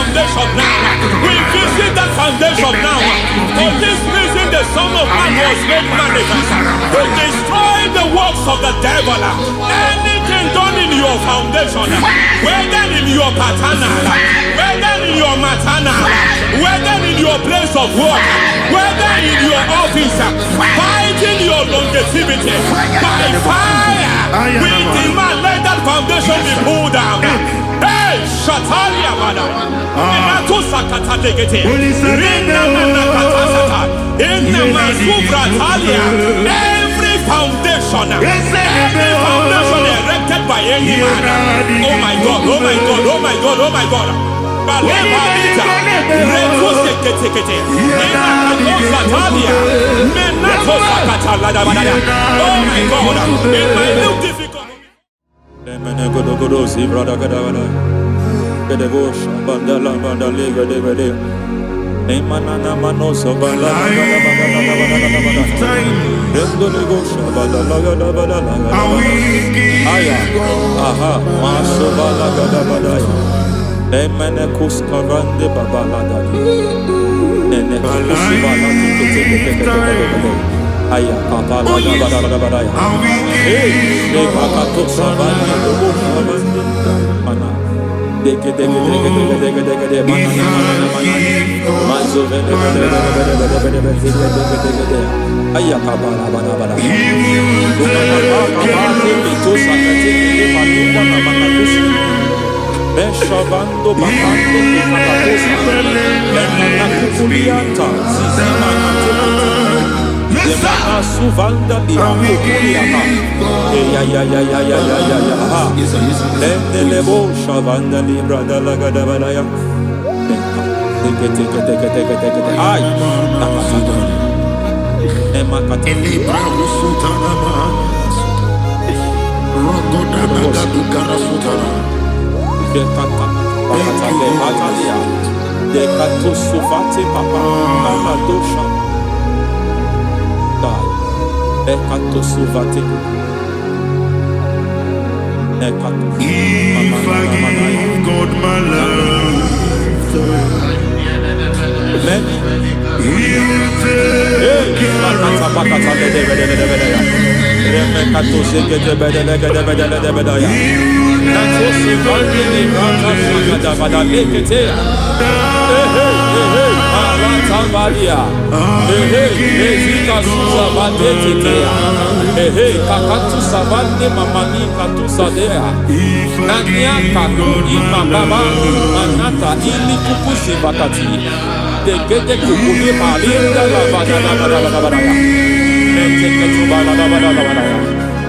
foundation now. We visit that foundation now. For this reason, the Son of Man was made manifest to destroy the works of the devil. Anything done in your foundation, whether in your paternal, whether in your maternal, whether in your place of work, whether in your office, fighting your longevity by fire, we demand let that foundation be pulled down. Hey, Shatalia Bada, Inato Sakata Legate, Rina Nakatasata, Inna Masufra Talia, every foundation erected by any man. Oh my God, oh my God, oh my God, oh my God. Balebita, Reto Sekete, Inna Satalia, Menato Sakata Ladabada. Oh my God, in my new difficult. Si brother Gadavada, Gadavosha, Bandala, Bandaliga, Devade, Emanana Manoso, Bandala, Aya, aha, Maso Balagadabadaya, Emenekus Karande Babalagadi, Enekusibala, Aya, Papa, hey, Pakato Savani, Mana, Deke, Aya, Papa, Beshavando Bakande, Kulianta, Zemana Suvanda Biakuliana, Lebo Shavanda Libra da Lagadavaya, take, ay, Emakata Libra Sutana, Rogoda Nagadukara Sutana. De kata de atalia de kato sufati papa mama dosha dai de kato sufati de kato if I give God my love many he will take care of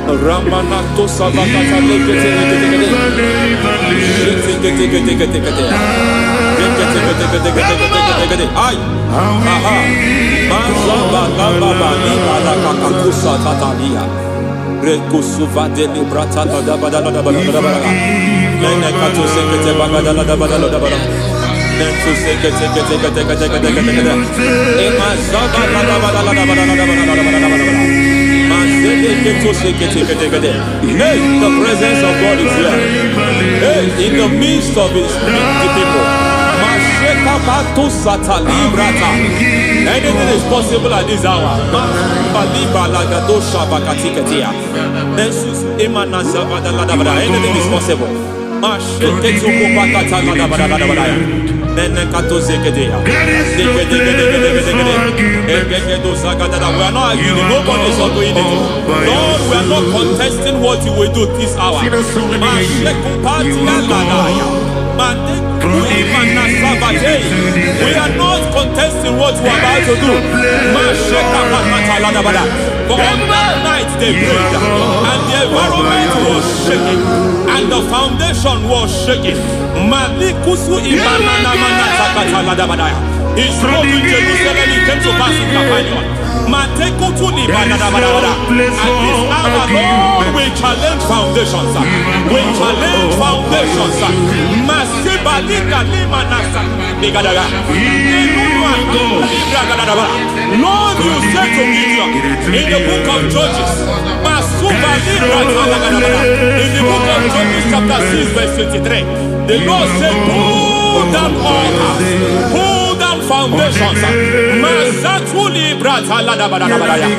Ramanato Savakata Ay, aha, Mazaba Baba Nibala Kakakusa Tatalia, Rekusuva de Librata da Badala, Nenekato Sekete Bagadala da Badala, Nentu Sekete, Emazaba da Badala. Hey, the presence of God is here. Hey, in the midst of His people. Anything is possible at this hour. Anything is possible. We are not arguing, nobody is doing it. Lord, we are not contesting what you will do this hour. We are not contesting what you are about to do. For all night they prayed, and the environment was shaking, and the foundation was shaking. He spoke in Jerusalem, he came to pass in Capernaum. And this hour, Lord, we challenge foundations. We challenge foundations. Lord, you said to Gideon in the book of Judges, in the book of Judges chapter 6 verse 23, the Lord said, pull down altars, pull down foundations. Masatuli brata lada badada badaya.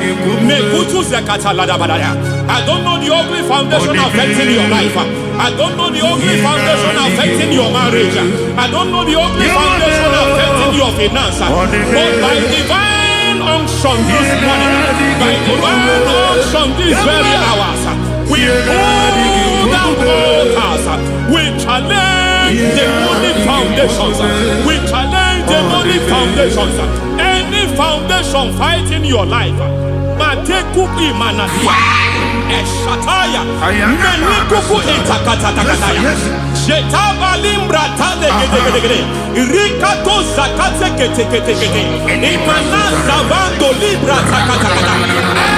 Mekutu zekata lada badaya. I don't know the ugly foundation affecting your life. I don't know the ugly foundation affecting your marriage. I don't know the ugly foundation affecting your finance. But by divine unction this morning, by divine unction these very hours, we pull down altars. We challenge demonic foundations. We challenge demonic foundations. Any foundation fighting your life, Mateku imanadia, Eshataya, Menikuku itakatatakataya, Jetaba limbra tade gede, Rikato zakate kete, Imana zavando libra takatakata.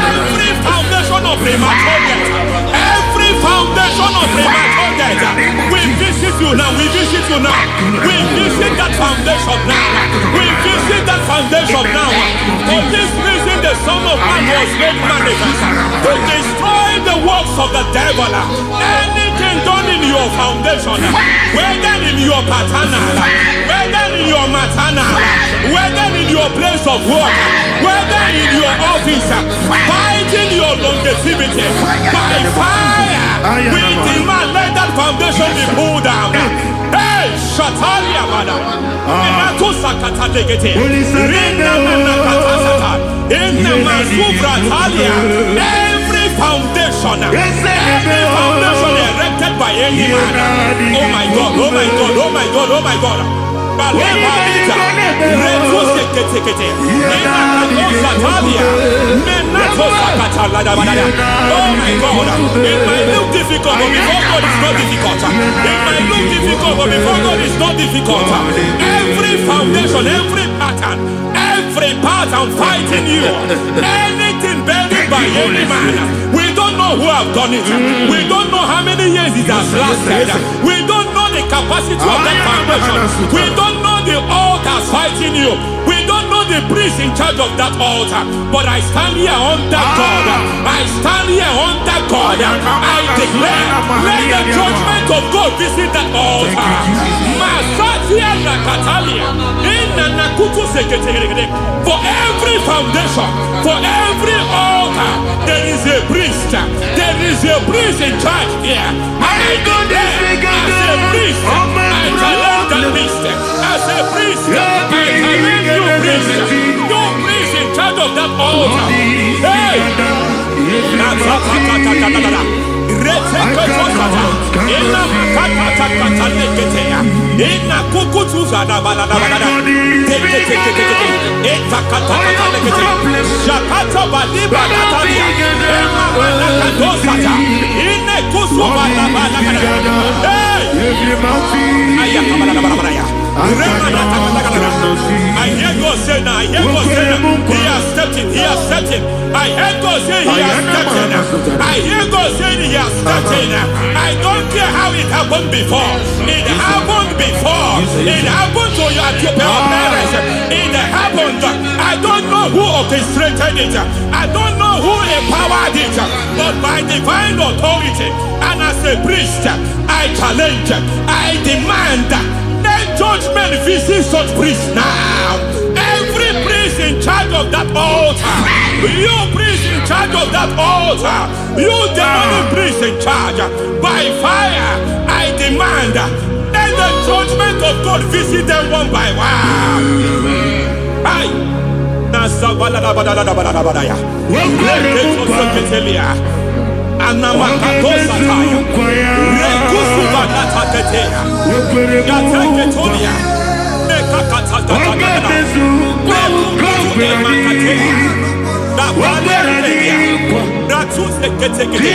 Every foundation of premature death, every foundation of premature death, we visit you now, we visit you now, we visit that foundation now, we visit that foundation now. For this reason the Son of Man was made manifest to destroy the works of the devil. Anything done in your foundation, whether in your paternal, whether in your maternal, whether in your place of work, whether in your office, fighting your longevity by fire, we demand let that foundation be pulled down. Hey, Shatalia Bada, Inato Sakata Legete, Rina Manakatasata, Inna Masubra Talia, every foundation erected by any man. Oh my God, oh my God, oh my God, oh my God. Balita, Reto Sekete, Inna Menato Sakata Ladabada. Oh my God, it might look difficult, but before God is not difficult. It might look difficult, but before God is not difficult. Every foundation, every pattern fighting you, anything buried by any man, we don't know who have done it. We don't know how many years it has lasted. We don't know the capacity of that foundation. We don't know the altars fighting you. We don't know the priest in charge of that altar. But I stand here under God. I stand here under God. I declare, let the judgment of God visit that altar. Masatia Nakatalia. For every foundation, for every altar, there is a priest. There is a priest in charge here. I declare, as a priest, I challenge that priest. As a priest, I challenge you priest. You priest in charge of that altar. Hey! I hear God say now, I hear God say now, He has stepped in, He has stepped in. I hear God say He has stepped in. I hear God say He has stepped in. I don't care how it happened before. It happened before. It happened to your parents. It happened. I don't know who orchestrated it. I don't know who empowered it. But by divine authority and as a priest, I challenge, I demand, let judgment visit such priests now. Every priest in charge of that altar, you priest in charge of that altar, you demonic priest in charge, by fire, I demand, let the judgment of God visit them one by one. Aye. Anamakatosataya, Rekusuvanataketea, Yataketonia, Nekakatakatakatakata, Mekukuemakatea, Nabalereya, Ratuseketekete.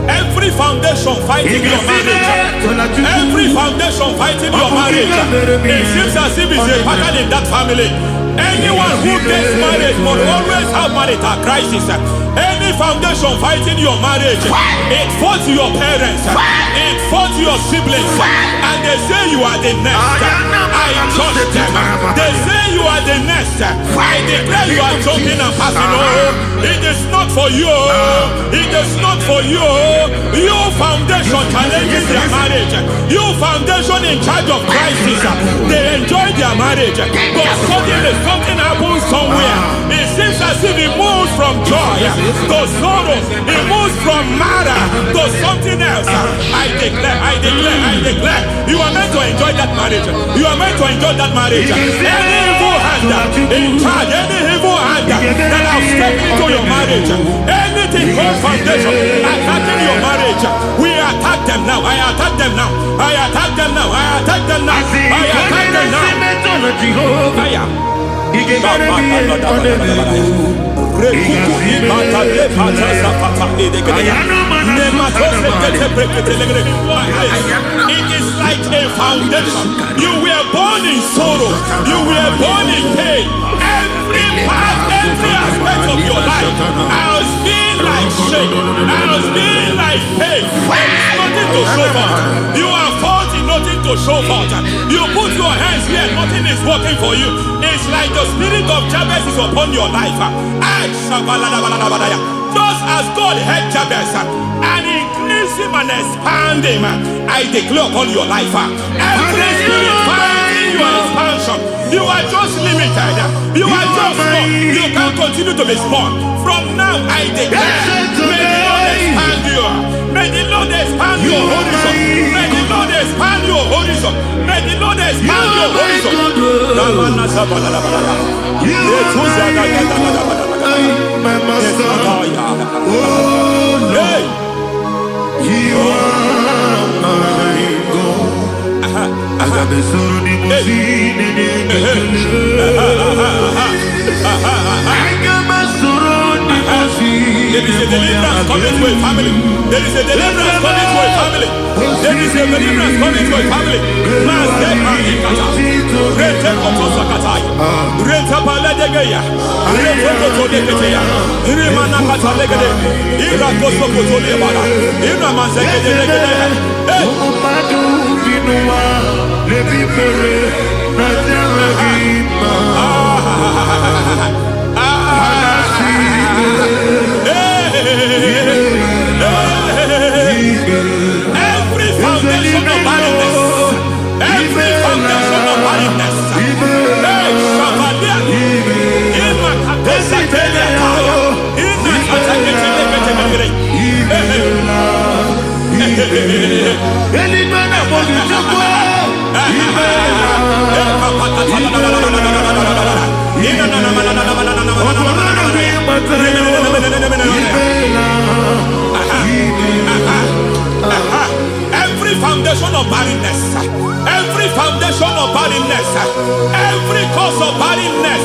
Every foundation fighting your marriage, every foundation fighting your marriage, it seems as if it's a pattern in that family. Anyone who gets married will always have marital crisis. Any foundation fighting your marriage, it fought your parents, it fought your siblings, and they say you are the next. I judge them. They say you are the next. I declare you are jumping and passing. Oh, it is not for you. It is not for you. You foundation challenges their marriage. You foundation in charge of crisis. They enjoy their marriage, but suddenly something happens somewhere. It seems as if it moves from joy to sorrow. It moves from matter to something else. I declare, you are meant to enjoy that marriage. You are meant to enjoy that marriage. Any evil hand in charge, any evil hand that have stepped into your marriage, anything called foundation attacking your marriage, we attack them now. I attack them now. I attack them now. I attack them now. I attack them now. It is like a foundation. You were born in sorrow. You were born in pain. Every part, every aspect of your life has been like shame. Has been like pain. There is nothing to show for. You are faulty, nothing to show for. You put your hands here, nothing is working for you. It's like the spirit of Jabez is upon your life. Just as God had Jabez and increased him and expand him, I declare upon your life. Every spirit fighting your expansion, you are just limited. You are just small. You can't continue to be small. From now, I declare, may the Lord expand you. May the Lord expand your horizon. May the Lord expand your horizon. May the Lord expand your horizon. My master, oh Lord, you are my God. Agabe suru ni musini ni there is a deliverance coming to a family. There is a deliverance coming to a family. There is a deliverance coming to a family. Every foundation of barrenness, every foundation of barrenness, every foundation of barrenness, every foundation of barrenness, every cause of barrenness.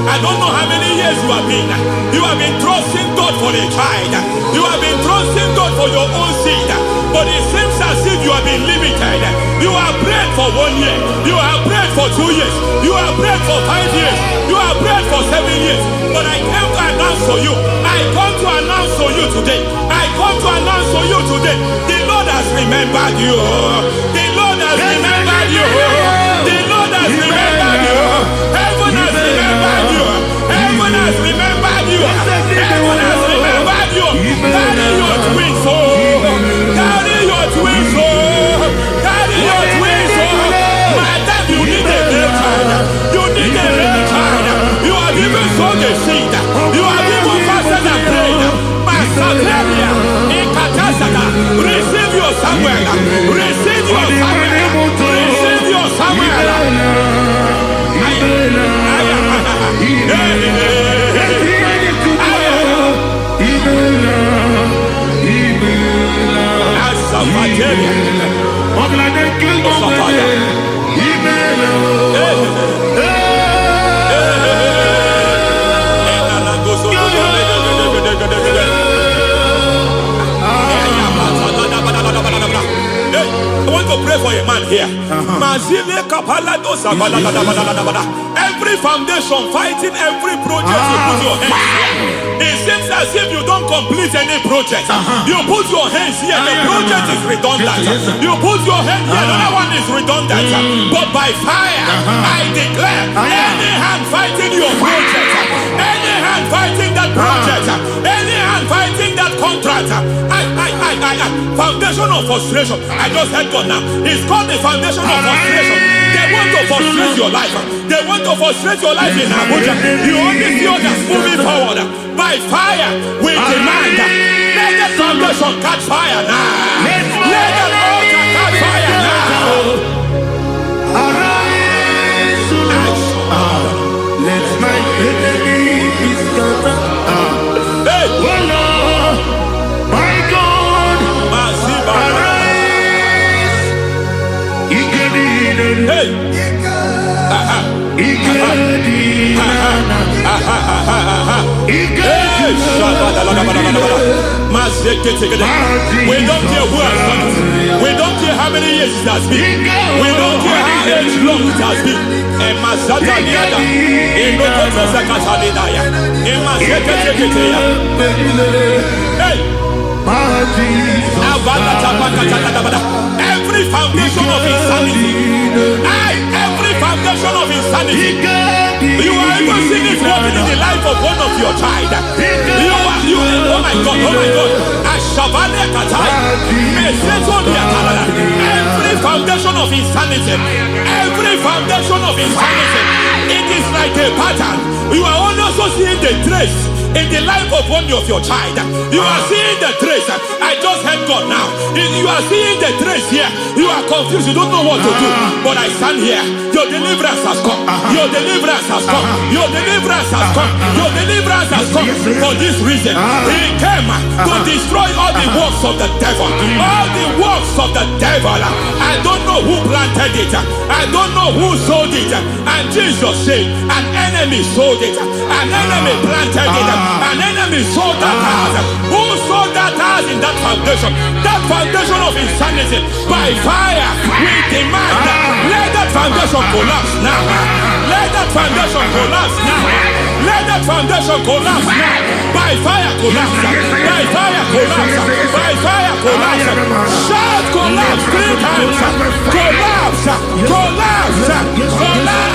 I don't know how many years you have been trusting God for a child. You have been trusting God for your own seed, but it seems as if you have been limited. You have prayed for 1 year, you have prayed for 2 years, you have prayed for 5 years, you have prayed for 7 years. But I came to announce for you, I come to announce for you today, I come to announce for you today, the Lord has remembered you. The Lord has remembered you. The Lord has remembered you. Heaven has remembered you. Heaven has remembered you. Heaven has remembered you. Carry your twins, oh. Carry your twins, oh. Carry your twins, oh. Madam, you need a real child. You need a real child. You have even sown a seed. You have even fasted and prayed. Masakeria, Ikatasaka, receive your Samuel. Receive your Samuel. Receive your Samuel. Every foundation fighting every project you put your hands here. It seems as if you don't complete any project. You put your hands here, the project is redundant. You put your hand here, another one is redundant. But by fire, I declare, any hand fighting your project, any hand fighting that project, any hand fighting that contract, foundation of frustration. I just heard God now. It's called the foundation of frustration. They want to frustrate your life. They want to frustrate your life in Abuja. You only see others moving forward. By fire, we demand. Let the foundation catch fire now. Let the altar catch fire now. Arise, let my enemy be scattered. Hey. Oh Lord, my God, arise. Hey. We don't care who has done it. We don't care how many years it has been. We don't care how age long it has been. Every foundation of insanity, every foundation of insanity, you are even seeing it working in the life of one of your child. Oh my God, every foundation of insanity, it is like a pattern. You are also seeing the trace in the life of one of your child. You are seeing the trace. I just heard God now. You are seeing the trace here. You are confused. You don't know what to do. But I stand here. Your deliverance has come. Your deliverance has come. Your deliverance has come. Your deliverance has come. For this reason, He came to destroy all the works of the devil. All the works of the devil. I don't know who planted it. I don't know who sold it. And Jesus said, an enemy sold it. An enemy planted it. An enemy sold that house. Who sold that house in that foundation? That foundation of insanity. By fire, we demand let that foundation collapse now. Let that foundation collapse now. Let that foundation collapse now. By fire, collapse. By fire, collapse. By fire, collapse. Shout collapse 3 times. Collapse. Collapse. Collapse.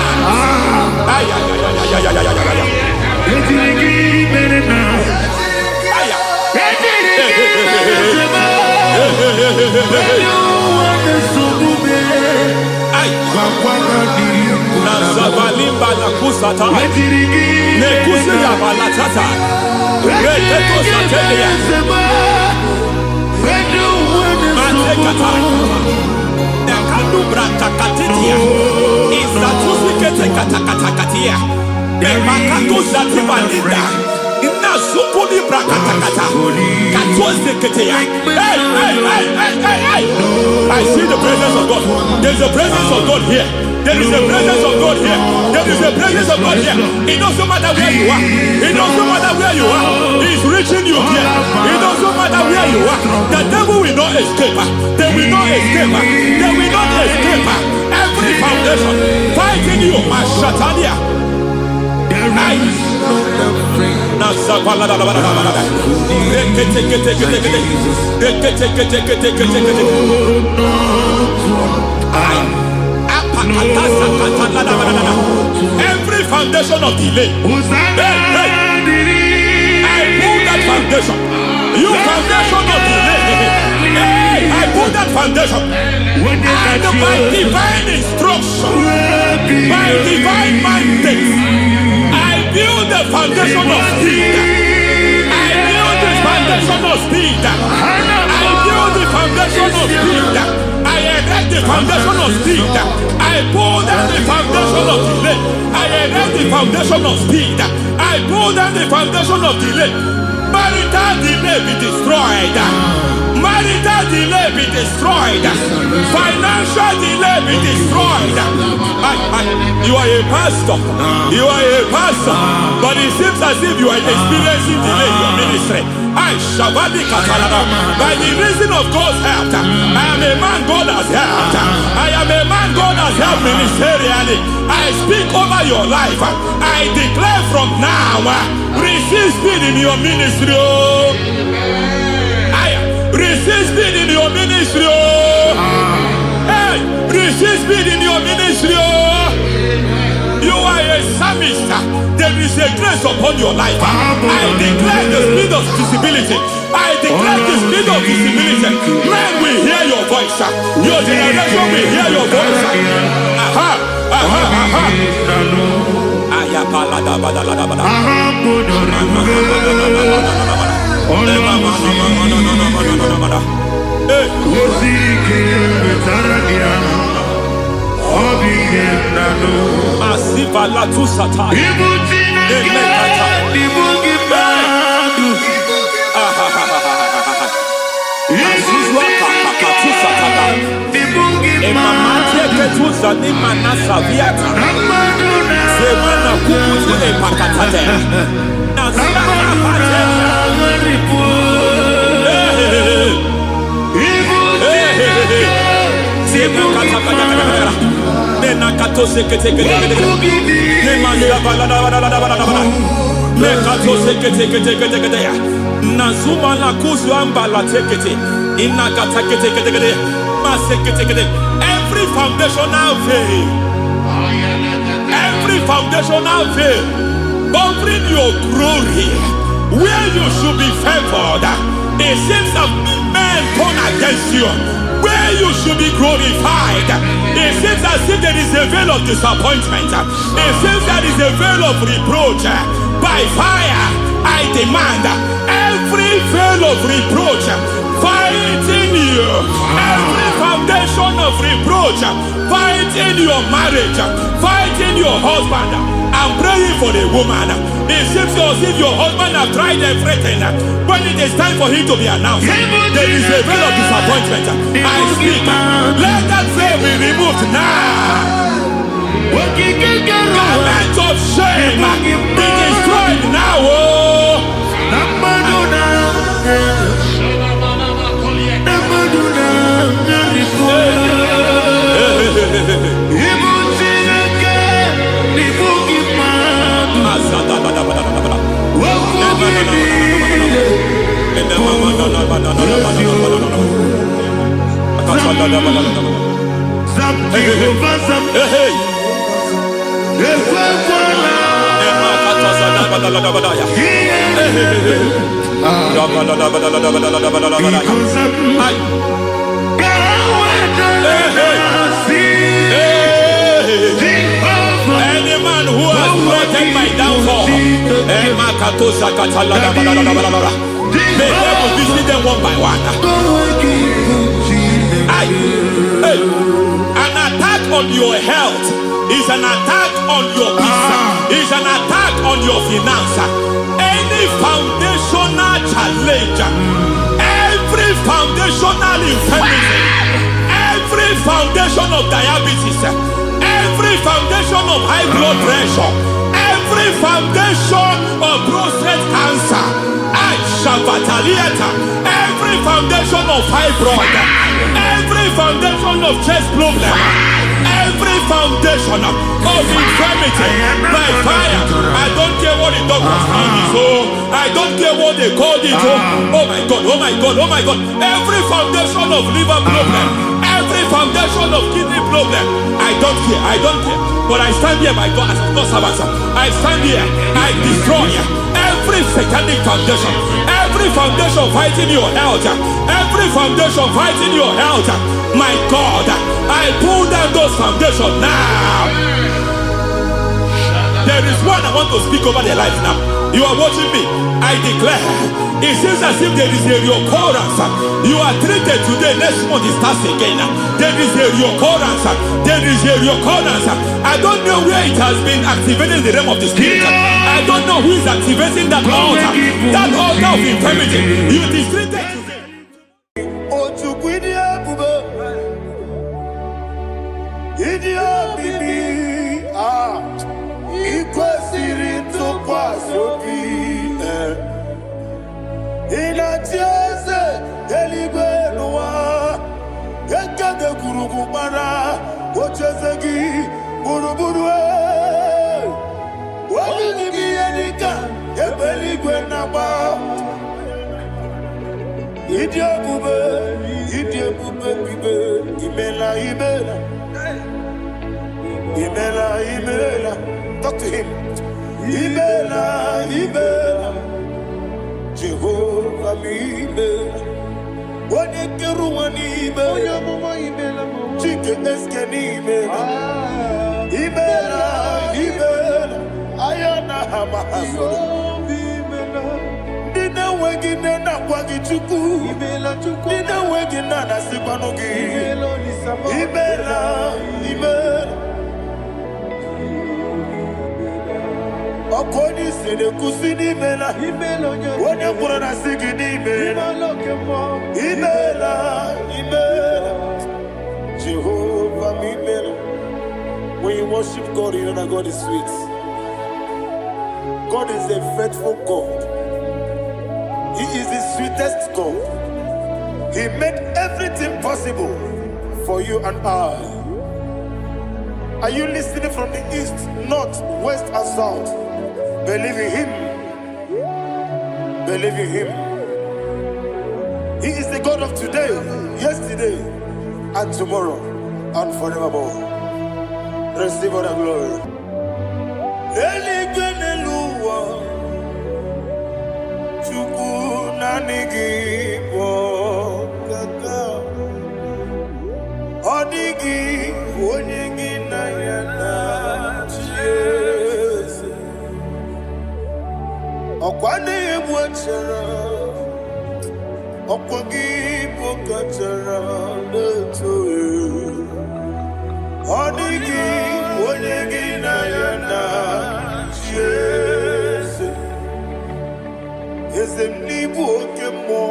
Nazabalimba na kusata nekusi ya balatata reketo satelia mantekata nekadu brantakatitia izatusi kete katakatakatia nemakato zatibalinda inazukuli brakatakata katose ketea. Hey. I see the presence of God. There's a presence of God here. There is a presence of God here. There is a presence of God here. It doesn't matter where you are. It doesn't matter where you are. He's reaching you here. It doesn't matter where you are. The devil will not escape. They will not escape. They will not escape. Every foundation fighting you, Mashatalia. Every foundation of delay, I pull that foundation. You foundation of delay, I pull that foundation. And by divine instruction, by divine mandate, I build the foundation of speed. I build the foundation of speed. I build the foundation of speed. I erect the foundation of speed. I pull down the foundation of delay. I erect the foundation of speed. I pull down the foundation of delay. Marital delay be destroyed. Marital delay be destroyed. Financial delay be destroyed. You are a pastor. You are a pastor. But it seems as if you are experiencing delay in your ministry. By the reason of God's help, I am a man God has helped. I am a man God has helped ministerially. I speak over your life. I declare from now, receive speed in your ministry. Receive speed in your ministry. Hey, receive speed in your ministry. You are a psalmist. There is a grace upon your life. I declare the speed of visibility. I declare the speed of visibility. Men will hear your voice. Your generation will hear your voice. Aha, aha, aha. Masiva la tu sata. Every foundational veil, every foundational veil covering your glory, where you should be favored, it seems that men turn against you. Where you should be glorified, it seems as if there is a veil of disappointment. It seems there is a veil of reproach. By fire, I demand every veil of reproach fighting you, every foundation of reproach fighting your marriage, fighting your husband. I'm praying for the woman. It seems as if your husband has tried everything. When it is time for him to be announced, there is a veil of disappointment. I speak. Let that veil be removed now. Garment of shame be destroyed now. Any man who has threatened my downfall, may devil visit them one by one. An attack on your health is an attack on your peace, is an attack on your finance. Any foundational challenge, every foundational infirmity, every foundation of diabetes, every foundation of high blood pressure, every foundation of prostate cancer, every foundation of fibroid, every foundation of chest problem, every foundation of infirmity, by fire. I don't care what the doctors call it, so I don't care what they call it. Oh my God, oh my God, oh my God. Every foundation of liver problem, every foundation of kidney problem, I don't care, I don't care. But I stand here, my God, as God's servant. I stand here, I destroy every satanic foundation, every foundation fighting your health, every foundation fighting your health. My God, I pull down those foundations now. There is one I want to speak over their life now. You are watching me. I declare, it seems as if there is a reoccurrence. You are treated today, next month it starts again. There is a reoccurrence. There is a reoccurrence. I don't know where it has been activated in the realm of the spirit. I don't know who is activating that altar of infirmity. You is treated today. kumara ochezegi buruburu wani biyenika ebeligwe naba Idi ebube bibe imela talk to him imela Jehovah imela Wani keru wani imela Chike eske ni imela ayana hamahaso Dina wegine na kwagi chuku Dina wegine na sikwanogi imela Okoni sede kusini imela Wone kura na sigi ni imela Jehovah imela When you worship God, you know that God is sweet. God is a faithful God. He is the sweetest God. He made everything possible for you and I. Are you listening from the east, north, west, and south? Believe in Him. Believe in Him. He is the God of today, yesterday, and tomorrow, and forevermore. Receive all the glory. Odigi onyegi na yana Jesus Okwane ebwachara Okwagi pokachara leto Odigi onyegi na yana Jesus Ezemnibu okemo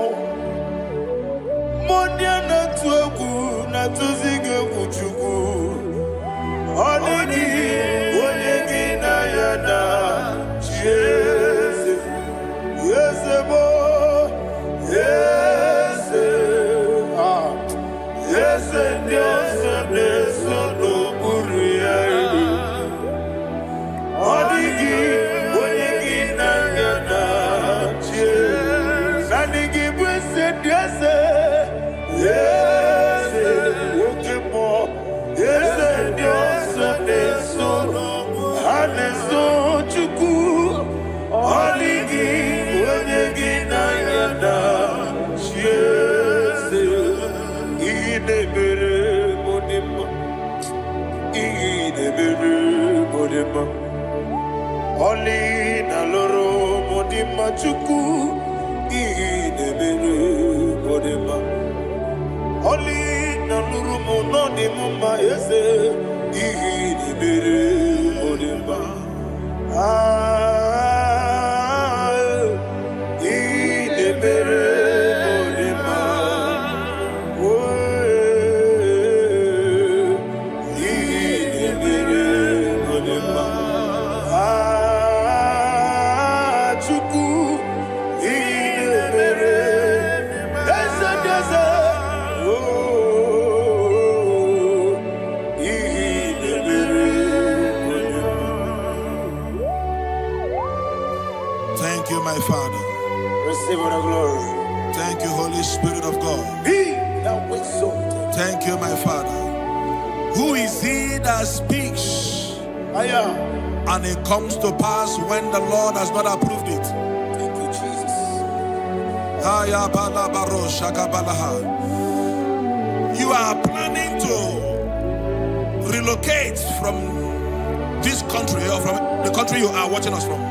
Modia na tuegu na tuzige kuchugu Odigi onyegi na yana Jesus Yesebo Yese Dios beso no buria Odigi onyegi na yana Jesus Sanigi bwese Dios Oli na loro modima chuku idebere bodema Oli na loro monodi mama ese idebere bodema idebere bodema idebere bodema Thank you, my Father. Receive all the glory. Thank you, Holy Spirit of God. Be thou exalted. Thank you, my Father. Who is he that speaks and it comes to pass when the Lord has not approved it? Thank you, Jesus. You are planning to relocate from this country or from the country you are watching us from.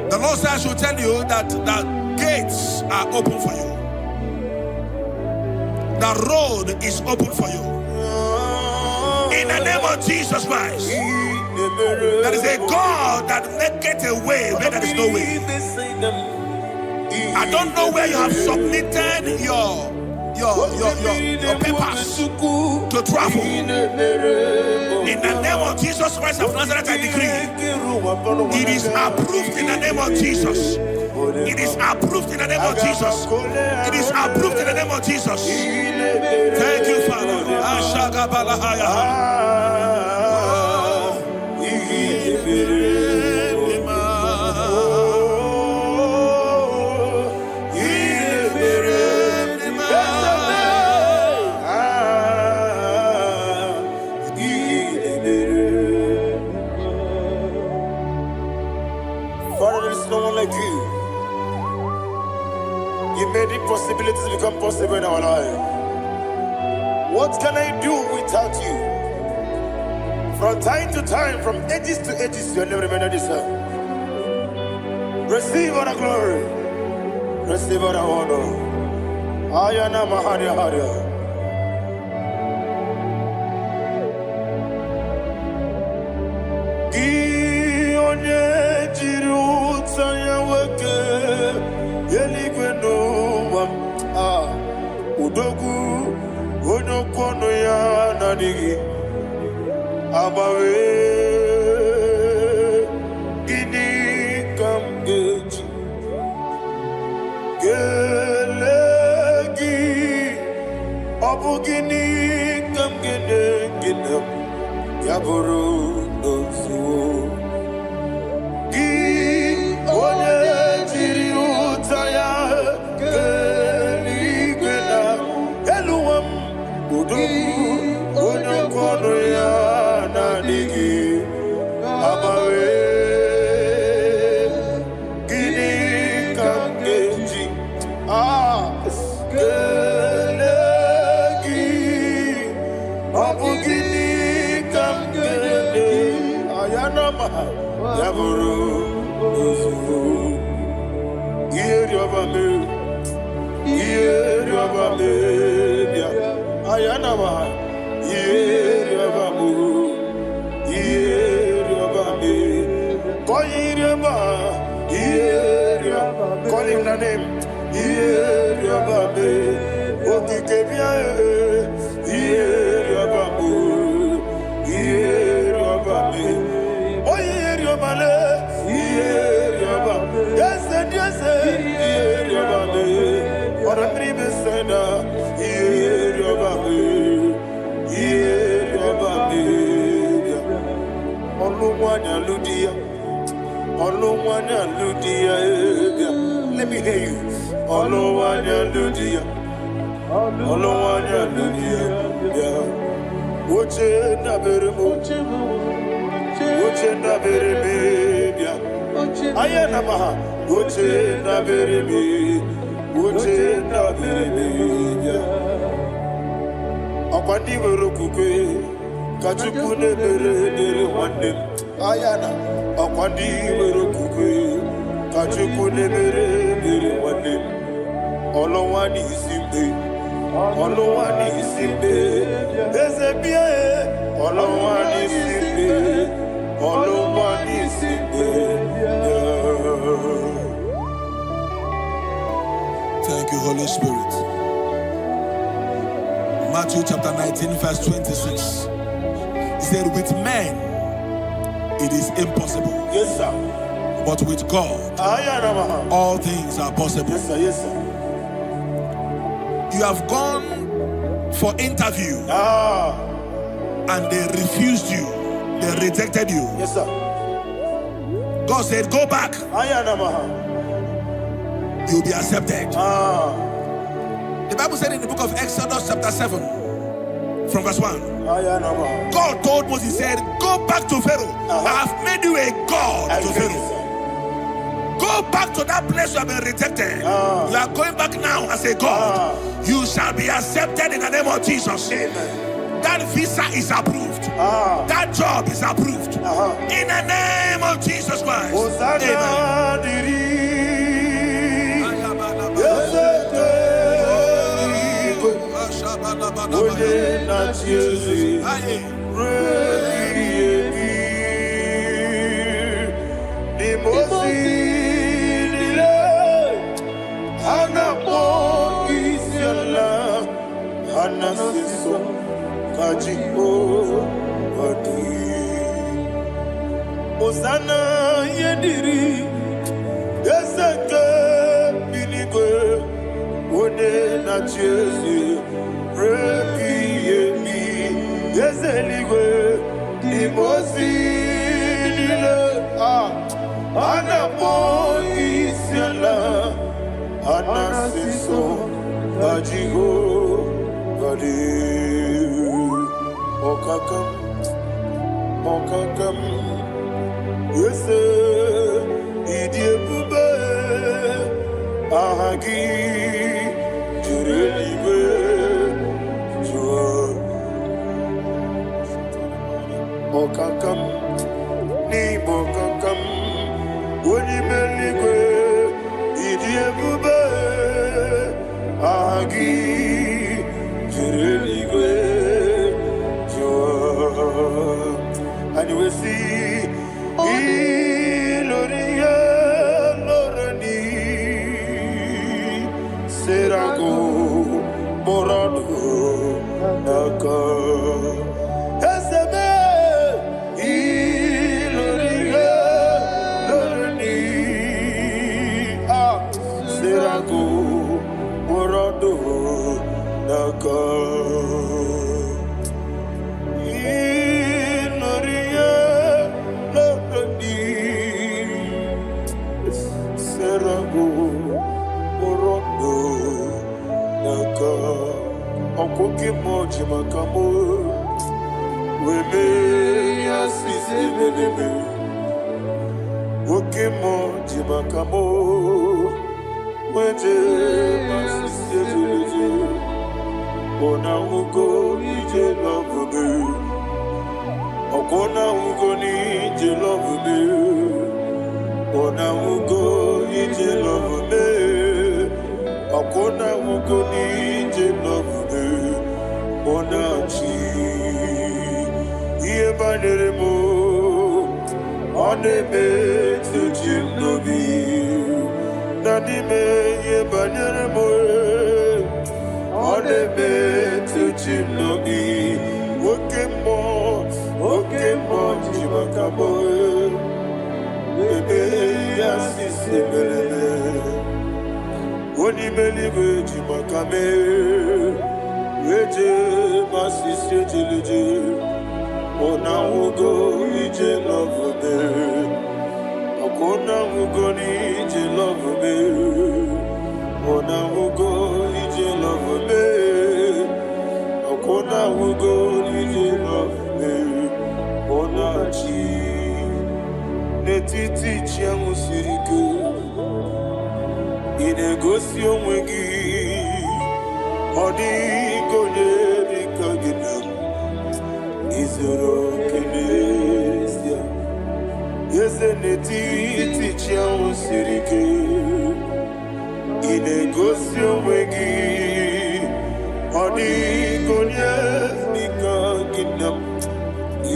The Lord says I should tell you that the gates are open for you. The road is open for you. In the name of Jesus Christ. There is a God that maketh a way where there is no way. I don't know where you have submitted your papers to travel. In the name of Jesus Christ of Nazareth, I decree It is approved in the name of Jesus. It is approved in the name of Jesus. It is approved in the name of Jesus. Thank you, Father. Father, there is no one like you. You made impossibilities become possible in our life. What can I do without you? From time to time, from ages to ages, you have never remained the same. Receive all the glory. Receive all the honor. Ayana Maharia Haria. Udogu onokono ya nadigi abawe gini kamgeji gelegi abu gini kamgene gina yaburu dozu gi onye jiri utaya Onokono ya nadigi abawe gini kamgeji gelegi abu gini kamgene ayanama yaburu ozufu iyeriobame ayanama Yeriabamu, Yeriabame, Koyiriaba, Yeriaba, call him the name, Yeriabame, Okikebia, Yeriabamu, Yeriabame, Oyeriabale, Yeriaba, yes, Yeriabame, or a dream sender, Yeriabame. Let me hear you. Akwandi werokukwe kachukune mere wande ayana akwandi werokukwe kachukune mere wande olowani isimbe ezebie olowani isimbe Thank you, Holy Spirit. Matthew chapter 19, verse 26. He said, with men, it is impossible. Yes, sir. But with God, all things are possible. Yes, sir. Yes, sir. You have gone for interview and they refused you. They rejected you. Yes, sir. God said, go back. You'll be accepted. The Bible said in the book of Exodus chapter 7 from verse 1, God told Moses, he said, go back to Pharaoh. I have made you a God to Pharaoh. Go back to that place you have been rejected. You are going back now as a God. You shall be accepted in the name of Jesus. Amen. That visa is approved. That job is approved. In the name of Jesus Christ. Amen. Osana yediri Eseke binigwe One na chezi Repi yemi Yezeligwe Imosi nile Anamo isiala Anasiso Ajigo Gadi Okakam Okakam Yese Idiebube Ahagi Jurelibe Jua Okakam Nibo Kakam Wonimeligwe Idiebube Ahagi Jurelibe and you will see Iloria Lorani Serago Morado Naka Eseme Iloria Lorani Serago Morado Naka Okoke moji makamo Weme yasisi meleme Oke moji makamo Weje masisi jeje Ona ugo ije love me Okona ugo ni ije love me Ona ugo ije love me Okona ugo ni ije love me Onachi Iye banere mo Onebe Tujim nobi Nadime Iye banere mo Onebe Tujim nobi Oke mo Jimakabo Bebe Yasisi Melele Oni Melibe Jimakame Weje masisi jilije Ona ugo ije love me Akona ugo ni ije love me Ona ugo ije love me Akona ugo ije love me Ona chi Netiti chiamu sirike Inegosi onwegi Odigonye dikaginam Izoro kenesia Yeze netiti chiamu sirike Inegosi onwegi Odigonye dikaginam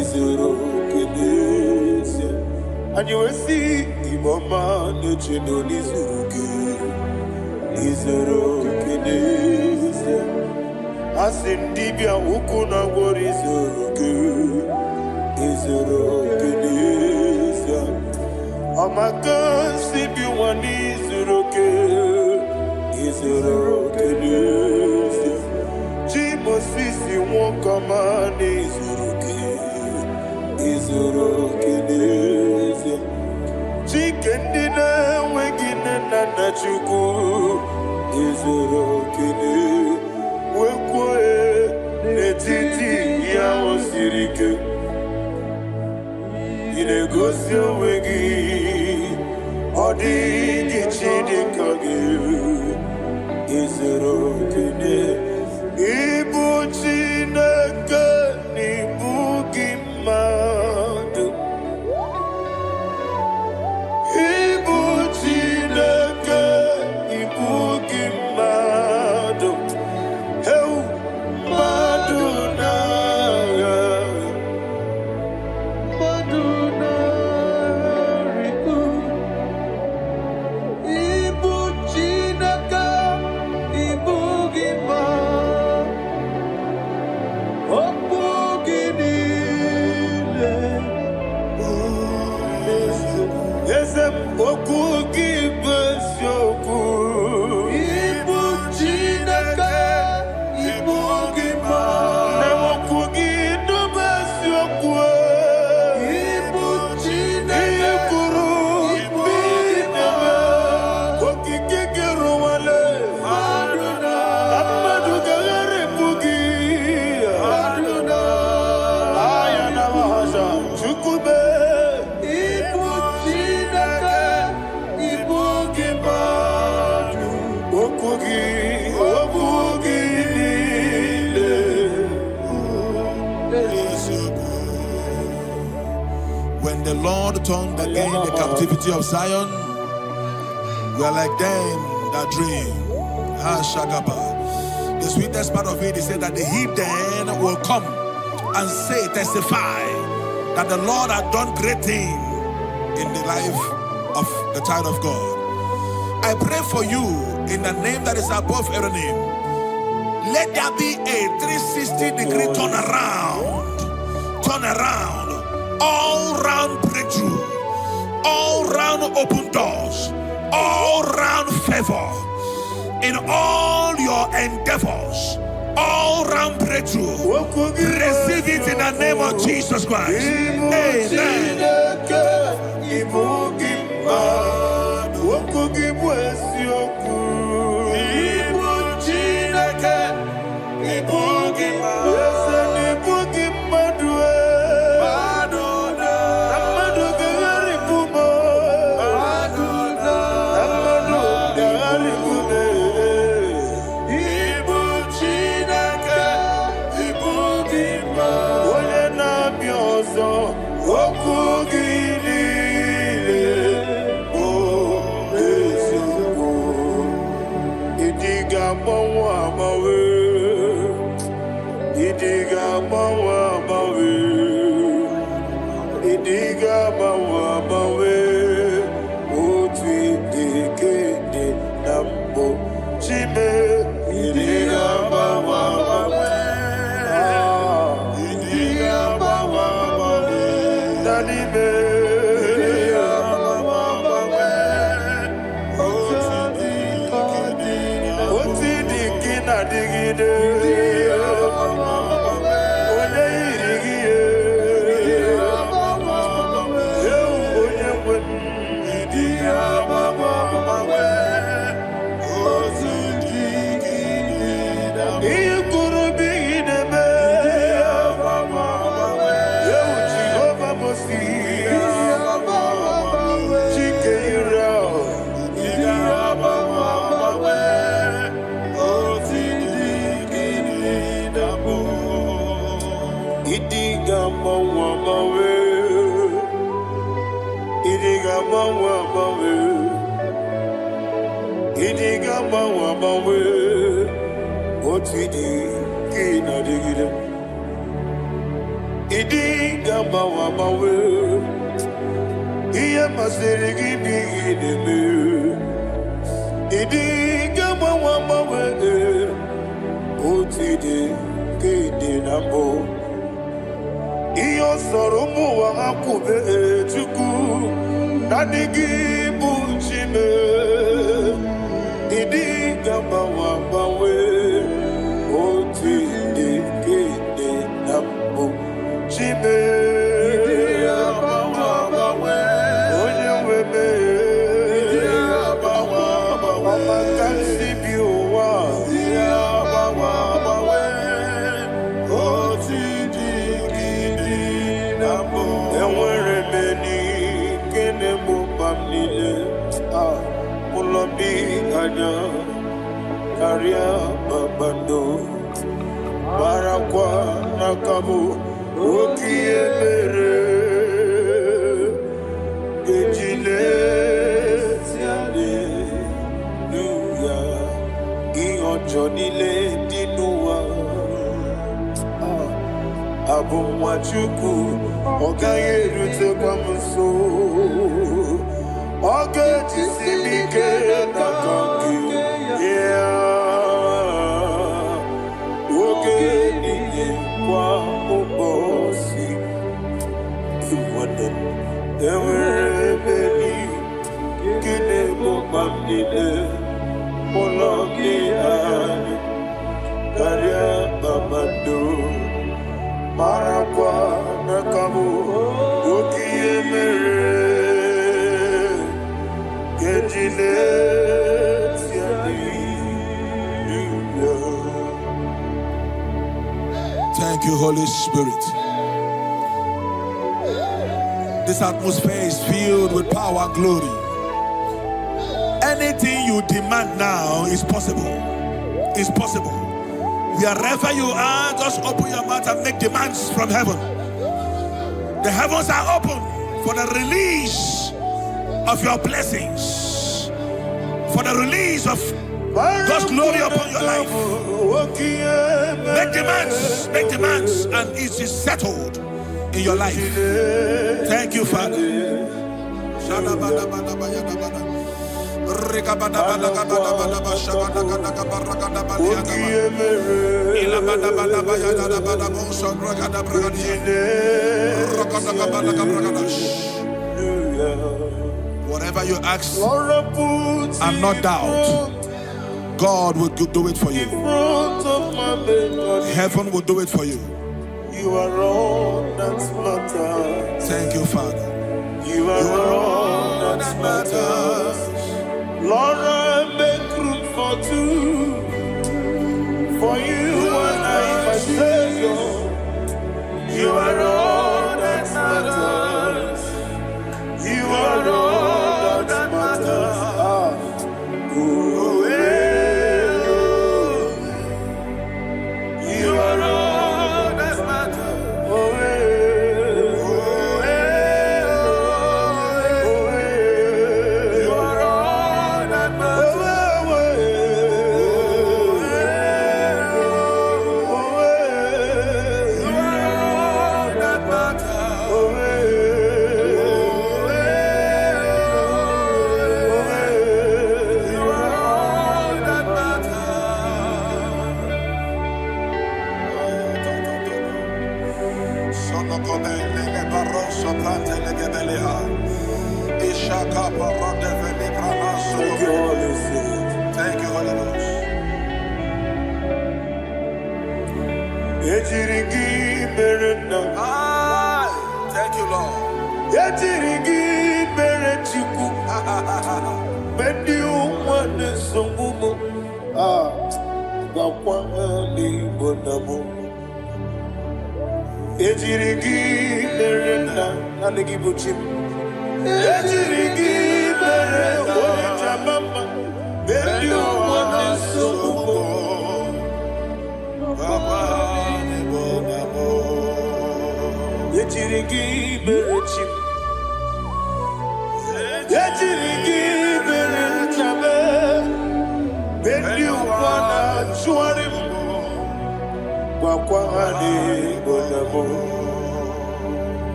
Izoro kenesia And you will see Imama nechino nizuruke Izoro kenesia Asindibia ukuna gwori Izoro kenesia Amaka sibi wani Izoro kenesia Jimo sisi wakamani Izoro kenesia Chikendina wegine nana chuku Izoro kenesia Wekwe netiti ya osirike Inegosi wegi Odigi chidikage Izoro kene Ibu chineke Ibu gimadu Ibu chineke Ibu gimadu Ezem oku gibesyoku. Ibu Chineke, Ibu Gima. Nemoku gidubesyoku. Ibu Chineke, Ibu Gima. Koki kikiruwale. Aduna. Amadu gagare bugi. Aduna. Ayana mahasha. Chukube. When the Lord turned again the captivity of Zion, we are like them that dream. The sweetest part of it is said that the heathen will come and say, testify, that the Lord had done great things in the life of the child of God. I pray for you in the name that is above every name. Let there be a 360-degree turn around, all round breakthrough, all round open doors, all round favor in all your endeavors, all round breakthrough. Receive it in the name of Jesus Christ. Amen. There were many mamdide moloki ani karia mamando marakwa nakabu ukiye mere kejile Thank you, Holy Spirit. This atmosphere is filled with power and glory. Anything you demand now is possible. It's possible. Wherever you are, just open your mouth and make demands from heaven. The heavens are open for the release of your blessings, for the release of God's glory upon your life. Make demands, and it is settled in your life. Thank you, Father. Whatever you ask and not doubt, God will do it for you. Heaven will do it for you. You are all that matters. Thank you, Father. You are all that matters. Lord, I make room for two. For you and I, my Savior. You are all that matters. You are all that matters. You are all that matters. You are all that matters. Thank you, Holy Ghost. Thank you, Lord.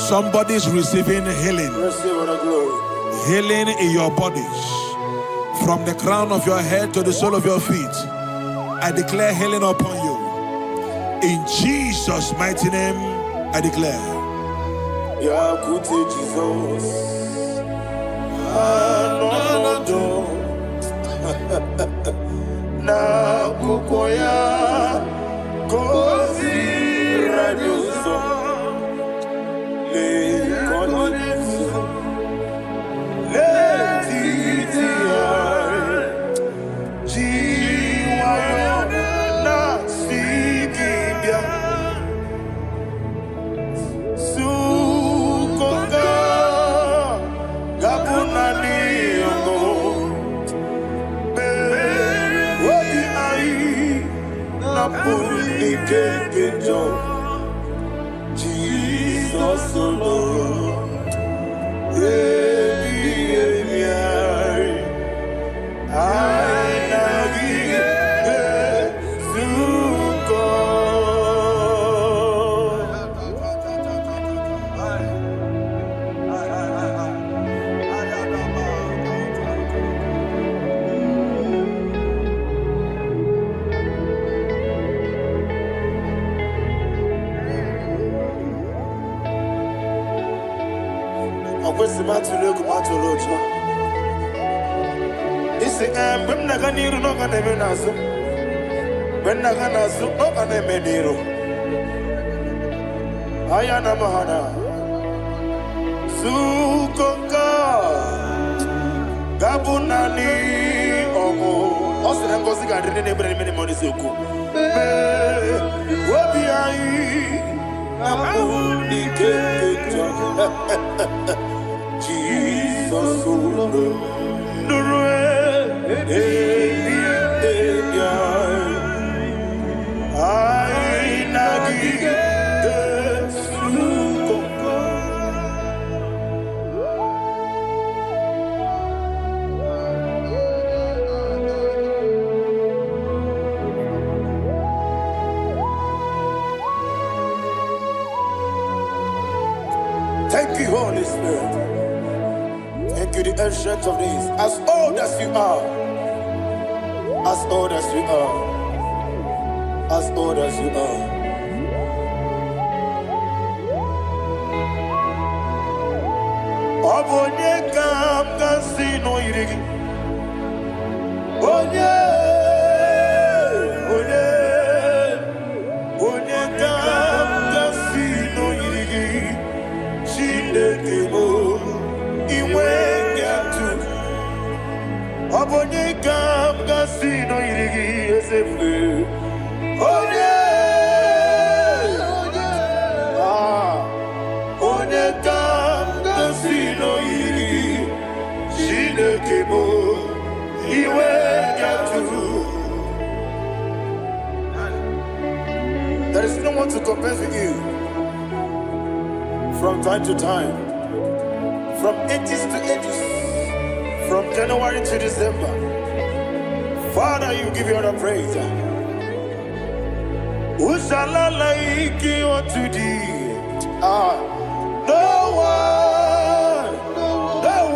Somebody's receiving healing. Healing in your bodies. From the crown of your head to the sole of your feet. I declare healing upon you. In Jesus' mighty name, I declare. Jesus. Na kukoya kozi radioso le konifu le titiare jiwayo na sikibia sukoga gabunani Jesus alone. Ayana mahana sukoka gabunani omo osere ngozi ga dine ne brene mene moni soku obi ai amuni kejo Jesus olo nurwe ai nagige. Thank you, Holy Spirit. Thank you, the ancient of days. As old as you are, as old as you are, as old as you are. Obonye kam kasino irigi. Onye kam kasino irigi. Shindekemo iwe gatu. Obonye kam kasino irigi esefu. Onye kam kasino irigi. Shindekemo iwe gatu. There is no one to compare with you. From time to time, from ages to ages, from January to December. Father, you give you all the praise. Who shall I like you unto thee? No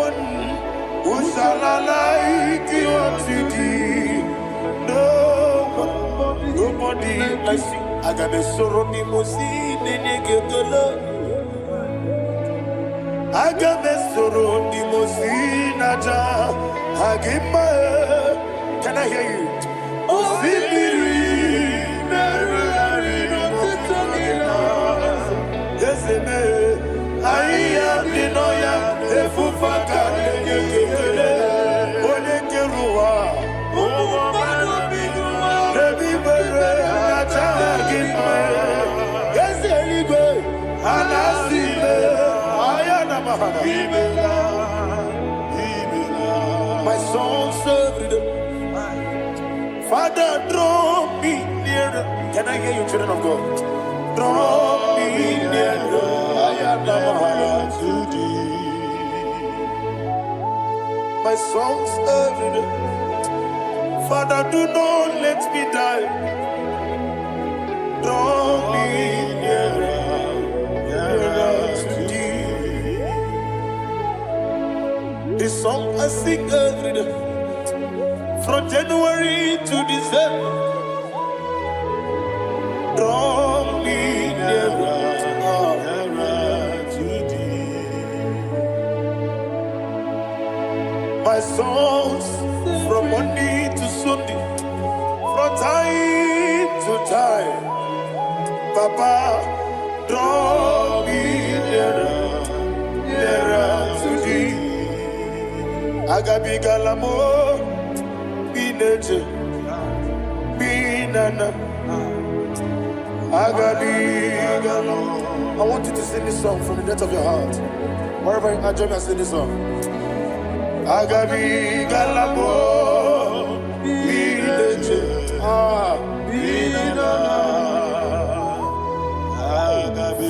one. Who shall I like you unto thee? No one, nobody like you. I got a sorrow, Mimosi, Nenegetola. Agamesoro di Mosinaja Agima. Can I hear you? Osibiri Desene Aya Dinoya Efufaka Nekele Onekerua Nebi Bere Naja Agima Yeseligwe Anasime my soul served. Father, draw me nearer. Can I hear you, children of God? Draw me nearer. I am to thee. My soul served. Father, do not let me die. Draw me nearer. This song I sing every day, from January to December. Draw me nearer to thee. My songs from Monday to Sunday, from time to time. Papa, draw me nearer to thee. Agabi galamo, bineje, binana. Agabi galamo. I want you to sing this song from the depth of your heart. Wherever you are, join me and sing this song. Agabi galamo, bineje, binana.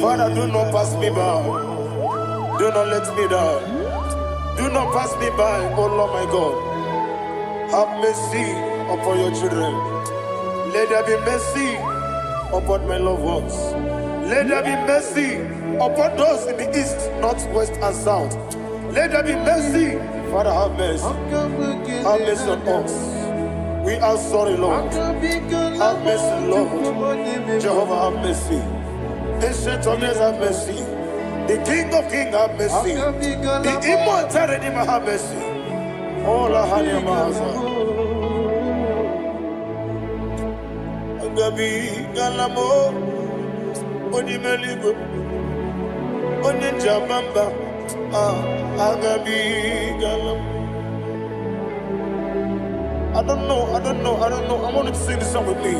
Father, do not pass me by. Do not let me die. Do not pass me by, oh Lord my God. Have mercy upon your children. Let there be mercy upon my loved ones. Let there be mercy upon those in the east, north, west, and south. Let there be mercy. Father, have mercy. Have mercy on us. We are sorry, Lord. Have mercy, Lord. Jehovah, have mercy. Ancient of days, have mercy. The King of Kings, have mercy. The immortal Redeemer, have mercy. Oh, la hania maza. Agabi galamo, oni meligo, oni jabamba. Agabi galamo. I don't know. I want you to sing this song with me.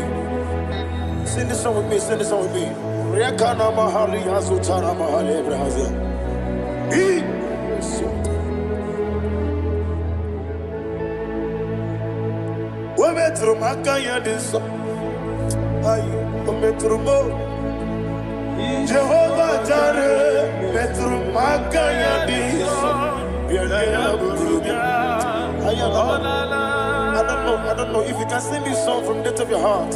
Sing this song with me. Sing this song with me. Riakana mahali azutana mahali Brazil. Metro Makaya this Metro Jehovah Jare Metro Makaya this I don't know if you can sing this song from the depth of your heart,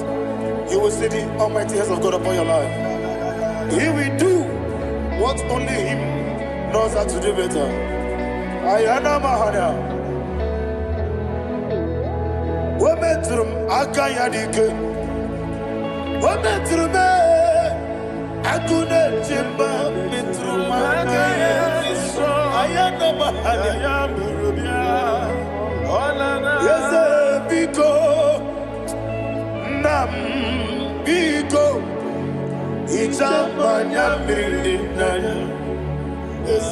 you will see the almighty hands of God upon your life. He will do what only Him knows how to do better. Ayana Mahana Wometrum Akayadike Wometrum Akune Jimba Metrum Akayadike Ayana Mahana Yes, Biko Nam Biko Ichamanya Mirinaya Yes,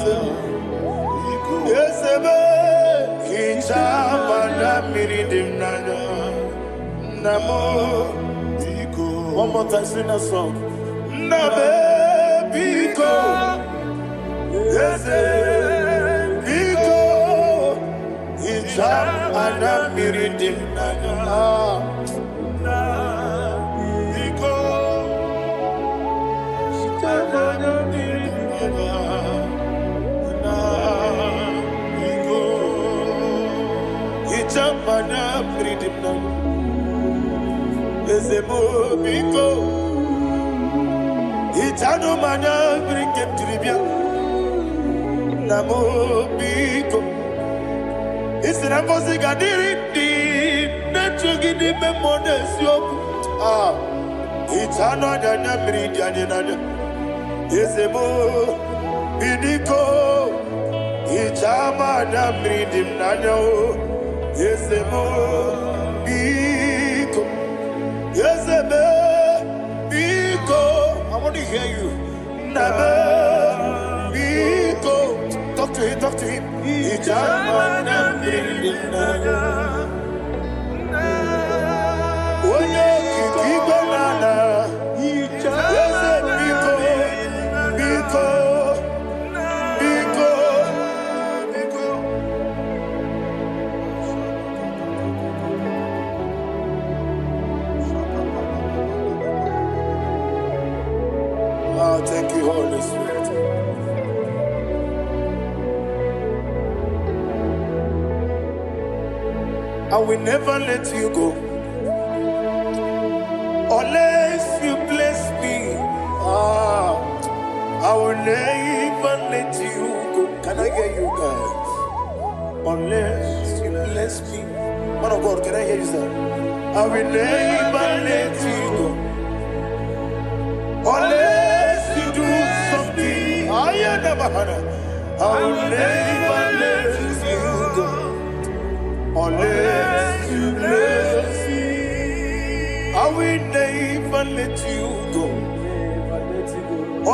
Ichamanya Mirinaya Namo Biko. One more time, sing that song. Nabe Biko Yes, Biko Ichamanya Mirinaya Mana freedom now. Ezemo biko. Itano mana bring him to the bien. Namo biko. It's an amazing gadiri. Netrugi di memones yo. Itano dana bring yanina. Ezemo bidiko. Itama na bring him nano. Yes, Biko. Yes, Biko. I want to hear you. Nabe Biko. Talk to him, talk to him. Ijamana Brinana. Oye, Kibanana. Yes, Biko. Biko. Thank you, Holy Spirit. I will never let you go unless you bless me. I will never let you go. Can I hear you guys? Unless you bless me. Man of God, can I hear you, sir? I will never let you go unless you do something. I will never let you go unless you bless me. I will never let you go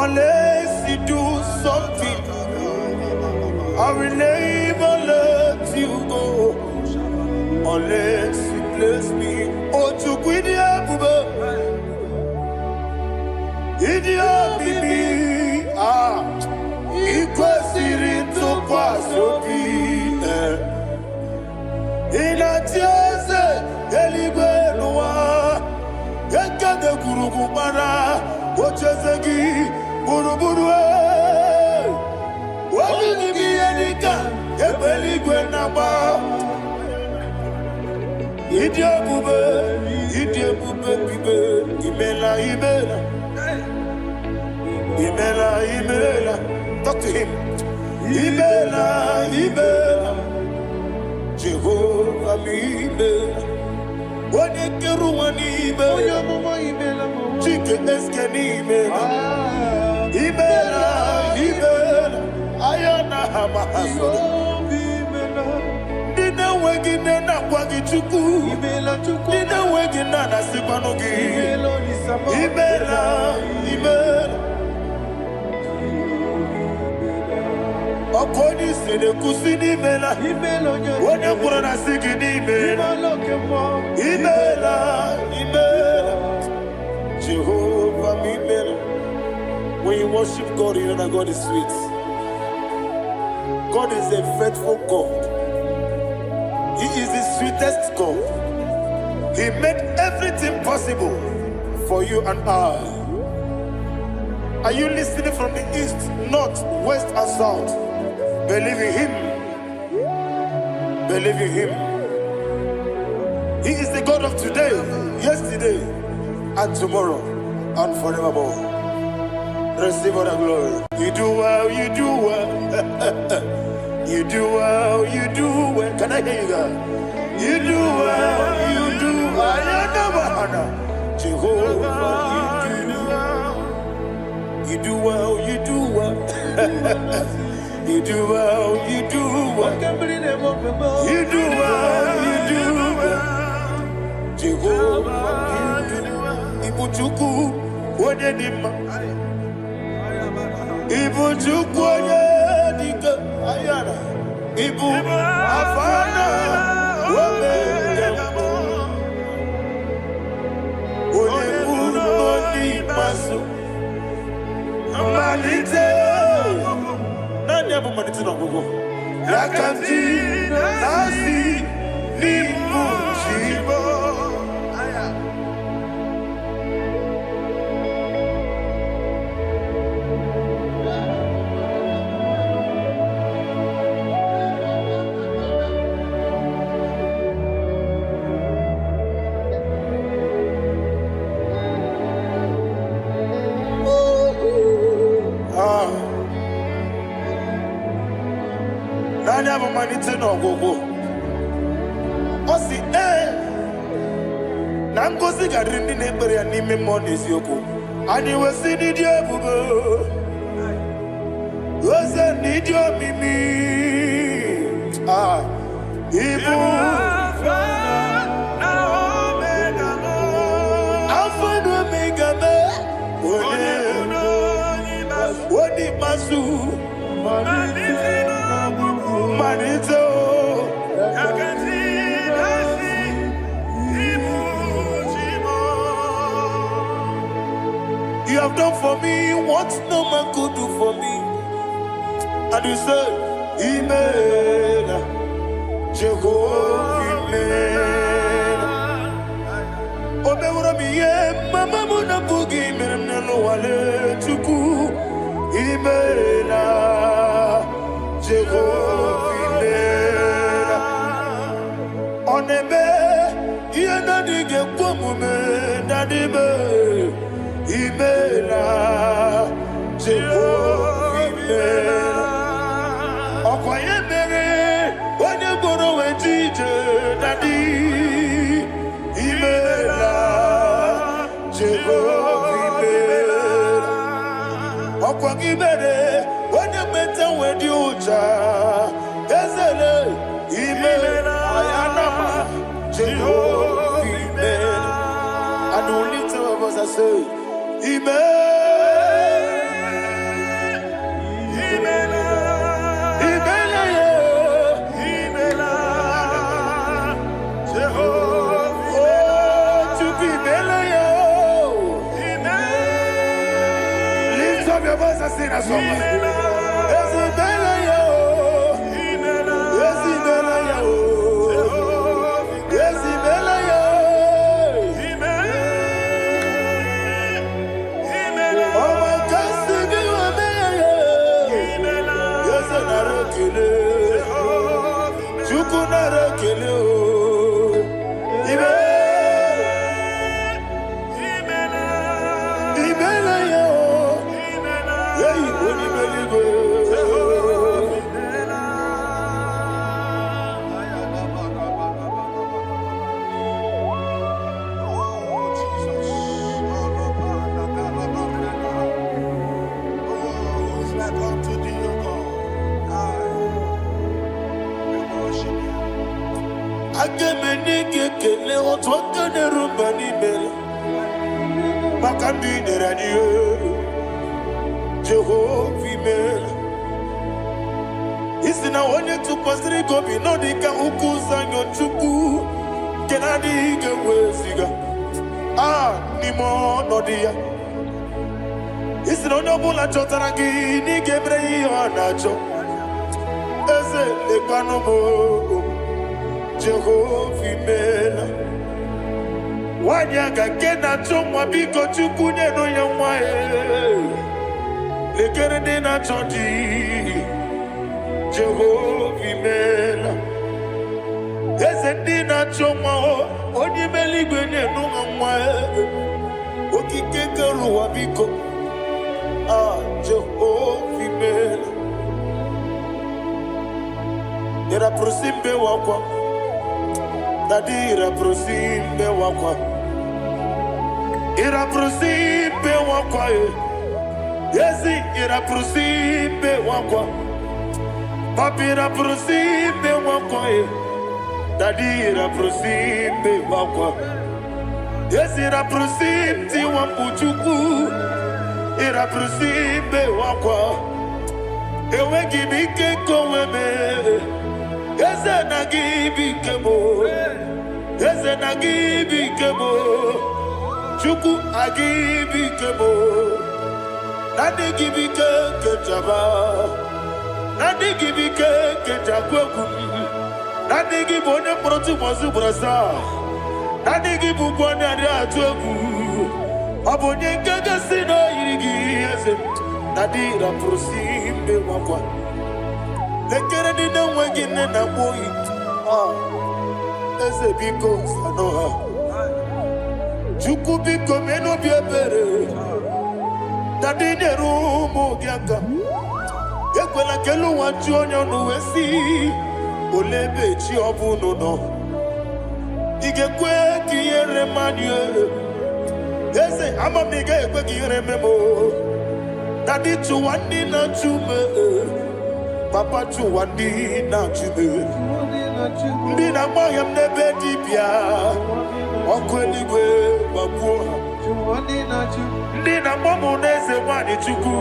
unless you do something. I will never let you go unless you bless me. Oh, to quit the Idia bibi ikwesiri tukwasobi inatieze eligwe nuwa ekade kurugu bara ochezegi Buru buru wani bi edika ebeli gwe na ba. Idi ebube bibe imela. Talk to him. Imela. Jehovah mi imela. Wani keru wani imela. Chike eske ni imela. Ayana hamahaso. Dina wegina na kwagi chuku. Dina wegina na sipanogi. Imela. Okoni sene kusini imela. Wone kurana sigini imela. Imela. Jehovah mi imela. When you worship God, you know that God is sweet. God is a faithful God. He is the sweetest God. He made everything possible for you and I. Are you listening from the east, north, west, and south? Believe in Him. Believe in Him. He is the God of today, yesterday, and tomorrow, and forevermore. Receive all the glory. You do well. You do well. Can I hear you guys? You do well. Jehovah, you do well. You do well. You do well. Jehovah, Ibuchuku, Wodedima. Ibu chukwoye dika ayana. Ibu afana wameyamo. Oyebu noni masu. Manite. Nani abu manite na gogo. Yakanti nasi nimu shibo. Manite no gogo. Osi na ngozi gadiri na ekpere ya n'ime mmụọ n'eziokwu. Anyị wesi n'ịdị ebube. Oze n'ịdị omimi. Ibu Alpha na Omega me. Oni masu. Manito, you have done for me what no man could do for me. And you say, Imela, Jehovah, Imela. Omewura miye, mama muna bugi, menelo wale tuku, Imela, Jehovah. Onebe, yena dige kumume, nadibe, Imela, Jehovah, Imela. Okwaye mere, onye goro wejije, nadi, Imela, Jehovah, Imela. Okwaye mere, onye meta wedi uja, ezele, Imela. Jehovah, Amen. And we lift our voice and say, Amen. Jehovah, to be lift up your voice and sing a song. chukunara kele o. Imela yo. Hey, oni meligo. Agemenike kele otwaka ne rumba ni mele makambi ne radio Jehovah mele isina onye tupasiri gobi no dika ukuza nyochuku kenadi gewesiga nimo no dia isina onye bula chotara gi ni gebre yi onacho eze lekano mo Jehovah mela wanyaka kena chomwa biko chukunye no yamwa lekere de na chonji Jehovah mela ezendi na chomwa onye meligwe ne no yamwa okike keruwa biko Jehovah mela era prosimbe wakwa Dadira prosimbe wakwa ira prosimbe wakwa yesi ira prosimbe wakwa papira prosimbe wakwa dadira prosimbe wakwa yesi ira prosimti wambuchuku ira prosimbe wakwa ewe gibike koweme eze na gibike mo eze na gibike mo chuku agibike mo nadi gibike kejaba nadi gibike kejakwegu nadi gibone protu mozu brasa nadi gibubone ade atwegu abonye ngege sino yirigi eze nadi ra prosimbe wakwa lekere di na wegine na boyi eze biko sanoha chuku biko meno biebere dadi neru mo giaka ekwela kelu wanchu onyo nuwesi olebe chi obuno no igekwe kiyere manye eze amamiga ekwe kiyere memo dadi chuwandi na chume Papa chuwandi na chube Ndi na mayam nebe dibia Okweligwe babuha Ndi na mamu neze wani chuku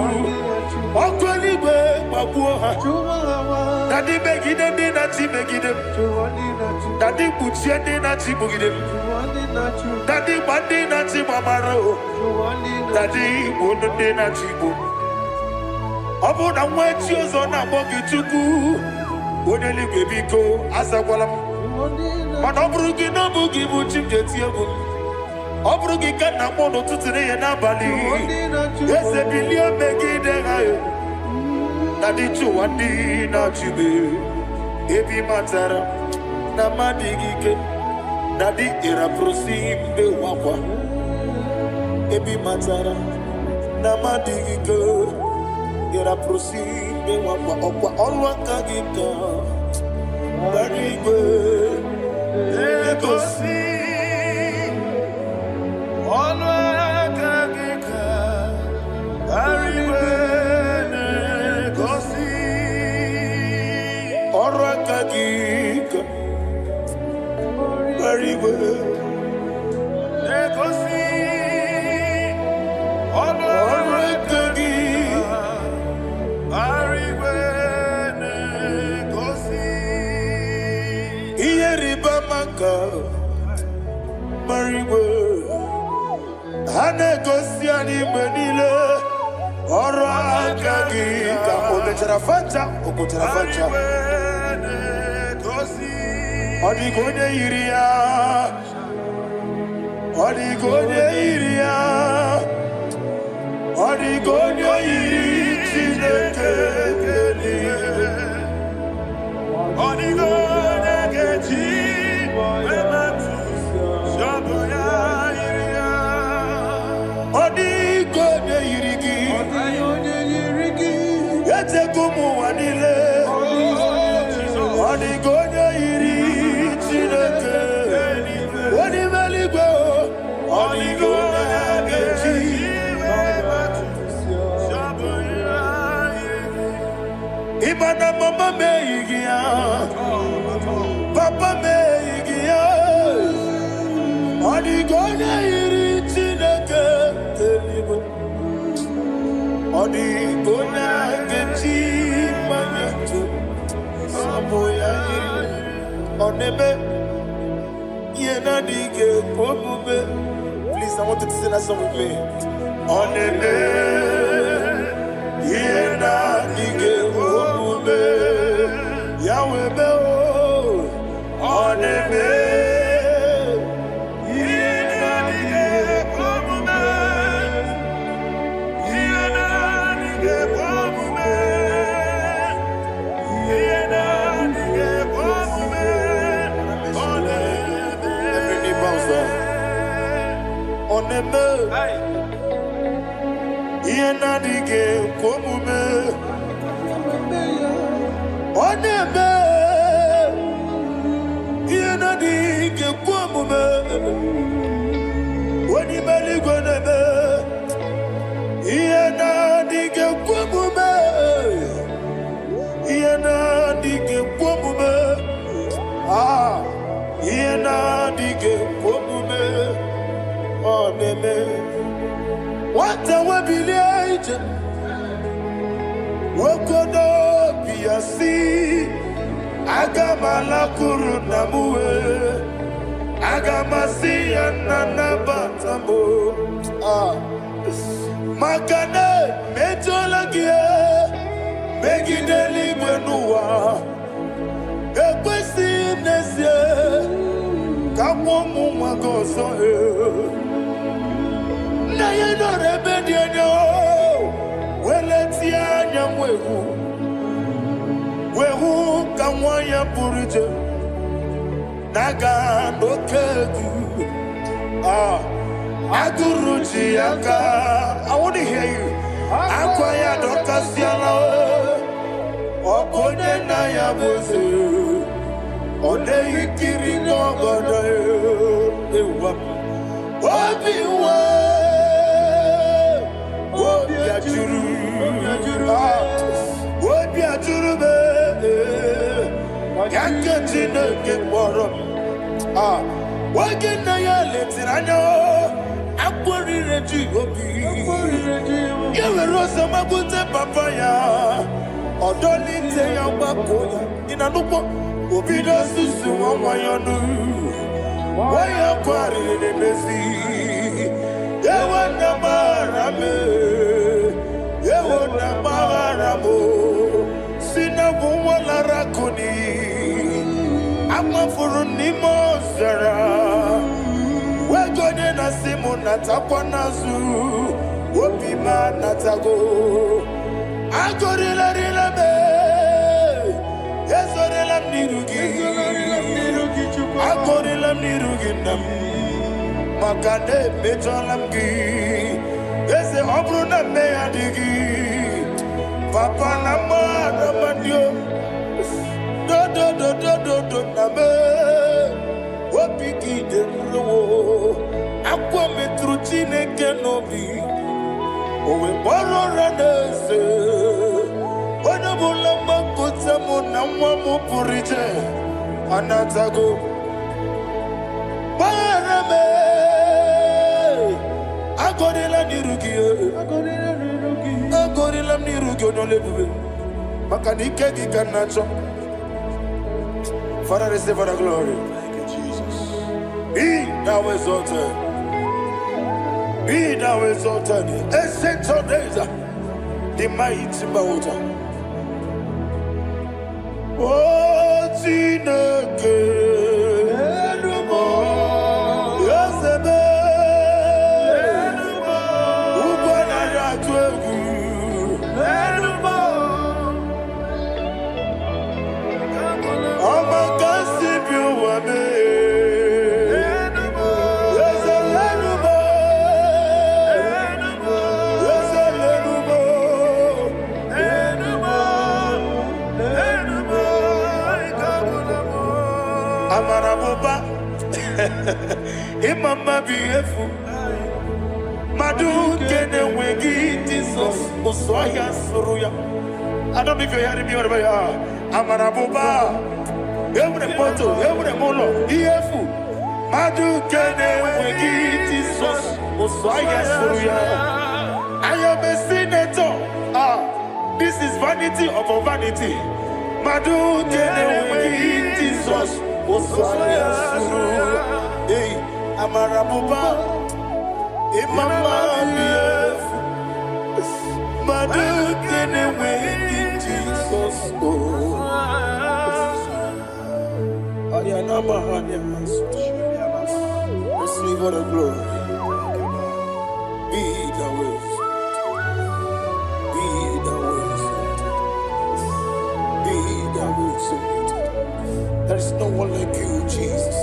Okweligwe babuha Dadi begide ndi na chi begide Dadi buchie ndi na chi bugide Dadi bandi na chi mamaro Dadi bunu ndi na chi bu Obu na mwechi ozo na bogi chuku Oneli gebiko asakwala Mana obrugi na bugi buchim jeti ebu Obrugi kana mono tutire ye na bali Ese bilio megide hayo Nadi chuwandi na chibe Ebi matara na madigike Nadi ira prosimbe wakwa Ebi matara na madigike Ira prosimbe wakwa okwa olwa kagika Barigwe Legosi olwa kagika Barigwe Legosi olwa kagika Barigwe Legosi olwa Mariwe Hane gosi animenile Oro akagi Ka onetera fanta Okotera fanta Odigonye iria Odigonye iria Odigonye iri Chineke Odigonye Imana mama meigia, papa meigia, Odigonya iri chineke telibo, Odigonya gechi manyetu, saboya iri, Onebe yena dige pomube. Please, I want you to sing that song with me. Onebe yena dige pomube, Yahweh beo, Onebe yena dige pomube, yena dige pomube, yena dige pomube, Onebe. Every knee bows down. Onebe, yena dige pomube, Onebe, yena dige pomube, Onibali gonebe, yena dige pomube, yena dige pomube, ah, yena dige pomube, Onebe. What a webby Wokodo biasi Agamala kurunamue Agamasi anana batambo Makane metolagie Megideli mwenua Ekwesi nesie Kamomu magoso Na yeno rebedienyo Weletia nyamwehu Wehu kamwanya purije Naga nokegu Aguruji yaka I want to hear you Akwaya dokasiala Okone na ya boze Ode ikiri ngogoda Ewa Obiwa Obiajuru Obiajuru be Yakachine Gimborom Wagina ya letirano Akwari reji obi Yewe rosa mabute papaya Odolite ya wakoya Inanupo Obida susu wamayanu Waya kwari nemezi Yewa namarame Yewa namaramo Sina wala rakoni Ama furuni mozara Wegone na simu natakwa nazu Wopima natago Agorila rila me Yezorila mnirugi Agorila mnirugi nam Makane mejolamgi Eze obruna meyadigi Papa nama namandio Do name Wapiki de mro Akwa metruchine kenobi Owe boro ranese Wana bulamba kutsamu namwa mupurije Anatago Barame Agorila nirugi Agorila nirugi onolebube Makanike gikanacho Father, receive the glory. Thank you, Jesus. Be thou exalted. Be thou exalted. Ancient of days, the mighty mountain. Oh, Tineke. Yosebe. Ubanaya twegu. Amaraboba. Imama beautiful. Madu kene wegi Jesus. Oswaya suruya. I don't know if you're hearing me wherever you are. Amaraboba. Every photo, every molo. Beautiful. Madu kene wegi Jesus. Oswaya suruya. I am a senator. This is vanity of a vanity. Madu kene wegi Jesus. Oswaya suruya. Hey, Amaraboba. Imama beautiful. Madu kene wegi Jesus. Receive all the glory. Be the wisdom. Be the wisdom. Be the wisdom. There is no one like you, Jesus.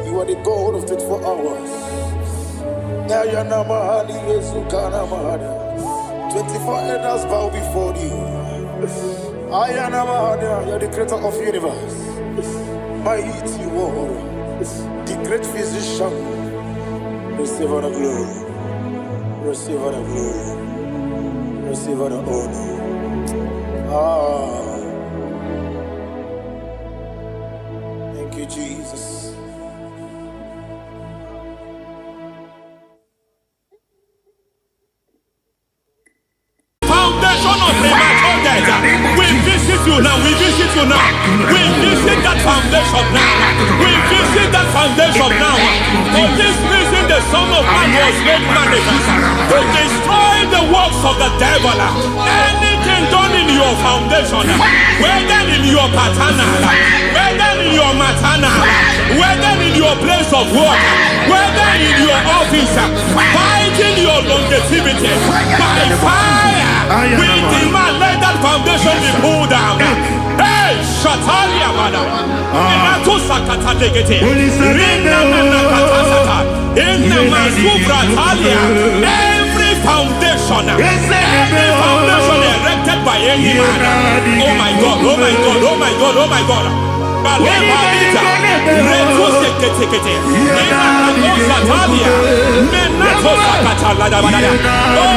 You are the God of 24 hours. 24 elders bow before you. You're the creator of the universe. Mighty warrior, the great physician. Receive all the glory. Receive all the glory. Receive all the honor. Thank you, Jesus. Foundation of premature death. We visit you now. We visit you now. We visit that foundation now. We visit that foundation now. For this reason, the Son of Man was made manifest to destroy the works of the devil. Anything done in your foundation, whether in your paternal, whether in your maternal, whether in your place of work, whether in your office, fighting your longevity by fire. We demand let that foundation be pulled down. Hey, Shatalia Bada. Inato Sakata Degete. Every foundation erected by any man. Oh my God, oh my God, oh my God, oh my God. Oh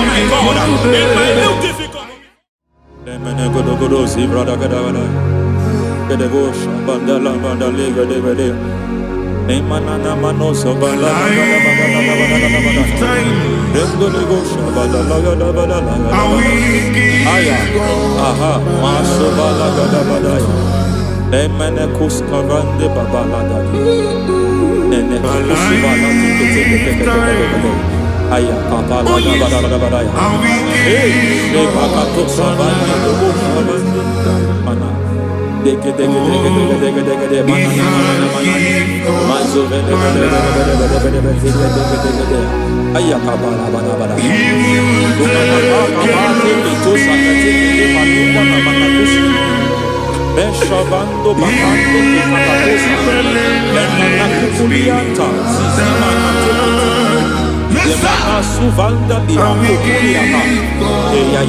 my God, in my new difficult. Nemene kuskarande babalada. Nene kusibala tike. Aya kapala badaya. Hey, ne bakato sabani dobo sabani. Mana. Deke mana. Mazo vede. Aya kapala badaya. Beshabando bakando kikakosa Enana kukulianta Sisimana Yemana suvanda liakukuliata Ya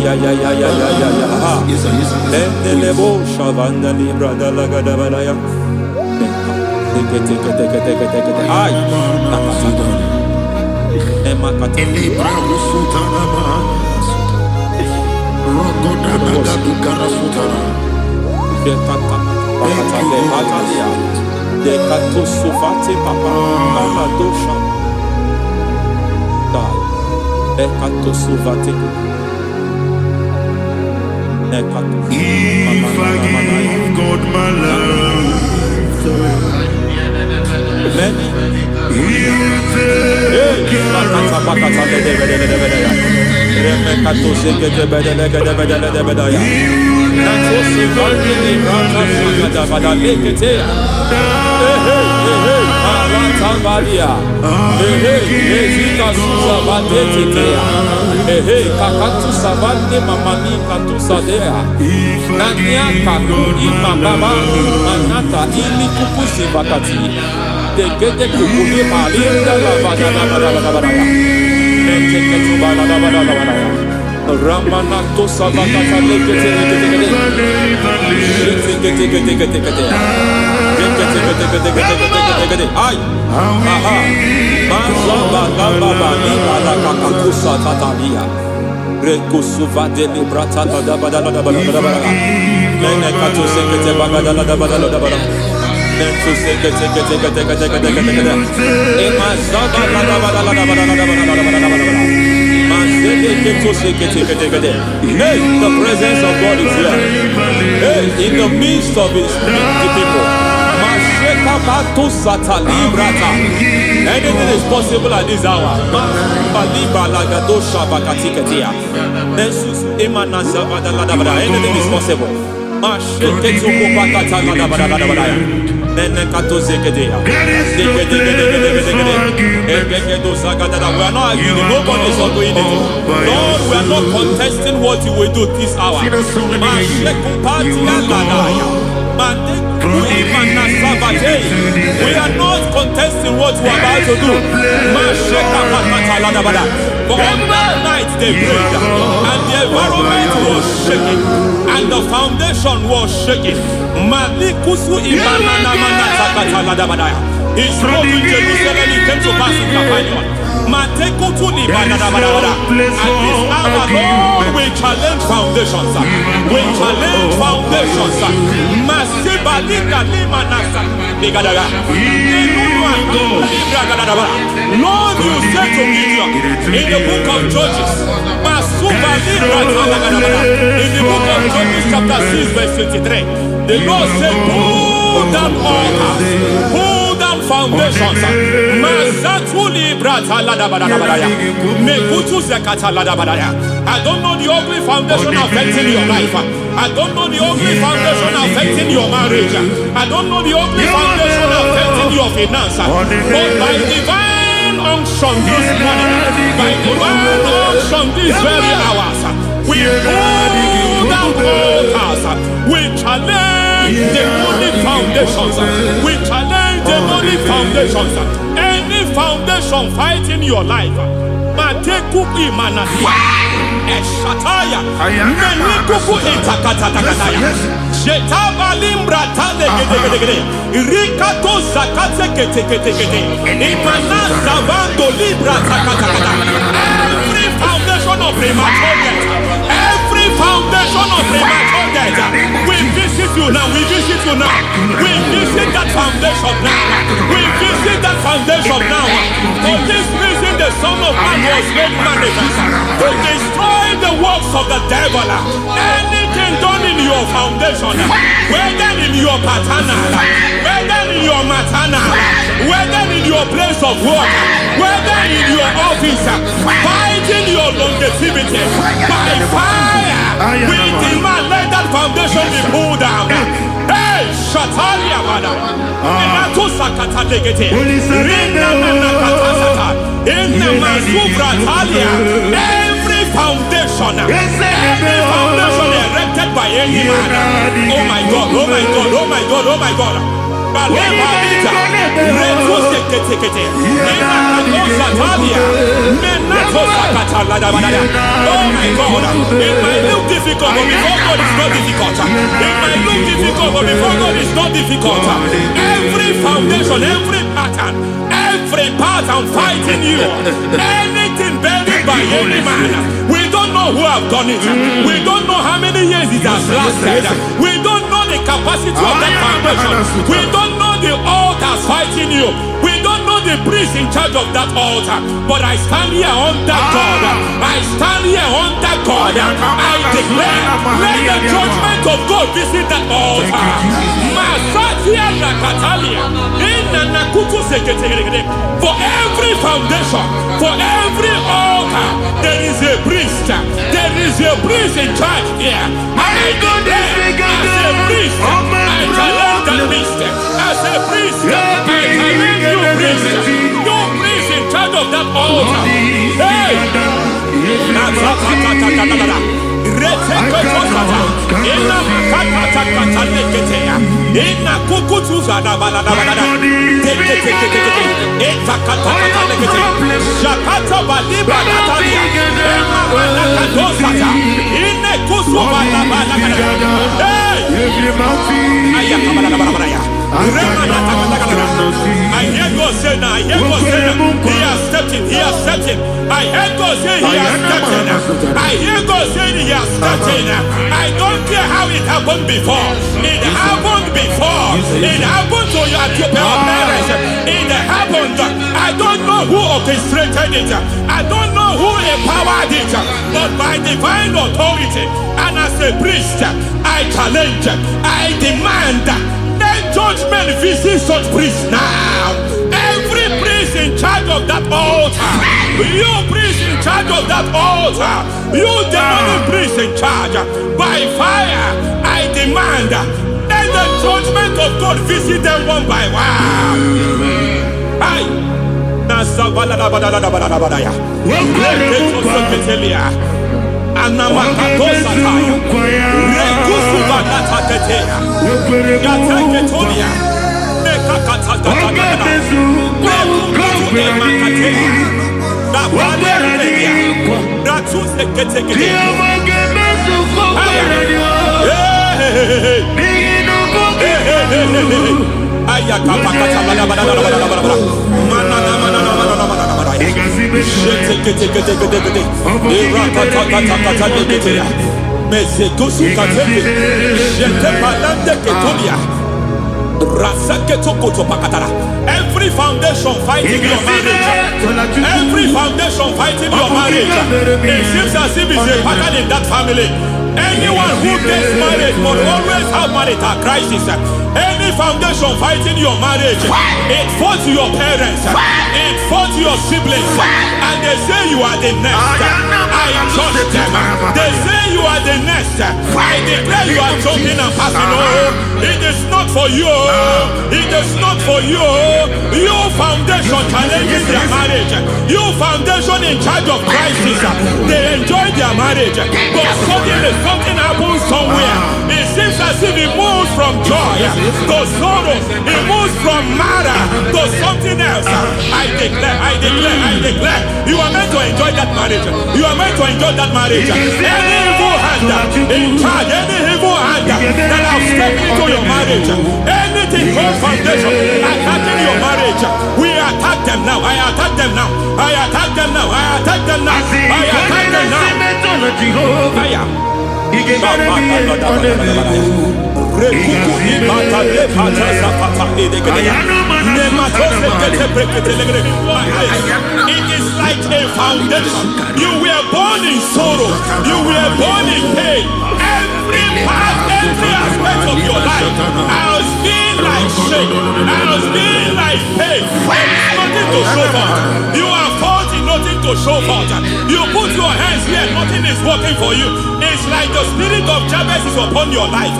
Enelebo shavanda librada lagadabalaya Teke Ay Nakasada Emakata Elibra usutana Rogoda nagadukara sutana. Dekata Batalia Dekato Sufati Papa Amadosha Dai Dekato Sufati Dekato If I give God my love Many He'll take Ramanato Savakata Lekete Ay. Aha. Mazaba gaba ni ala kakakusa tatalia. Rekusuva delibrata da badala. Nene katu sekete bagada da badala. Nentu sekete. Emazaba da badala. Hey, the presence of God is here. Hey, in the midst of His people. Anything is possible at this hour. Anything is possible. We are not arguing, nobody is arguing it. Lord, we are not contesting what you will do this hour. We are not contesting what you are about to do. For on that night they prayed, and the environment was shaking, and the foundation was shaking. He spoke in Jerusalem, he came to pass in Capernaum. At this hour, Lord, we challenge foundations. We challenge foundations. Lord, you said to Gideon in the book of Judges, in the book of Judges chapter 6 verse 23, the Lord said, pull down altars, pull down foundations. I don't know the ugly foundation affecting your life. I don't know the ugly foundation affecting your marriage. I don't know the ugly foundation affecting your finance. But by divine unction this morning, by divine unction these very hours, we pull down altars. We challenge demonic foundations. We challenge demonic foundations. Any foundation fighting your life, Matekuki Manasia, Eshataya, Menikuku Itakataya, Shetabalim Tale, Rikato Zakate, Imana Savando Libra Takata. Every foundation of premature death, every foundation of premature death, we visit you now, we visit you now, we visit that foundation now, we visit that foundation now. For this reason, the Son of Man was made manifest to destroy the works of the devil. Anything done in your foundation, whether in your paternal, whether in your maternal, whether in your place of work, whether in your office, fighting your longevity by fire, we demand let that foundation be pulled down. Hey, Shatalia Bada, Inato Sakata Legate, Rina Nakatasata, Inna Masufra Talia, every foundation erected by any man. Oh my God, oh my God, oh my God, oh my God. Oh my God, it might look difficult, but before God it's not difficult. It might look difficult, but before God it's not difficult. Every foundation, every pattern fighting you, anything buried by any man, we don't know who have done it. We don't know how many years it has lasted. We don't know the capacity of that foundation. We don't know the altars fighting you. We don't know the priest in charge of that altar. But I stand here under God. I stand here under God. I declare, let the judgment of God visit that altar. For every foundation, for every altar, there is a priest. There is a priest in charge here. I declare, as a priest, I challenge the priest. As a priest, I challenge you, priest. You priest in charge of that altar. Hey! I hear God say now, I hear God say now, he has stepped in, he has stepped in. I hear God say he has stepped in. I hear God saying he has stepped in. I don't care how it happened before. It happened before. It happened to your parents. It happened. I don't know who orchestrated it. I don't know who empowered it. But by divine authority and as a priest, I challenge, I demand, let judgment visit such priests now. Every priest in charge of that altar, you priest in charge of that altar, you demonic priest in charge, by fire, I demand, let the judgment of God visit them one by one. Every foundation fighting your marriage, every foundation fighting your marriage, it seems as if it's a pattern in that family. Anyone who gets married must always have marital crisis. Any foundation fighting your marriage, it fought your parents, it fought your siblings, and they say you are the next. I judge them. They say you are the next. I declare you are jumping and passing. Oh, it is not for you. It is not for you. You foundation challenging their marriage. You foundation in charge of crisis. They enjoy their marriage, but suddenly something happens somewhere. It seems as if it moves from joy to sorrow. It moves from matter to something else. I declare, you are meant to enjoy that marriage. You are meant to enjoy that marriage. Any evil hand in charge, any evil hand that have stepped into your marriage, anything called foundation attacking your marriage, we attack them now. I attack them now. I attack them now. I attack them now. I attack them now. It is like a foundation. You were born in sorrow. You were born in pain. Every part, every aspect of your life has been like shame. Has been like pain. Nothing to show for. You are faulty, nothing to show for. You put your hands here, nothing is working for you. It's like the spirit of Jabez is upon your life.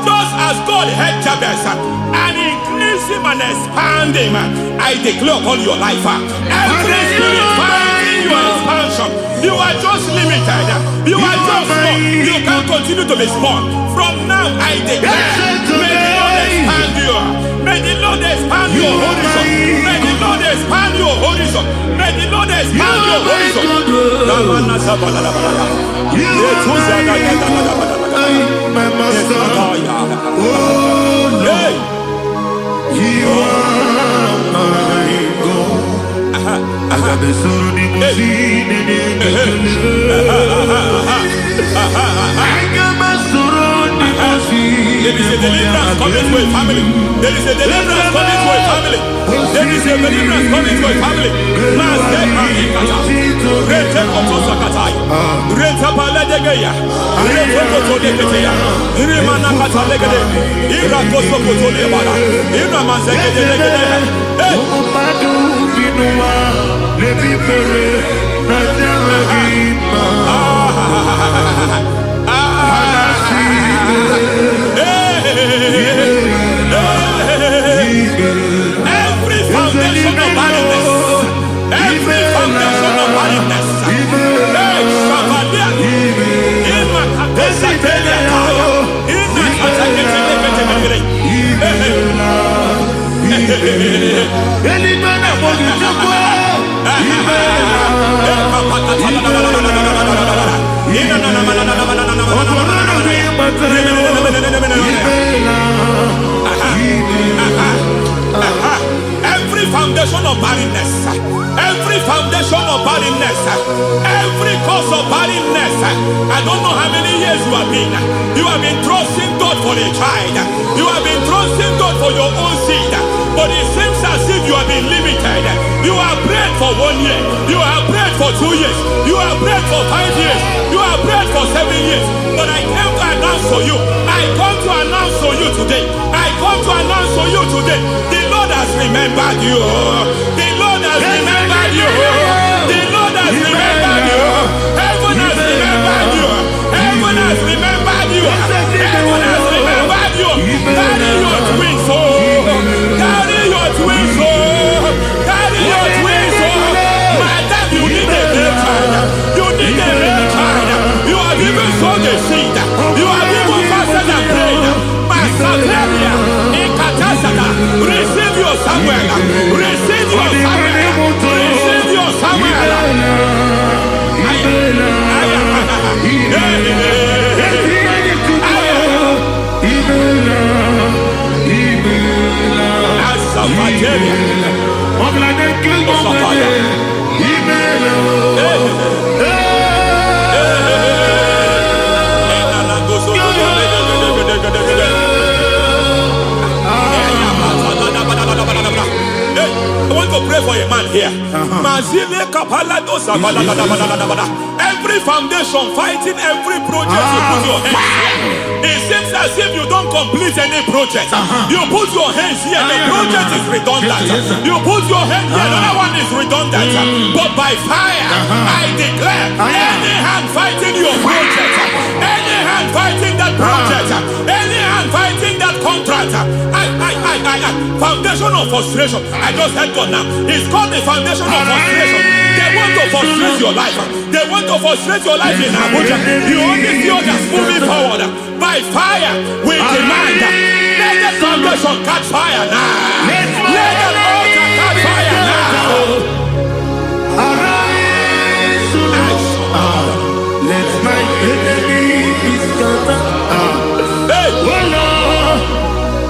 Just as God had Jabez and increased him and expand him, I declare upon your life, every spirit finding your expansion, you are just limited. You are just small. You can't continue to be small. From now, I declare, may the Lord expand you. May the Lord expand your horizon. May the Lord expand your horizon. May the Lord expand your horizon. My master, oh Lord, you are my God. I got the soul in the sea, I got my soul in the sea. There is a deliverance coming to a family. There is a deliverance coming to a family. There is a deliverance coming to a family. Every foundation of barrenness, every foundation of barrenness, child. You have been trusting God for your own seed, but it seems as if you have been limited. You have prayed for 1 year, you have prayed for 2 years, you have prayed for 5 years, you have prayed for 7 years. But I came to announce for you, I come to announce for you today, I come to announce for you today, the Lord has remembered you. The Lord has remembered you. The Lord has remembered you. Heaven has remembered you. Heaven has remembered you. Heaven has remembered you. Carry your twins, oh. Carry your twins, oh. Carry your twins, oh. Madam, you need a real child. You need a real child. You have even sown the seed. You have even fasted and prayed. Masateria, Ikatasada, receive your Samuel. Receive your Samuel. Receive your Samuel. I want to pray for a man here. Every foundation fighting every project you put your hands here. It seems as if you don't complete any project. You put your hands here, the project is redundant. You put your hand here, another one is redundant. But by fire, I declare, any hand fighting your project, any hand fighting that project, any hand fighting that contract, foundation of frustration. I just heard God now. It's called the foundation of frustration. They want to frustrate your life. They want to frustrate your life in Abuja. You only see others moving forward. By fire, we demand. Let the foundation catch fire now. Let the altar catch fire now. Arise, let my enemy be scattered. Hey, Oh Lord,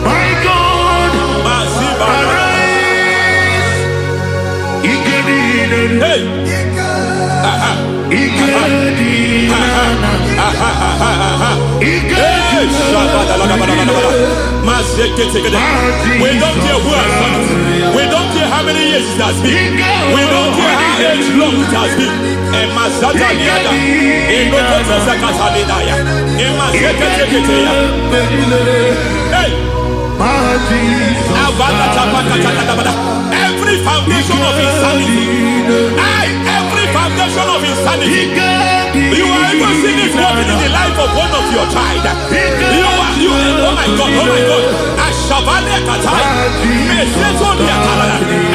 my God, arise. hey. We don't care who has done it. We don't care how many years it has been. We don't care how long it has been. Every foundation of insanity. Every foundation of insanity. You are even seeing it working in the life of one of your child. Oh my God, oh my God.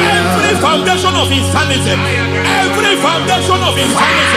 Every foundation of insanity. Every foundation of insanity.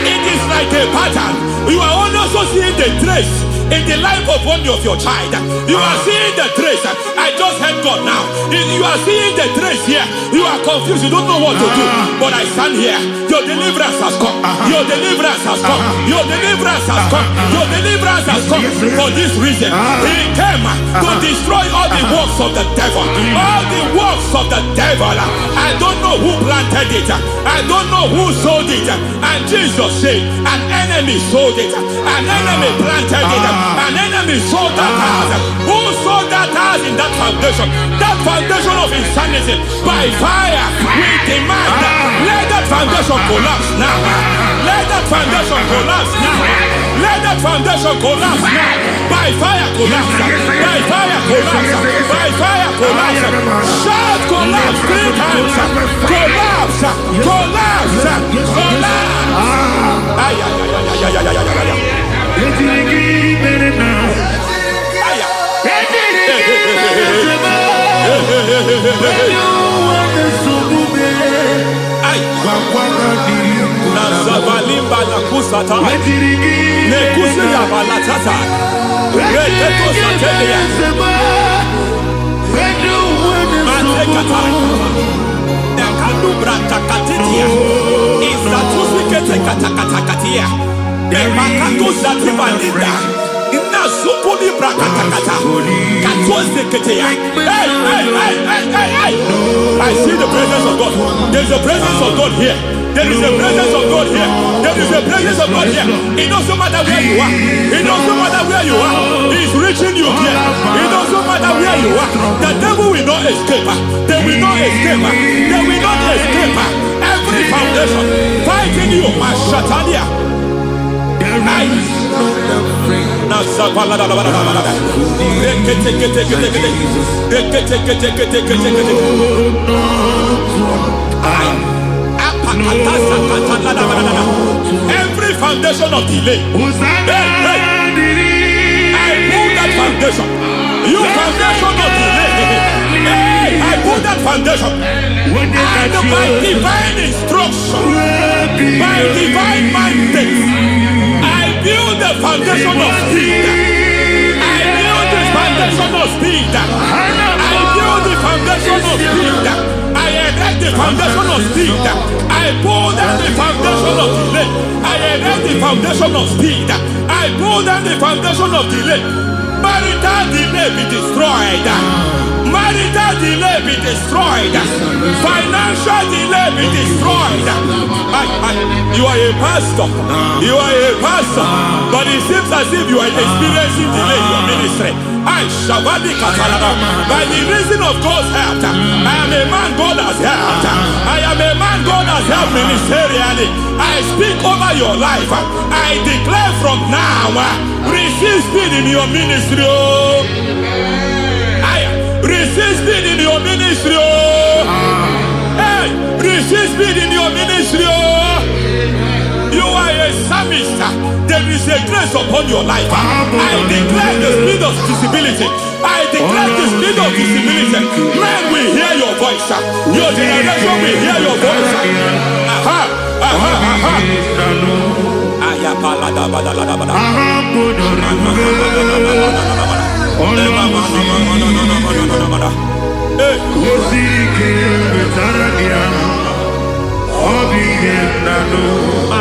It is like a pattern. You are also seeing the trace in the life of one of your child. You are seeing the trace. I just heard God now. You are seeing the trace here. You are confused. You don't know what to do. But I stand here. Your deliverance has come. Your deliverance has come. Your deliverance has come. Your deliverance has come. For this reason, He came to destroy all the works of the devil. All the works of the devil. I don't know who planted it. I don't know who sold it. And Jesus said, an enemy sold it. An enemy planted it. An enemy sold that house. Who sold that house in that foundation? That foundation of insanity. By fire, we demand, let that foundation collapse now. Let that foundation collapse now. Let that foundation collapse now. By fire collapse. By fire collapse. By fire collapse. Shout collapse 3 times. Collapse. Collapse. Collapse. Nazabalimba na kusata nekusia balatata reteto satelia matekata nekalu brata katitia izatusi kete katakatakatia nebakatu zatibalinda ina Masukuli brakatakata. Katwazeketea. Hey. I see the presence of God. There's a presence of God here. There is a presence of God here. There is a presence of God here. It doesn't matter where you are. It doesn't matter where you are. He's reaching you here. It doesn't matter where you are. The devil will not escape. They will not escape. They will not escape. Every foundation fighting you. Mashatalia. Every foundation of delay. I pull that foundation. You foundation of delay. I pull that foundation. And by divine instruction, by divine mandate, I build the foundation of speed. I build the foundation of speed. I build the foundation of speed. I erect the foundation of speed. I pull down the foundation of delay. I erect the foundation of speed. I pull down the foundation of delay. Marital delay be destroyed. Marital delay be destroyed. Financial delay be destroyed. You are a pastor. You are a pastor. But it seems as if you are experiencing delay in your ministry. By the reason of God's help, I am a man God has helped. I am a man God has helped ministerially. I speak over your life. I declare from now, receive speed in your ministry. Receive speed in your ministry. Hey, receive speed in your ministry. You are a psalmist. There is a grace upon your life. I declare the speed of visibility. I declare the speed of visibility. Men will hear your voice. Your generation will hear your voice.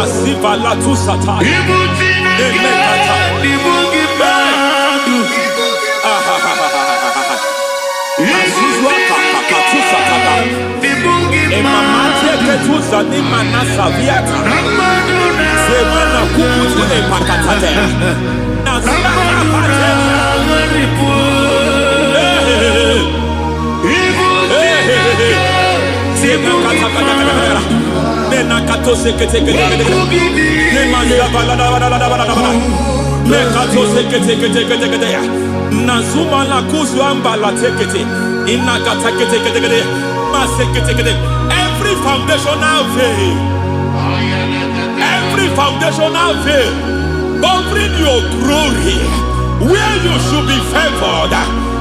Asiva la tu sataya. Every foundational veil, every foundational veil covering your glory, where you should be favored,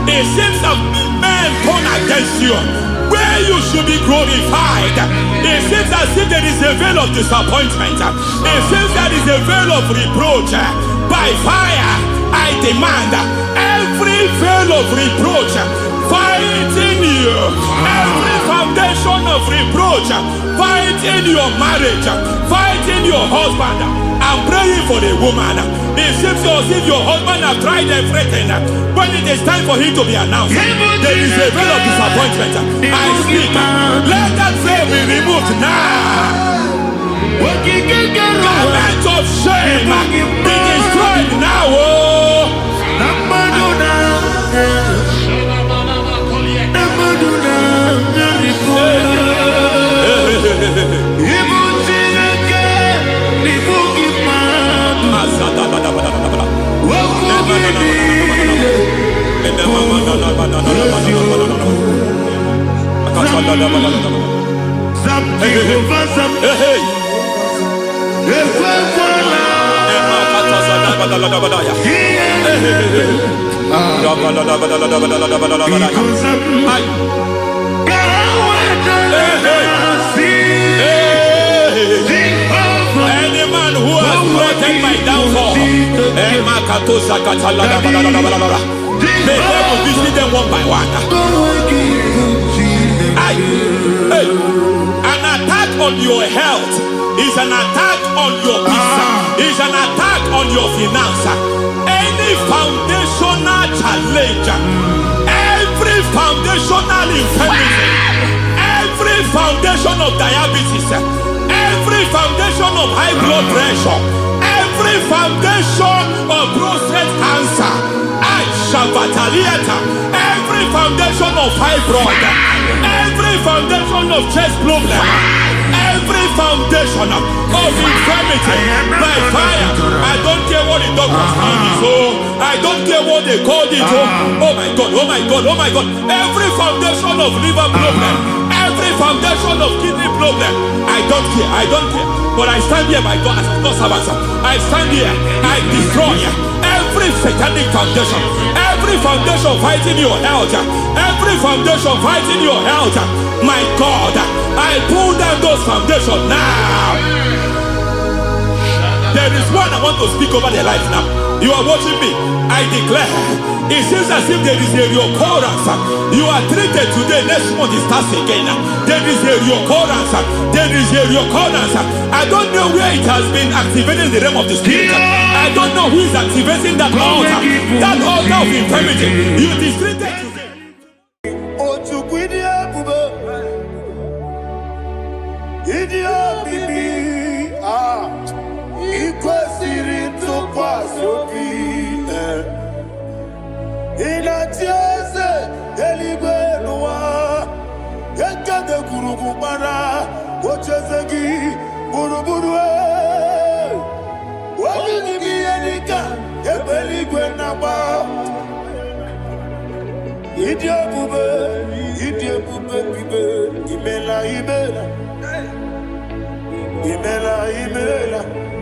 it seems that men turn against you. Where you should be glorified, it seems as if there is a veil of disappointment. It seems there is a veil of reproach. By fire, I demand every veil of reproach fighting you, every foundation of reproach fighting your marriage, fighting your husband. I'm praying for the woman. It seems as if your husband has tried everything. When it is time for him to be announced, there is a veil of disappointment. I speak. Let that veil be removed now. Garment of shame be destroyed now. Any man who has plotted my downfall, may God visit them one by one. An attack on your health It's an attack on your peace. It's an attack on your finance. Any foundational challenge, every foundational infirmity, every foundation of diabetes, every foundation of high blood pressure, every foundation of prostate cancer, every foundation of fibroid, every foundation of chest problem, every foundation of infirmity, by fire. I don't care what the doctors call it, so I don't care what they called it. Oh my God, oh my God, oh my God. Every foundation of liver problem, every foundation of kidney problem, I don't care, I don't care. But I stand here, my God, as God's servant. I stand here, I destroy every satanic foundation, every foundation fighting your health, every foundation fighting your health. My God, I pull down those foundations now. There is one I want to speak over their life now. You are watching me. I declare, it seems as if there is a reoccurrence. You are treated today, next month it starts again. There is a reoccurrence. There is a reoccurrence. I don't know where it has been activated in the realm of the spirit. I don't know who is activating that altar of infirmity. You is treated today.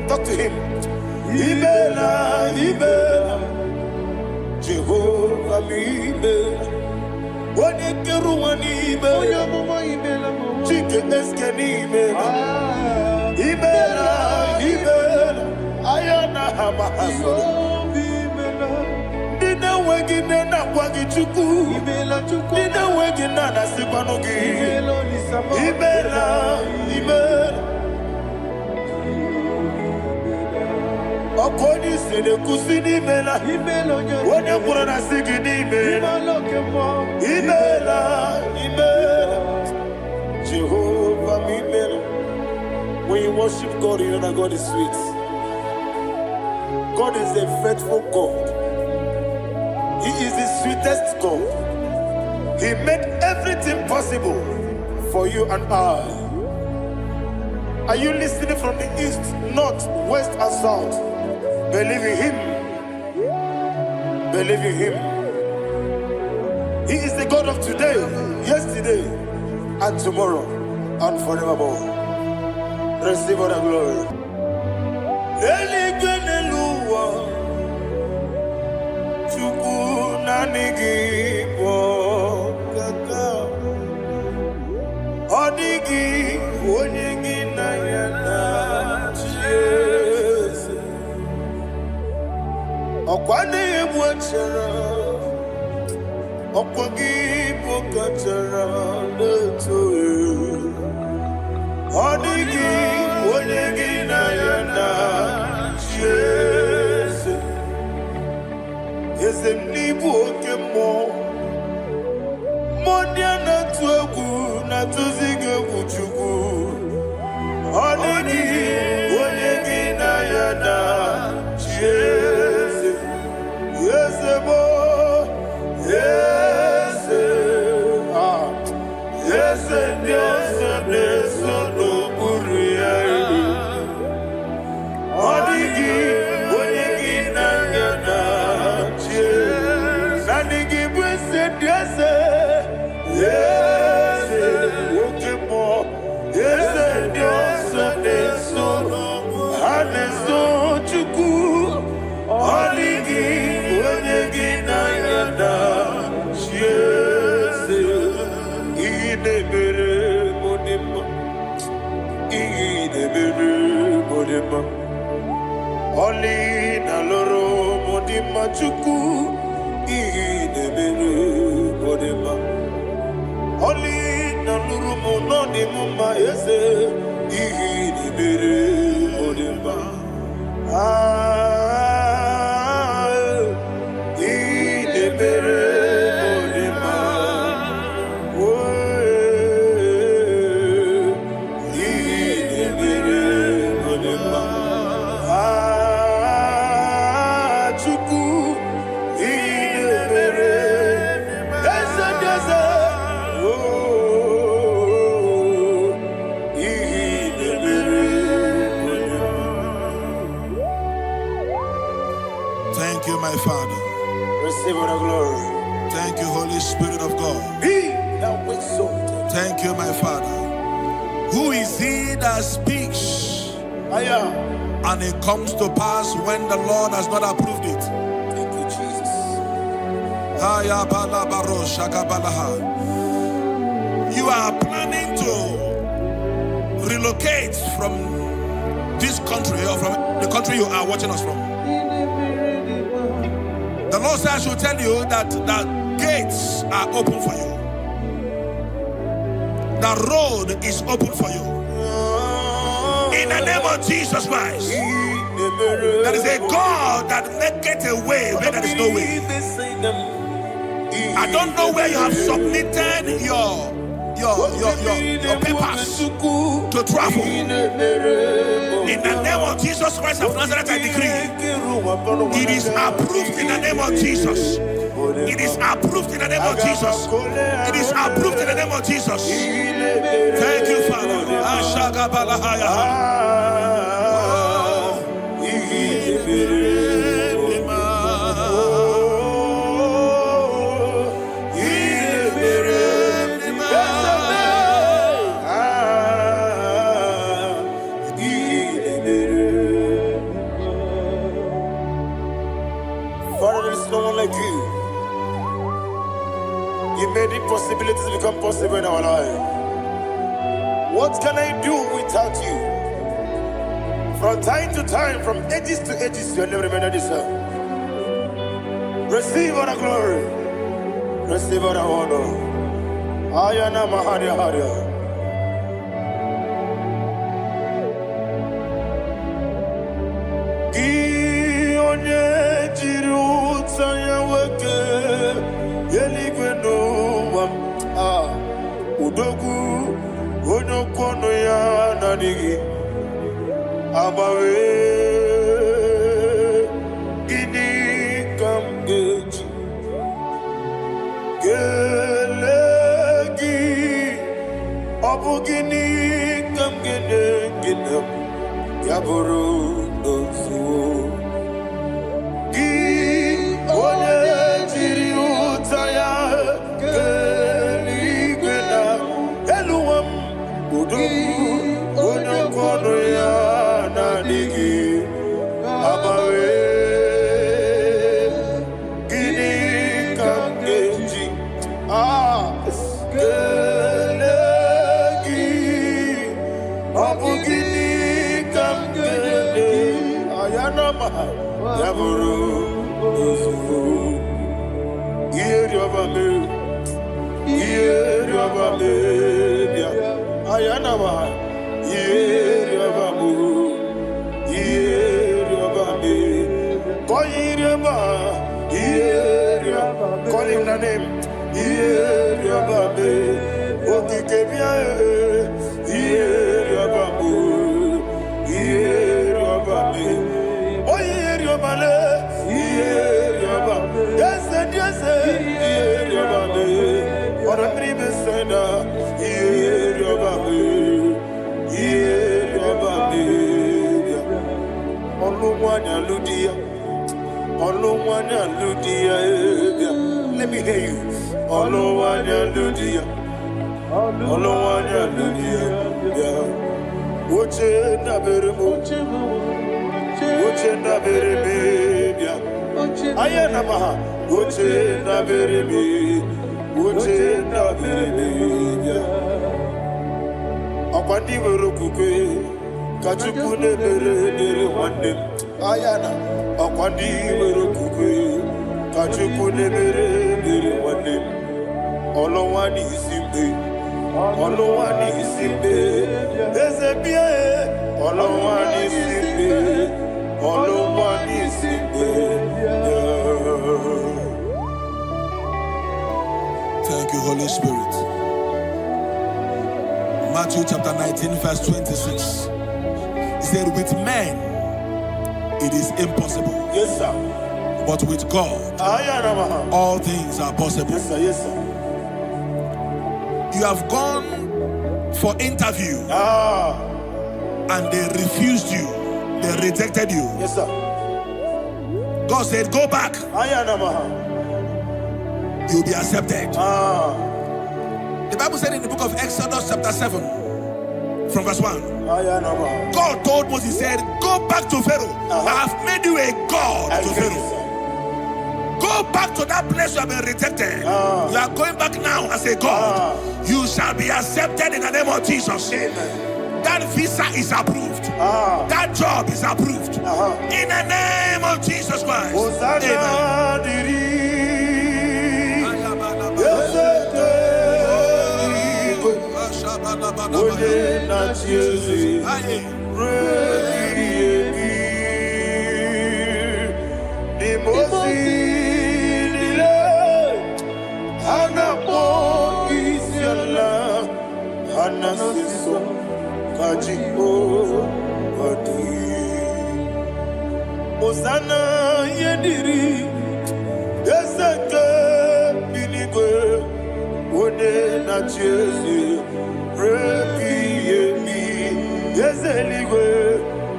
Talk to him. Ibela, Jehovah Ibela. What a Keruani Ibela, Chicken Eskani Ibela, Ayana Hamahaso. Dina Wagina Wagichuku, Dina Wagina Sipanogi, Ibela. Okoni sede kusini mela, wone kurana sigini mela, Ibela, Jehovah Ibela. When you worship God, you know that God is sweet. God is a faithful God. He is the sweetest God. He made everything possible for you and I. Are you listening from the east, north, west, and south? Believe in him. Believe in him. He is the God of today, yesterday, and tomorrow, and forevermore. Receive all the glory. Okwane mwachara, okwagi pokachara letoe. Odigi wonyegi na yana Jese. Eze mnibu okemo. Modia na tuegu na tuzige kuchugu. Odigi wonyegi na yana Jese. Yes, boy. Yes, yes, yes, yes, no buria. Odigi, odigi na yana che. Nadigi bwese yes, yes, okay mo. Yes, yes, yes, no. Haneso chuku. Odigi. Oli na loro modima chuku idebere modima. Oli na loro monodi mama ese idebere. Thank you, my Father. Receive the glory. Thank you, Holy Spirit of God. Be thou exalted. Thank you, my Father. Who is he that speaks and it comes to pass when the Lord has not approved it? Thank you, Jesus. You are planning to relocate from this country or from the country you are watching us from. The Lord says I should tell you that the gates are open for you. The road is open for you. In the name of Jesus Christ. There is a God that maketh a way where there is no way. I don't know where you have submitted your papers to travel. In the name of Jesus Christ of Nazareth, I decree it is approved in the name of Jesus. It is approved in the name of Jesus. It is approved in the name of Jesus. Thank you, Father. Father, there is no one like you. You made impossibilities become possible in our life. What can I do without you? From time to time, from ages to ages, you never remain the same. Receive all the glory. Receive all the honor. Ayana Maharia Haria. Udogu onokono ya nanigi abawe gini kamgeji gelegi abu gini kamgene ginam yaburu dosu gi onye jiri utaya onokono ya nanigi abawe gini kamgeji gelegi abu gini kamgene ayanama yaburu ozufu yeri obame bia ayanama yeri obame koyireba yeri call him the name yeri obame okikebia yeri obame oyeri obale yeri obame yes yeri obame ora tribe senda yeri obame let me hear you. Uche na bereme ayana maha uche na bereme akwandi werokukwe kachuku nebere wande ayana akwandi werokukwe kachuku nebere wande olowani isimbe Olowani Simbe, Ezebie, Olowani Simbe, Olowani Simbe. Thank you, Holy Spirit. Matthew chapter 19, verse 26. He said, with men it is impossible. Yes, sir. But with God, all things are possible. Yes, sir. Yes, sir. You have gone for interview and they refused you. They rejected you. Yes, sir. God said, go back. You'll be accepted. The Bible said in the book of Exodus chapter 7 from verse 1, God told Moses, he said, go back to Pharaoh. I have made you a God to Pharaoh. Go back to that place you have been rejected. You are going back now as a God. You shall be accepted in the name of Jesus. Amen. That visa is approved. That job is approved. In the name of Jesus Christ. Osana yediri deseke binigwe one na chezi repi yemi yezeligwe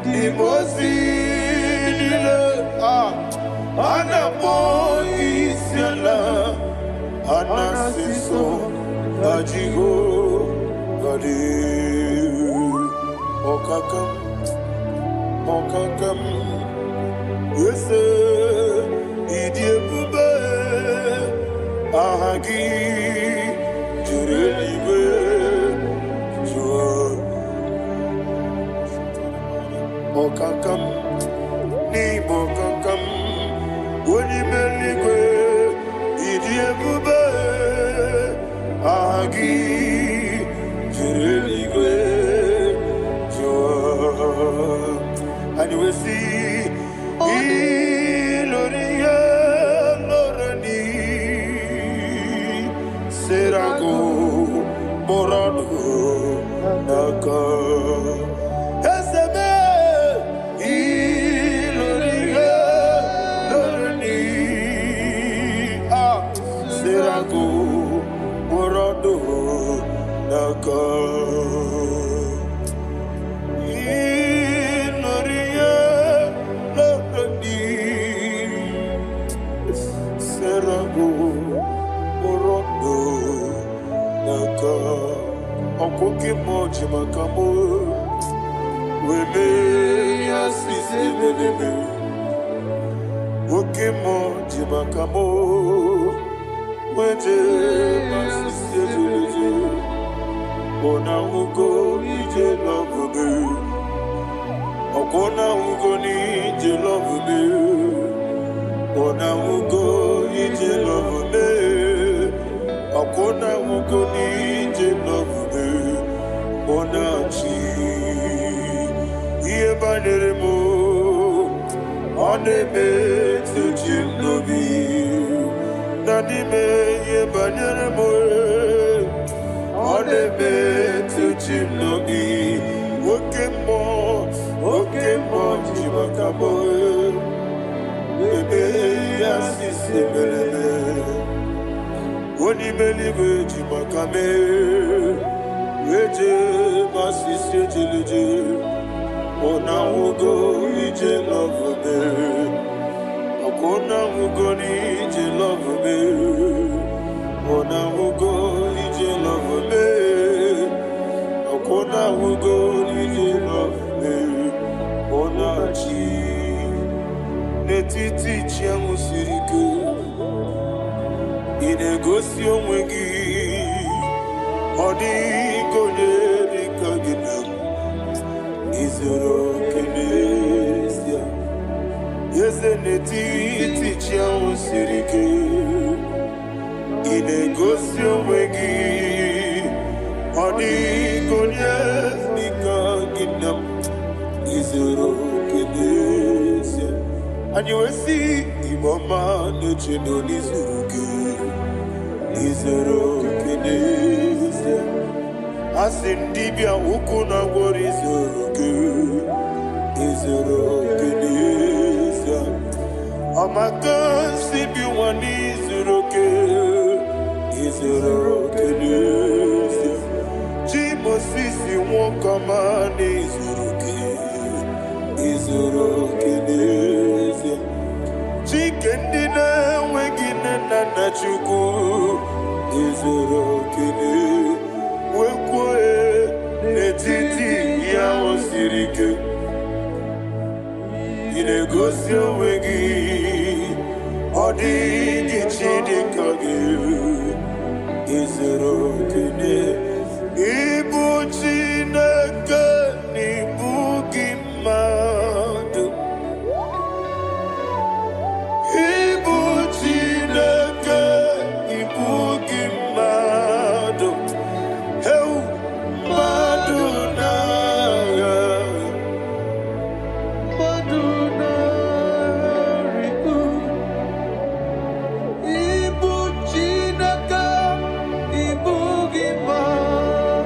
imosi nile anapo isiala anasiso ajigo gadi okakam yes, idiebube ahagi jurelibe jua okakam ni bokakam woni meligwe idiebube ahagi jurelibe jua. And you will see Iloria Lorani Serago Morado Naka Esebe Iloria Lorani Serago Morado Naka Okoke moji makamo wele asisi belebe oke moji makamo weje asisi belebe ona ugo ije love okona ugo ni ije love ona ugo ije love okona ugo ni ije love Onachi Iye banere Onebe Tujim Nobi Nanime Iye banere Onebe Tujim Nobi Okemo Jimakabo Bebe Yasisi Belebe Onibelibe Jimakame Weje masisi jilije Ona ugo ije love me Okona ugo ni ije love me Ona ugo ije love me Okona ugo ije love me Ona chi Netiti chiamu sirike Inegosi onwegi Odi konye dikaginam Izoro kenesia Yeze neti tichia usirike Inegosio wegi Onikonye Nikaginam Izuro Kenesia. And you will see Imama Nechino Nizuruke Izuro Kenesia. Asindibia Ukuna Warizuruke Izuro Kenesia. Amaka Sibi Wanizuruke Izuro Kenesia. Jimosisi Wokamani Izuro Kenesia. Chikendina Wegina Nanachuku Izuro Kenesia. Wekwe Netiti Yawosirike Inegosio Wegi Odi Gichidikage Izuro Kenesia. Ibu Chineke Ibu Gimadu. Ibu Chineke Ibu Gimadu. Heu Maduna Maduna Riku. Ibu Chineke Ibu Gimadu.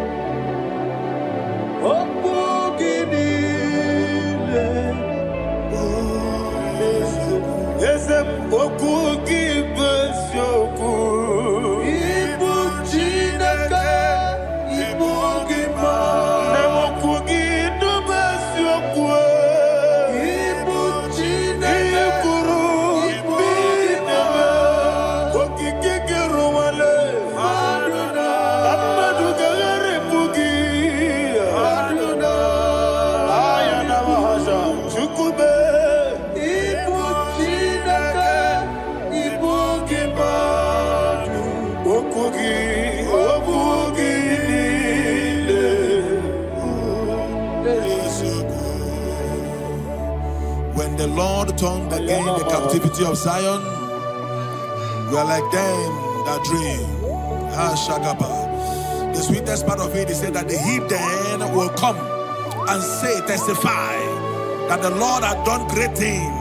When the Lord turned again the captivity of Zion, we are like them that dream. The sweetest part of it is said that the heathen will come and say, testify that the Lord had done great things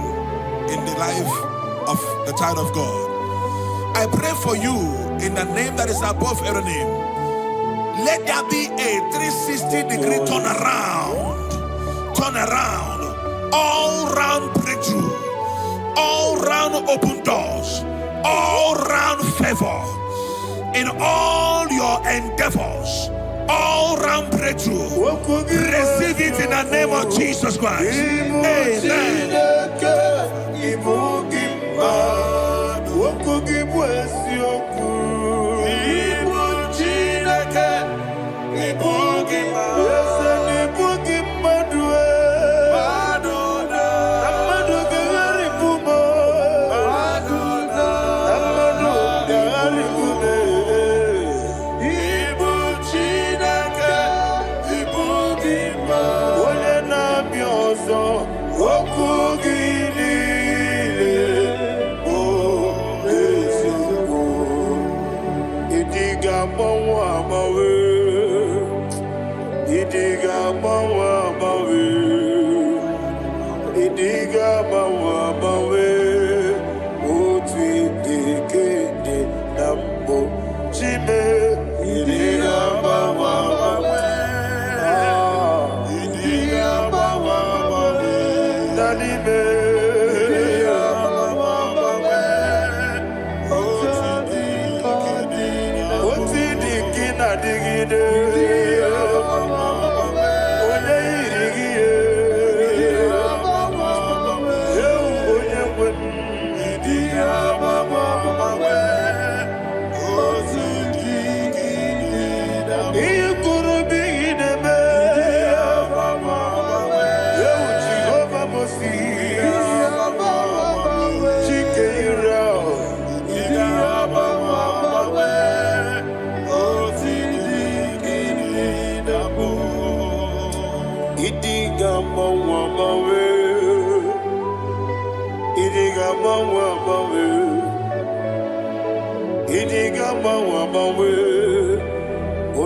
in the life of the child of God. I pray for you in the name that is above every name. Let there be a 360-degree turn around, all round breakthrough, all round open doors, all round favor in all your endeavors, all round breakthrough. Receive it in the name of Jesus Christ. Amen.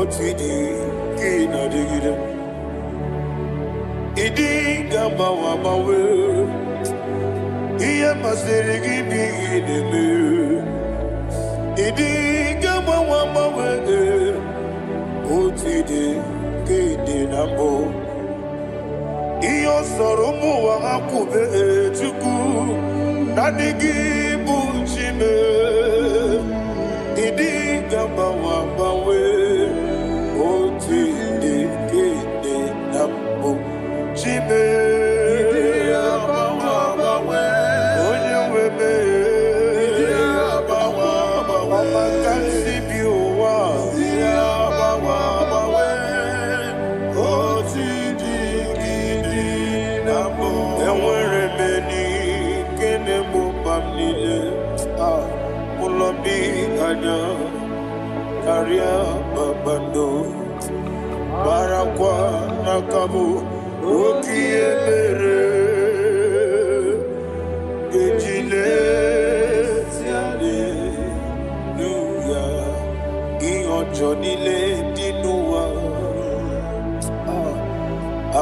Otidi kina digida. Idi gamba wa mawe. Iya masirigi bi ideme. Idi gamba wa mawe. Otidi kide nambo. Iyo soromu wa akube chuku. Nadigi buchime. Idi gamba wa mawe. Otidi kide nambo. Chime. Karia babando barakwa nakabu okiemere gejile siale nuya ionjonile dinuwa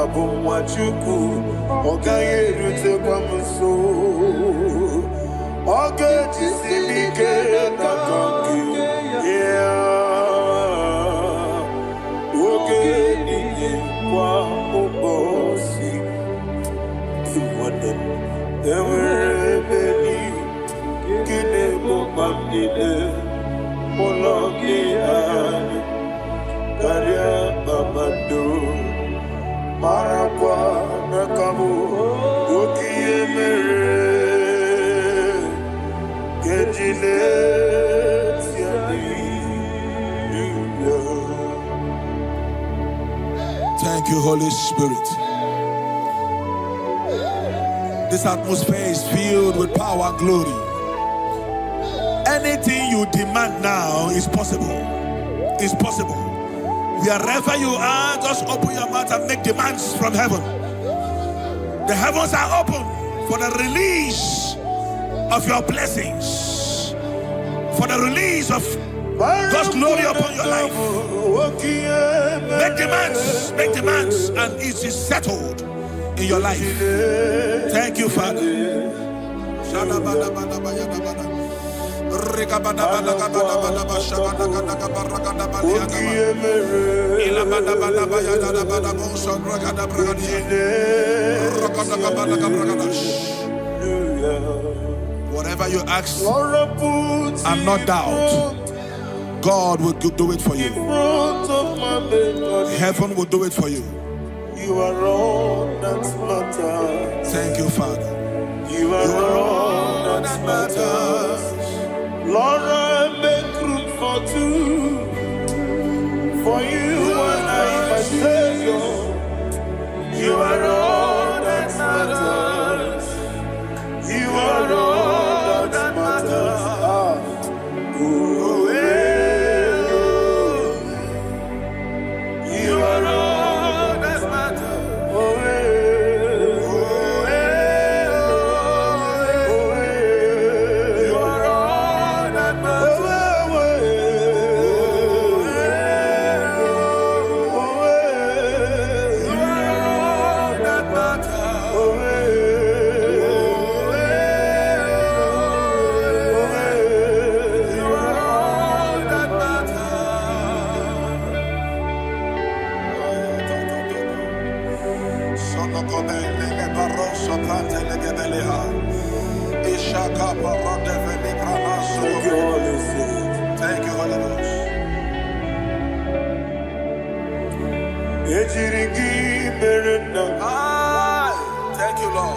abumwachuku ogaye rute kwa mso oge jisimike nakangi kwa ubosi iwaden ewerebeli kine bobamdile mologiani karia babado marakwa nakabu ukiemere kejile Thank you, Holy Spirit. This atmosphere is filled with power and glory. Anything you demand now is possible. It's possible. Wherever you are, just open your mouth and make demands from heaven. The heavens are open for the release of your blessings, for the release of God's glory upon your life. Make demands, and it is settled in your life. Thank you, Father. Whatever you ask and not doubt, God will do it for you. Heaven will do it for you. You are all that matters. Thank you, Father. You are all that matters. Lord, I make room for two. For you and I, my Savior. You are all that matters. You are all that matters. You are all that matters. You are all that matters. Thank you, Holy Ghost. Thank you, Lord.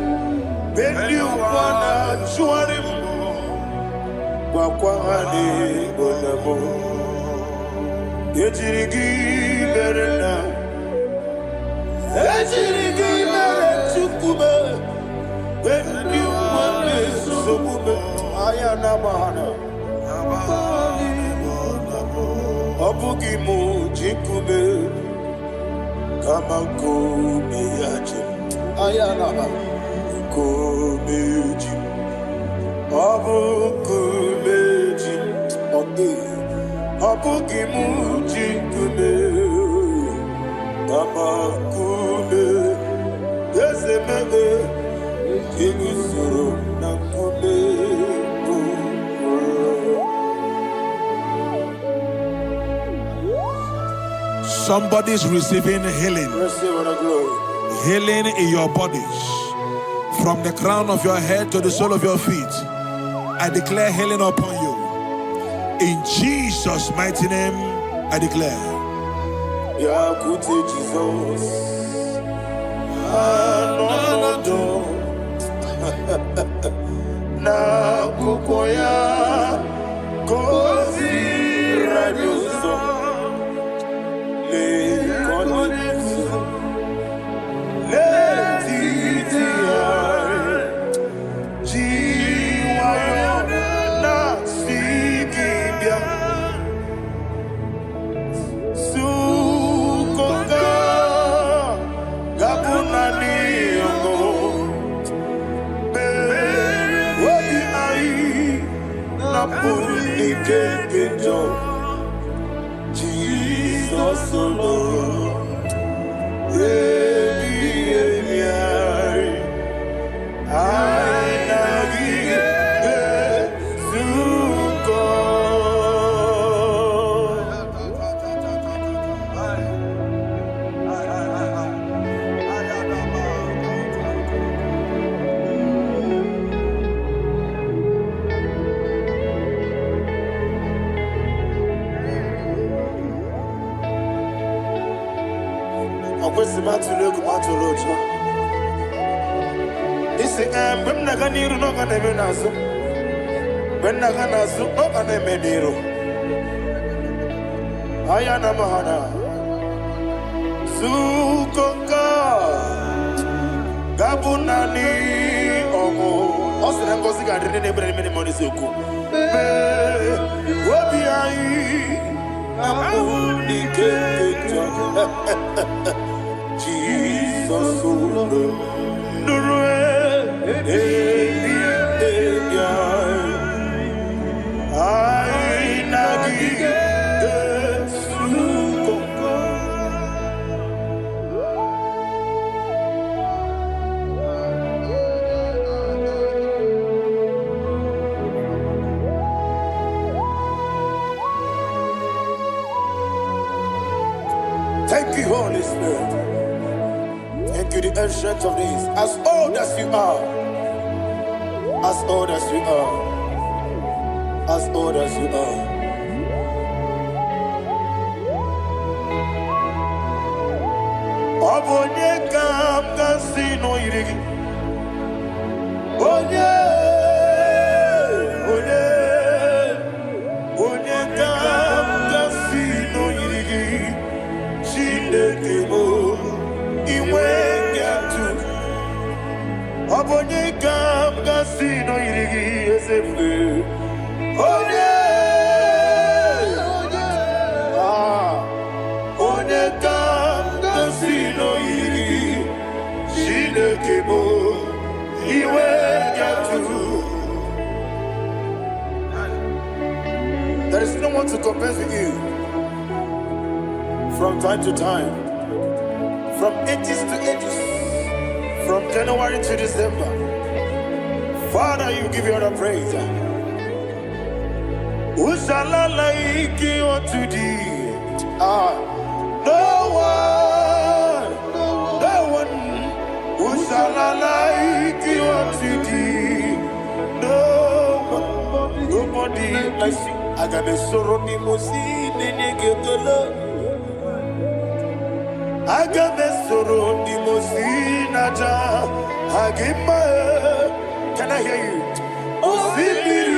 You Wakwani Bonamo Ejirigi Berena Ejirigi Beretukube when you want this Sokube Ayana Mahana Obugimu Jikube Kamako Miyaji Ayana Komeji Obukumeji Obugimu Jikube Kamakume Ezemebe Igusoro Nakume. Somebody's receiving healing. Healing in your bodies. From the crown of your head to the sole of your feet. I declare healing upon you. In Jesus' mighty name, I declare. Yakute Jesus. Na kukoya kozi radioso le konexo le titiare jiwayo na sigibia sukoka gabunani yongo Jesus alone, This is when Naganiru no Ganemenazo. When Naganazu, no Ganemediro. Ayana Mahana Sukoka Gabunani Omo. Also, I'm going to get any money. Suku. Wabiai Abuni Kejo. Jesus, thank you, Holy Spirit. Thank you, the ancient of days. As old as you are. As old as you are. As old as you are. Obonye kam kasino irigi. Onye kam kasino irigi. Shindekimo iwe gatu. Obonye kam kasino irigi esefu. Onye kam kasino irigi. Shindekimo iwe gatu. There is no one to compare with you. From time to time, from ages to ages, from January to December, Father, you give you all the praise. Who shall I like you unto thee? No one. Who shall I like you unto thee? No one, nobody like you. I got a sorrow, Nimosi, Nenegetola. Agamesoro di Mosinaja Agima. Can I hear you? Osibiri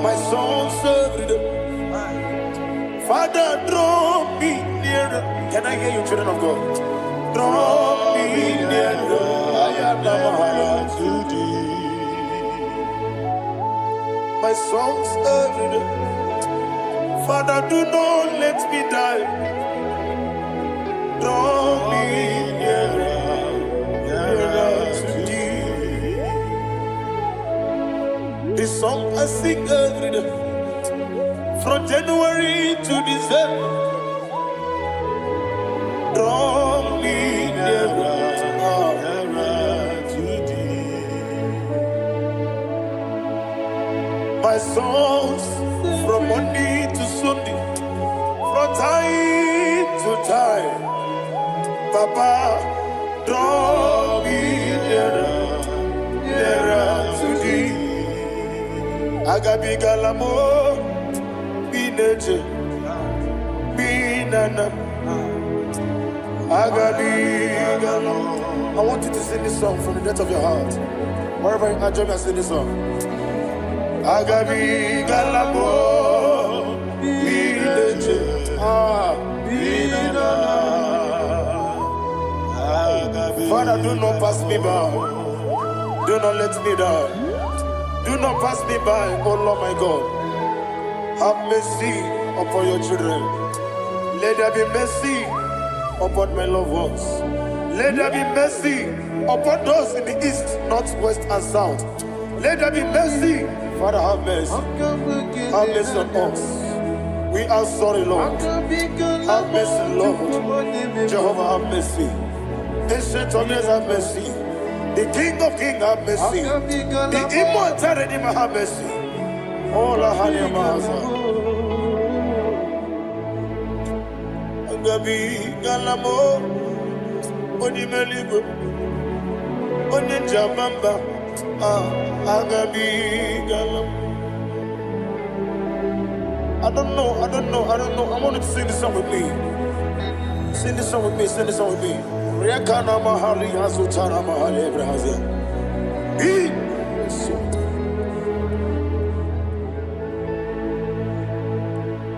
My songs every day. Father, draw me nearer. Can I hear you, children of God? Draw me nearer. I am to thee. My songs every day. Father, do not let me die. Draw me nearer, nearer to thee. This song I sing every day, from January to December. Draw me nearer, nearer to thee. My songs from Monday to Sunday, from time to time. Papa, draw me nearer, nearer to thee. Agabi galamo, bineje, binana. Agabi galamo. I want you to sing this song from the depth of your heart. Wherever you are, join me and sing this song. Agabi galamo, bineje, binana. Father, do not pass me by. Do not let me die. Do not pass me by, oh Lord my God. Have mercy upon your children. Let there be mercy upon my loved ones. Let there be mercy upon those in the east, north, west, and south. Let there be mercy. Father, have mercy. Have mercy on us. We are sorry, Lord. Have mercy, Lord. Jehovah, have mercy. Ancient of days, have mercy. The King of Kings, have mercy. The immortal Redeemer, have mercy. Oh, la hania maza. Agabi galamo, oni meligo, oni jabamba. Agabi galamo. I don't know. I want you to sing this song with me. Sing this song with me. Sing this song with me. Rekana mahali hazutana mahali Ebrahazia.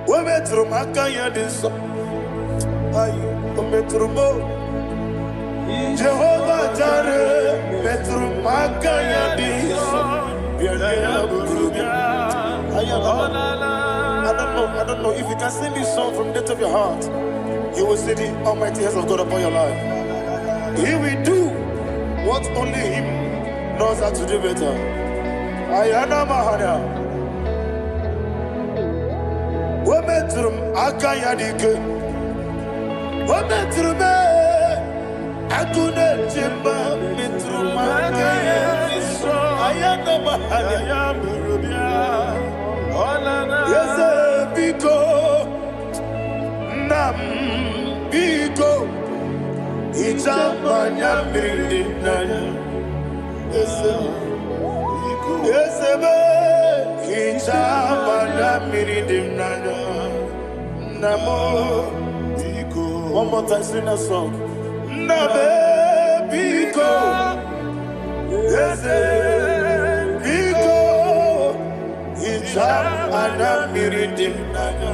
We metro makaya diso. Ayo, we metro mo. Jehovah Jireh, metro makaya diso. I don't know if you can sing this song from the depth of your heart. You will see the almighty hands of God upon your life. He will do what only Him knows how to do better. Ayana Mahana. Wometrum Akayadike. Wometrum Akune Jimba Metrum Akayadiso. Ayana Mahana. Yes, Biko Nam Biko. Ichamanya mirinaya, esebe. Ichamanya mirinaya, namo biko. One more time, sing that song. Nabe biko, ese biko. Ichamanya mirinaya.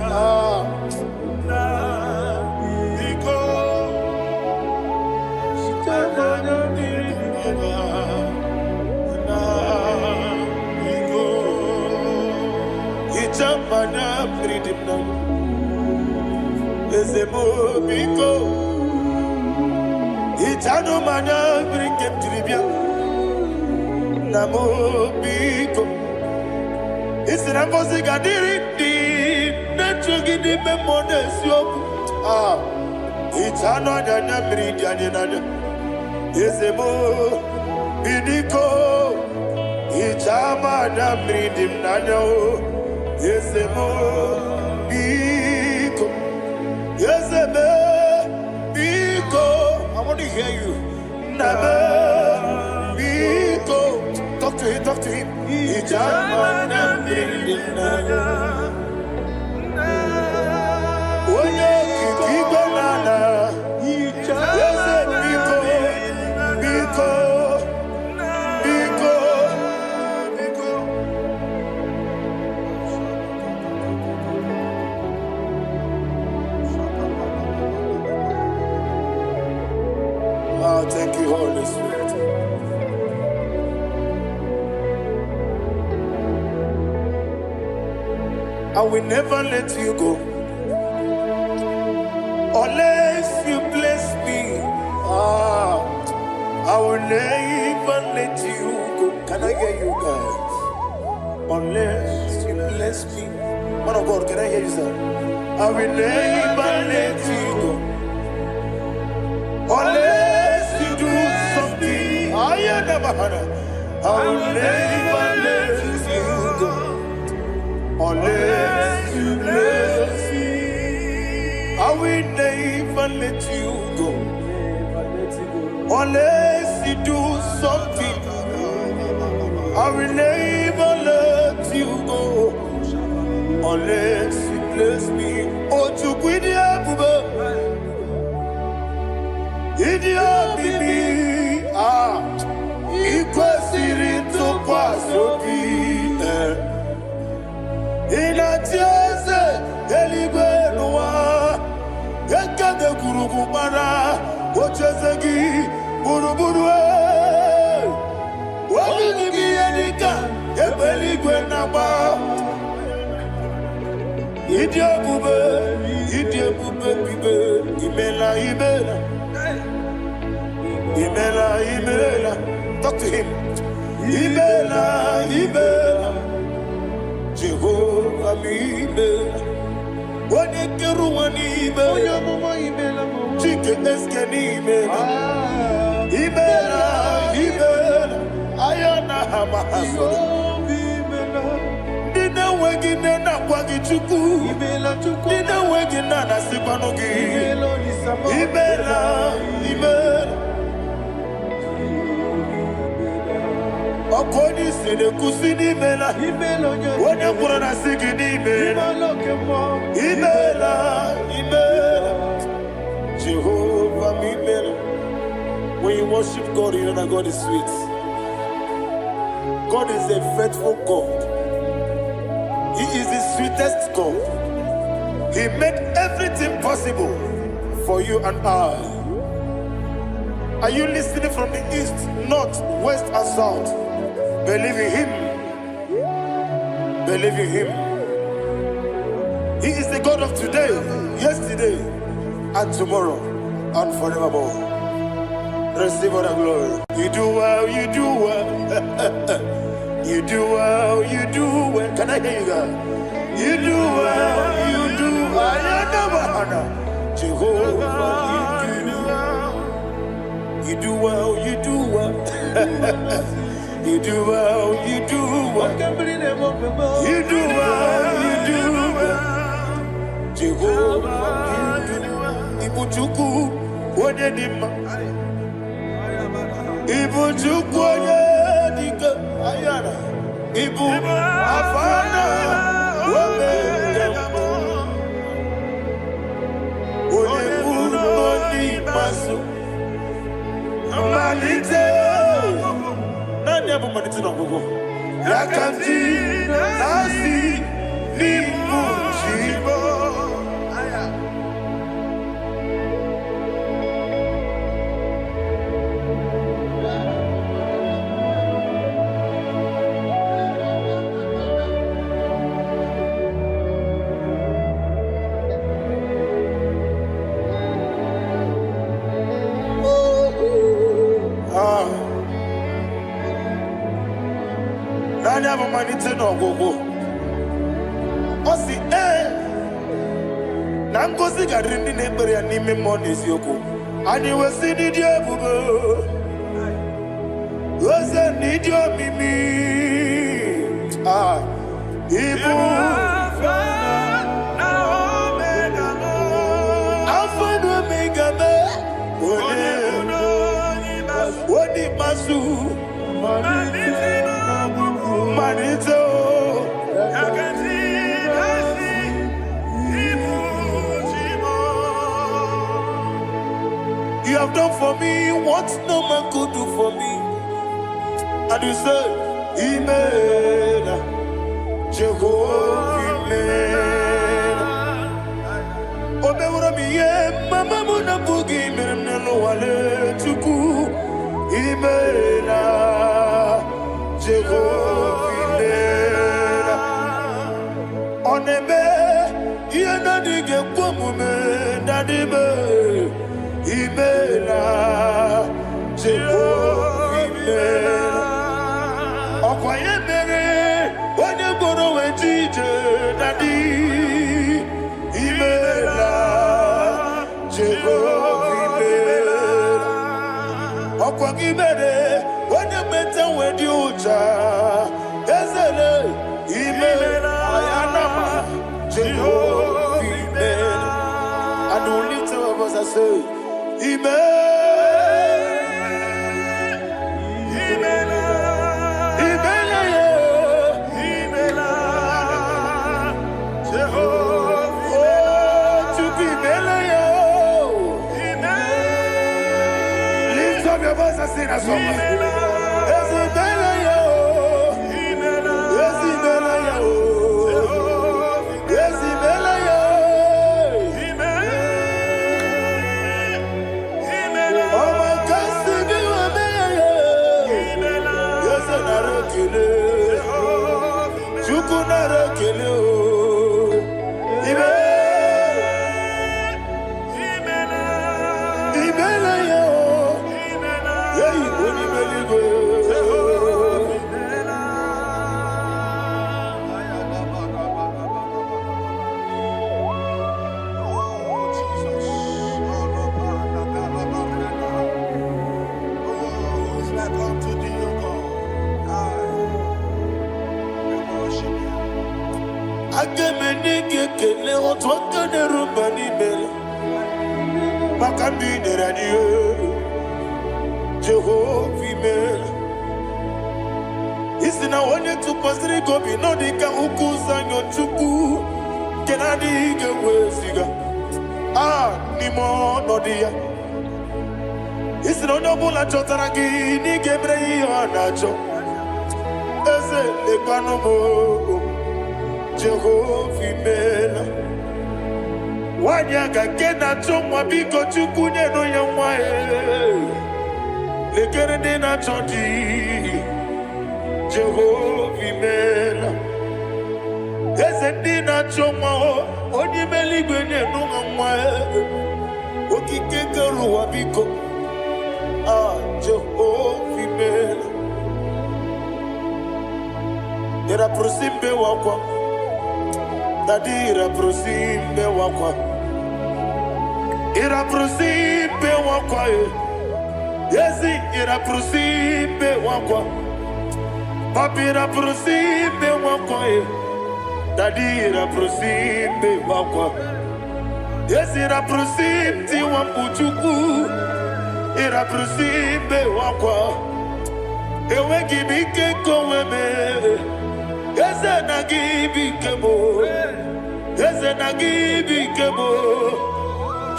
Mana freedom now. Ezebo biko. Itano mana bring him to Libya. Namo biko. Isra gadiri di nechogi di memones yoku. Itano dana bring yanina. Ezebo bidiko. Itama na bring him nano. Yes, Biko. Yes, Biko. I want to hear you. Nabe Biko. Talk to him. thank you, Holy Spirit. I will never let you go unless you bless me. I will never let you go. Can I hear you guys? Unless you bless me. Man of God, can I hear you, sir? I will never let you go unless you do something. I will never let you go unless you bless me. I will never let you go unless you do something. I will never let you go unless you bless me. Oh, to quit the apple, idiot, baby. Equal series to pass your feet. In a chase, Eligenoa, Eka de Kurubara, Ochesegi, Buruburu. What will be any gun? Ebeligwenaba. Idia Bube, Imela, Imela. Talk to him. Imela. Jehovah, Imela. What a Keruani, Imela. Chicken Eskani, Imela. Ayana Hamahaso. Dina Wagina Wagichuku. Dina Wagina Nasipanogi. Imela. Akoni sede kusini mela. Wone kurana sikini mela. Imela. Jehovah Imela. When you worship God, you know that God is sweet. God is a faithful God. He is the sweetest God. He made everything possible for you and I. Are you listening from the east, north, west, and south? Believe in Him. Believe in Him. He is the God of today, yesterday, and tomorrow, and forevermore. Receive all the glory. You do well, you do well. You do well, you do well. Can I hear you guys? You do well, you do well. Jehovah, you do well, you do well. You do well, you do well. You do well, you do well. Jehovah, you do well. Ibuchuku, Wodedima. Ibuchuku, Wodedika. Ayana. Ibu, Afana. Wodedima. Wodedima, Masu. Amalite. Never money to know. Yakanti, Nasi, Nibu, Chibo. I never money to know go. Osi Nangozi garini nebere ya nime monis yoko. Ani wesi nidio bubo. Wese nidio mimi. Ibu. Alpha and Omega me. Wodi masu. Manito, you have done for me what no man could do for me. And you said, Imela, Jehovah, Imela. Obeura mi ye, mama muna bugi, meremnelo wale chuku. imela Jehovah imela oneme yena dige kwomume dadibe imela Jehovah imela okwaye mere onye goro wejije dadi imela Jehovah imela okwaye mere onye meta wedi uja ezele imela ayanama Jehovah imela and we lift our voice and say imela Sing that song. Jehovah imela isina onye tupasiri gobi no dika ukuza nyochuku kenadi gewesiga nimo nodia isina onye bula chotara gi ni gebre ihe nacho eze lekwanu mo Jehovah imela wanya gakena chomwa biko chuku nyeno ya mwae lekere de na chodi Jehovah imela eze na chomwa onye meligwe nyeno ya mwae okike keruwa biko Jehovah imela era prosimbe wakwa Dadira prosimbe wakwa Ira prosimbe wakwa Yesi ira prosimbe wakwa Papira prosimbe wakwa Dadira prosimbe wakwa Yesi ira prosimti wambuchuku Ira prosimbe wakwa Ewe gibike koweme Eze na gibike mo Eze na gibike mo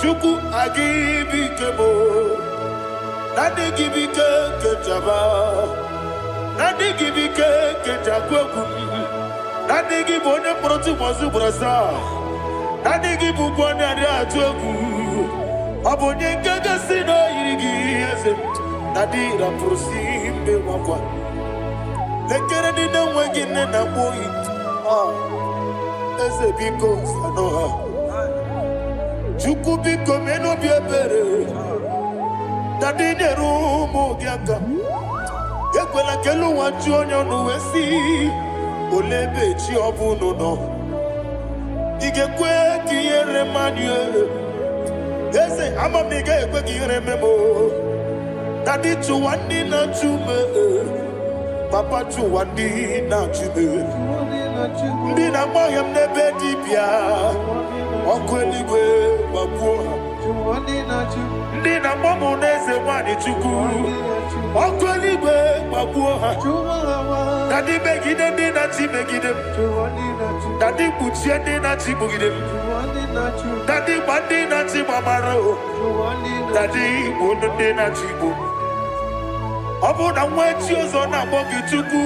Chuku agibike mo Nadi gibike kejaba Nadi gibike kejakwegu Nadi gibone proti mwazu brasa Nadi gibubone ade atwegu Abonye kega sino irigi eze Nadi raprosimbe wakwa Lekere di na wegine na boyi Eze biko sanoha Chuku biko meno biebere Dadi neru mogiaka Ekwela kelu wachu onyo nuwesi Olebe chi obuno no Igekwe kiyere manye Eze amamiga ekwe kiyere memo Dadi chuwandi na chume Papa chuwandi na chume Ndi na moyem nebe dibia Okweligwe babuha Ndi na momo neze wani chuku Okweligwe babuha Dadi megide ndi na chi megide Dadi kuchie ndi na chi mugide Dadi bandi na chi mamaro Dadi bono ndi na chi bo Obu na mwechi ozo na mogi chuku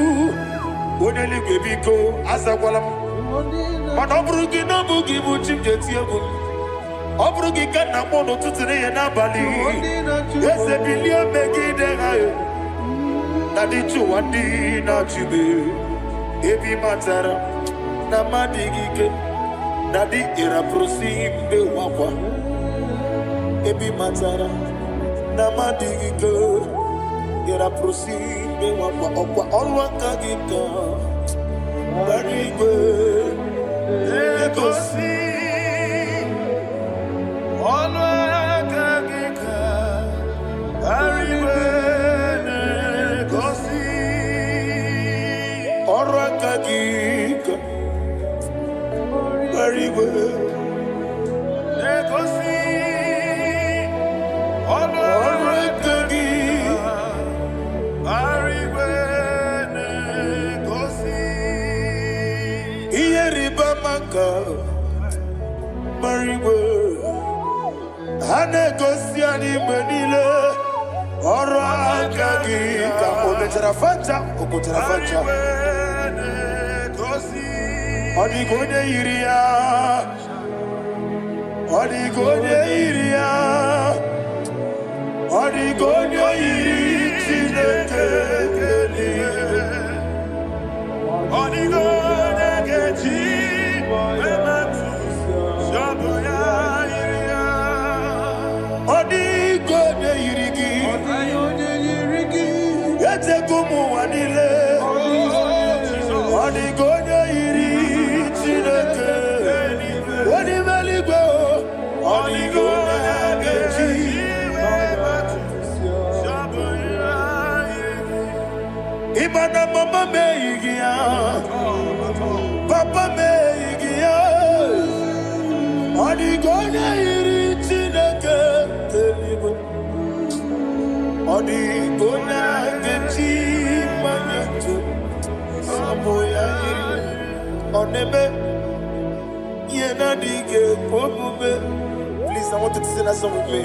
Oneligwe biko asagwalam Mana oburu gị n'obu gị bụ chi m ga-eti egwu ọ bụrụ gị ka nna m n'ụtụtụ n'ihe n'abalị eze bilie megide ha Nadi chuwandi na chibe. Ebi matara na madigike. Nadi ira prosimbe wakwa. Ebi matara na madigike. Ira prosimbe wakwa. Okwa olwa kagika. Barigwe. Legosi. Olwa kagika. Barigwe. Legosi. Olwa kagika. Barigwe. Legosi. Olwa kagika. Barigwe. Legosi. Iyeriba maka. Barigwe. Hane gosi ani menile. Ora kagika. Ometarafanta. Okotarafanta. Odigode iria. Odigode iria. Odigode iri. Chineke keli. Odigode kechi. Ematu. Shaboya iria. Odigode irigi. Odigode irigi. Yete kumu wanile. Odigode iri. Chineke. Odimeligwe. Odigode kechi. Ematu. Shaboya iria. Imana mama meigia. Papa meigia. Odigode iri. Chineke teligwe. Odigode kechi. Manyetu. Samoya iri. Oneme. Yena dige komume. Please, I want you to sing that song with me.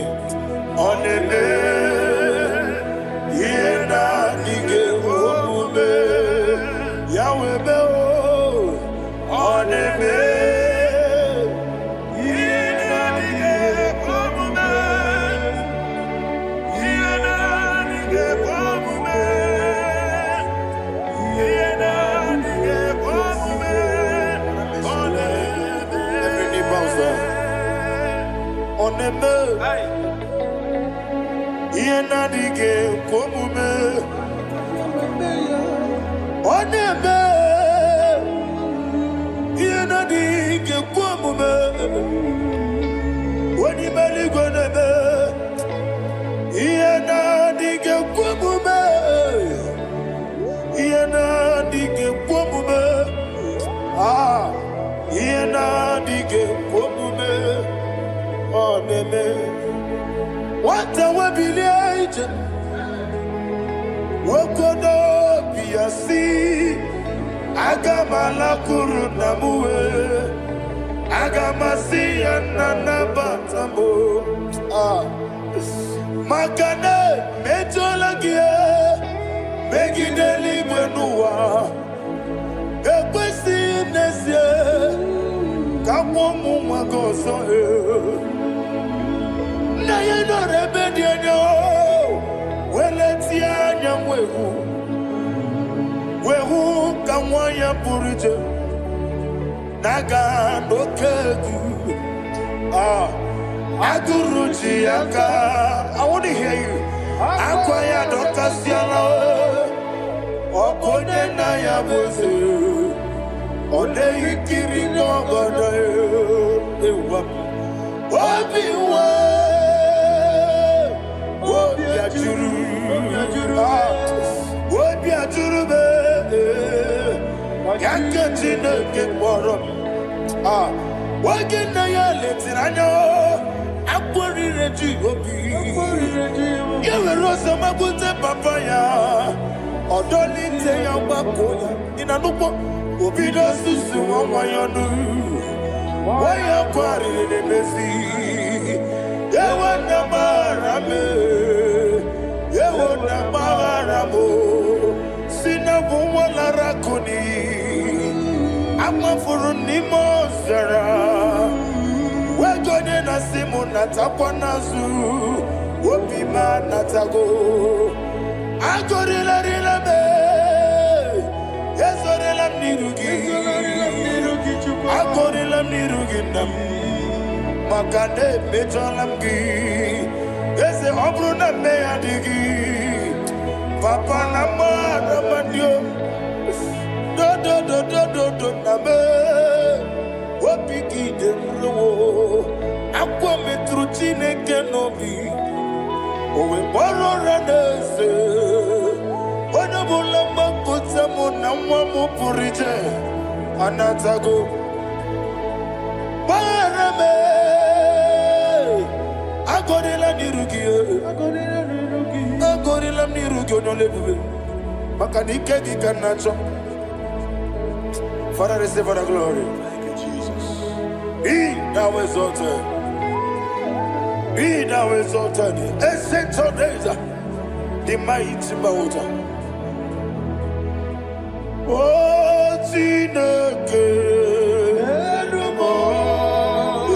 Oneme. Yena dige komume. Yahweh me o. Oneme. Yena dige komume. Yena dige komume. Yena dige komume. Oneme. Every knee bows down. Oneme. Yena dige komume. Oneme. Yena dige komume. Onimeligwe neme. Yena dige komume. Yena dige komume. Ah. Yena dige komume. Oneme. Wata wabili aije. Wokodo biyasi. Agamala kuru namuwe. Agamasi yanana batambo. Ah. Makane mejolagie. Megideli gwenuwa. Ekwesi nesie. Kamwomu mwagoso na yeno rebedi enyo. Weleti anya mwehu. Wehu kamwanya purije. Naga nokegu. Ah. Aguruji aka. I want to hear you. Akwaya dokasiala. Okone na ya boze. Ode ikiri ngogoda. Ewa. Obiwa. Obiajuru. Obiajuru be. Yakachine kekwarom. Ah. Wagena ya letiranya. Akwari reji obi. Yewe rosa magute papaya. Odoli te ya wakoya. Inanupo. Obido susu wamayonu. Waya kwari nemezi. Yewe namarame. Yewe namaramo. Sina buwala rakoni. Amafuru ni mozara. Wegone na simu natakwa nazu. Opima natago. Agorila rila Agorila nirugindam Makane mejalamgi Ese obruna me adigi Papa nama namadio Do name Wapiki demlo Aqua metruchine kenobi Owe bolo ranese Wanabula makutsamu namwamu purije Anatago Barame Agorila nirugi Agorila nirugi Onolebube Makanike gikanacho Father, receive the glory. Thank you, Jesus. Be thou exalted. Be thou exalted. Ancient of days, the mighty mountain. Oh, Tineke.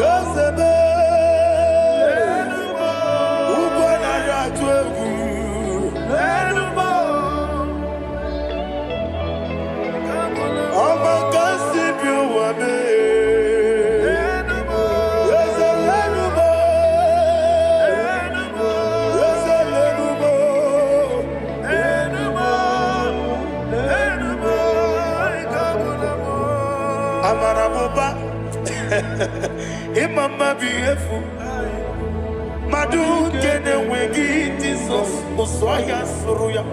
Yosebe. Ubanaya twegu. Imama beautiful. Madu kene wegi Jesus Oswaya Suruya.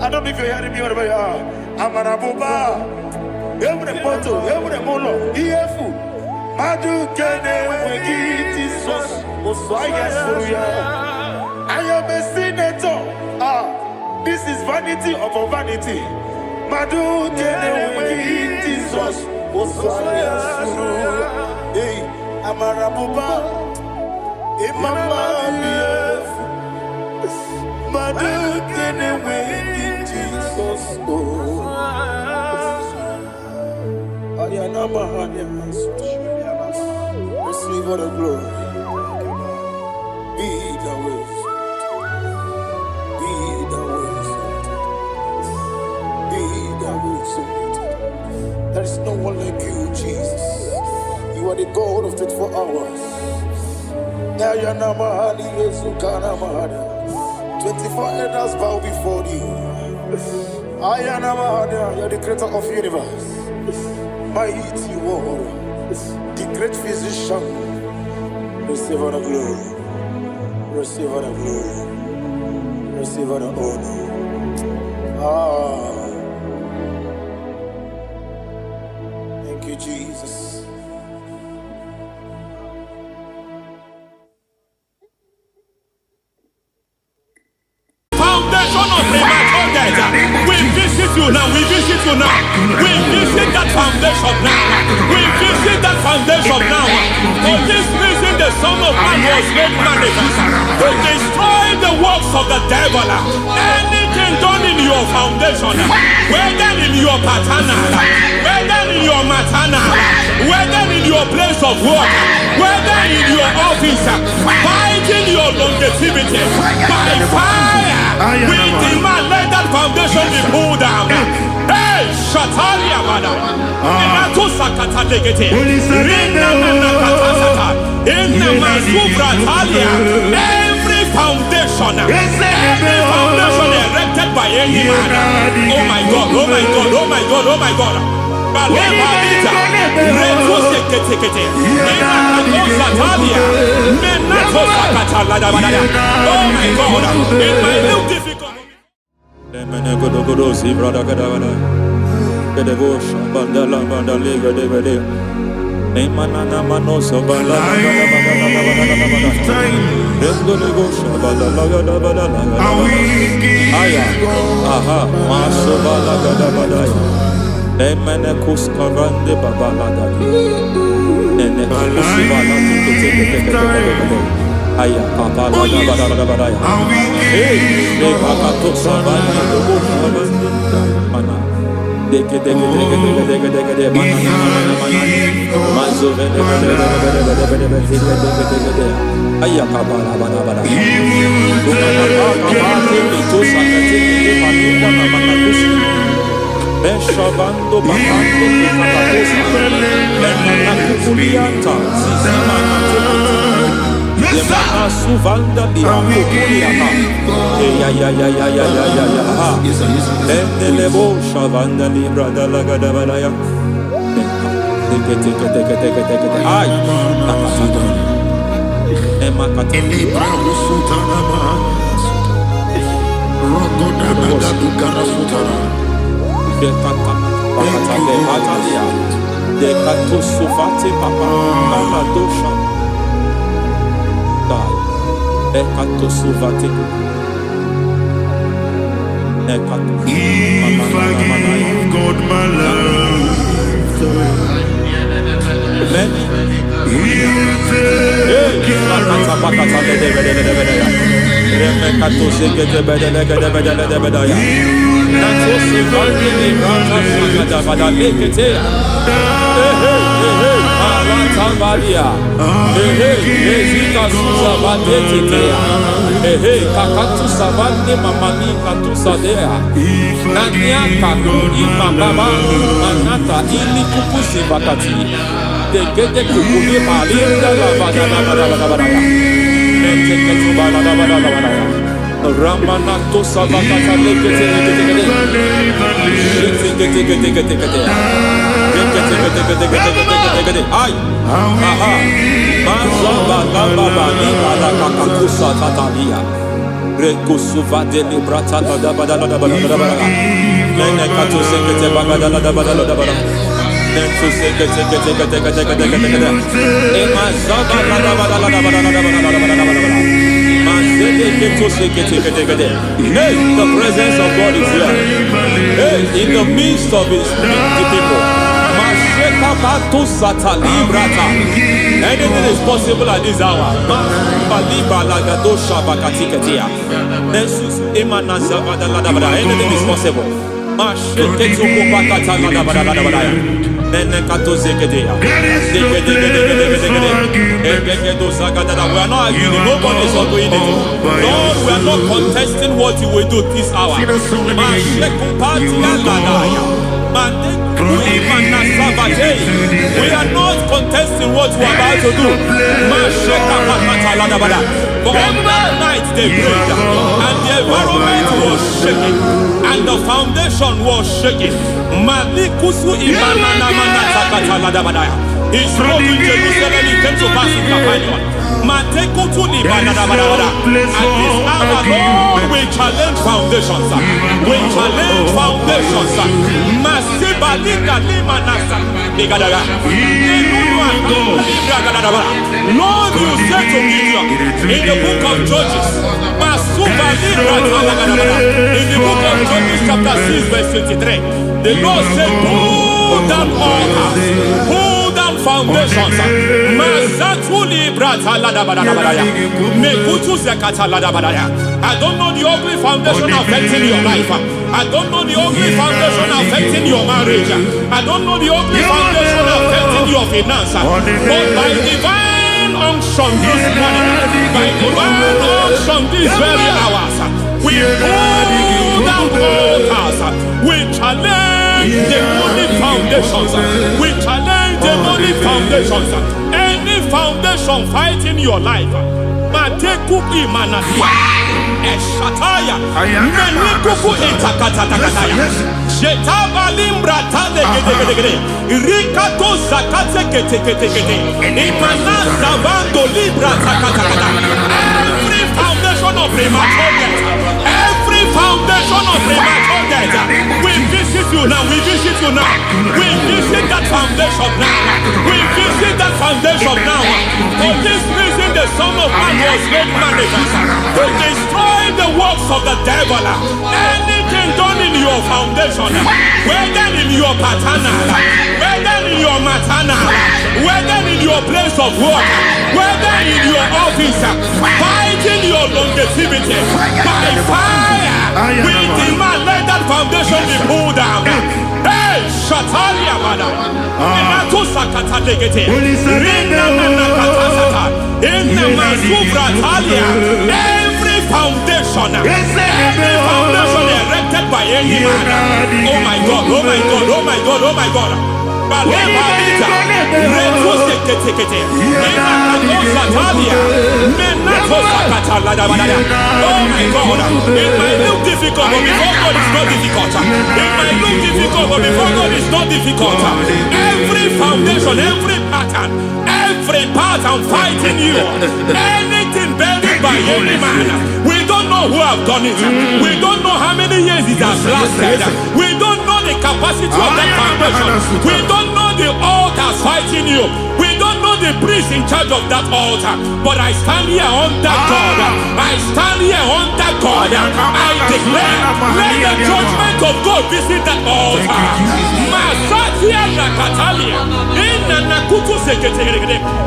I don't know if you're hearing me wherever you are. Amarabuba. Every photo, every molo. Beautiful. Madu kene wegi Jesus Oswaya Suruya. I am a senator. This is vanity of a vanity. Madu kene wegi Jesus Oswaya Suruya. Hey, Amarabuba, Imama beautiful, Madu kene wegi Jesus. Ayana mahanya, receive all the glory. Be thou exalted, be thou exalted, be thou exalted. There is no one like you, Jesus. You are the God of 24 hours. 24 elders bow before you. You are the creator of the universe. Mighty warrior, the great physician. Receive all the glory. Receive all the glory. Receive all the honor. Thank you, Jesus. We visit you now, we visit you now. We visit that foundation now. We visit that foundation now. For this reason the Son of Man was made manifest to destroy the works of the devil. Anything done in your foundation, whether in your paternal, whether in your maternal, whether in your place of work, whether in your office, fighting your longevity by fire, we demand let that foundation be pulled down. Hey, Shatalia Mada. Inato Sakata Legete. Rina Nakatasata. Inna Masubra Talia. Every foundation erected by any man. Oh my God, oh my God, oh my God, oh my God. Baleba Lita. Reto Sekete. Inna Satalia. Menato Sakata Ladabada. Oh my God. In my new difficult. Si brother gadagada, the devotion, bandala, bandali, gadagade. Nemanana manoso, bandala, Aya, aha, maso balagada badaya. Nemene kuskavande babalagadi. Nene kusivala tikete. Aya, papa, badaya. Hey, they pakato savana, the bush mana. Deke, Mazo, Aya, papa, bada. Meshavando Bahando Katatosa, Enanakulianta, Sisimana, Yemana Suvanda Biakuliata, Endelebo Shavanda Libra de la Gadabalaya. Ay, Emma Catalibra Sutana, Rogodana Sutana. De Katusufati Papa Aladosha De Katusufati If I give God my love, He will take Ramanato Savakata Lekete Ay, aha, Mazaba Baba Nibala Kakakusa Tatalia, Rekusuva de Librata da Badala, Nenekato Sekete Bagadala da Badala, Nentu Sekete, Emazaba Hey, the presence of God is here. Hey, in the midst of His people. Anything is possible at this hour. Anything is possible. We are not arguing, nobody is arguing it. Lord, we are not contesting what you will do this hour. We are not contesting what you are about to do. For on that night they prayed, and the environment was shaking, and the foundation was shaking. He spoke in Jerusalem, he came to pass in Capernaum. At this hour, Lord, we challenge foundations. We challenge foundations. Lord, you said to Gideon in the book of Judges, in the book of Judges chapter 6 verse 23, the Lord said, pull down altars, pull down foundations. I don't know the ugly foundation affecting your life. I don't know the ugly foundation affecting your marriage. I don't know the ugly foundation affecting your finance. But by divine unction this morning, by divine unction these very hours, we pull down altars. We challenge demonic foundations. We challenge demonic foundations. Any foundation fighting your life, Matekuki Manasia, Eshataya, Menikuku Itakatatakataya, Shetavalimbra Tade, Rikato Zakate, Imanaza Bando Libra Takatakata. Every foundation of premature death, every foundation of premature death, we visit you now, we visit you now, we visit that foundation now, we visit that foundation now. For this reason, the Son of Man was made manifest to destroy the works of the devil. Anything done in your foundation, whether in your paternal, whether in your maternal, whether in your place of work, whether in your office, fighting your longevity by fire, we demand let that foundation be pulled down. Hey, Shatalia Bada, Sakata Legate, Rina Nakatasata, in the Masufra Talia, every foundation erected anointed by any man. Oh my God, oh my God, oh my God, oh my God. Oh my God, it might look difficult, but before God it's not difficult. It might look difficult, but before God it's not difficult. Every foundation, every pattern fighting you, anything buried by any man, we don't know who have done it. We don't know how many years it has lasted. We don't know the capacity of that foundation. We don't know the altars fighting you. We don't know the priest in charge of that altar. But I stand here under God. I stand here under God. I declare, let the judgment of God visit that altar.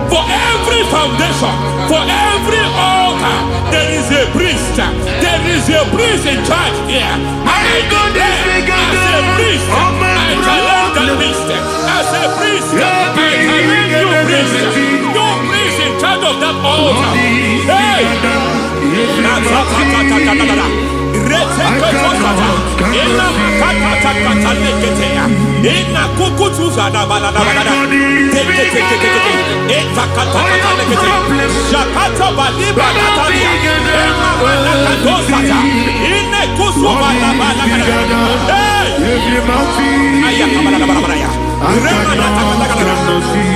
For every foundation, for every altar, there is a priest. There is a priest in charge here. I declare, as a priest, I challenge the priest. As a priest, I challenge you, priest. You priest in charge of that altar. Hey!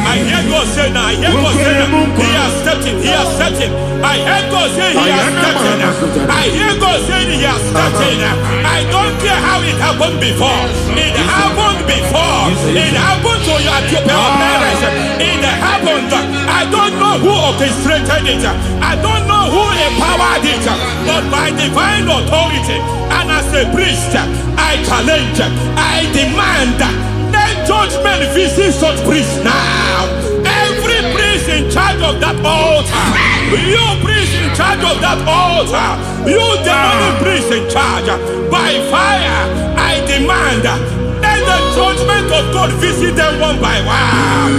I hear God say now, I hear God say now, he has stepped in, he has stepped in. I hear God say he has stepped in. I hear God say he has stepped in. I don't care how it happened before. It happened before. It happened to your parents. It happened. I don't know who orchestrated it. I don't know who empowered it. But by divine authority and as a priest, I challenge, I demand, let judgment visit such priests now. Every priest in charge of that altar, you priest in charge of that altar, you demonic priest in charge, by fire, I demand, let the judgment of God visit them one by one.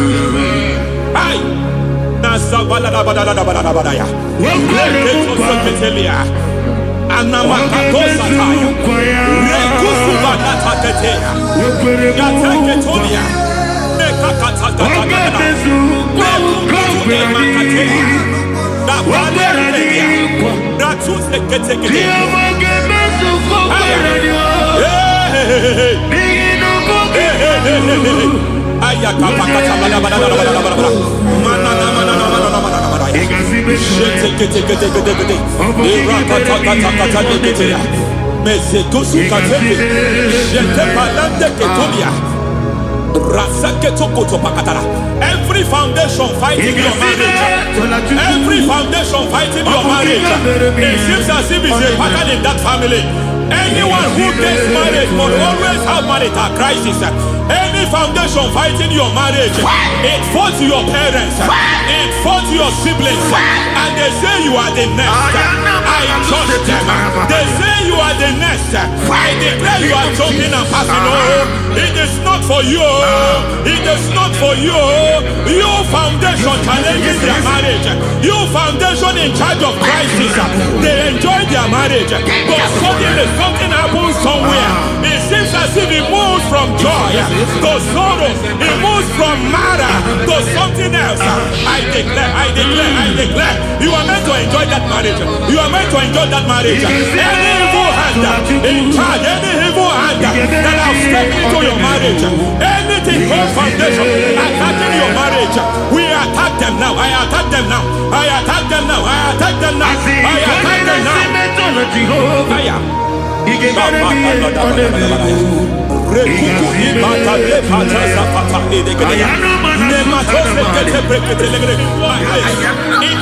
Every foundation fighting your marriage, every foundation fighting your marriage, it seems as if it's a pattern in that family. Anyone who gets married must always have marital crisis. Any foundation fighting your marriage, it fought your parents, it fought your siblings, and they say you are the next. I judge them. They say you are the next. I declare you are jumping and passing. Oh, it is not for you. It is not for you. You foundation challenging their marriage. You foundation in charge of crisis. They enjoy their marriage, but suddenly something happens somewhere. It seems as if it moves from joy to sorrow. It moves from matter to something else. I declare, you are meant to enjoy that marriage. You are meant to enjoy that marriage. Any evil hand in charge, any evil hand that have stepped into your marriage, anything called foundation attacking your marriage, we attack them now. I attack them now. I attack them now. I attack them now. I attack them now. It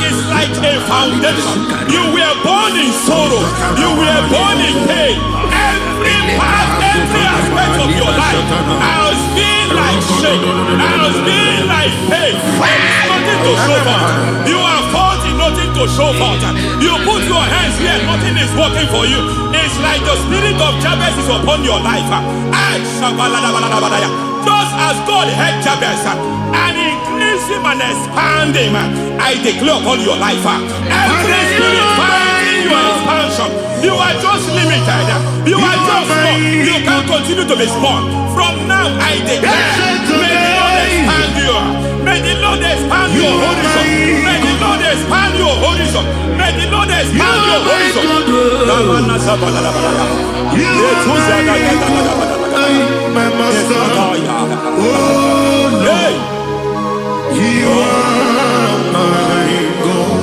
is like a foundation. You were born in sorrow. You were born in pain. Every part, every aspect of your life has been like shame. Has been like pain. There is nothing to show for. You are faulty, nothing to show for. You put your hands here, nothing is working for you. It's like the spirit of Jabez is upon your life. Just as God had Jabez and increased him and expand him, I declare upon your life, every spirit fighting your expansion, You are just limited. You are just small. You can't continue to be small. From now, I declare, may the Lord expand you. May the Lord expand your horizon. May the Lord expand your horizon. May the Lord expand your horizon. My master. Oh no. You are my God.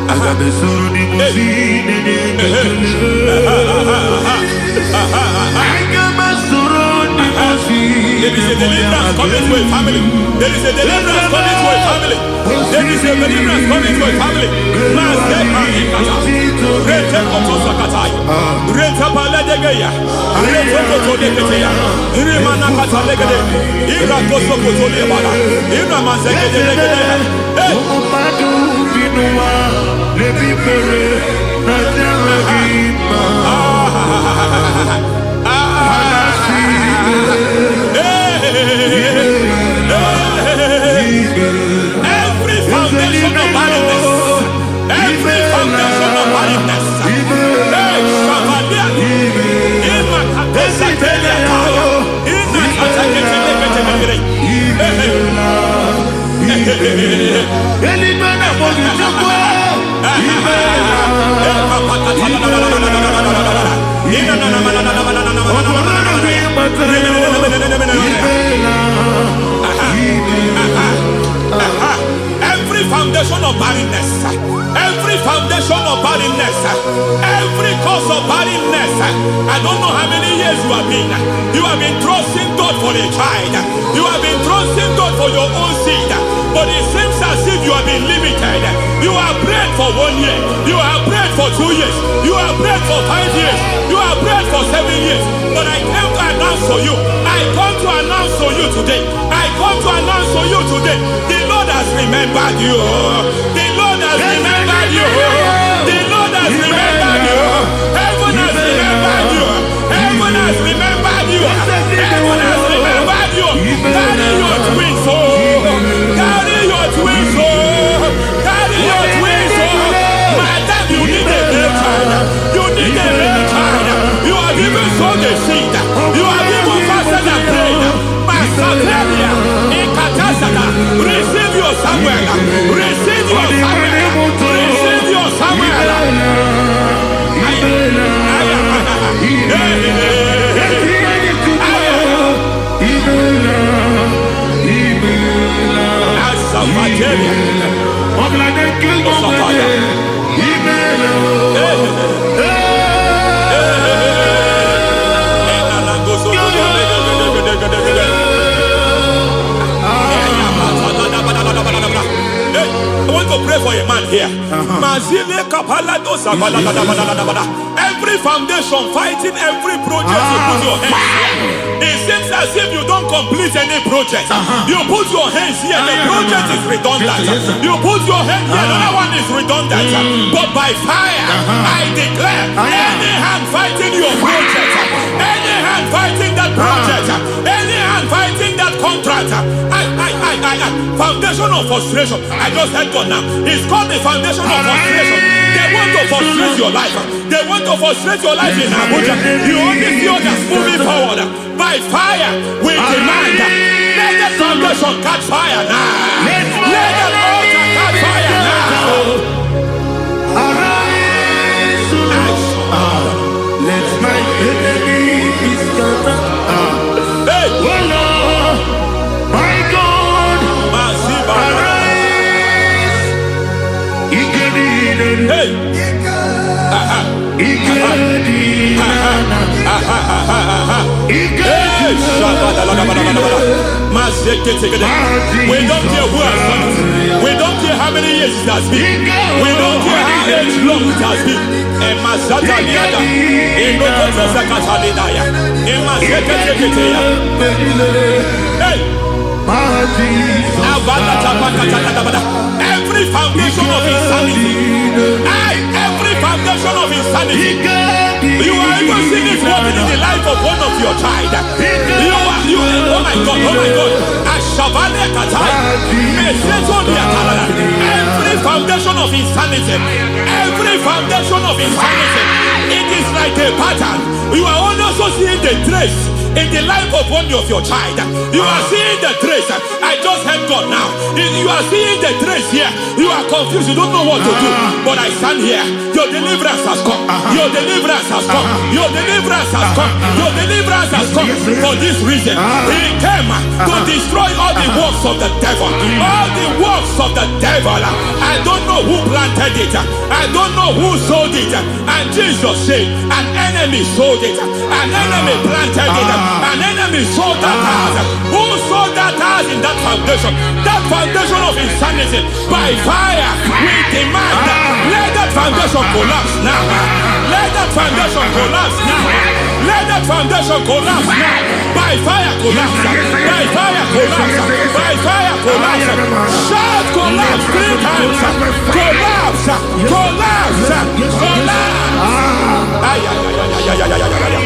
I got the soul in the There is a deliverance coming to a family. There is a deliverance coming to a family. There is a deliverance coming to a family. Every foundation of barrenness, every foundation of barrenness, every foundation of barrenness, every foundation of barrenness, every cause of barrenness. I don't know how many years you have been trusting God for a child. You have been trusting God for your own seed, but it seems as if you have been limited. You have prayed for 1 year, you have prayed for 2 years, you have prayed for 5 years, you have prayed for 7 years. But I came to announce for you, I come to announce for you today, I come to announce for you today, the Lord has remembered you. The Lord has remembered you. The Lord has remembered you. Heaven has remembered you. Heaven has remembered you. Heaven has remembered you. Carry your twins, oh. Carry your twins, oh. Carry your twins, oh. Madam, you need a real child. You need a real child. You have even sown the seed. You have even fasted and prayed. Masaperia, Ekatasaka, receive your Samuel. Receive your Samuel. Receive your Samuel. I want to pray for a man here. Every foundation fighting every project you put your hands here. It seems as if you don't complete any project. You put your hands here, the project is redundant. You put your hand here, another one is redundant. But by fire, I declare, any hand fighting your project, any hand fighting that project, any hand fighting that contract, foundation of frustration. I just heard God now. It's called the foundation of frustration. They want to frustrate your life. They want to frustrate your life in Abuja. You only see others moving forward. By fire, we demand. Let the foundation catch fire now. Let the altar catch fire now. Arise, let my enemy be scattered. Hey, Oh Lord, my God, arise. hey, we don't care who has done it. We don't care how many years it has been. We don't care how long it has been. Every foundation of insanity, every foundation of insanity, you are even seeing it working in the life of one of your child. Oh my God, oh my God. Every foundation of insanity, every foundation of insanity, it is like a pattern. You are also seeing the trace in the life of one of your child. You are seeing the trace. I just heard God now. You are seeing the trace here. You are confused. You don't know what to do. But I stand here. Your deliverance has come. Your deliverance has come. Your deliverance has come. Your deliverance has come. For this reason, He came to destroy all the works of the devil. All the works of the devil. I don't know who planted it. I don't know who sold it. And Jesus said, an enemy sold it. An enemy planted it. An enemy sold that house. Who sold that house in that foundation? That foundation of insanity. By fire, we demand let that foundation collapse now. Let that foundation collapse now. Let that foundation collapse now. By fire collapse. By fire collapse. By fire collapse. Shout collapse 3 times. Collapse. Collapse. Collapse. Ay, ay, ay, ay, ay, ay, ay, ay.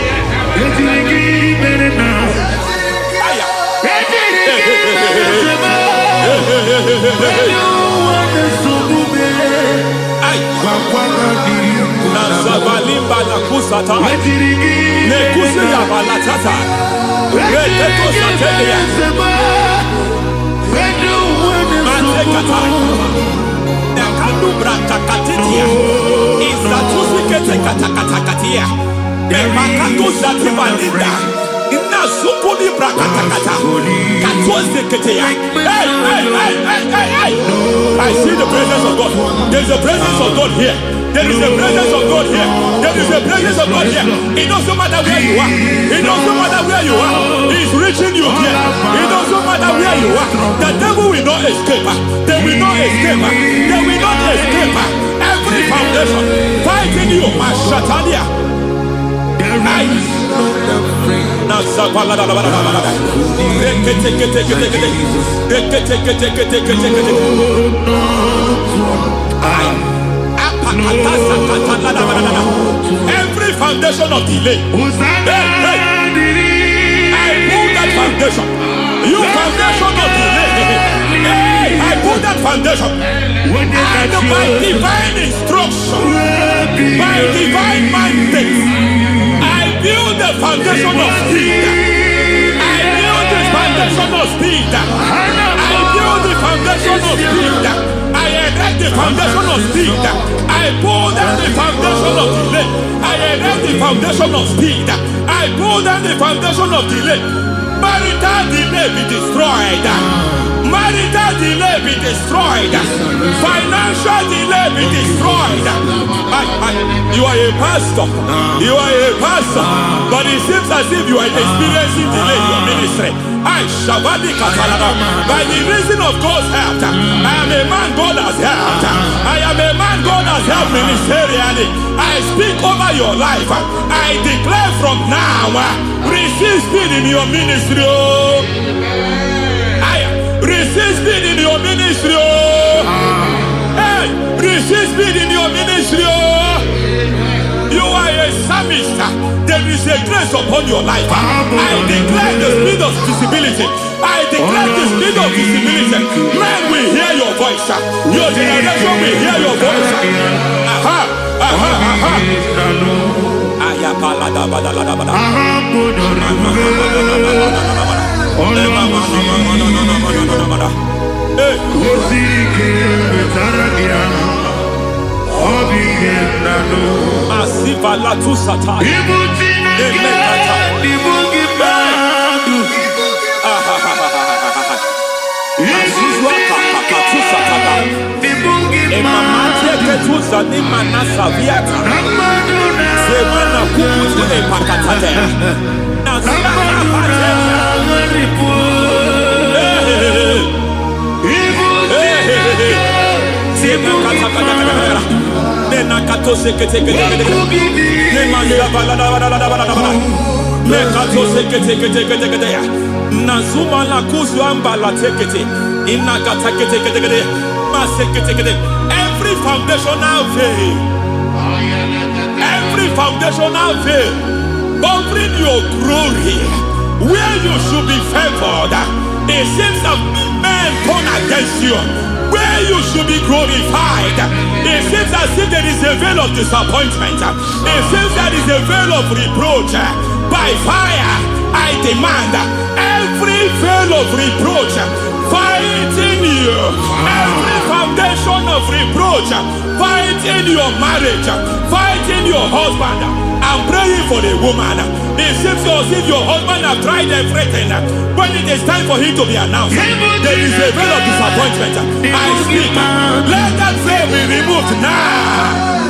Nazavalimba na kusata nekusi ya balatata reteto satelia matekata nekandu brakakatitia izatusi kete katakatakatia nemakatu zatibalinda ina sukuli brakatakata katuose ketea. Hey. I see the presence of God. There is a presence of God here. There is a presence of God here. There is a presence of God here. It doesn't matter where you are. It doesn't matter where you are. He's reaching you here. It doesn't matter where you are. The devil will not escape. They will not escape. They will not escape. Every foundation fighting you, Mashatalia. Every foundation of delay, I pull that foundation. You foundation of delay, I pull that foundation. And by divine instruction, by divine mandate, build the foundation of speed. I build the foundation of speed. I build the foundation of speed. I erect the foundation of speed. I pull down the foundation of delay. I erect the foundation of speed. I pull down the foundation of delay. Marital delay be destroyed. Marital delay be destroyed. Financial delay be destroyed. You are a pastor. You are a pastor. But it seems as if you are experiencing delay in your ministry. By the reason of God's help, I am a man God has helped. I am a man God has helped ministerially. I speak over your life. I declare from now, receive speed in your ministry. Receive speed in your ministry. Hey, receive speed in your ministry. You are a psalmist. There is a grace upon your life. I declare the speed of visibility. I declare the speed of visibility. Men will hear your voice. Your generation will hear your voice. Asiva la tu sata. Nazuma la kuzuamba la tekete inagata kete every foundational veil, every foundational veil covering your glory where you should be favored. It seems that men men turn against you, where you should be glorified, it seems as if there is a veil of disappointment. It seems there is a veil of reproach. By fire, I demand every veil of reproach fighting you, every foundation of reproach fighting your marriage, fighting your husband. I'm praying for the woman. It seems as if your husband have tried everything. When it is time for him to be announced, there is a veil of disappointment. I speak. Let that veil be removed now.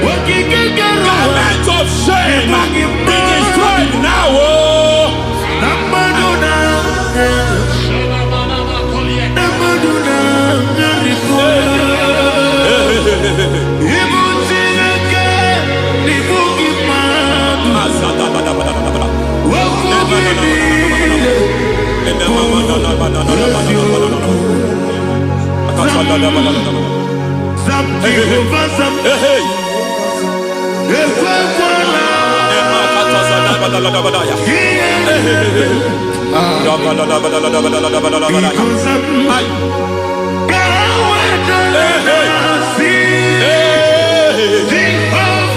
Garment of shame be destroyed now.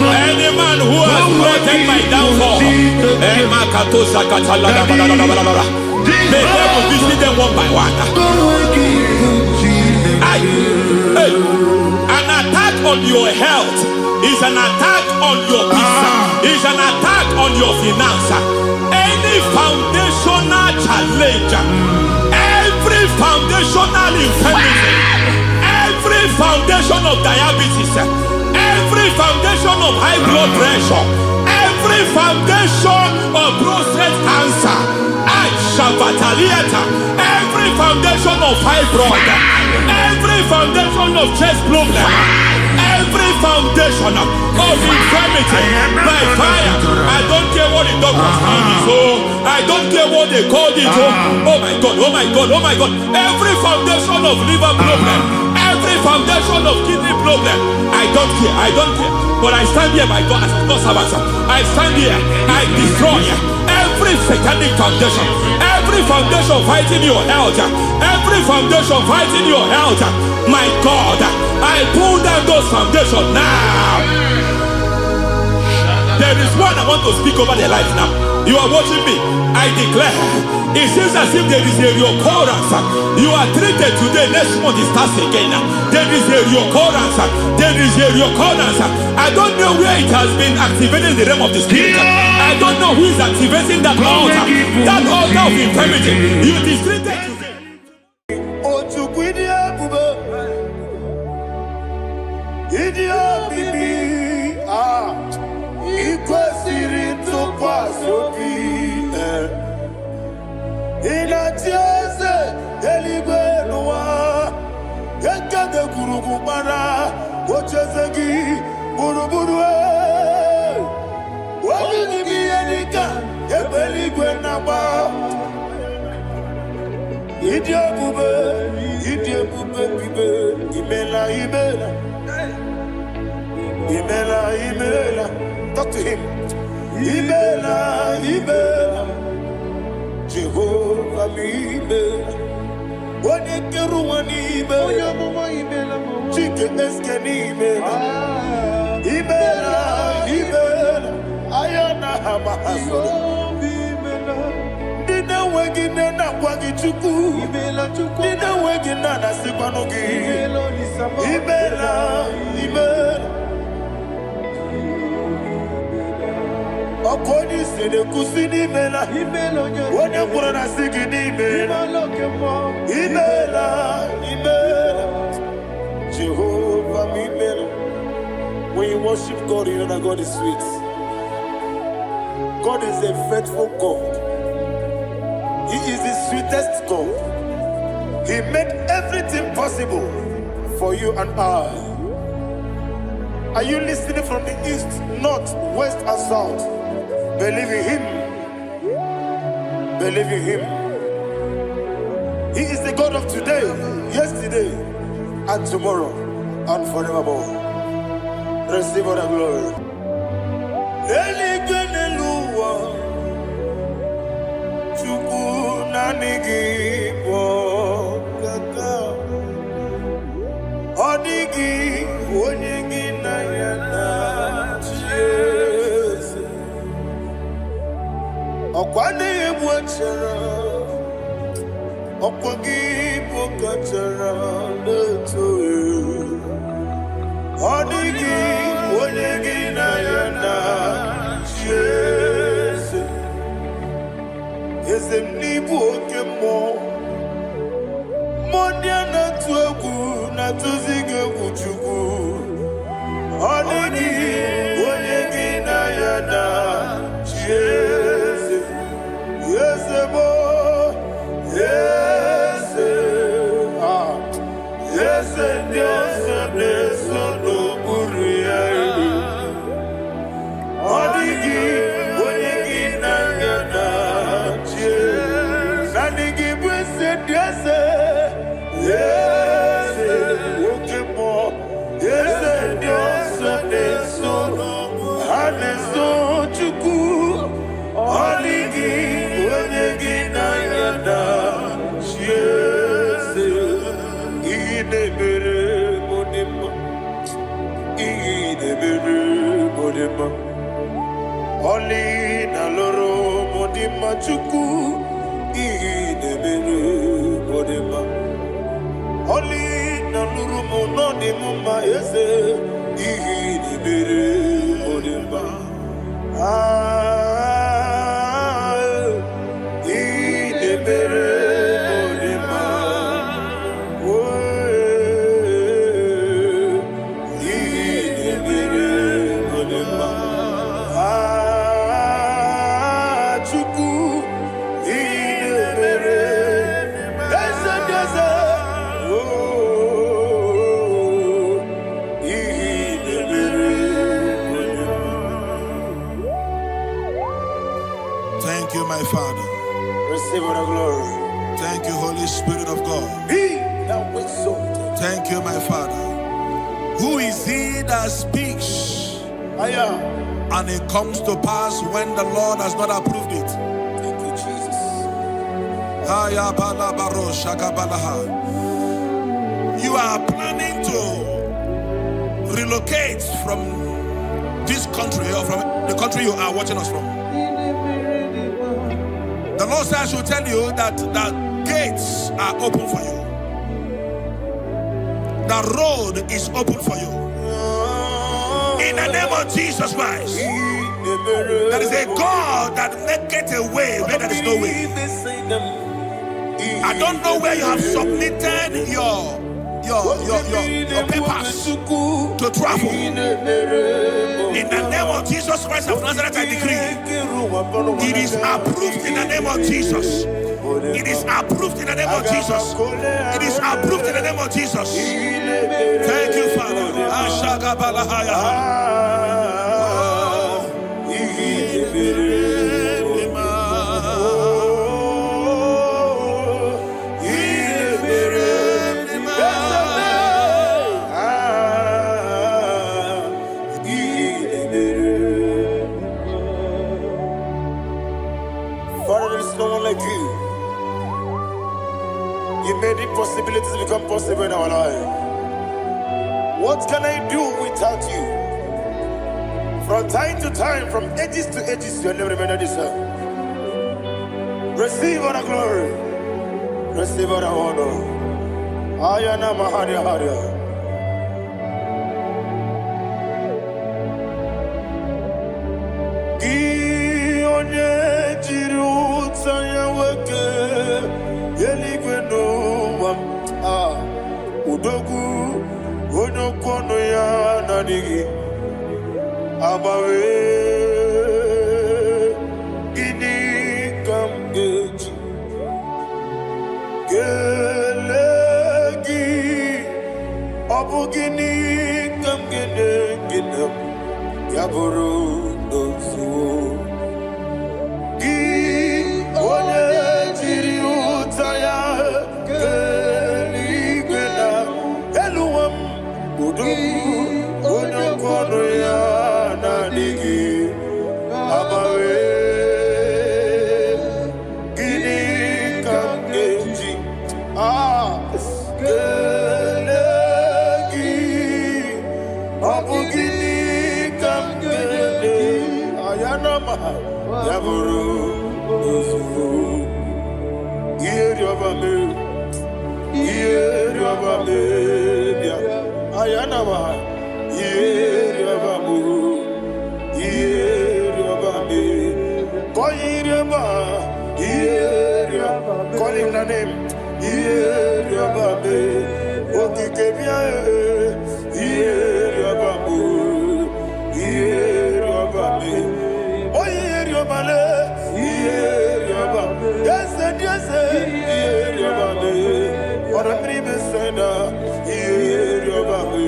Any man who has plotted my downfall, may devil visit them one by one. An attack on your health is an attack on your peace, is an attack on your finance. Any foundational challenge, every foundational infirmity, every foundation of diabetes, every foundation of high blood pressure, every foundation of prostate cancer, every foundation of fibroid, every foundation of chest problem, every foundation of infirmity, by fire. I don't care what the doctors call it, so I don't care what they called it. Oh my God, oh my God, oh my God. Every foundation of liver problem, every foundation of kidney problem, I don't care, I don't care. But I stand here, my God, as God's servant. I stand here, I destroy every satanic foundation, every foundation fighting your health, every foundation fighting your health. My God, I pull down those foundations now. There is one I want to speak over their life now. You are watching me. I declare, it seems as if there is a reoccurrence. You are treated today, next month it starts again. There is a reoccurrence. There is a reoccurrence. I don't know where it has been activated in the realm of the spirit. I don't know who is activating that altar of infirmity. You is treated today. Talk to him. Ibela, Ibela, Jehovah, Ibela. Wanekeruani Ibela, Chicken Eskeni Ibela, Ibela, Ayana Hamahaso. Dina wegina na wagichuku, Dina wegina na sipanogi, Ibela, Ibela. According to the Kusini Mela, when you put on a singing Imela, Jehovah Imela. When you worship God, you know that God is sweet. God is a faithful God. He is the sweetest God. He made everything possible for you and I. Are you listening from the east, north, west, and south? Believe in him. Believe in him. He is the God of today, yesterday, and tomorrow, and forevermore. Receive all the glory. Odigi, Onyigi Nayana, Jesus. Okwane Mwachara, Okwagi Pokachara, Leto. Odigi, Onyigi Nayana, Jesus. Ezemnibu Okemo. Mondiana tuagu na tuzige kuchugu. Odigi, Onyegi na yana, Jesus, Yesebo, Yese, Yese, Yese, Yese, no Buria. Odigi, Onyegi na yana, Jesus, Nandigi Bwese, Yese. Yes, okay, more. Yes, Dios, eso, aneso, chuku, oligi, oligi na yada, yes, idebere modema, oli na loro modima chuku, idebere modema. Oli na nurumo no di mumma yese ihi di bere odimba ihi di bere odimba ihi di bere odimba chuku ihi di bere yese yese. Thank you, my Father. Receive all the glory. Thank you, Holy Spirit of God. He that exalted. Thank you, my Father. Who is he that speaks and it comes to pass when the Lord has not approved it? Thank you, Jesus. You are planning to relocate from this country or from the country you are watching us from. The Lord says I should tell you that the gates are open for you. The road is open for you. In the name of Jesus Christ. There is a God that maketh a way where there is no way. I don't know where you have submitted your papers to travel. In the name of Jesus Christ of Nazareth, I decree it is approved in the name of Jesus. It is approved in the name of Jesus. It is approved in the name of Jesus. Thank you, Father. Father, there is no one like you. You made impossibilities become possible in our life. What can I do without you? From time to time, from ages to ages, you have never remained the same. Receive all the glory. Receive all the honor. Ayana Maharia Haria. Udogu onokono ya nadigi abawe gini kamgeji gelegi abu gini kamgene ginam yaburu dosuo gi one jiri utaya onokono ya nadigi abawe gini kamgeji gelegi Abugini kamgede ayanama yaburu ozufu iyeriobame bia ayanama iyeriobame koyiriba iyeriobame call him the name iyeriobame okikebia iyeriobame oyiriobale iyeriobame yes iyeriobame oramri besenda iyeriobame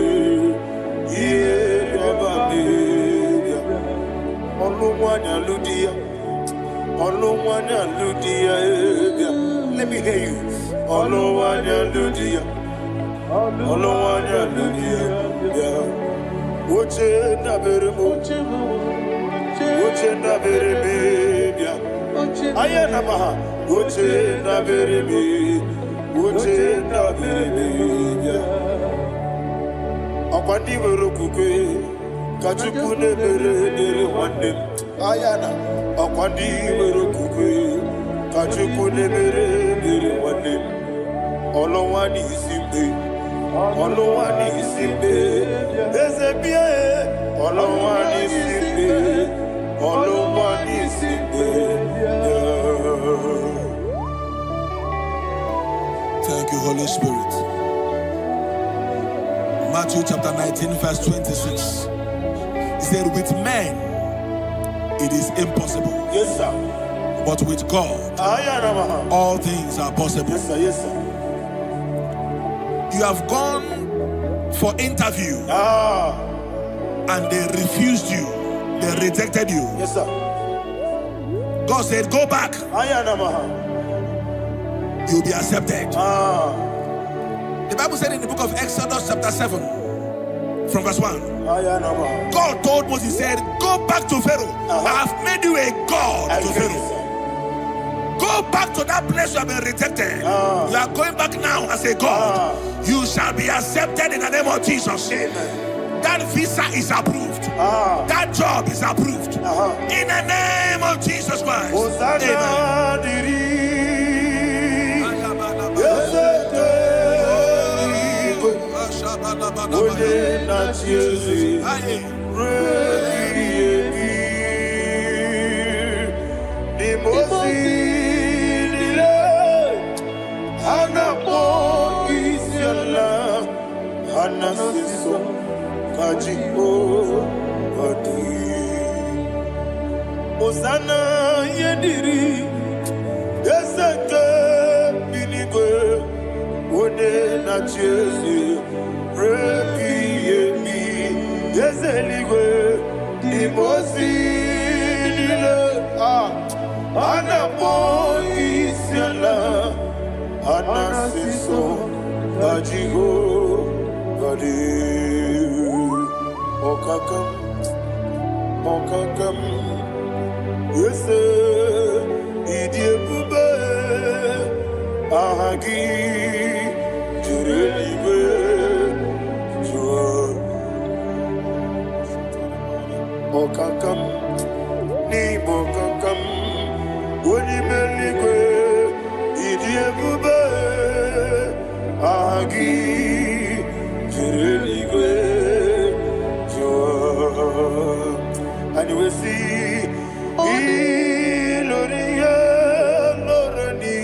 Olumwanya Ludia let me hear you Olumwanya Ludia Oche na bereme ayana maha Oche na bereme akwandi werokukwe Kachuku nebere wande ayana akwandi werokukwe Kachuku nebere wande Olowani isimbe Ezebia Olowani isimbe Thank you, Holy Spirit. Matthew chapter 19, verse 26. He said, with men it is impossible. Yes, sir. But with God, all things are possible. Yes, sir. Yes, sir. You have gone for interview and they refused you. They rejected you. Yes, sir. God said, go back. You'll be accepted. The Bible said in the book of Exodus chapter 7 from verse 1. God told Moses, he said, go back to Pharaoh. I have made you a God to Pharaoh. Go back to that place you have been rejected. You are going back now as a God. You shall be accepted in the name of Jesus. Amen. That visa is approved. That job is approved. In the name of Jesus Christ. Osana yediri Eseke binigwe One na chezi Repi yemi Yezeligwe Imosi nile Anapo isyala Anasiso Ajigo Gadi Okakam Yese Idiebube Ahagi Jurelibe Jua Okakam Ni Bokakam Wonimeligwe Idiebube Ahagi Jurelibe Jua And you will see Iloria Lorani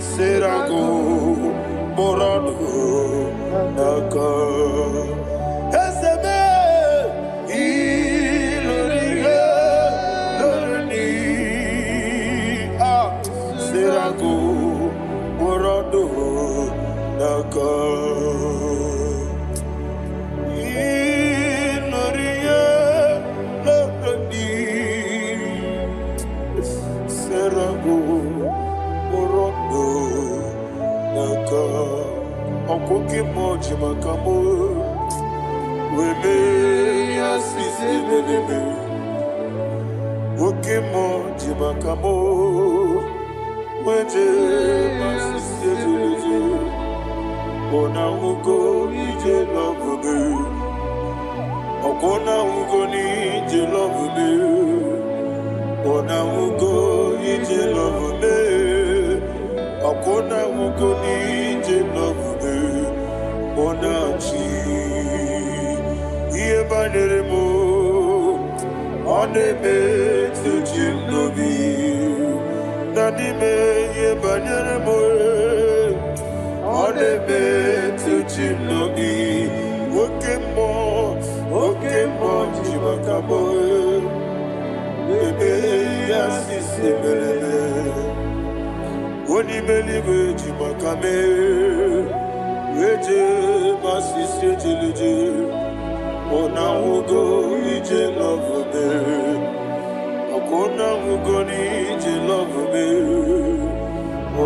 Serago Morado Naka Esebe Iloria Lorani Serago Morado Naka Okoke moji makamo Weme yasisi meneme Oke moji makamo Weje masisi jeje Ona uko ije labu ije love me. Ona mugo ije love me. Akona mugo ije love me. Ona chi iye banere mo. One me to chinobi. Nani me iye banere mo. One me to chinobi. Oke mo jimakabo. Ebe asisi belele. Oni believe jimakame. Eje masisi ejeleje. Ona ugo ije love me. Akona ugo ni ije love me.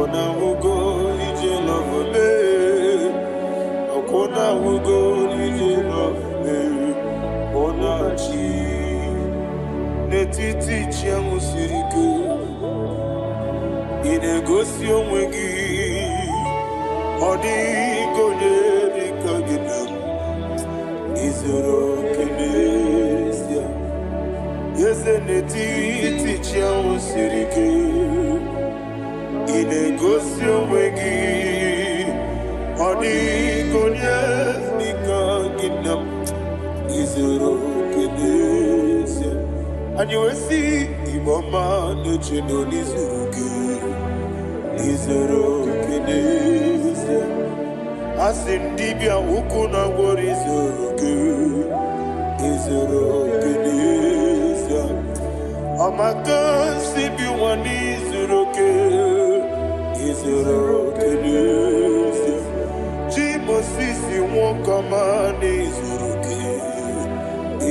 Ona ugo ije love me. Akona ugo ije love me. Ona chi netiti chiamu siriku. Inegosi onwe gị. Ọ dịghị onye dị ka gị na m. Izuru oke n'ezie. Eze n'etiti chiamu siri ike. Ị na-egosi onwe gị. Ọ dịghị onye dị ka gị na m. Izuru oke n'ezie. Anyị wee sị Igbo ọma na-eche na onye zuru gị. Izuru oke n'ezie. Asị ndị bịa ukwu na gwọrọ izuru gị. Izuru oke n'ezie. Ọmaka nsị bi nwa n'izuru oke. Izuru oke n'ezie. Chi Mosisi nwoke ọma n'izuru gị.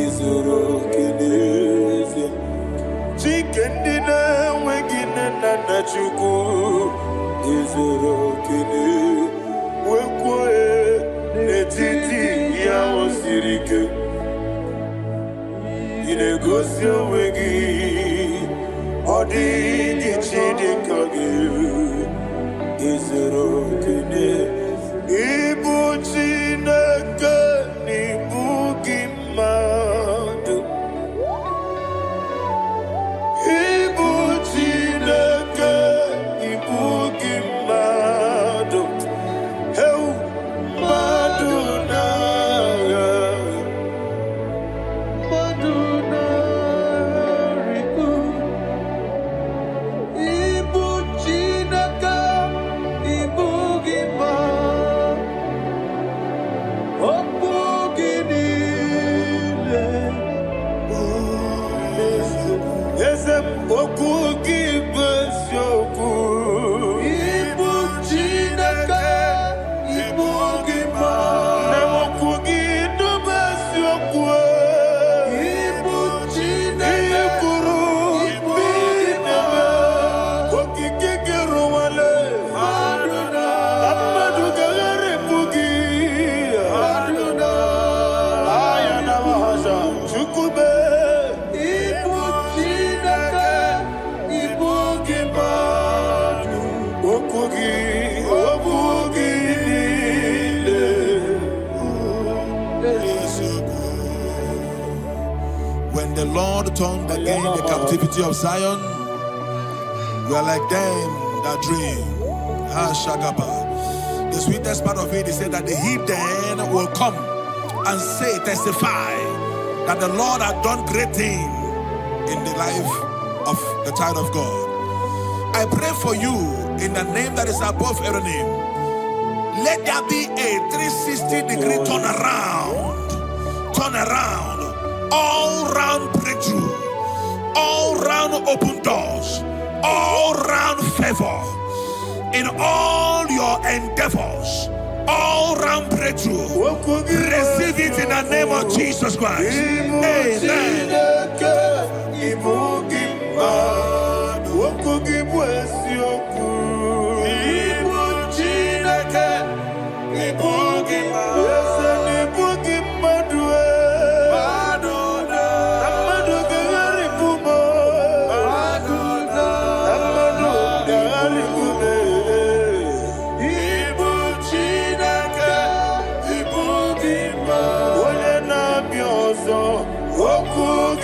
Izuru oke n'ezie. Chike ndị na-enweghị nne na nna Chukwu. Izuru oke n'ezie. Wekwoe n'etiti ya o siri ike. Ị na-egosi onwe gị. Ọ dịghị chi dị ka gị. Izuru oke n'ezie. Ịbụ Chineke n'ịbụ gị mmadụ. Ịbụ Chineke n'ịbụ gị mmadụ. Heu mmadụ n'agha. Mmadụ n'arịgo. Ịbụ Chineke n'ịbụ gị mmadụ. Okwu gị niile bụ eziokwu. Eze m, okwu gị bụ eziokwu. Ịbụ Chineke, ịbụ gị mmadụ. Na okwu gị dube eziokwu. Ịbụ Chineke, ị kwuru ịbụ gị mmadụ. Okike gị rụwale. Mmadụ ga-agharịpụ gị. Aya na mahasha Chukwube. Ịbụ Chineke, ịbụ gị mmadụ. Okwu gị niile bụ eziokwu. When the Lord turned again the captivity of Zion, we are like them that dream. Shagaba. The sweetest part of it is said that the heathen will come and say, testify that the Lord had done great things in the life of the child of God. I pray for you in the name that is above every name. Let there be a 360-degree turn around, all round breakthrough, all round open doors, all round favor in all your endeavors, all round breakthrough. Receive it in the name of Jesus Christ. Amen. Oku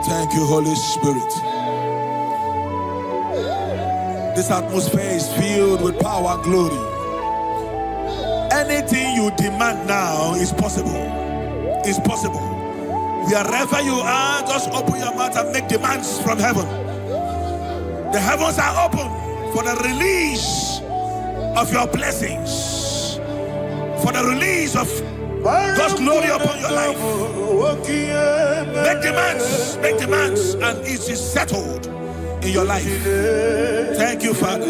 Thank you, Holy Spirit. This atmosphere is filled with power and glory. Anything you demand now is possible. It's possible. Wherever you are, just open your mouth and make demands from heaven. The heavens are open for the release of your blessings, for the release of God's glory upon your life. Make demands, and it is settled in your life. Thank you, Father.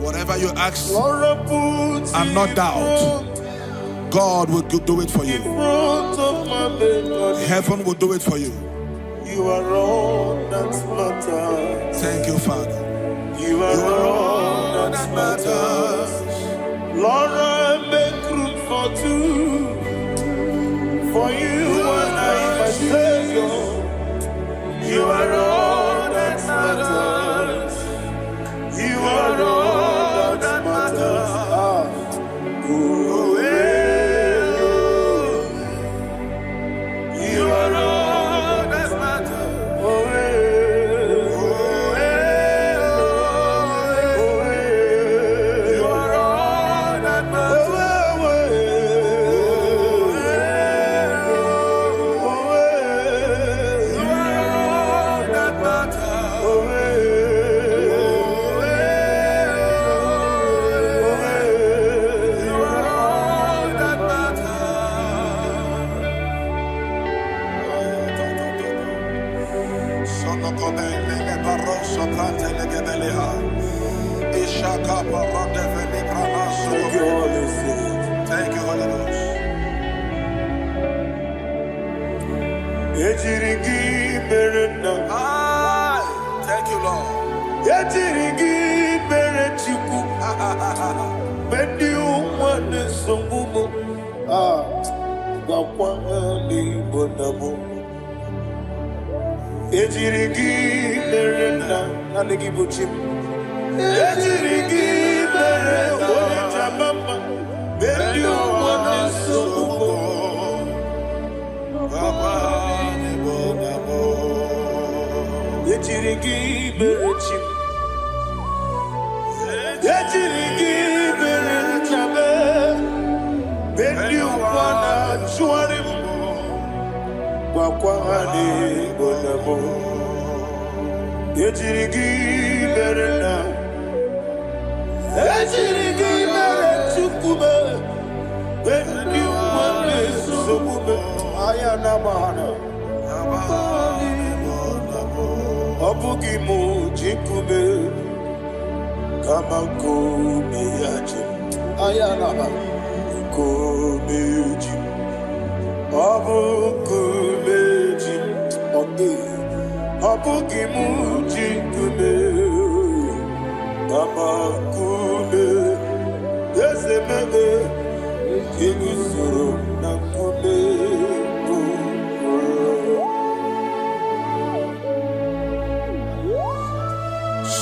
Whatever you ask and not doubt, God will do it for you. Heaven will do it for you. You are all that matters. Thank you, Father. You are all that matters. Lord, I make room for two. For you and I, my Savior. You are all that matters. You are all that matters. You are all that matters. You Thank you, Holy Ghost. Thank you, Lord.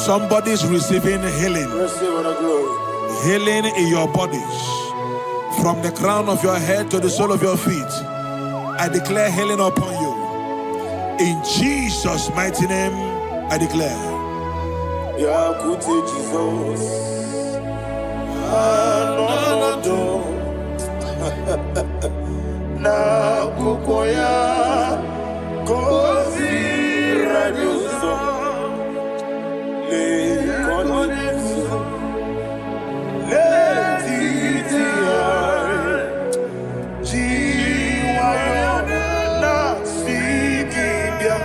Somebody's receiving healing. Healing in your bodies. From the crown of your head to the sole of your feet. I declare healing upon you. In Jesus' mighty name, I declare. Jesus. Na kukoya kozi radioso le konesu le titiare jiwayo na sikibia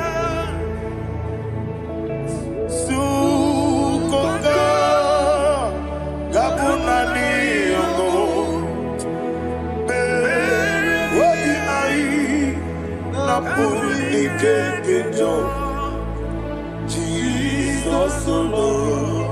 sukoka gabuna liongo Jesus alone.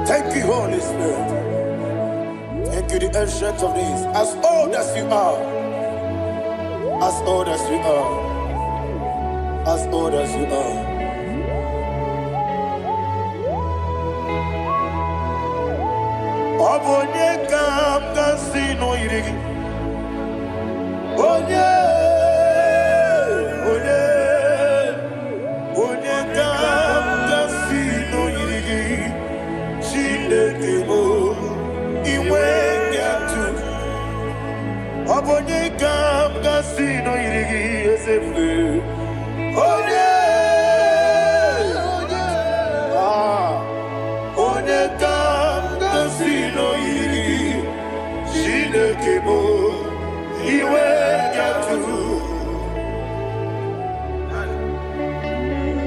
Thank you, Holy Spirit. Thank you, the ancient of days. As old as you are, as old as you are, as old as you are. Obonye kam kasi no irigi. Onye kam kasi no irigi. Chinekemo iwe nyatu. Obonye kam kasi no irigi esefe. Onye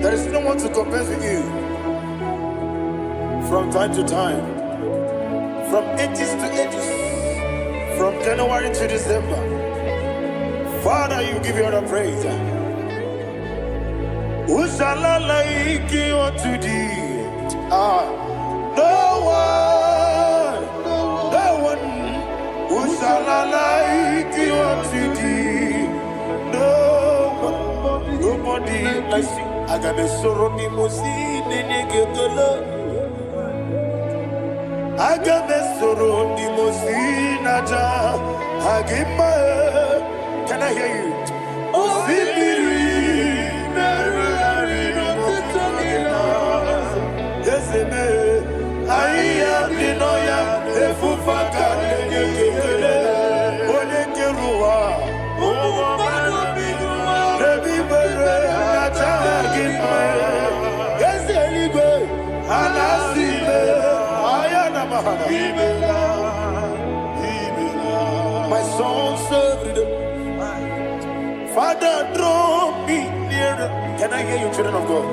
There is no one to compare with you. From time to time, from ages to ages, from January to December, Father, you give you all the praise. Who shall I like you unto thee? No one. Who shall I like you unto thee? No one, nobody like you. I got a sorrow, I got a sorrow, can I hear you? I am the Noya, the Fufaka, my soul served. Father, draw me nearer. Can I hear you, children of God?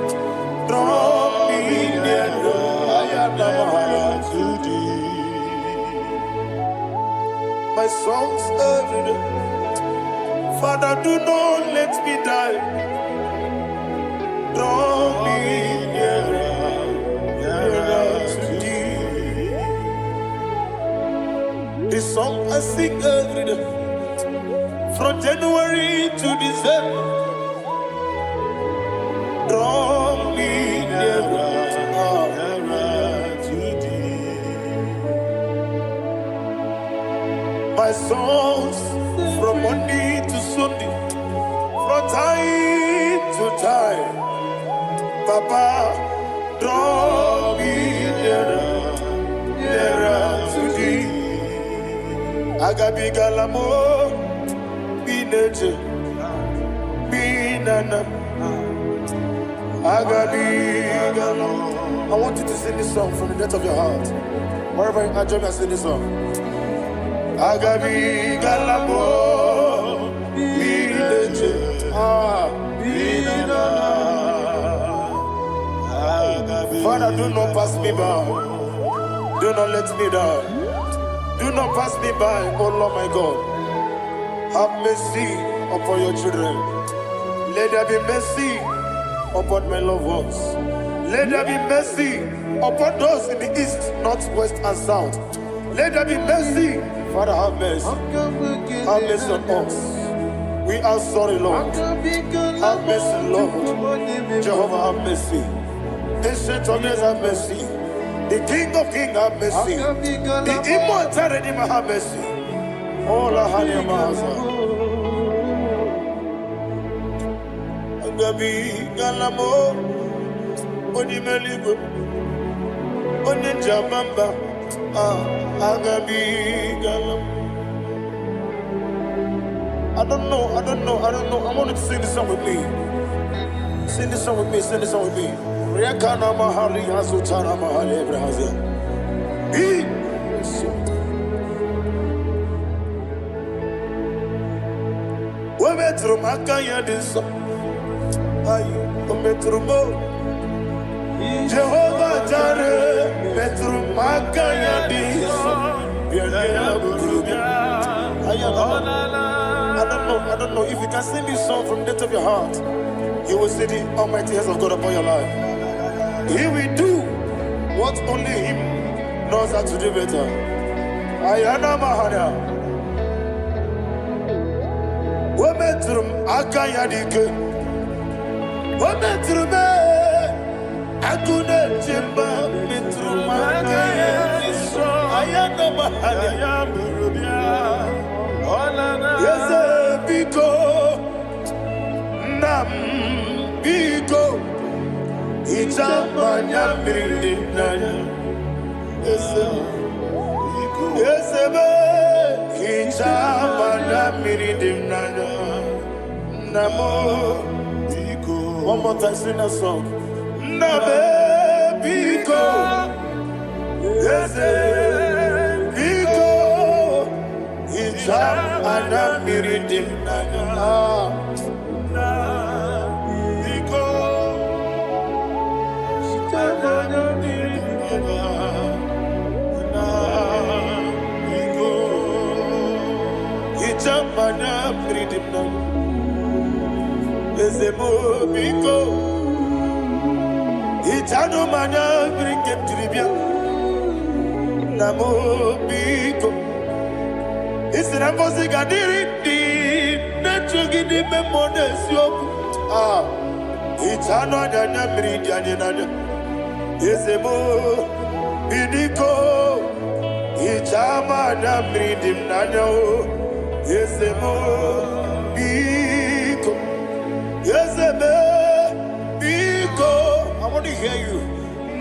Draw me nearer. I am to thee. My soul served. Father, do not let me die. Draw me nearer to thee. This song I sing every day, from January to December. Draw me nearer to thee. My songs from Monday to Sunday, from time to time. Papa, draw me nearer to thee. Agabi galamo, bineje, binana. Agabi galamo. I want you to sing this song from the depth of your heart. Wherever you are, join me and sing this song. Agabi galamo, bineje, binana. Father, do not pass me by. Do not let me die. Do not pass me by, oh Lord my God. Have mercy upon your children. Let there be mercy upon my loved ones. Let there be mercy upon those in the east, north, west, and south. Let there be mercy. Father, have mercy. Have mercy on us. We are sorry, Lord. Have mercy, Lord. Jehovah, have mercy. Ancient of days, have mercy. The King of Kings, have mercy. The immortal Redeemer, have mercy. Oh, la hania maza. Agabi galamo, oni meligo, oni jamamba. Agabi galamo. I don't know. I want you to sing this song with me. Sing this song with me. Rekana mahali azutana mahali ebrahazia. Wemetru makanya diso. Ayo, wemetru mo. Jehovah Jare, metru makanya diso. I don't know if you can sing this song from the depth of your heart. You will see the almighty hands of God upon your life. He will do what only Him knows how to do better. Ayana Mahana. Wometrum Akayadike. Wometrum Akune Jimba Metrum Akayadiso. Ayana Mahana. Yes, Biko Nam Biko. Ichamanya mirinaya, esebe. Ichamanya mirinaya, namo. One more time, sing a song. Nabe biko, ese biko. Ichamanya mirinaya. mana bridim na ezemo biko itano mana brikem tribia namo biko isina kosi gadiri di nechugi di memone sioku itano danya bridia ni nanya ezemo bidiko Ichama na bridim nanya o Yesemo biko Yeseme biko I want to hear you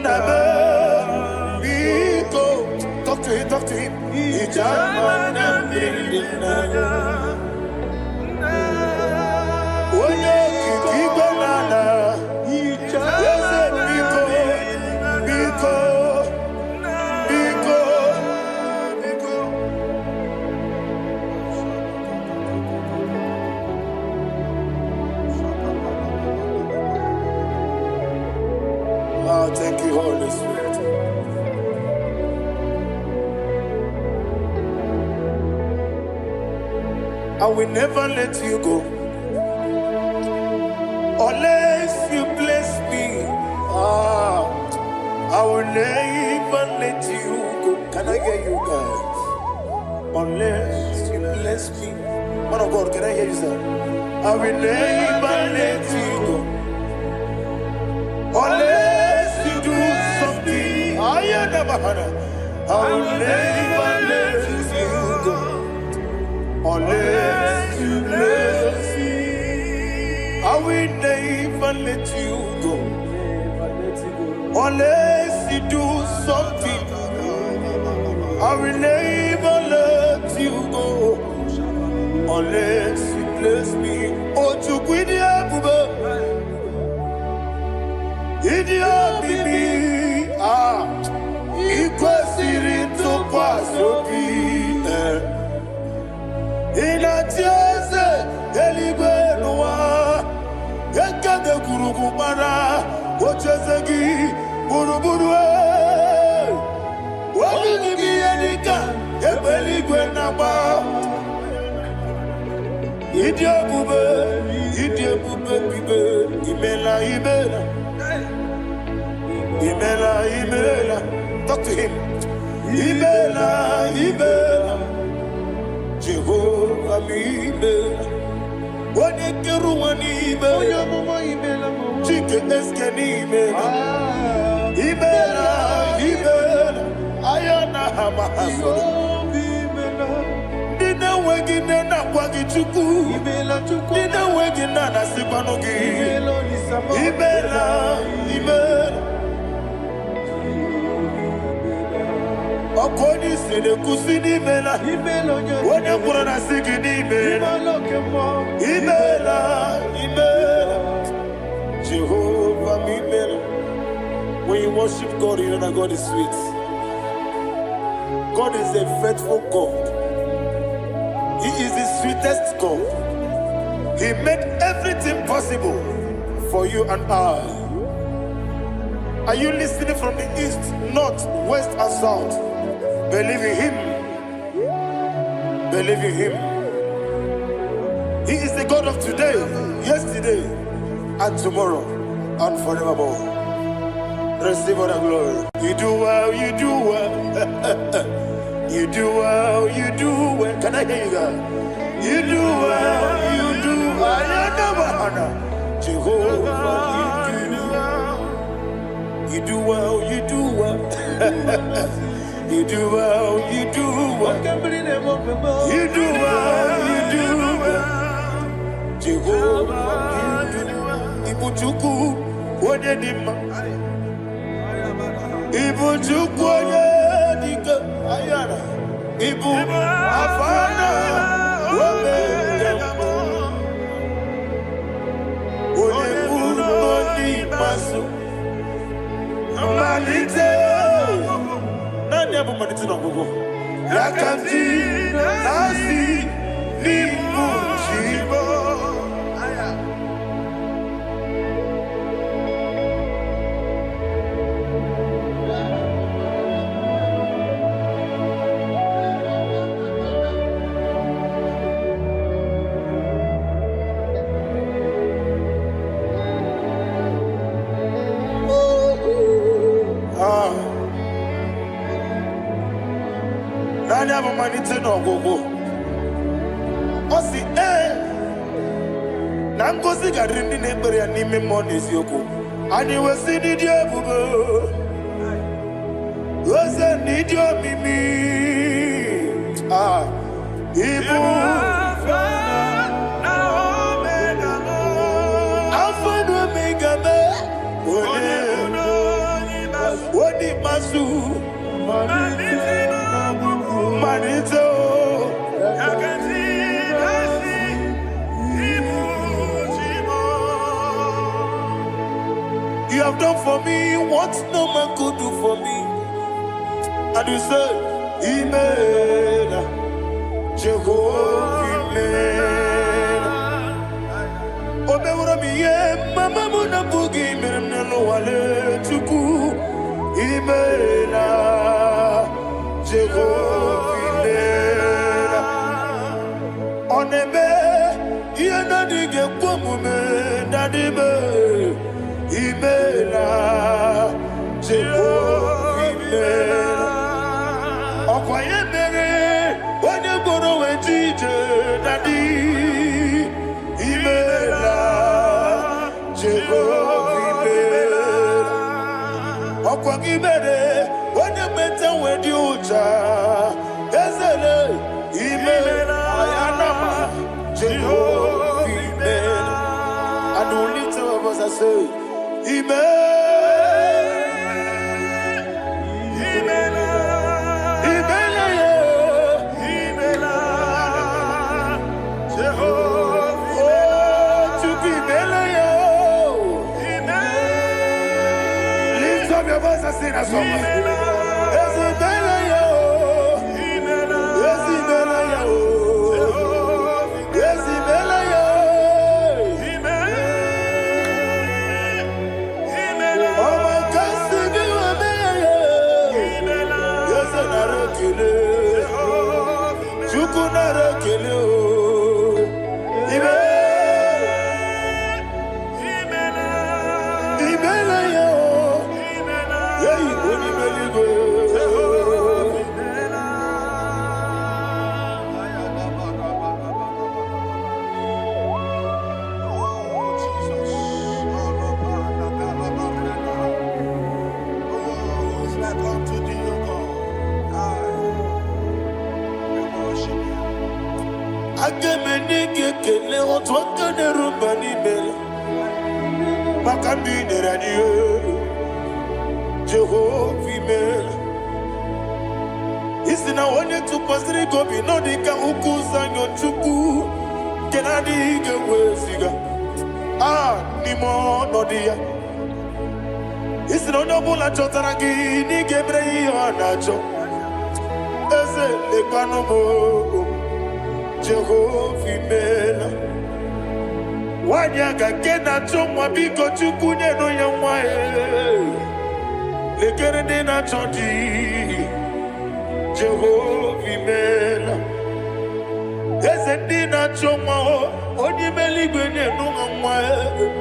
Nabe biko Talk to him Ichama na bridim nanya Oye kiki banana Yese biko Biko Thank you, Holy Spirit. I will never let you go unless you bless me. I will never let you go. Can I hear you guys? Unless you bless me. Man of God, can I hear you, sir? I will never let you go. Unless you do something, I will never let you go. Unless you bless me, I will never let you go. Unless you do something, I will never let you go. Unless you bless me, oh, to quit Idia bibi ikwesiri tụkwasị inatieze eluigwe n'ụwa ekede kwurugwu mara ocheze gị gburugburu obibi gị ihe dịka ebe eluigwe na-agba ịdị ebube bibe imela Imela, talk to him. Imela, Jehovah Imela. Wanekeru Imela, Chicken Esken Imela, Ayana Hamahaso. Dina wegina na kwagi chuku, Dina wegina na sipanogi. Imela. Okoni sene kusini mela Wone kurana sigini mela Imela Jehovah Imela. When you worship God, you know that God is sweet. God is a faithful God. He is the sweetest God. He made everything possible for you and I. Are you listening from the east, north, west, and south? Believe in him. Believe in him. He is the God of today, yesterday, and tomorrow, and forevermore. Receive all the glory. You do well, you do well. You do well, you do well. Can I hear you guys? You do well, you do well. Jehovah, you do well, you do well. You do well, you do well. You do well, you do well. Jehovah, you do well. Ibuchuku, Wodedima. Ibuchuku, Wodedika. Ayana. Ibu, Afana. Wodedima. Wodedima, Wodedima. Malite. Yakanti nasi ni mujibo. Nanya manite no gogo. Osi na ngozi gadiri ndị na-ekpere ya n'ime mmụọ na eziokwu. Anyị wesi n'ịdị ebube. Oze n'ịdị omimi. Ibu Alpha and Omega me. Wodi masu Manito. You have done for me what no man could do for me. And you said, Amen. Jehovah, Amen. Obewura mi ye mama muna bugi miremne no wale tuku. Amen. Jehovah, Amen. Onebe ye na dige kwomume dadibe. Amen. Jehovah, Amen. Okwaye mere onye gboro wejije dadi. Amen. Jehovah, Amen. Okwagi mere onye meta wedi ucha. Ezele. Amen. Ayanama. Jehovah, Amen. And we lift our voice and say, Amen. Sing a song. Jehovah, Amen. Isina onye tupasiri gobi no dika ukuza nyochuku kenadi geweziga nimo nodia. Isina onye obula chotara gi ni gebre ihe nacho eze lekwano mo. Jehovah, Amen. Wanyaga kena chomwa biko chukunye no ya mwae lekere de na chonti. Jehovah, Amen. Eze na chomwa oni meligwe ne no mwae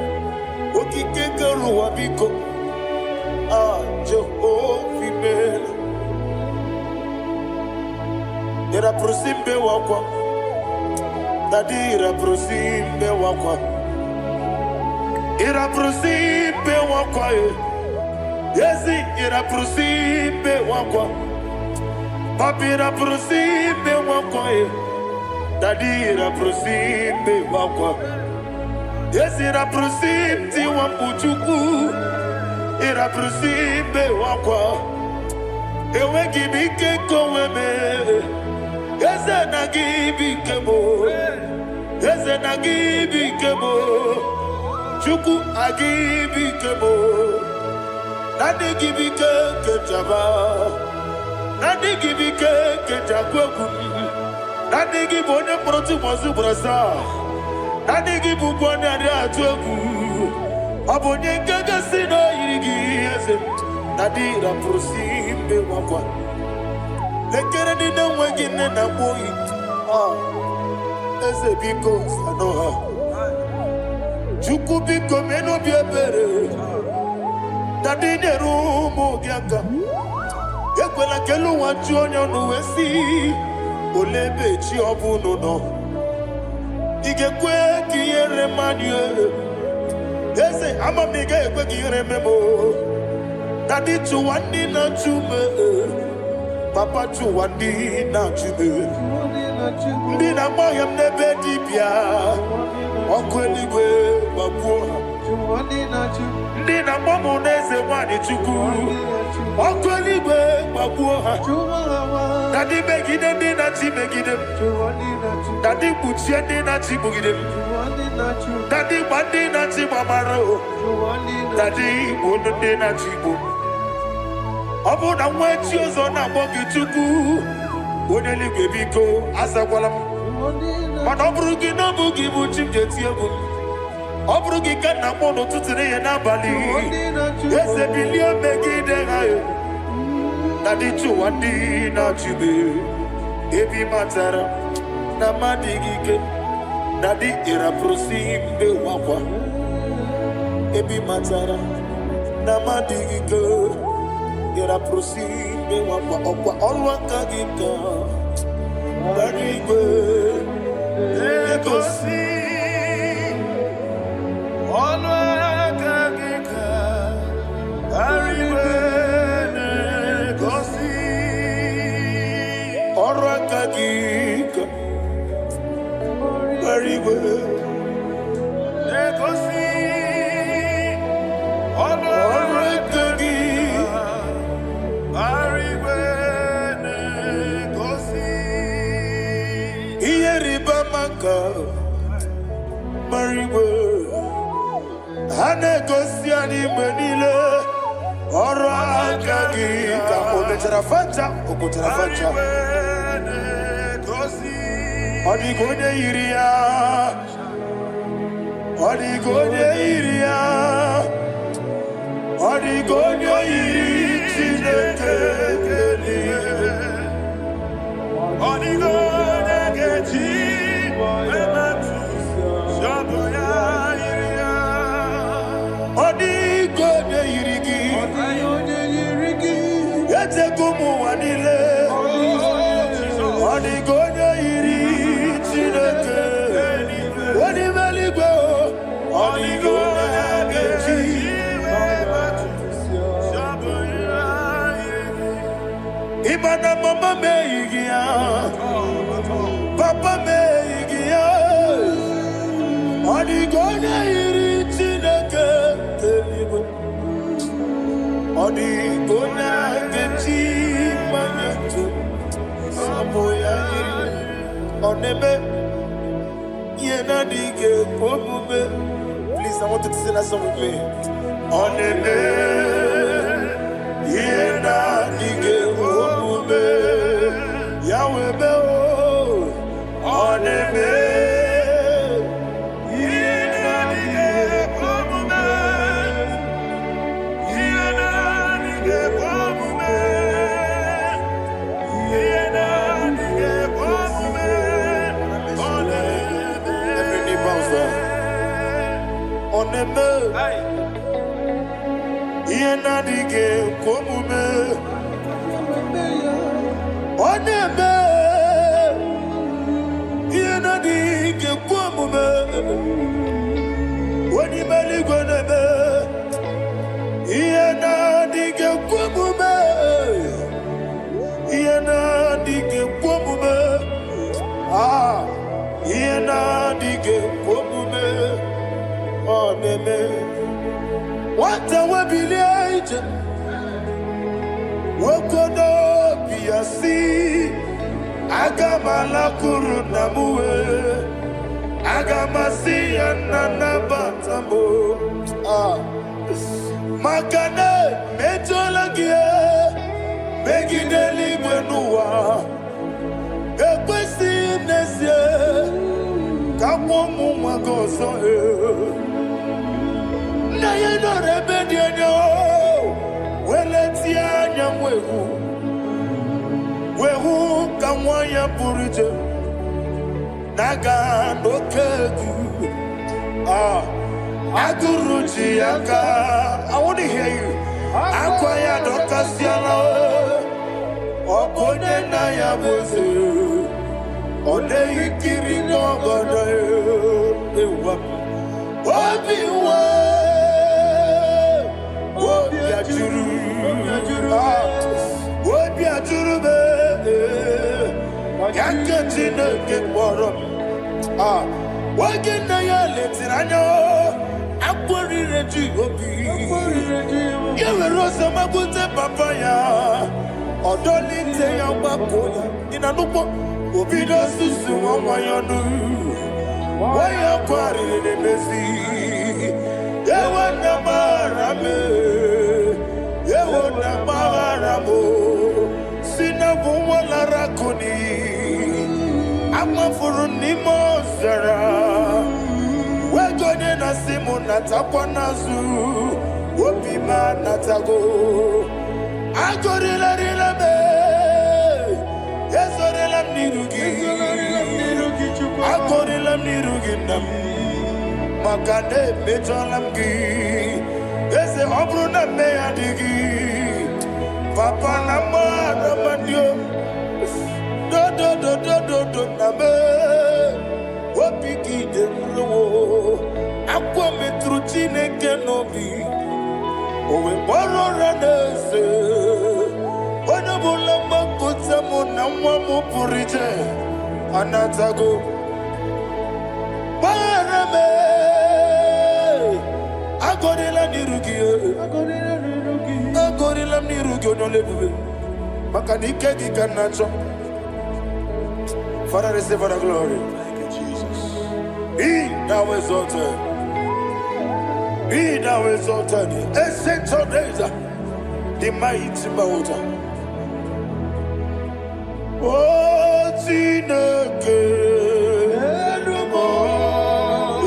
okike keruwa biko Jehovah, Amen. Era prosimbe wakwa Dadira prosimbe wakwa. Ira prosimbe wakwa. Yesi ira prosimbe wakwa. Papira prosimbe wakwa. Dadira prosimbe wakwa. Yesi ira prosimti wambuchuku. Ira prosimbe wakwa. Ewe gibike koweme. Eze na gibike mo. Eze na gibike mo. Chuku agibike mo. Nadi gibike kejaba. Nadi gibike kejakweku. Nadi gibone proti mozu brasa. Nadi gibubone ade atweku. Abonye kega sino yirigi eze. Nadi ra prosimbe wakwa. Lekere di na wengine na boyi. Eze biko sanoha. Chuku biko meno biebere. Dadi ne rumu gyaka. Ekwela kelu wachu onyo nuwesi olebe chi obuno no. Igekwe kiyere manye. Ese ama mige ekwe kiyere memo. Daddy chuwandi na chume. Papa chuwandi na chume. Ndi na moyam nebe dibia. Okweligwe babuha. Ndi na momo neze wani chuku. Okweligwe babuha. Daddy megide ndi na chi megide. Daddy kuchie ndi na chi bugide. Daddy bandi na chi mamaro. Daddy bono ndi na chi bo. Obu na mwechi ozo na mogi chuku. Oneligwe biko asagwalam. Mana oburu gi no bugi bu chimjeti ebu. Oburu gi kana mono tutire ye na bali. Ese bilio megide hayo. Daddy chuwandi na chibe. Ebi matara na madigike. Daddy era prosimbe wakwa. Ebi matara na madigike. Era prosimbe wakwa. Okwa olwa kagika. Barigwe Legosi Olwa kagika. Barigwe Legosi Olwa kagika. Barigwe Legosi Olwa kagika. Barigwe Mariwe Hane Gosiani Menile Ora Kagika Ometerafanta Okoterafanta Odigone Iria Odigone Iria Odigone Iri Chineke Odigone Geji Odigone Irigi Ete kumu wanile Odigone Iri Chineke Odimeligwe Odigone Geji Ibana mama meigia Papa meigia Odigone Iri Chineke Odigone Geji Manetu Samoya Iri Onebe Yena Dige Omume. Please, I want you to sing that song with me. Onebe Yena Dige Omume Yahweh Beo Onebe Onebe Yena Dige Omume Onebe Yena Dige Omume Onimeligwe Nebe Yena Dige Omume Yena Dige Omume Yena Dige Omume Onebe Wata wabileje Wakono biyasi Agamala kuru namuwe Agamasi ya nanabatamo Makane metolagie Megideli mwenuwa Ekwesi nesye Kamwomu mwagoso Na yeno rebedienyo Weletia nyamwehu Wehu kamwanya purije Naga no kegu Aguruji aka I want to hear you Akwaya dokasiana Okone na ya boze. Ode ikiri ngogodo. Ewa. Obiwa. Obi ajuru. Obi ajuru be. Yakati na kekoro. Wage na ya letiranya. Akwari reji obi. Yewe rosa magute papaya. Odoli te ya wakoya. Ina nupo. Obi do susu wawayonu. Waya kwari ne mezi. Yewe na marame. Yewe na maramo. Sina wala rakoni. Ama furu ni mozara. Wegone na simu natakwa nazu. Wopima natago. Agorila rila me. Yesorila nirugi. Agorila nirugi nam. Makane mejolamgi. Ese obruna me adigi. Papa na mara mandio. Do na me. Wopiki de mlo. Akwa metruchine kenobi. Owe boro ranese. Wana bula makuta muna mwamu purije. Anatago. Barame. Agorila nirugi. Agorila nirugi onolebube. Makanike gikanacho. Father, receive the glory. Thank you, Jesus. Be thou exalted. Be thou exalted. Ancient of days, the mighty mountain. Oh, Tineke.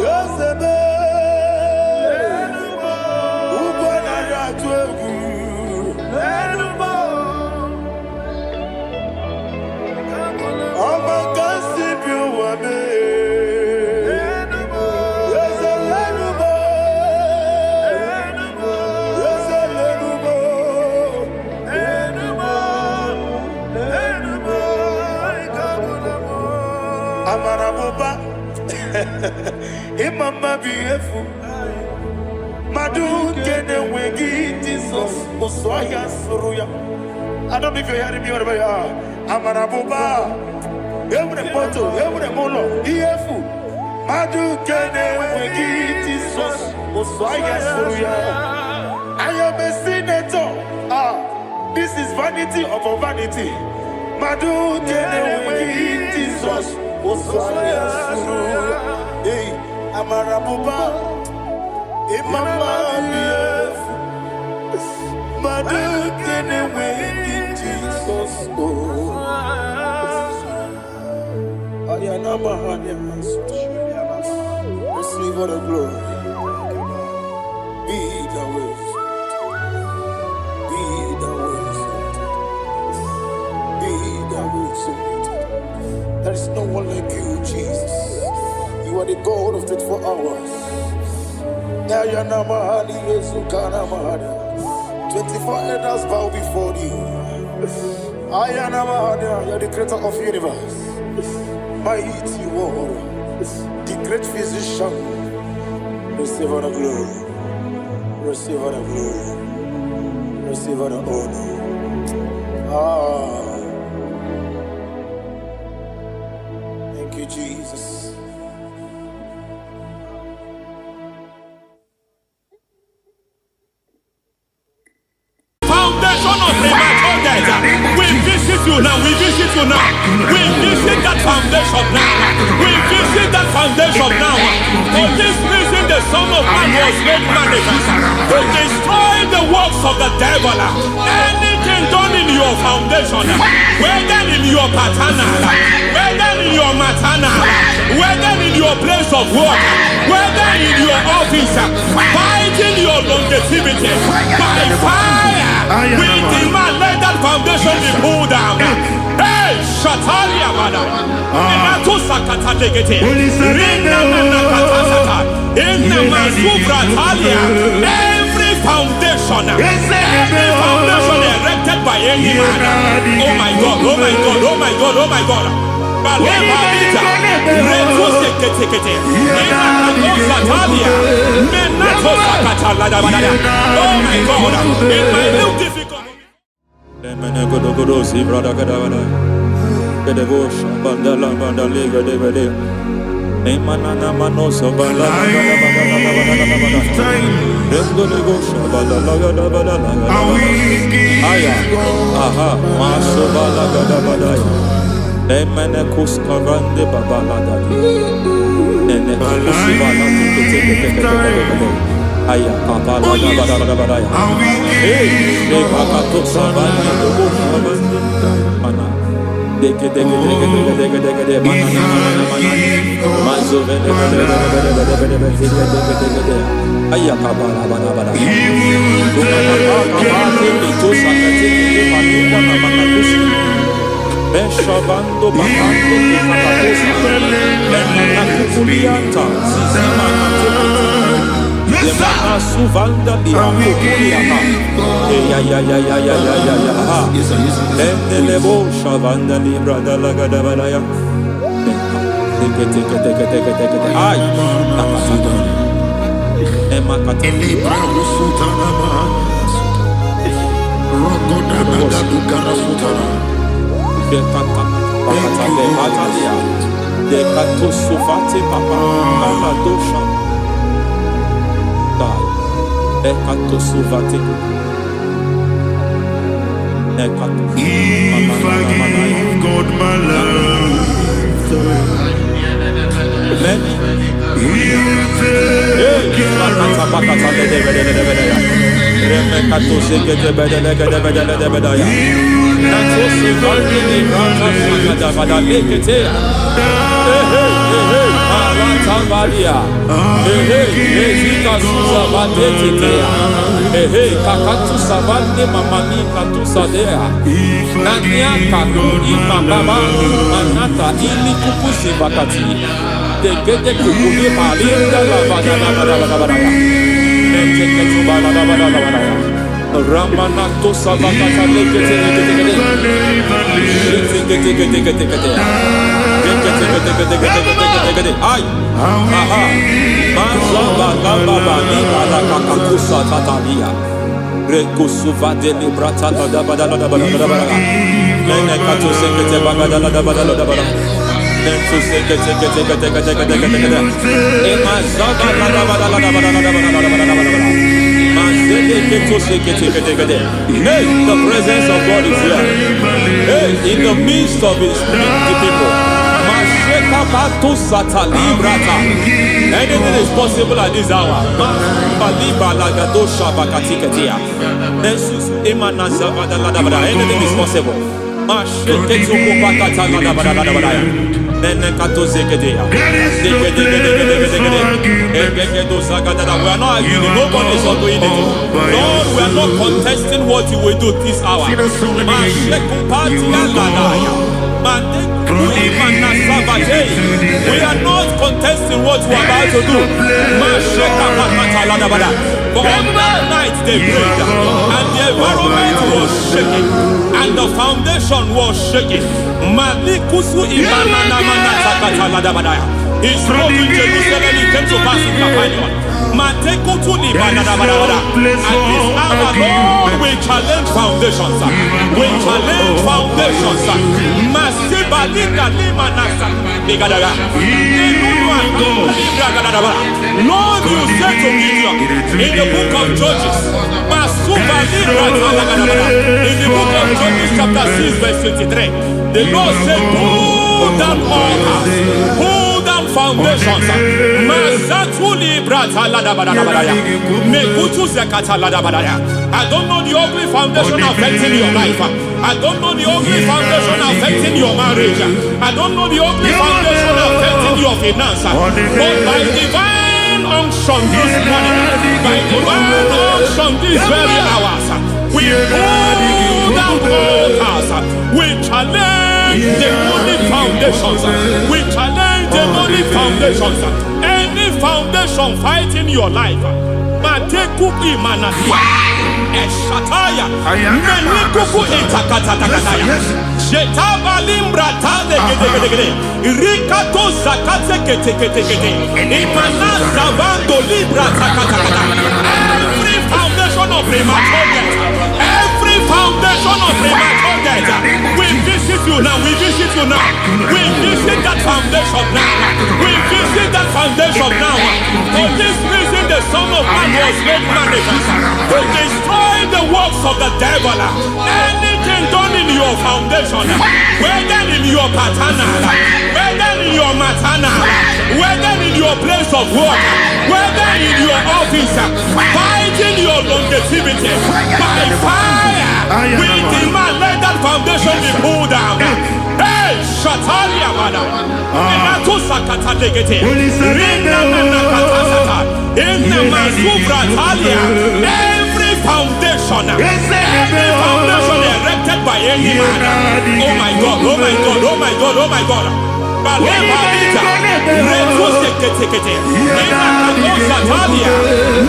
Yosebe. Ubana Yatwegu. Imama biefu Madu kene wegi Jesus Oswaya suruya. I don't know if you're hearing me whatever you are. Amarabuba Every poto, every mono Iefu Madu kene wegi Jesus Oswaya suruya. I am a senator. This is vanity of vanity. Madu kene wegi Jesus Oswaya suruya. Hey, Amarabuba, Imama biefu, Madu kene wegi Jesus. Ayanama Hanyas. Receive all the glory. Be the ways. Be the ways. Be the ways. There is no one like you, Jesus. You are the God of 24 hours. 24 elders bow before you. You are the creator of the universe. Mighty warrior, the great physician. Receive all the glory. Receive all the glory. Receive all the honor. Thank you, Jesus. We visit you now. We visit you now. We visit that foundation now. We visit that foundation now. For this reason, the Son of Man was made manifest to destroy the works of the devil. Anything done in your foundation, whether in your paternal, whether in your maternal, whether in your place of work, whether in your office, fighting your longevity by fire. We demand let that foundation be pulled down. Hey, Shatalia Bada. Inato Sakata Degete. Rina Manakatasata. Inna Masubra Talia. Every foundation erected by any man. Oh my God, oh my God, oh my God, oh my God. Oh my God, in my new difficult. Emenekus kavande babalada. Enekus bala teke aya kapala bada. Hey, de bakato savane do savane mana. Deke mana. Mazo vede. Aya kapala bada. Beshavando bahando kikakosa Lenana kukulianta Zizimana tekete Zemana suvanda bihakukuliata Ya Lenelebo shavanda libra dalagadabadaya Teke Ay Nakataka Emakata Elibra usutanama Rogoda dukara sutana de kato sufate papa mama dosha dai de kato sufate de kato if I give God my love amen Ramanato Savakata Ay, aha, Mazaba Gababa Nibala Kakakusa Tatalia, Rekusuva de Librata Badabada, Nenekato Sekete Bagadala Badala, Nentu Sekete, Emazaba Hey, the presence of God is here. Hey, in the midst of His people. Anything is possible at this hour. Anything is possible. We are not arguing, nobody is doing it. Lord, we are not contesting what you will do this hour. We are not contesting what we are about to do. For on that night they prayed, and the environment was shaking, and the foundation was shaking. He spoke in Jerusalem, he came to pass in Capernaum. At this hour, Lord, we challenge foundations. We challenge foundations. Lord, you said to Gideon in the book of Judges, in the book of Judges chapter 6 verse 23, the Lord said, pull down altars, pull down foundations. I don't know the ugly foundation affecting your life. I don't know the ugly foundation affecting your marriage. I don't know the ugly foundation affecting your finance. But by divine unction this morning, by divine unction these very hours, we pull down altars. We challenge demonic foundations. We challenge demonic foundations. Any foundation fighting your life, take kuki manadia. Eshataya. Menikuku itakatatakataya. Shetaba limbra tade gede. Rikato zakate kete. Imana zavando libra takatakata. Every foundation of premature death. Every foundation of premature death. We visit you now. We visit you now. We visit that foundation now. We visit that foundation now. For this reason, the Son of Man was made manifest to destroy the works of the devil. Anything done in your foundation, whether in your paternal, whether in your maternal, whether in your place of work, whether in your office, fighting your longevity by fire, we demand let that foundation be pulled down. Hey, Shatalia Bada, Minato Sakata Legate, Rina Nakatasata, in the Masubra Talia, every foundation erected by any man. Oh my God, oh my God, oh my God, oh my God. Balebalita, Rekosekete, Menakosatalia,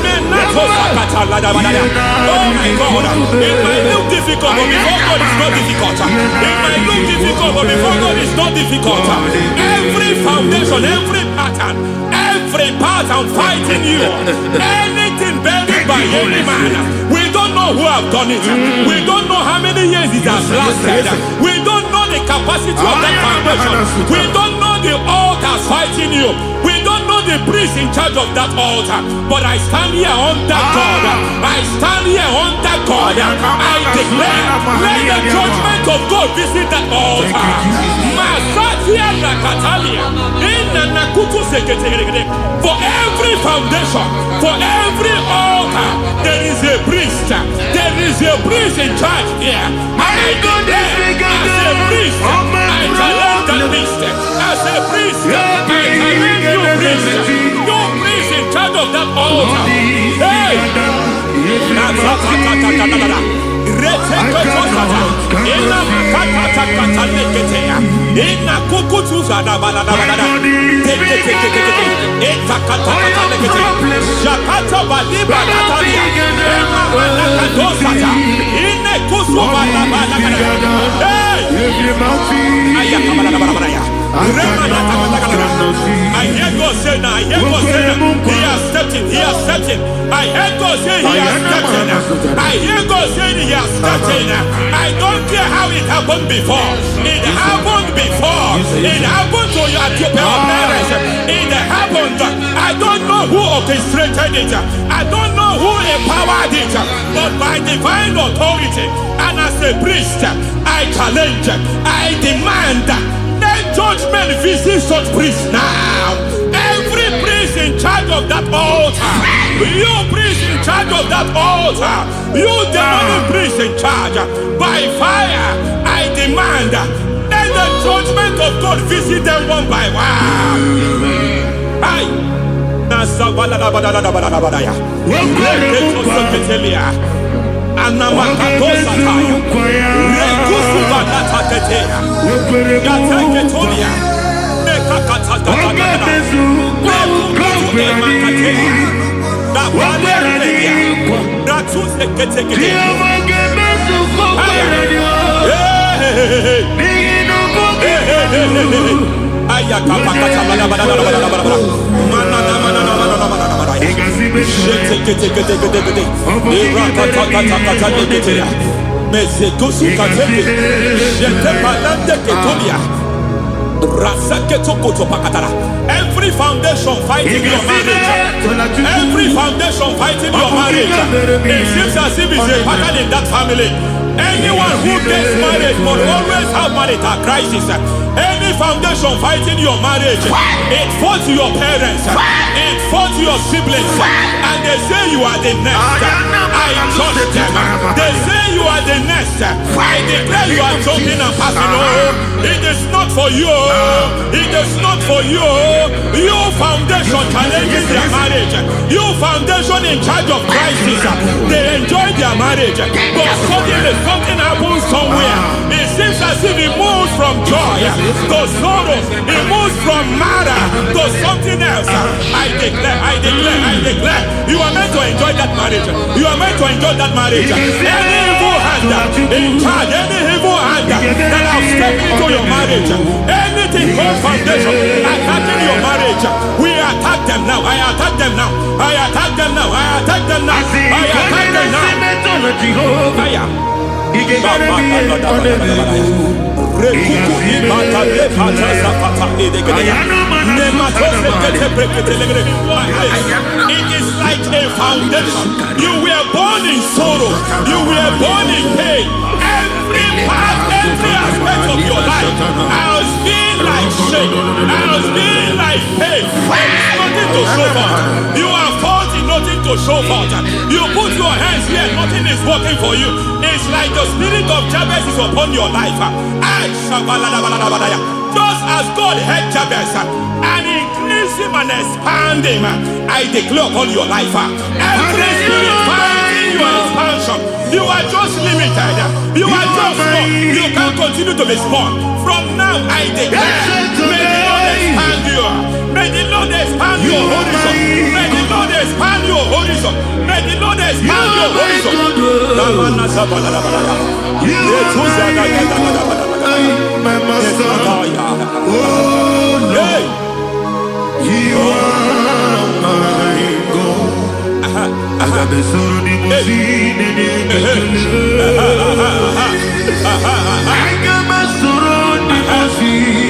Menakosakatalada. Oh my God, it might look difficult, but before God is not difficult. It might look difficult, but before God is not difficult. Every foundation, every pattern fighting you, anything buried by any man. We don't know who have done it. We don't know how many years it has lasted. We don't know the capacity of that foundation. We don't know the altars fighting you. We don't know the priest in charge of that altar. But I stand here under God. I stand here under God. I declare, let the judgment of God visit that altar. Masatia Nakatalia. For every foundation, for every altar, there is a priest. There is a priest in charge here. I declare, as a priest, I challenge the priest. As a priest, I challenge you, priest. You priest in charge of that altar. Hey! I hear God say now, he has stepped in, he has stepped in. I hear God say he has stepped in. I hear God saying he has stepped in. I don't care how it happened before. It happened before. It happened to your parents. It happened. I don't know who orchestrated it. I don't know who empowered it. But by divine authority and as a priest, I challenge, I demand, let judgment visit such priests now. Every priest in charge of that altar, you priest in charge of that altar, you demonic priest in charge, by fire, I demand, let the judgment of God visit them one by one. Aye. Anamakatosataya, Rekusubanataketea, Yataketonia, Nekakatakataka, Nekukuemakatea, Nabalerelia, Ratuseketekete. Every foundation fighting your marriage, every foundation fighting your marriage, it seems as if it's a pattern in that family. Anyone who gets married will always have marital crisis. Any foundation fighting your marriage, it fought your parents, it fought your siblings, and they say you are the next. I judge them. They say you are the next. I declare you are jumping and passing. Oh, it is not for you. It is not for you. You foundation challenging their marriage. You foundation in charge of crisis. They enjoy their marriage, but suddenly something happens somewhere. It seems as receive, it moves from joy to sorrow. It moves from matter to something else. I declare, you are meant to enjoy that marriage. You are meant to enjoy that marriage. Any evil hand in charge, any evil hand that have stepped into your marriage, anything called foundation attacking your marriage, we attack them now. I attack them now. I attack them now. I attack them now. I attack them now. It is like a foundation. You were born in sorrow. You were born in pain. Every part, every aspect of your life has been like shame. Has been like pain. Nothing to show for. You are faulty, nothing to show for. You put your hands here, nothing is working for you. It's like the spirit of Jabez is upon your life. Just as God had Jabez and increased him and expand him, I declare upon your life. Every spirit fighting your expansion, you are just limited. You are just small. You can't continue to be small. From now, I declare, may the Lord expand you. May the Lord expand your horizon. May the Lord expand your horizon. May the Lord expand your horizon. My master, oh Lord, you are my God.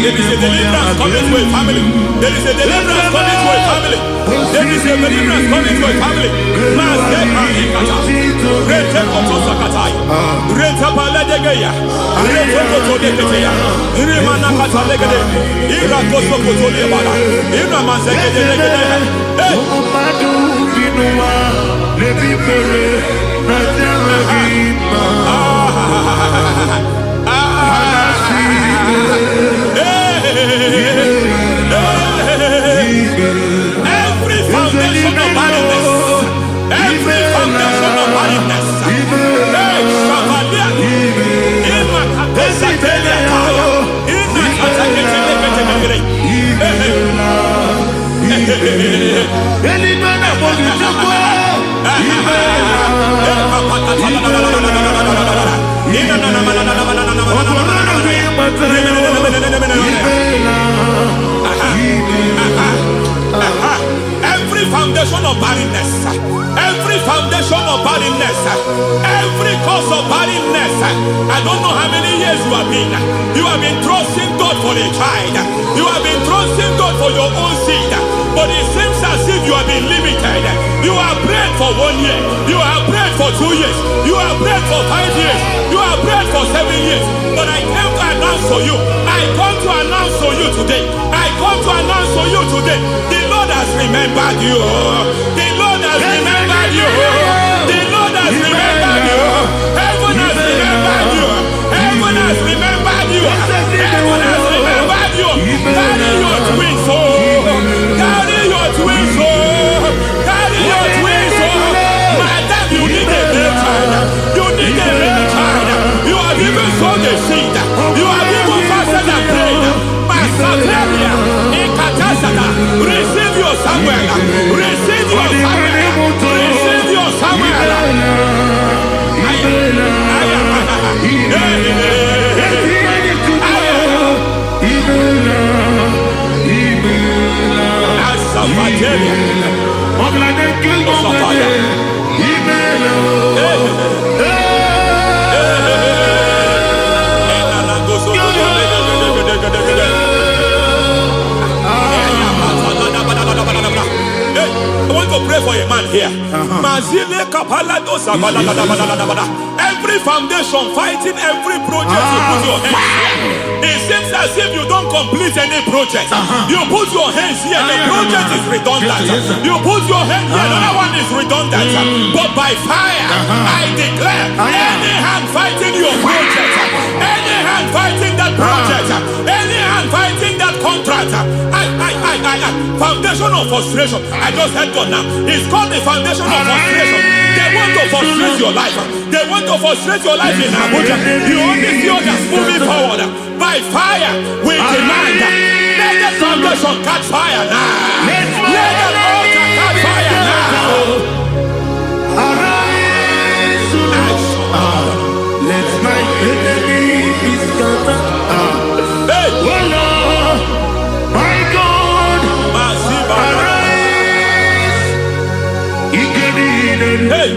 There is a deliverance coming to a family. There is a deliverance coming to a family. There is a deliverance coming to a family. Every foundation of barrenness, every foundation of barrenness, every foundation of barrenness, every foundation of barrenness, every cause of barrenness. I don't know how many years you have been trusting God for a child. You have been trusting God for your own seed, but it seems as if you have been limited. You have prayed for 1 year, you have prayed for 2 years, you have prayed for 5 years, you have prayed for 7 years. But I came to announce for you, I come to announce for you today, I come to announce for you today, the Lord has remembered you. The Lord has remembered you. The Lord has remembered you. Heaven has remembered you. Heaven has remembered you. Heaven has remembered you. Carry your twins, oh. Carry your twins, oh. Carry your twins, oh. Madam, you need a real child. You need a real child. You have even sown the seed. You have even fasted and prayed. Masateria, Ekatasata, receive your Samuel. Receive your Samuel. Receive your Samuel. I want to pray for a man here. Every foundation fighting every project you put your hands here. It seems as if you don't complete any project. You put your hands here, the project is redundant. You put your hand here, another one is redundant. But by fire, I declare, any hand fighting your project, any hand fighting that project, any hand fighting that contract, foundation of frustration. I just heard God now. It's called the foundation of frustration. The want to frustrate your life. They want to frustrate your life in Abuja. You only see others moving forward. By fire, we demand. Let the foundation catch fire now. Let the altar catch fire now. Arise, let my enemy be scattered. Hey. Oh Lord, my God, arise. Hey.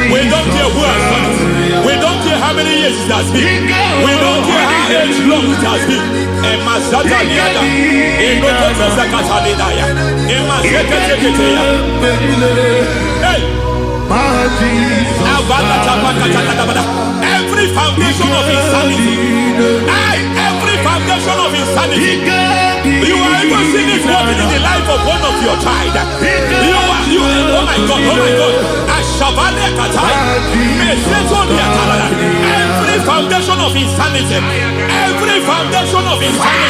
We don't care who has done it. We don't care how many years it has been. We don't care how age long it has been. Every foundation of insanity. Every foundation of insanity. You are even seeing it working in the life of one of your child. Oh my God, oh my God. Every foundation of insanity. Every foundation of insanity.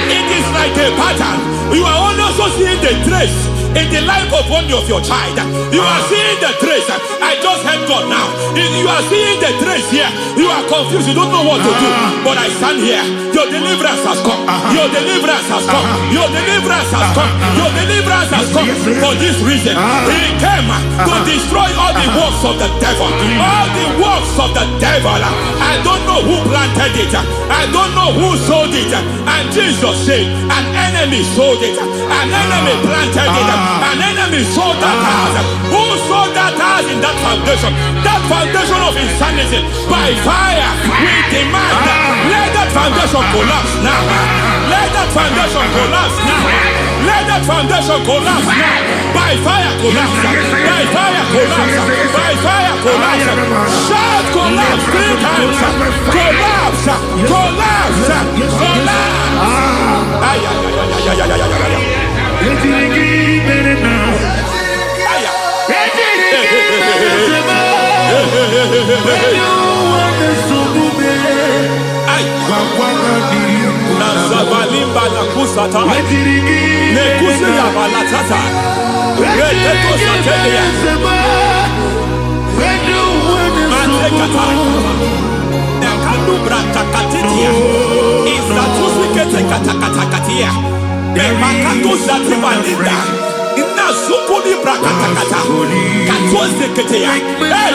It is like a pattern. You are also seeing the trace in the life of one of your child. You are seeing the trace. I just heard God now. You are seeing the trace here. You are confused. You don't know what to do. But I stand here. Your deliverance has come. Your deliverance has come. Your deliverance has come. Your deliverance has come. For this reason, He came to destroy all the works of the devil. All the works of the devil. I don't know who planted it. I don't know who sold it. And Jesus said, an enemy sold it. An enemy planted it. An enemy sold that house. Who sold that house in that foundation? That foundation of insanity. By fire, we demand let that foundation collapse now. Let that foundation collapse now. Let that foundation collapse now. By fire, collapse. By fire, collapse. By fire, collapse. Shout collapse 3 times. Collapse. Collapse. Collapse. Nazabalimba na kusata nekusi ya balatata reteto sotelia matekata nekadu brantakatitia izatusikete katakatakatia Mekatu zatibalinda ina zukuni brakatakata katwose keteya. Hey.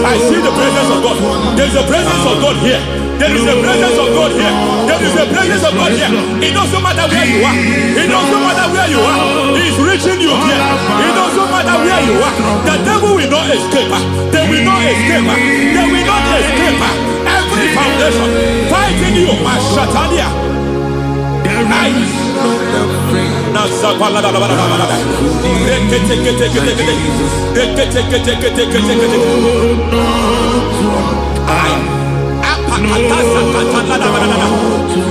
I see the presence of God. There is a presence of God here. There is a presence of God here. There is a presence of God here. It doesn't matter where you are. It doesn't matter where you are. He is reaching you here. It doesn't matter where you are. The devil will not escape. They will not escape. They will not escape. Every foundation fighting you, Mashatalia.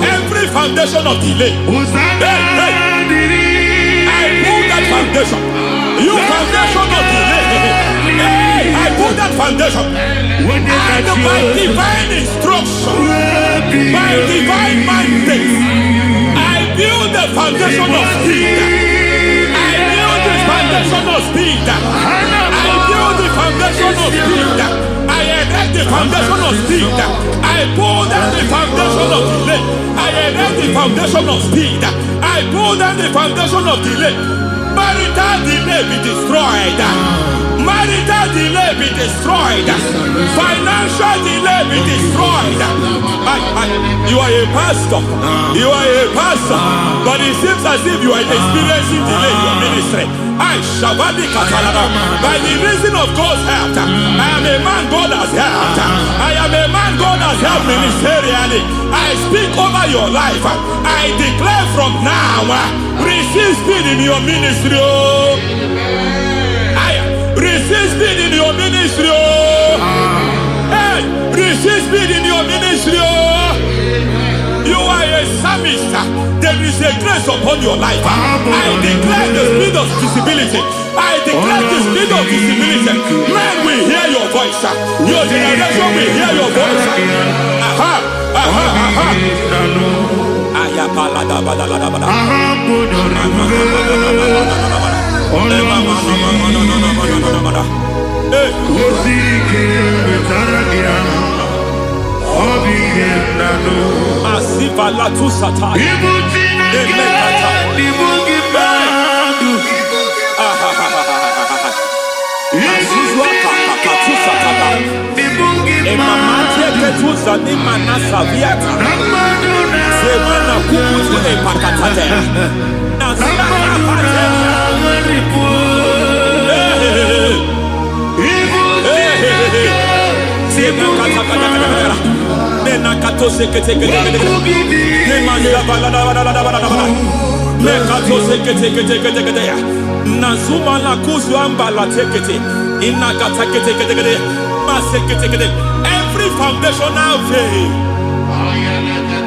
Every foundation of delay. I pull that foundation. You foundation of delay. I pull that foundation. And by divine instruction, by divine mandate, build the foundation of speed. I build the foundation of speed. I build the foundation of speed. I erect the foundation of speed. I pull down the foundation of delay. I erect the foundation of speed. I pull down the foundation of delay. Marital delay be destroyed. Marital delay be destroyed. Financial delay be destroyed. You are a pastor. You are a pastor. But it seems as if you are experiencing delay in your ministry. By the reason of God's help, I am a man God has helped. I am a man God has helped ministerially. I speak over your life. I declare from now, receive speed in your ministry. Receive speed in your ministry. Hey, receive speed in your ministry. You are a psalmist. There is a grace upon your life. I declare the speed of visibility. I declare the speed of visibility. Men will hear your voice. Your generation will hear your voice.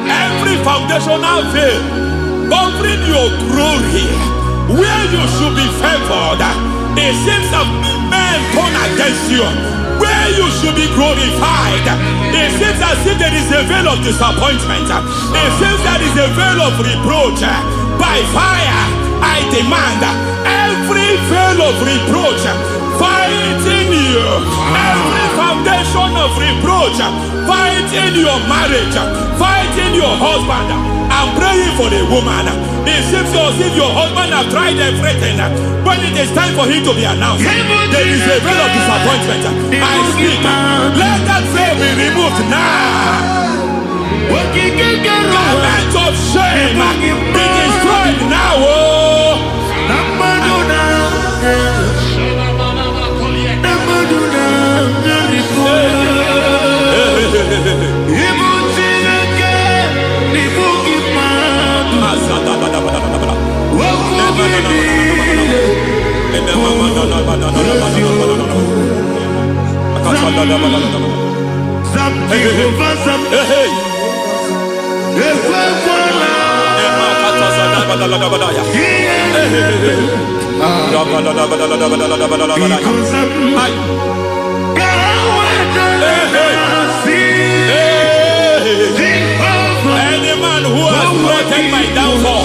Every foundational veil covering your glory, where you should be favored, it seems that men turn against you. Where you should be glorified, it seems as if there is a veil of disappointment. It seems there is a veil of reproach. By fire, I demand every veil of reproach fighting you, every foundation of reproach fighting your marriage, fighting your husband. I'm praying for the woman. It seems as if your husband has tried everything. When it is time for him to be announced, there is a veil of disappointment. I speak. Let that veil be removed now. Garment of shame be destroyed now. Any man who has plotted my downfall,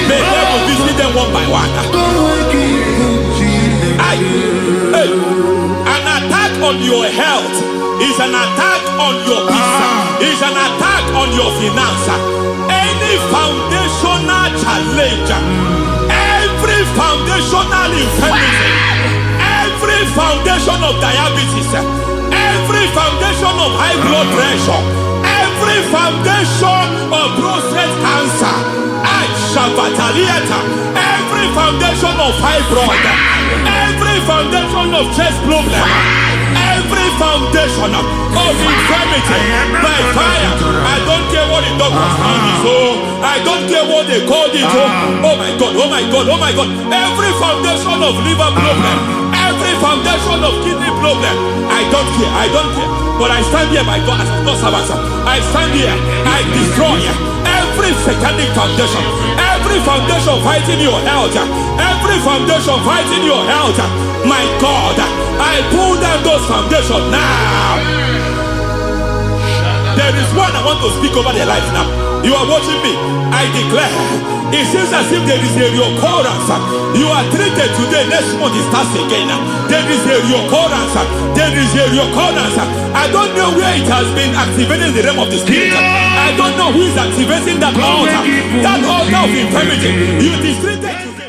may devil visit them one by one. An attack on your health is an attack on your peace, is an attack on your finance. Any foundational challenge, every foundational infirmity, every foundation of diabetes, every foundation of high blood pressure, every foundation of prostate cancer, every foundation of fibroid, every foundation of chest problem, every foundation of infirmity, by fire. I don't care what the doctors call it, so I don't care what they call it. Oh my God, oh my God, oh my God. Every foundation of liver problem, every foundation of kidney problem, I don't care, I don't care. But I stand here, my God, as God's servant. I stand here, I destroy every satanic foundation, every foundation fighting your health, every foundation fighting your health. My God, I pull down those foundations now. There is one I want to speak over their life now. You are watching me. I declare, it seems as if there is a reoccurrence. You are treated today, next month it starts again. There is a reoccurrence. There is a reoccurrence. I don't know where it has been activated in the realm of the spirit. I don't know who is activating that altar of infirmity. You it is treated today.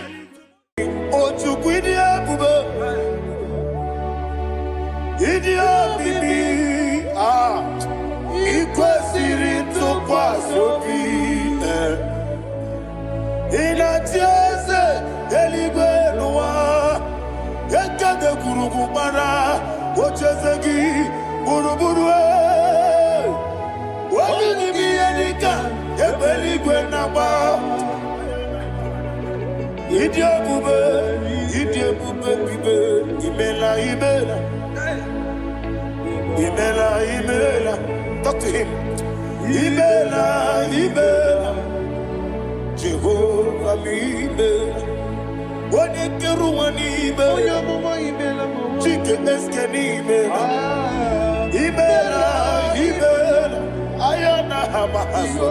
Talk to him. Imela, Jehovah Imela. Wanekeru Imela, Chike Eskeni Imela. Ibela, Ibela, Ayana Hamahaso.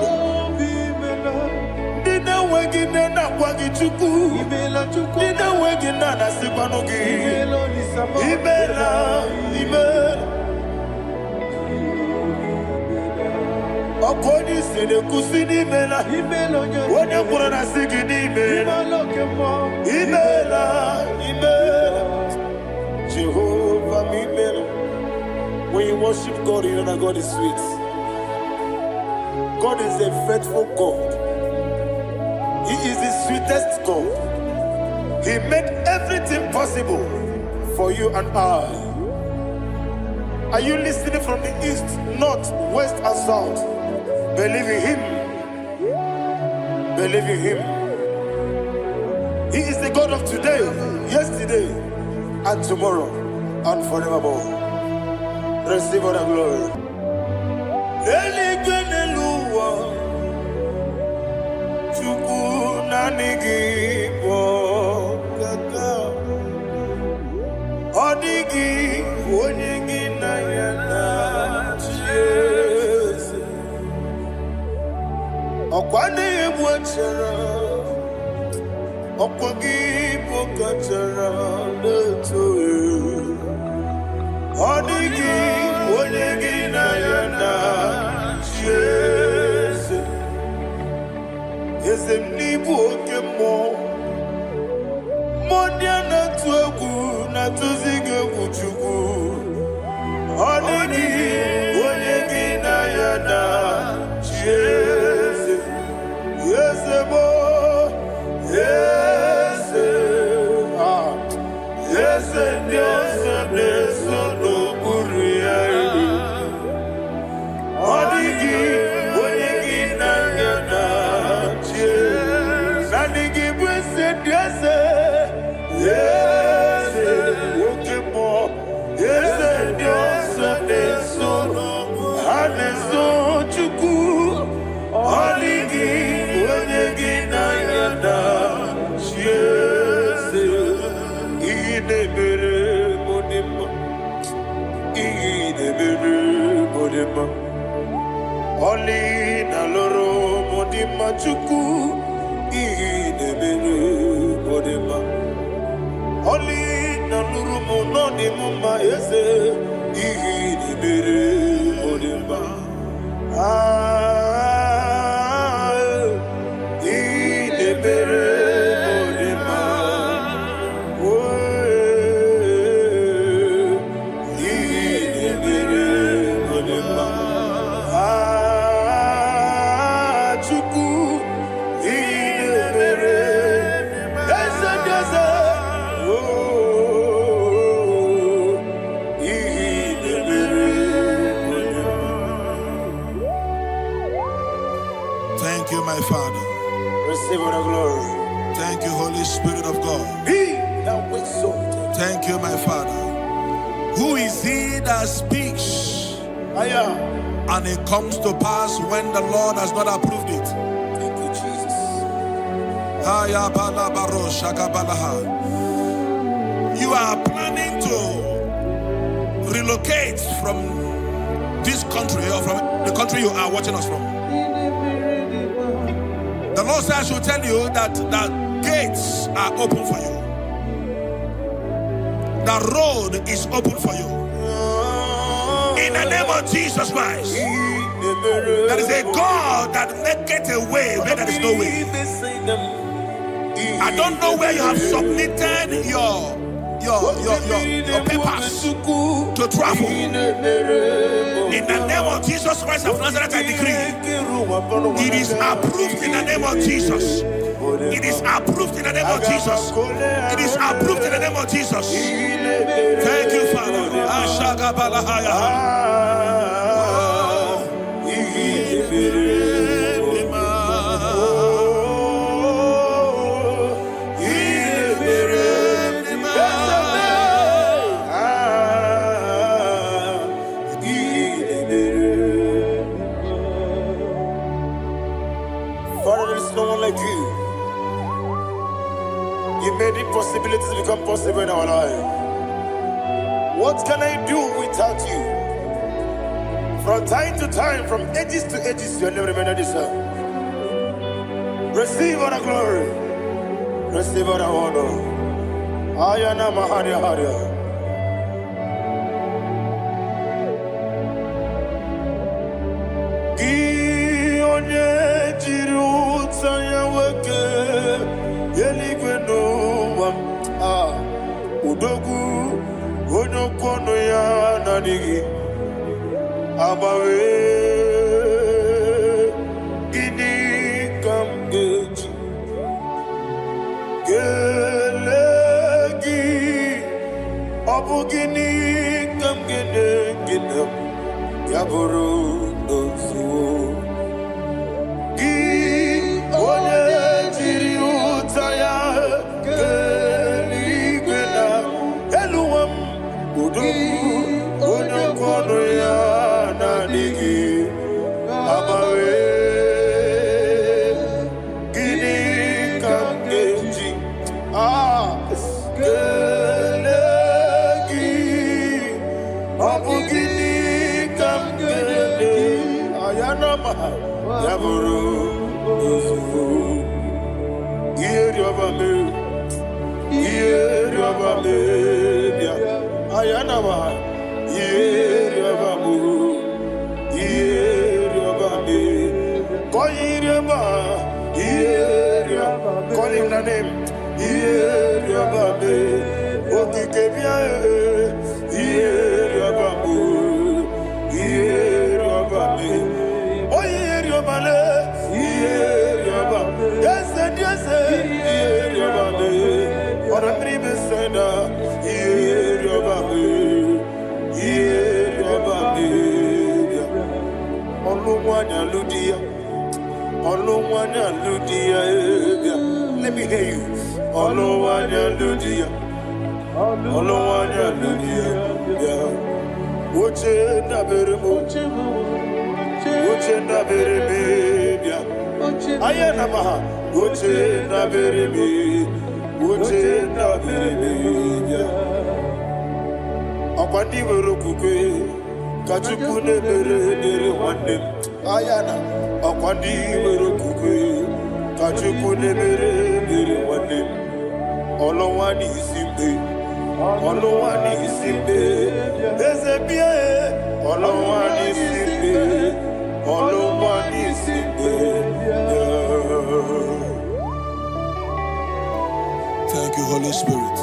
Dina wegina na kwagi chuku. Dina wegina na sipanogi. Ibela, Ibela. Okoni sede kusini mela. Wone kurana sigini mela. Ibela, Ibela. Jehovah, Ibela. When you worship God, you know that God is sweet. God is a faithful God. He is the sweetest God. He made everything possible for you and I. Are you listening from the east, north, west, and south? Believe in Him. Believe in Him. He is the God of today, yesterday, and tomorrow, and forevermore. Receive all the glory. Odigi onyegi na yana Jesus. Okwani ebwachara. Okwagi pokachara leto. Odigi onyegi na yana Jesus. Ezemnibu okemo. Modia na tuegu na tuzige kuchugu. Odigi onyegi na yana Jesus. Yesebo, yese, yese Dios neso no kuriari. Odigi onyegi na yana Jesus. Nandigi bwese Dios. Yes, Ukimo, yes, Dios, Neso, Haneso, Chuku, Oligi, Wenegina, Yada, yes, Idebere, Modima, Idebere, Modima, Oli, Naloro, Modima, Chuku, Idebere, Modima. Oli na nurumo no ni mumba ese ihi ni bere odemba ihi ni bere odemba ihi ni bere odemba chuku ihi ni bere ese ese. Thank you, my Father. Receive all the glory. Thank you, Holy Spirit of God. He that exalted. Thank you, my Father. Who is he that speaks and it comes to pass when the Lord has not approved it? Thank you, Jesus. You are planning to relocate from this country or from the country you are watching us from. The Lord says I should tell you that the gates are open for you. The road is open for you. In the name of Jesus Christ. There is a God that maketh a way where there is no way. I don't know where you have submitted your papers to travel. In the name of Jesus Christ of Nazareth, I decree it is approved in the name of Jesus. It is approved in the name of Jesus. It is approved in the name of Jesus. Thank you, Father. You made impossibilities become possible in our life. What can I do without you? From time to time, from ages to ages, you never remain the same. Receive all the glory. Receive all the honor. Ayana Maharia Haria. Udogu Onokono ya Nadigi Abawe Gini Kamgeji Gelegi Abu Gini Kamgene Ginam Yaburu Dosu Gi One Jiri Utaya Onokono ya Nadigi Abawe Gini Kamgeji Gelegi Abu Gini Kamgene Ayanama Yaburu Yusufu Yeri Obame Yeri Obame Ayanama Yeri Obamu Yeri Obame Yeri Obame Call him the name Yeri Obame Okikebia Yeri Obamu Yeri Obame Yeri Obale Yeri Obame Yes Yeri Obame Or a dream is Yeri Obame Yeri Obame Oluwanya Ludia Oluwanya Ludia Let me hear you Oluwanya Ludia Oluwanya Ludia Uche Naberemo Uche Nabereme Ayana Maha Uche Nabereme Uche Nabereme Akwandi Verokukwe Kachukune Bere Wande Ayana Akwandi Verokukwe Kachukune Bere Wande Olowani Simbe Olowani Simbe Ezebie Olowani Simbe Olowani Simbe. Thank you, Holy Spirit.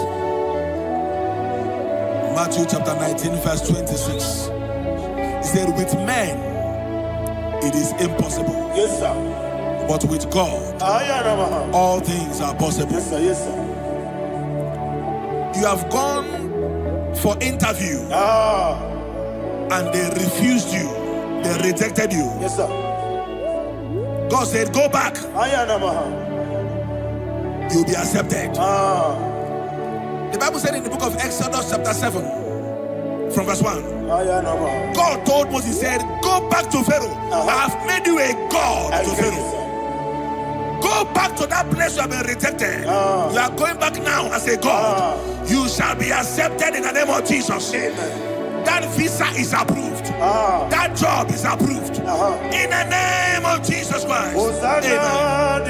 Matthew chapter 19, verse 26. He said, with men it is impossible. Yes, sir. But with God, all things are possible. Yes, sir. Yes, sir. You have gone for interview and they refused you. They rejected you. Yes, sir. God said, go back. You'll be accepted. The Bible said in the book of Exodus chapter 7 from verse 1, God told Moses, he said, go back to Pharaoh. I have made you a God to Pharaoh. Go back to that place you have been rejected. You are going back now as a God. You shall be accepted in the name of Jesus. Amen. That visa is approved. That job is approved. In the name of Jesus Christ. Amen.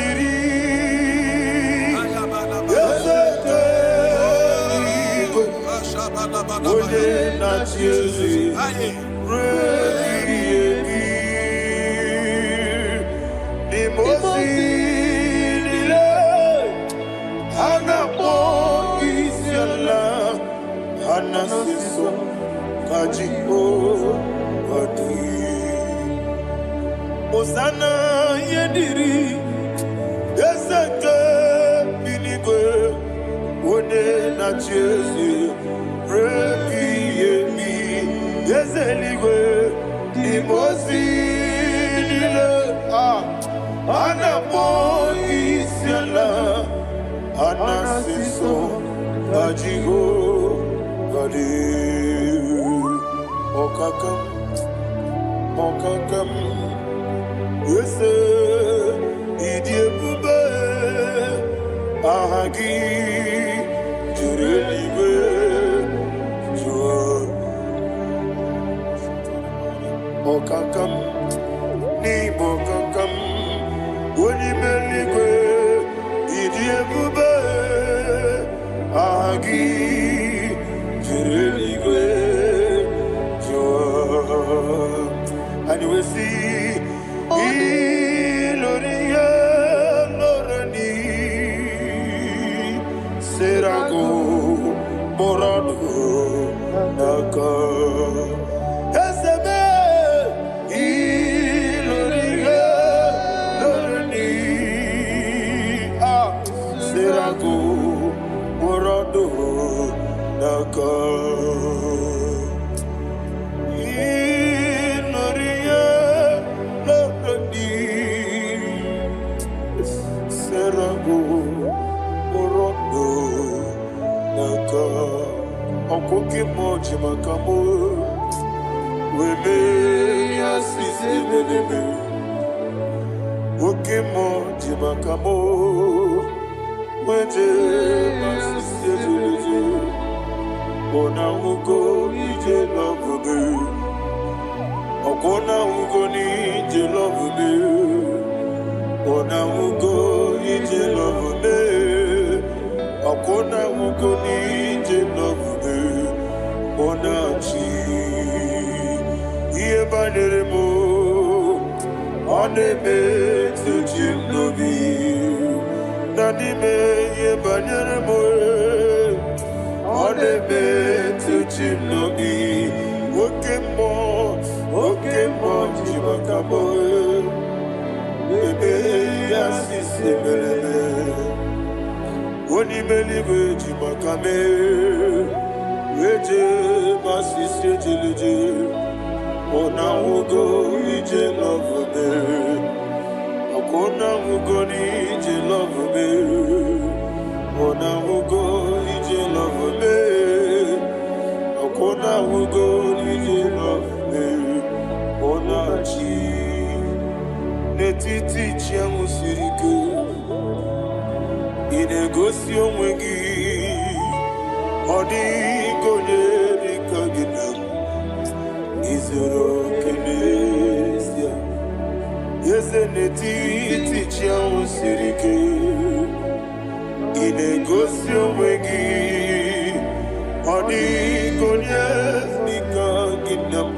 Osana yediri Yeseke binigwe One na chezi Reki yemi Yezeligwe Nimosi nile Anapo isyala Anasiso Ajigo Gadi Okakam Okakam Yese Idiebube Ahagi Jurelibe Jua Oka Nibo kakam, woni meligwe, idie bube, agi, jireligwe, joa. And you will see, Iloria, Lorani, Serago, Morado, Naka. Okoke moji makamo, weme yasisi belebe. Oke moji makamo, weje masisi belebe. Ona ugo ije lovebe, okona ugo ni ije lovebe. Ona ugo ije lovebe, okona ugo ni ije lovebe. Onachi, iye banere mo, onebe tuchim nobi. Nanime iye banere mo, onebe tuchim nobi. Oke mo jimakamo, bebe yasisi meleme. Oni melibe jimakame. Weje masisi jilije, ona ugo ije love me, akona ugo ni ije love me, ona ugo ije love me, akona ugo ije love me, ona chi netiti chiamu sirike, inegosi omwegi. Odi konye dikaginam, izoro kenesia. Yese netiti chia usirike, inegosio wegi. Odi konye dikaginam,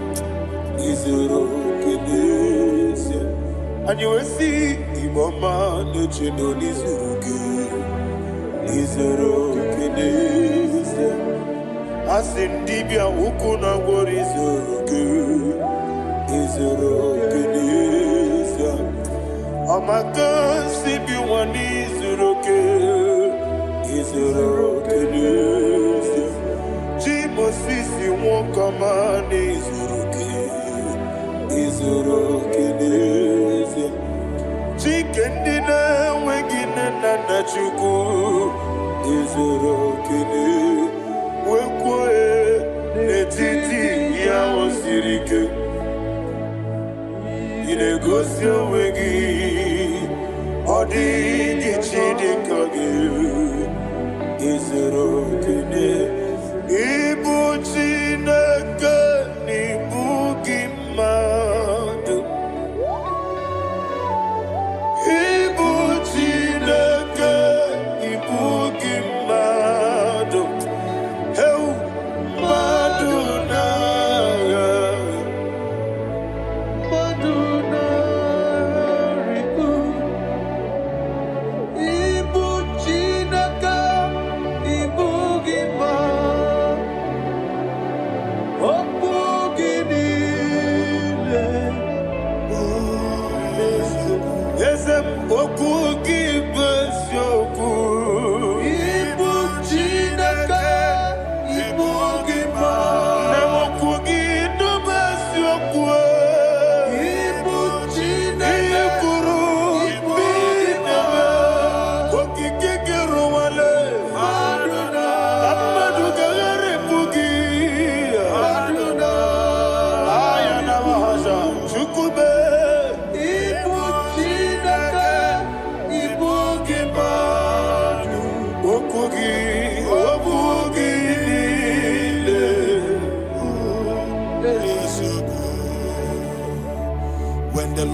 izoro kenesia. And you will see imama nechino nizuruke, izoro kenesia. Asindibia ukuna gori izoro kenesia. Amakan sibi wani izoro kenesia. Jimo sisi wakamani izoro kenesia. Chikendina wegine nana chuku izoro kenesia. Wekwe netiti ya osirike, inegosio wegi, odi gichidikage, izero kene, ibu chineke nibu gimadu, ibu chineke nibu gimadu.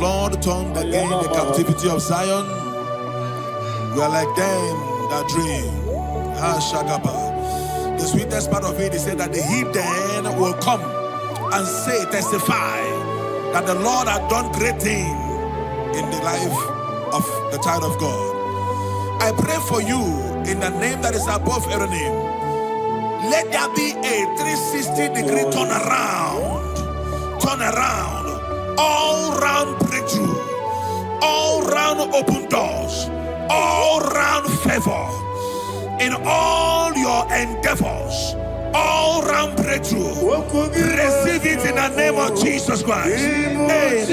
Lord turned again the captivity of Zion. We are like them that dream. The sweetest part of it is said that the heathen will come and say, testify that the Lord had done great things in the life of the child of God. I pray for you in the name that is above every name. Let there be a 360-degree turn around, all round breakthrough, all round open doors, all round favor in all your endeavors, all round breakthrough. Receive it in the name of Jesus Christ. Amen.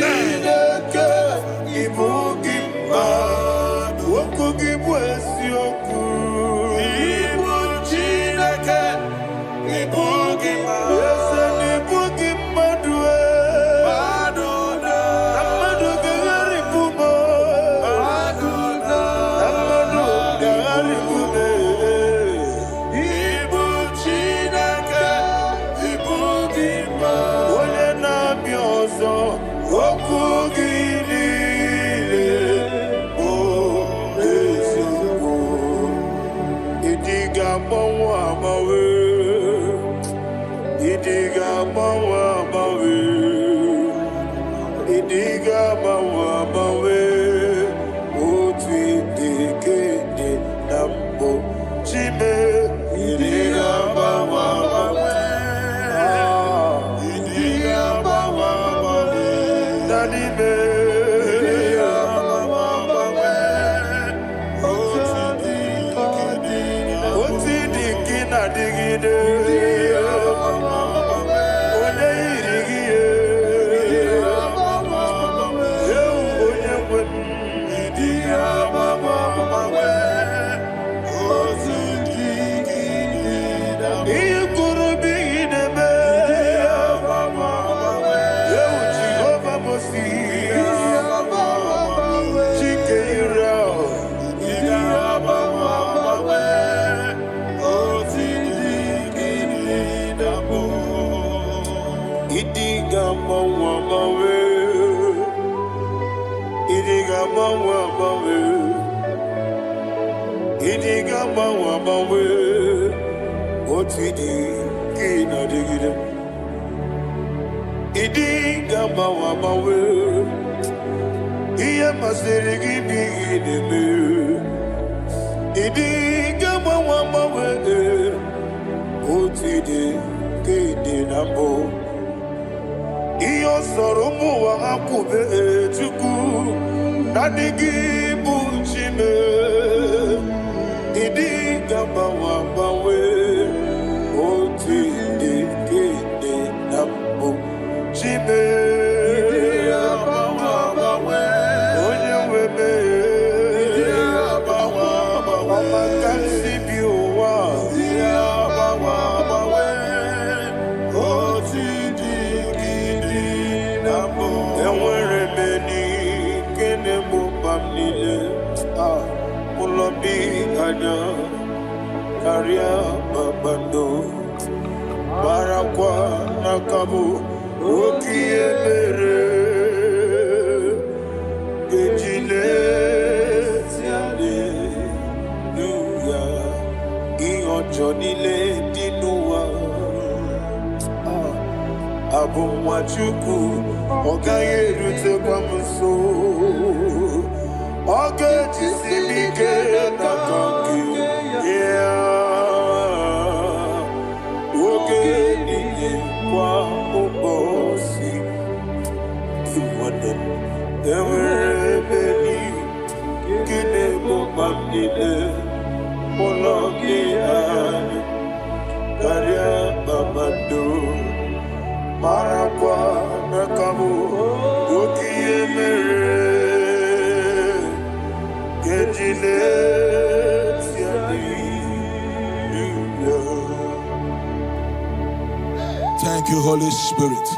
Thank you, Holy Spirit.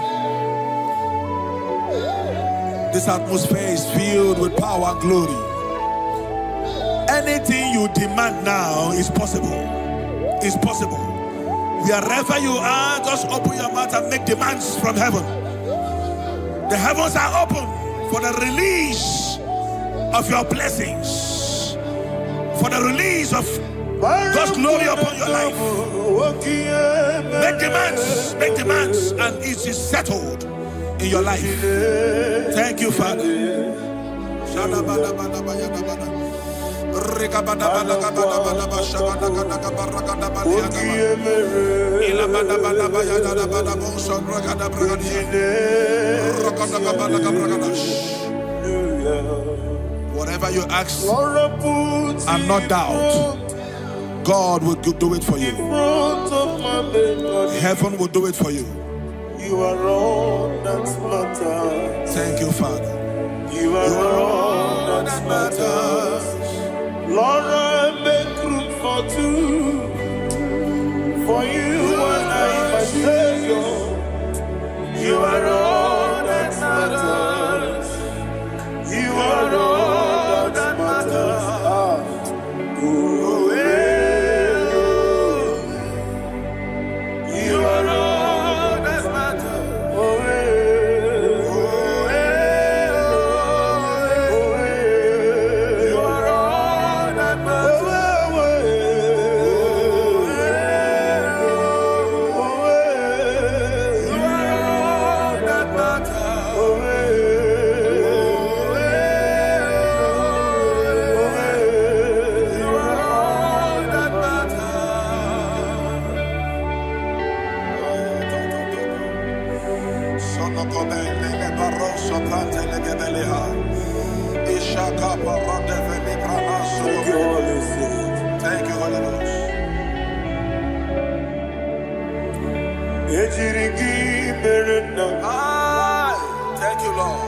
This atmosphere is filled with power and glory. Anything you demand now is possible. It's possible. Wherever you are, just open your mouth and make demands from heaven. The heavens are open for the release of your blessings, for the release of God's glory upon your life. Make demands, and it is settled in your life. Thank you, Father. Whatever you ask and not doubt, God will do it for you. Heaven will do it for you. You are all that matters. Thank you, Father. You are all that matters. Lord, I make room for two. For you and I, my Savior. You are all that matters. You are all that matters. You are all that matters. You are all that matters. Thank you, Holy Ghost. Thank you, Lord.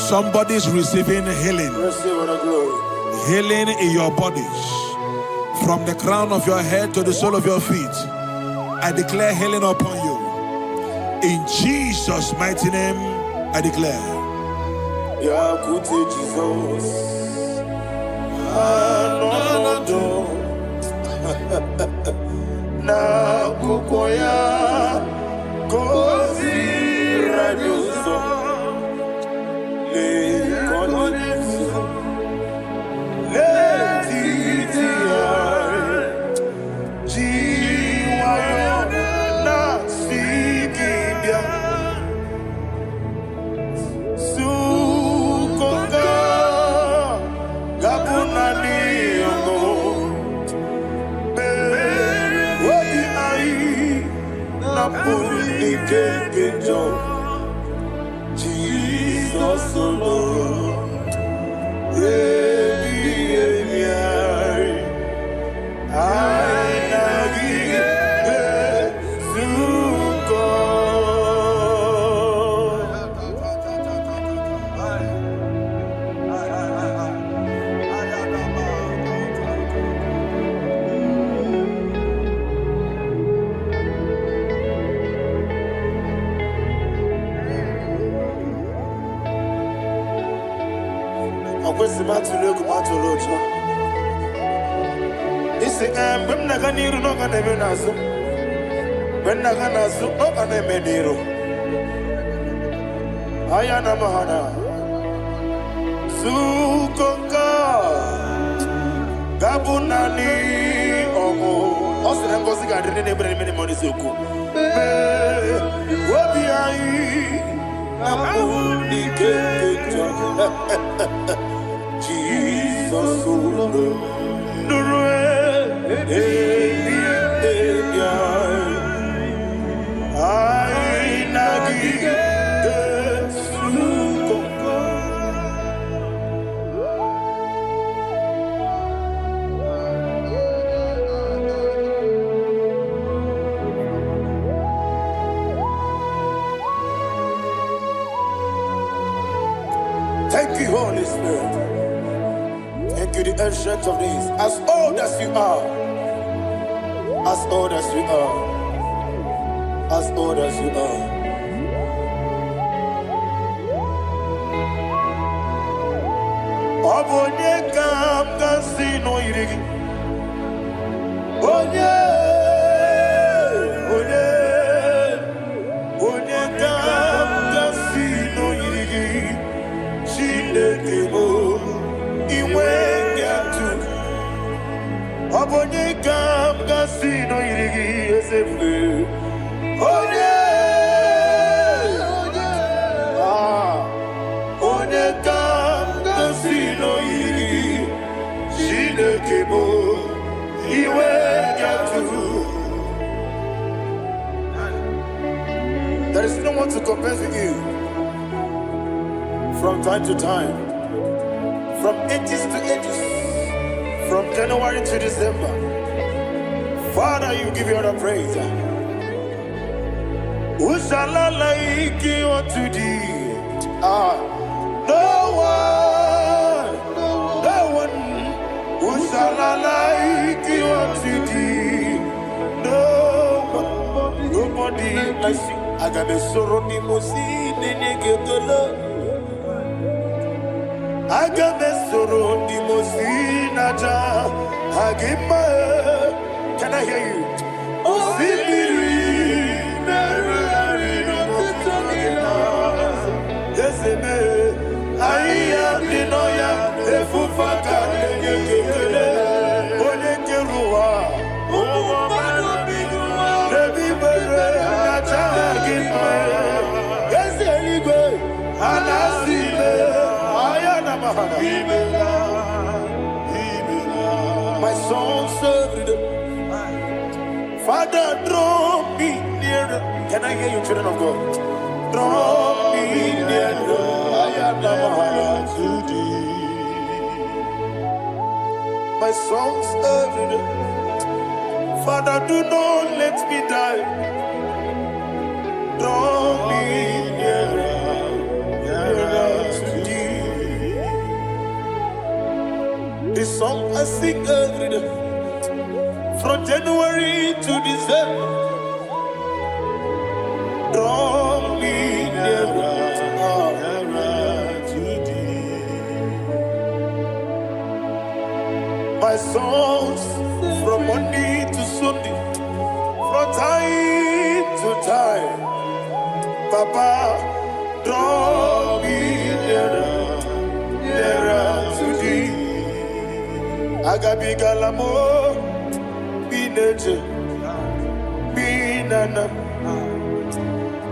Somebody's receiving healing. Healing in your bodies. From the crown of your head to the sole of your feet. I declare healing upon you. In Jesus' mighty name, I declare. Jesus. Na kukoya kozi radioso le konexo le titiare jiwayo na sikibia sukonga gabuna niongo Jesus alone, Akwesi matulu kumatulu cha. Isi when naganiru no ganebe nasu. When naganasu no ganebe niru. Ayana mahana. Sukoka Gabunani Omo. Also, I'm going to get many money. Suku. Wabiai. Jesus. Thank you, Holy Spirit. Thank you, the ancient of days. As old as you are. As old as you are. As old as you are. Obonye kam kasino irigi. Onye. Onye. Onye kam kasino irigi. Chinekebo iwe gatu Obonye kam kasino irigi esefe Onye Onye kam kasino irigi Chinekebo iwe gatu There is no one to compare with you. From time to time, from ages to ages, from January to December, Father, you give you all the praise. Who shall I like you unto thee? No one, no one. Who shall I like you unto thee? No one, nobody like you. I got a sorrow, Nimosi, Nenegetola. Agamesoro di Mosinaja Agima. Can I hear you? Osibiri Nerari Notitonina Yeseme Aya Dinoya Efufaka Nekekele Onekerua Omumano Bigua Rebi Bere Naja Agima Yeseligwe Anasime My soul served. Father, draw me nearer. Can I hear you, children of God? Draw me nearer. I am to thee. My soul served. Father, do not let me die. Draw me nearer. This song I sing every day, from January to December. Draw me nearer to thee. My songs from Monday to Sunday, from time to time. Papa, draw me nearer to thee. Agabi galamo, bineje, binana.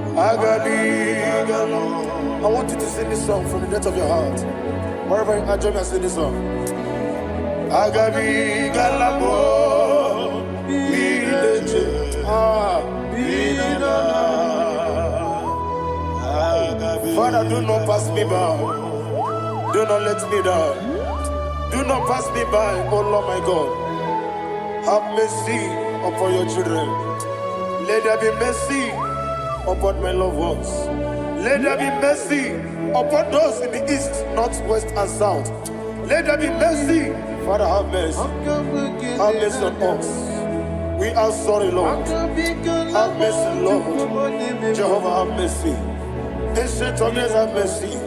Agabi galamo. I want you to sing this song from the depth of your heart. Wherever you are, join me and sing this song. Agabi galamo, bineje, binana. Father, do not pass me by. Do not let me die. Do not pass me by, oh Lord my God. Have mercy upon your children. Let there be mercy upon my loved ones. Let there be mercy upon those in the east, north, west, and south. Let there be mercy. Father, have mercy. Have mercy on us. We are sorry, Lord. Have mercy, Lord. Jehovah, have mercy. Ancient of days, have mercy.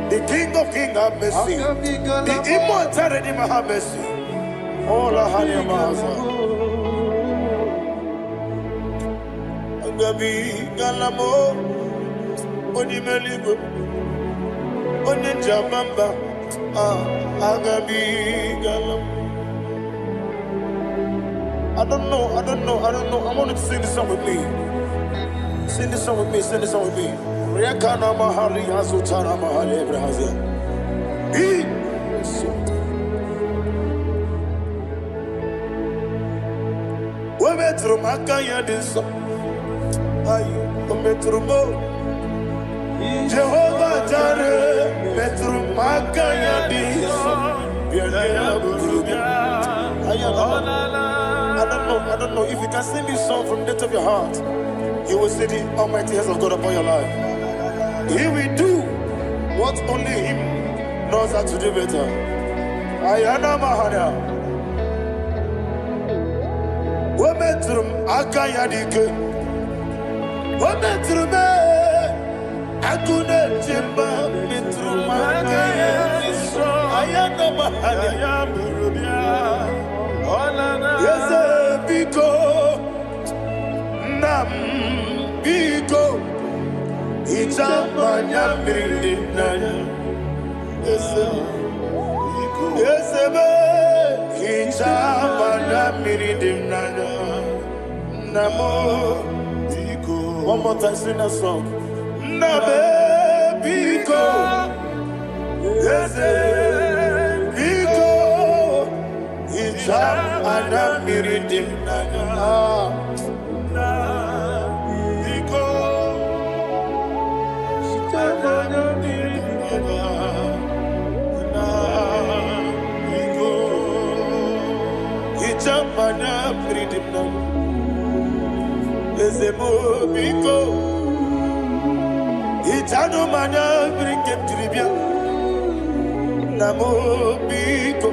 The King of Kings have mercy. The immortal Redeemer have mercy. Oh, la hania maza. Agabi galamo. Oni meligo. Oni jabamba. Agabi galamo. I don't know. I want you to sing this song with me. Sing this song with me. Riakana mahali azutana mahali Ibrahazia. Metro Makaya this Metro Jehovah Jare Metro Makaya this I don't know if you can sing this song from the depth of your heart, you will see the almighty hands of God upon your life. He will do what only Him knows how to do better. Ayana Mahana. Wometrum akayadike. Wometrum akune chimba metrum akayadike. Ayana Mahana. Yes, biko nam biko itamanya mirinaya. Yes, be itamanya mirinaya. Namo biko. One more time, sing that song. Nabe biko. Yes, biko. Itamanya mirinaya. Mana freedom now. Ezemo biko. Itano mana bring him to Libya. Namo biko.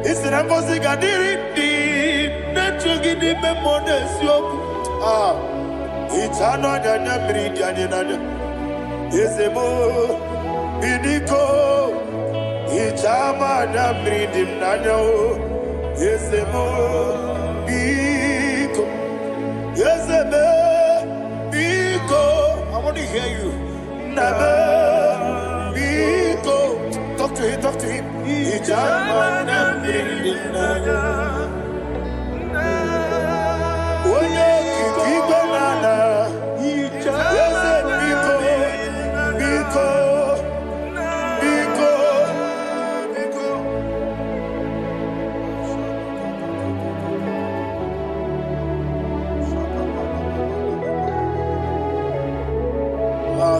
Isra musica diri di. Necho gidi me monesio. Itano dana bring dana. Ezemo bidiko. Itama na bring him nana. Yes, biko. Yes, biko. I want to hear you. Nabe biko. Talk to him. Ijamana bindinaya. Oye kikibanana. Yes, biko.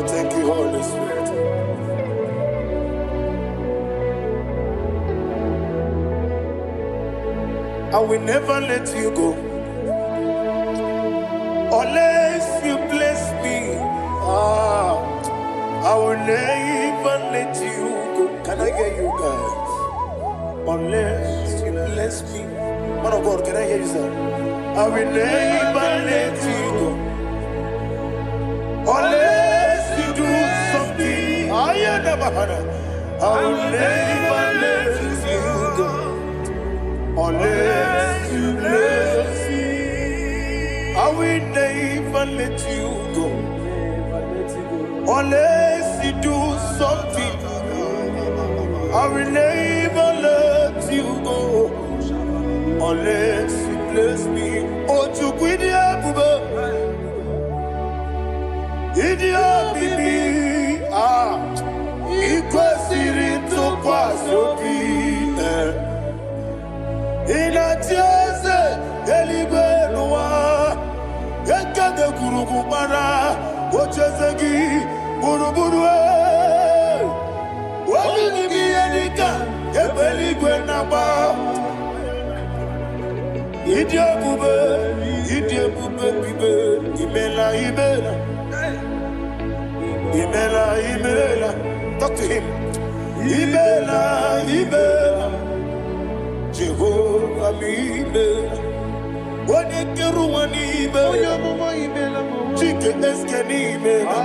Thank you, Holy Spirit. I will never let you go unless you bless me. I will never let you go. Can I hear you guys? Unless you bless me. Man of God, can I hear you, sir? I will never let you go unless you do something. I will never let you go unless you bless me. I will never let you go unless you do something. I will never let you go unless you bless me. Oh, to quit the Idia bibi ikwesiri tukwasopi inatieze eligwe nuwa ekade kurukubara ochezegi buruburu wabini biyedika ebeligwe naba Idia bube bibe imela Imela, talk to him. Imela, Jehovah Imela. When you get one Imela, chicken is can Imela.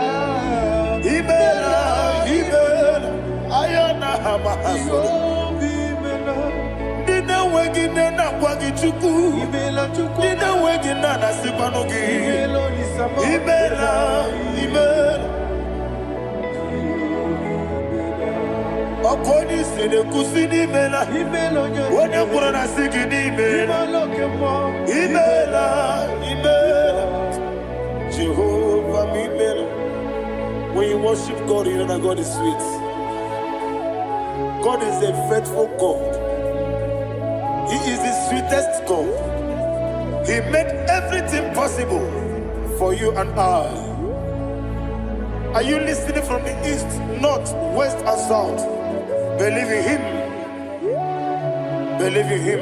Dina wegina na kwagi chuku. Dina wegina na sipanogi. Imela. Okoni sene kusini imela. Wone kurana sigini imela. Imela. Jehovah imela. When you worship God, you know that God is sweet. God is a faithful God. He is the sweetest God. He made everything possible for you and I. Are you listening from the east, north, west, and south? Believe in Him. Believe in Him.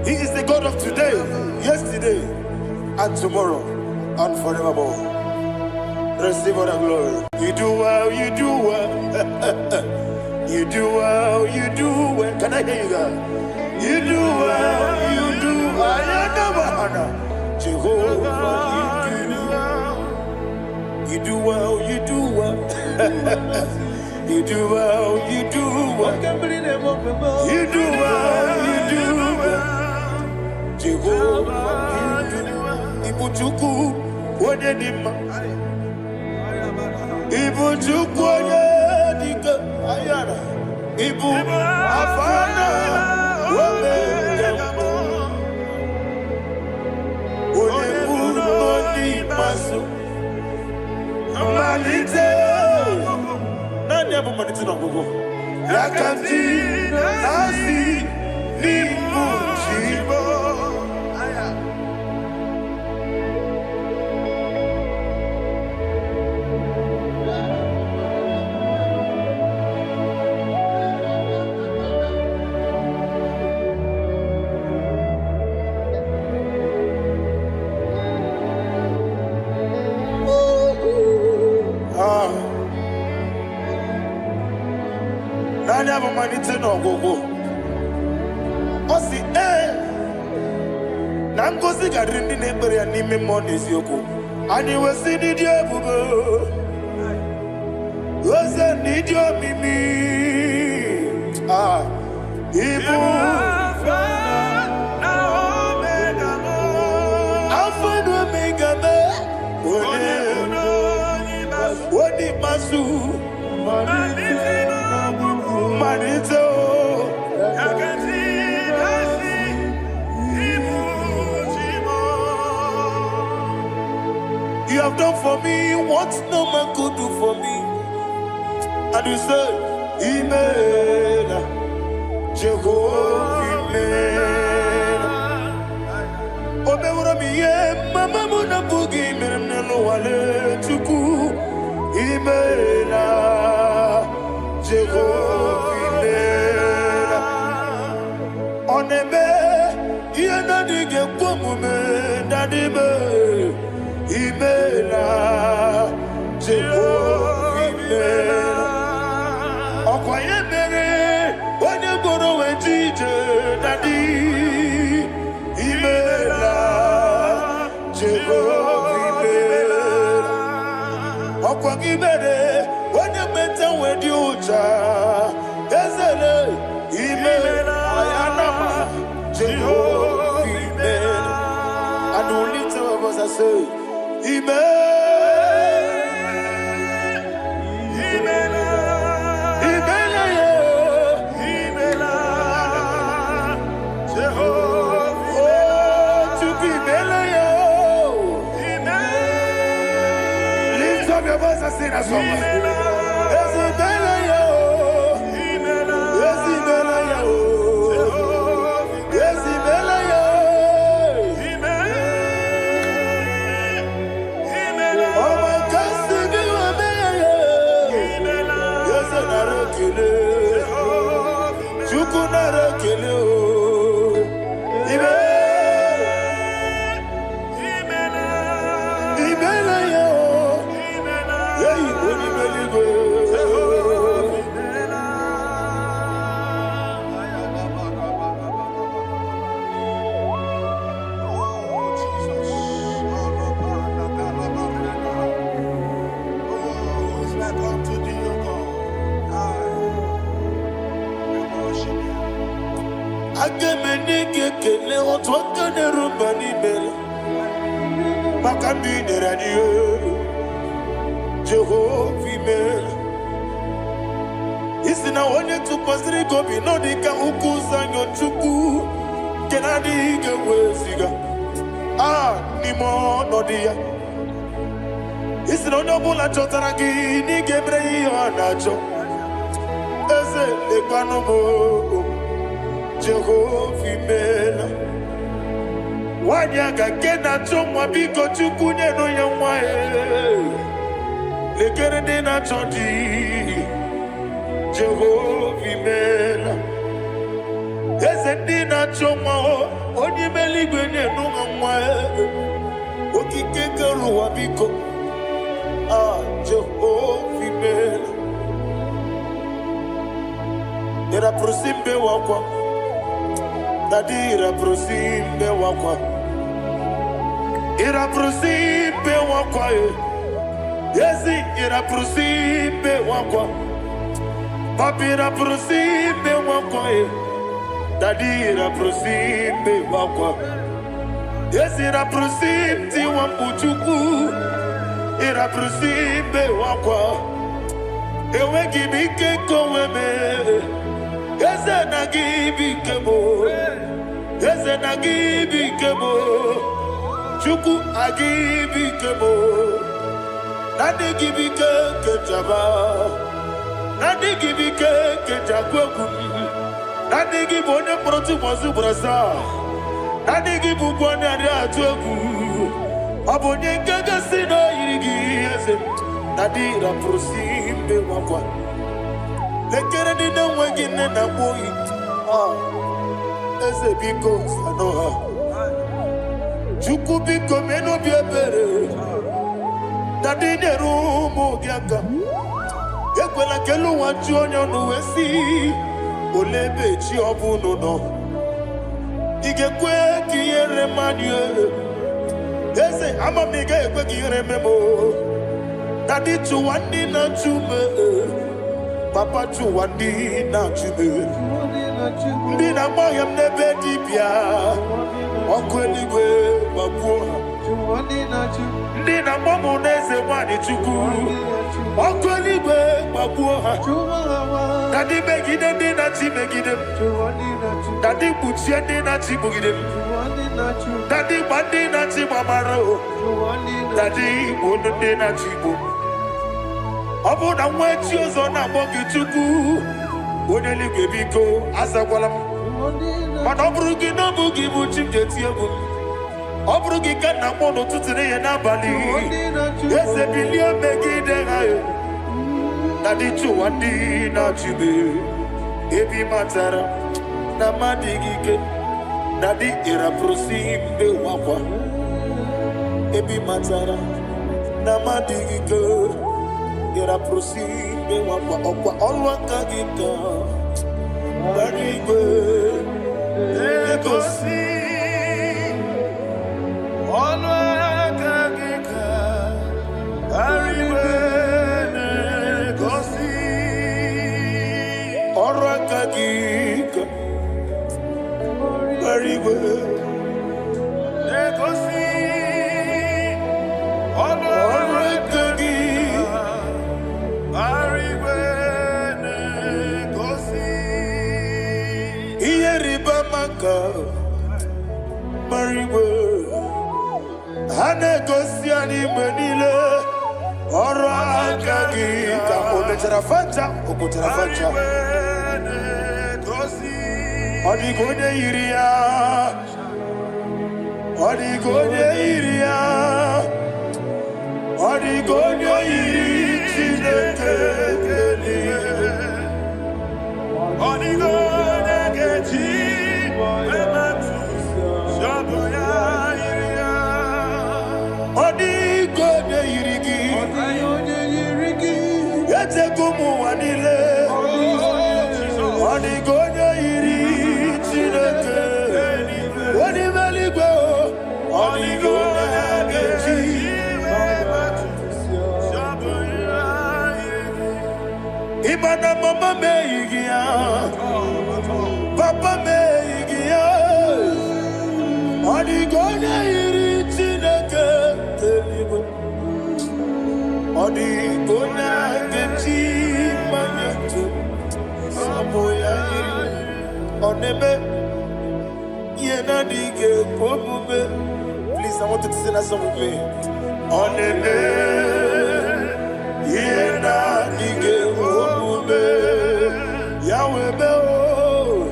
He is the God of today, yesterday, and tomorrow, and forevermore. Receive all the glory. You do well, you do well. You do well, you do well. Can I hear you guys? You do well, you do well. Jehovah, you do well, you do well. You do well, you do well. You do well, you do well. Jehovah, Ibuchuku, Wodedima. Ibuchuku, Wodedika, Ayana. Ibu, Afana, Wodedima. Odebu, Noni, Masu. Amalite. Nani abu maniti na gogo. Yakanti, Nasi, Nimu, Chibo. Nani abu maniti na gogo. Osi na ngozi garindi na ekpere ya n'ime mmụọ na eziokwu. Anyị wesi n'ịdị ebube. Oze n'ịdị omimi. Ibu Alpha na Omega me. Oni masu. Manito. You have done for me what no man could do for me. And you say, Imela, Jehovah, Imela. Omewura miye, mama muna bugi, menelo wale tuku. Imela, Jehovah, Imela. Oneme, yena dige kwamume, nadime. Imela, Jehovah, Imela. Okwaye mere, onye goro wejije, Daddy. Imela, Jehovah, Imela. Okwaye mere, onye meta wedi ucha, Ezele, Imela, Ayanama, Jehovah, Imela. And only two of us are saying, lift up your voice and sing a song. Agemenike kele otwaka nerumba nimela Makambine radio Jehovah imela Isina onye tupasiri gobi Nodika ukuza nyochuku Kenadi gewesiga Nimo nodia Isina onye bula chotaragi Nige brei anacho Eze lekwanumo Jehovah imela Wanyaga kena chomwa biko chukunye no yamwa Lekere dena chodi Jehovah imela Eze dena chomwa Onye meligwe ne no yamwa Okike keruwa biko Jehovah imela Era prosimbe wakwa Dadira prosimbe wakwa Ira prosimbe wakwa Yesi ira prosimbe wakwa Papira prosimbe wakwa Dadira prosimbe wakwa Yesi ira prosimti wampuchuku Ira prosimbe wakwa Ewe gibike koweme Eze na gibi kebo Eze na gibi kebo Chuku agibi kebo Nadi gibi kejaba Nadi gibi kejakwegu Nadi gibi one proti mwazu brasa Nadi gibi kwane ade atwegu Abonye kege sino irigi eze Nadi raprosimbe wakwa Lekere ni na wengine na boyi Eze biko sanoha Chuku biko meno biebere Dadi neru mogiaka Ekwela kelu wanchu onyo nuwesi Olebe chi obu nono Igekwe kiyere manye Eze ama miga ekwe kiyere memo Dadi chuwandi na chume Papa chuwandi na chume Ndi na mayam nebe dibia Okweligwe babuha Ndi na mamu neze wani chuku Okweligwe babuha Dadi megide ndi na chi megide Dadi buchie ndi na chi bugide Dadi bandi na chi mamaro Dadi bono ndi na chi bo Obu na mwechi ozo na mogi chuku Oneligwe biko asagwalam Mana oburu gị n'ọbụ gị bụ chi m ji eti egwu Ọ bụrụ gị ka nna m n'ụtụtụ n'ihe n'abalị Eze bilie megide ha Na dị chụwa ndị na-achụbe Ebi matara na mmadụ gị ike Na dị ịrapụrụsi mbe wakwa Ebi matara na mmadụ gị ike Ịrapụrụsi mbe wakwa Ọkwa ọlụ aka gị ka Barigwe Negosi Olwakagika Barigwe Negosi Olwakagika Barigwe Negosi Olwakagika Barigwe Iyeribamaka Mariwe Hanegosi anime nile Ọrụ aka gị ka o mechara fanta okotara fanta Ọ dịghị onye yiri ya Ọ dịghị onye yiri ya Ọ dịghị onye yiri Chineke eluigwe Ọ dịghị onye ga-eji emetụ shọbụ ya yiri ya Ọ dịghị onye yiri gị Etego m ụwa niile Ọ dịghị onye yiri Chineke onye eluigwe Ọ dịghị onye ga-eji emetụ shọbụ ya yiri Ịma na mama meghị gị ya Papa meghị gị Oneme, yena dige pomume. Please, I want you to sing that song with me. Oneme, yena dige pomume. Yahweh be o.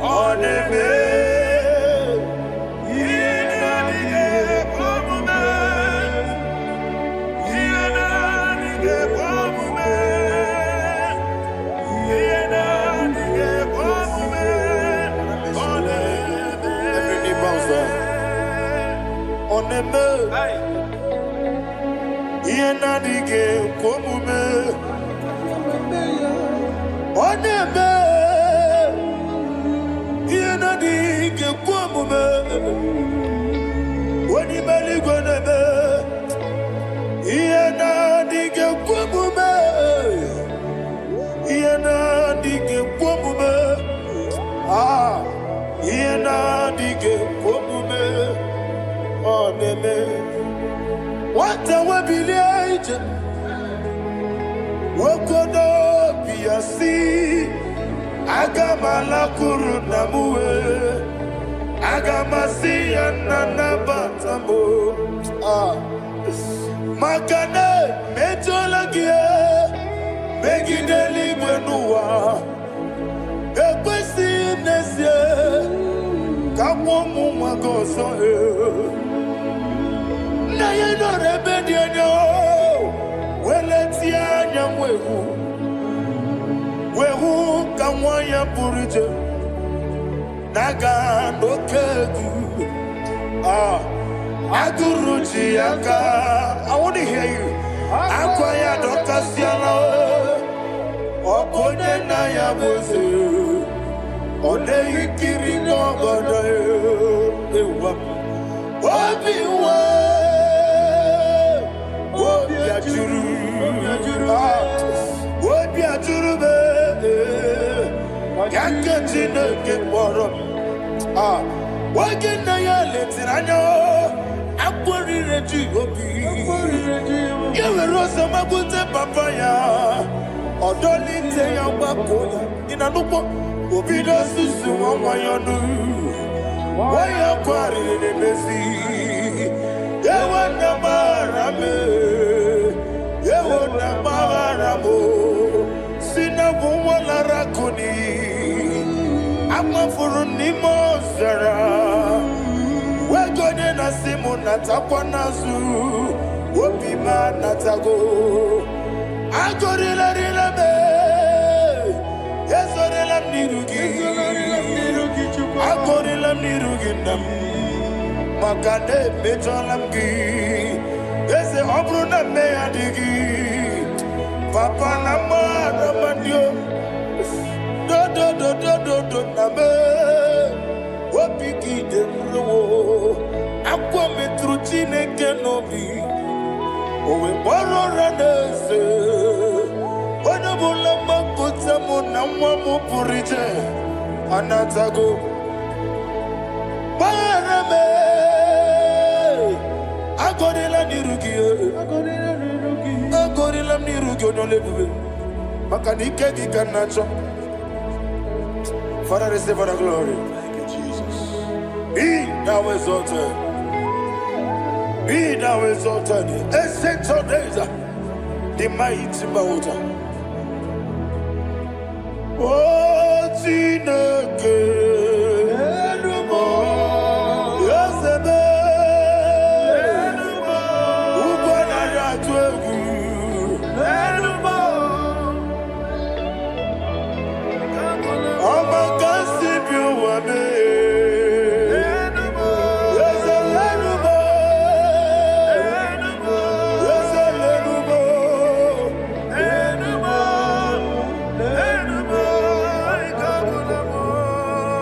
Oneme, yena dige pomume. Yena dige pomume. Yena dige pomume. Every knee bows down. Oneme, yena dige pomume. Oneme, yena dige pomume. Oni mali goneme, yena dige pomume. Yena dige pomume. Ah, yena dige pomume. Oneme, what a wabileje. Wokodo biasi. Agamala kuruna muwe. Agamasi anana batamo. Ah, makane metolagie. Megideli gwenuwa. Ekwesi nesie. Kamomu magoso. Na yeno rebedi enyo. Weletia nyamwehu. Wehu kamwaya purije. Naga no kegu. Ah, aguruji aka. I want to hear you. Akwaya dokasiala. Okone na ya boze. Ode ikiri no goda. Ewa. Obi wa. Obi ajuru. Obi ajuru be. Yakajina ke borom. Ah, wagina ya letiranya. Akwari reji obi. Yewe rosa mabute papaya. Odoli te ya wakoya. Ina nupo. Obi do susu wamayonu. Waya kwari nebezi. Yewe na marame. Yewe na maramo. Sina wala rakoni. Amafuru ni mozara. Wegone na simu natakwa nazu. Wopima natago. Agorila rila me. Yezorila mnirugi. Agorila mnirugi nam. Makane mejolamgi. Yeze obru na me adigi. Papa na mara mandio. Do na me. Wopiki de mro. Akwa metruchine kenobi. Owe boro ranese. Wana bula makuta muna mwamu purije. Anatago. Barame. Agorila nirugi. Agorila nirugi onolebube. Makanike gikanacho. Father, receive the glory. Thank you, Jesus. Be thou exalted. Be thou exalted. Ancient of days, the mighty mountain. Oh, Tineke. Yosebe. Ubanaya twegu.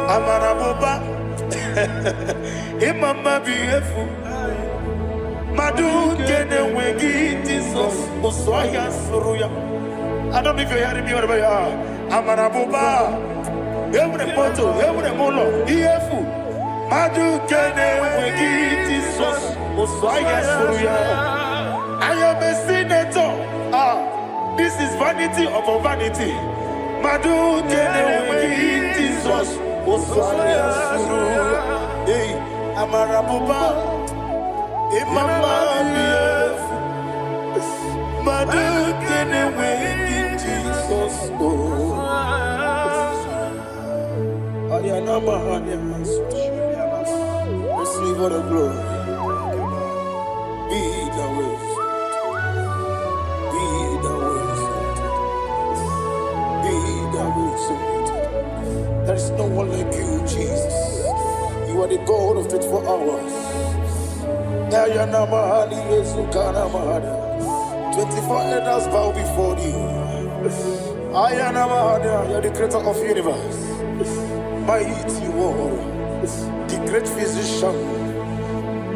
Amaraboba, Imama beautiful. Madu kene wengi Jesus, Oswaya Suruya. I don't know if you're hearing me wherever you are. Amaraboba, every photo, every molo, beautiful. Madu kene wengi Jesus, Oswaya Suruya. I am a senator. Ah, this is vanity of a vanity. Madu kene wengi Jesus. Hey, Amarabuba, Imama, Madu, get away in Jesus. Receive all the glory. Be the wisdom. Be the wisdom. Be the wisdom. There is no one like you, Jesus. You are the God of 24 hours. 24 elders bow before you. You're the creator of the universe. Mighty warrior, the great physician.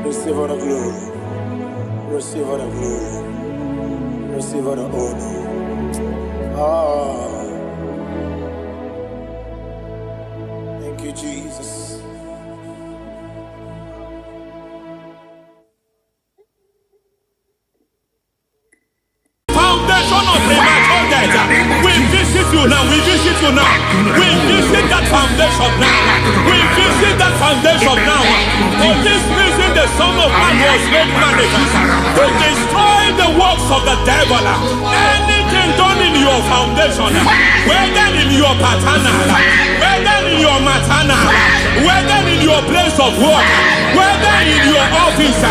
Receive all the glory. Receive all the glory. Receive all the honor. Thank you, Jesus. Foundation of premature death. We visit you now. We visit you now. We visit that foundation now. We visit that foundation now. For this reason, the Son of Man was made manifest to destroy the works of the devil. Anything done in your foundation, whether in your paternal, whether in your maternal, whether in your place of work, whether in your office,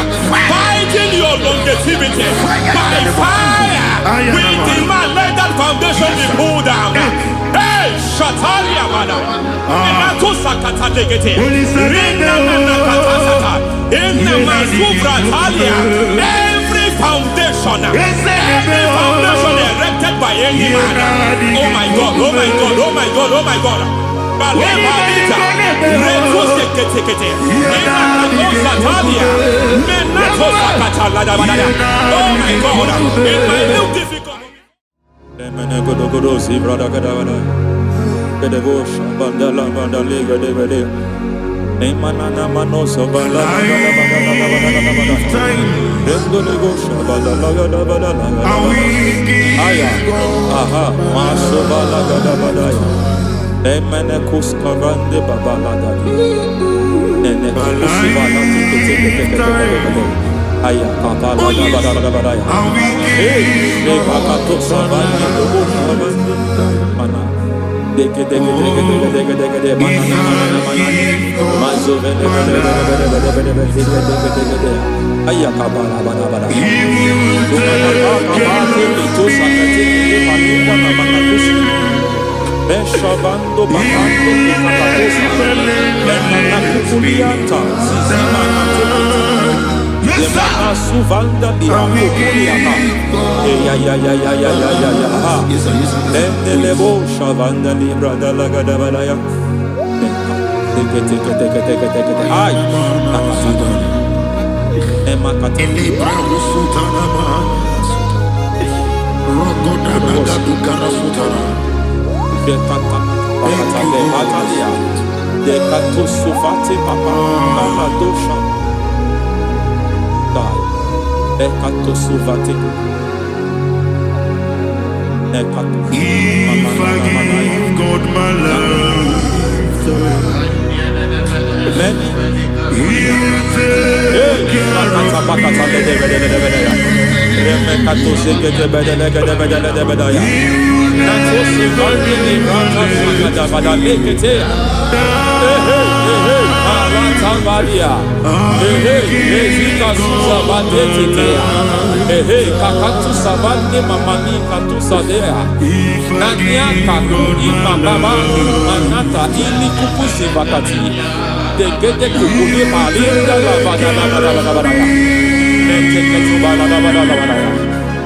fighting your longevity by fire. We demand let that foundation be pulled down. Hey, Shatalia Bada. Enato Sakata Legete. Rina Nakatasata. Inna Masufra Talia. Every foundation erected by any man. Oh my God, oh my God, oh my God, oh my God. Balita, Retusi Ketekete, Satalia, Menato Sakata Ladabada. Oh my God, in my new difficult. Emenegodogodosi brada gadavada. Bedevosh bandala bandaliga devede. Emanana manoso bandala bandala. Engodogosh bandala gadavada. Aya, aha, maso balaga davada. Emenekus kavande babala. Enekus bala tikete. Aya kapala badala. Hey, bakato savani dobo savani mana. Deke mana. Mazo vede. Aya kapala badala. Kapate to sakate palimba na manakusi. Beshavando bakando kakakosa. Enana kukulianta zizima na Lemana suvanda biakukuliaka. Ya. Lendelebo shavanda libra dalagadabaya. Teke. Ay. Nakasada. Emakata. Libra usutana ma. Rogoda nagadukara sutana. Bekata. Bakata bekalia. Dekato suvate papa. Amadosha. Ekato suvati. Ekato. If I give God my love, Many.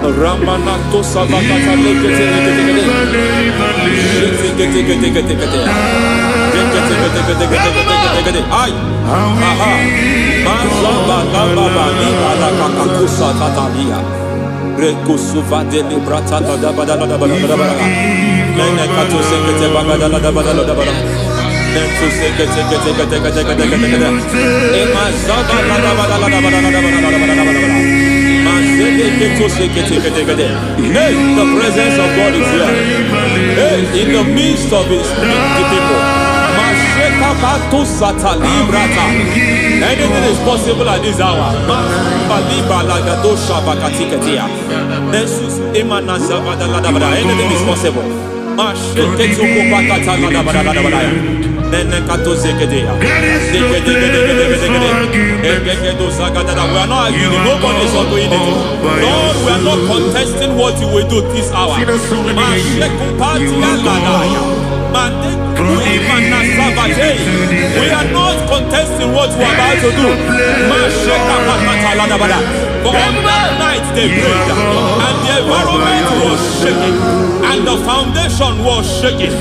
Ramanato Savakata Ay, aha, Mazaba Baba, Nibala Kakakusa Tatalia, Rekusuva de Librata da Badala, Menekato Sekete Bagadala da Badala, Nentu Sekete, Emazaba da Badala. Hey, the presence of God is here. Hey, in the midst of his people. Anything is possible at this hour. Anything is possible. We are not arguing, nobody is arguing it. Lord, we are not contesting what you will do this hour. We are not contesting what you are about to do. For on that night they prayed, and the environment was shaking, and the foundation was shaking.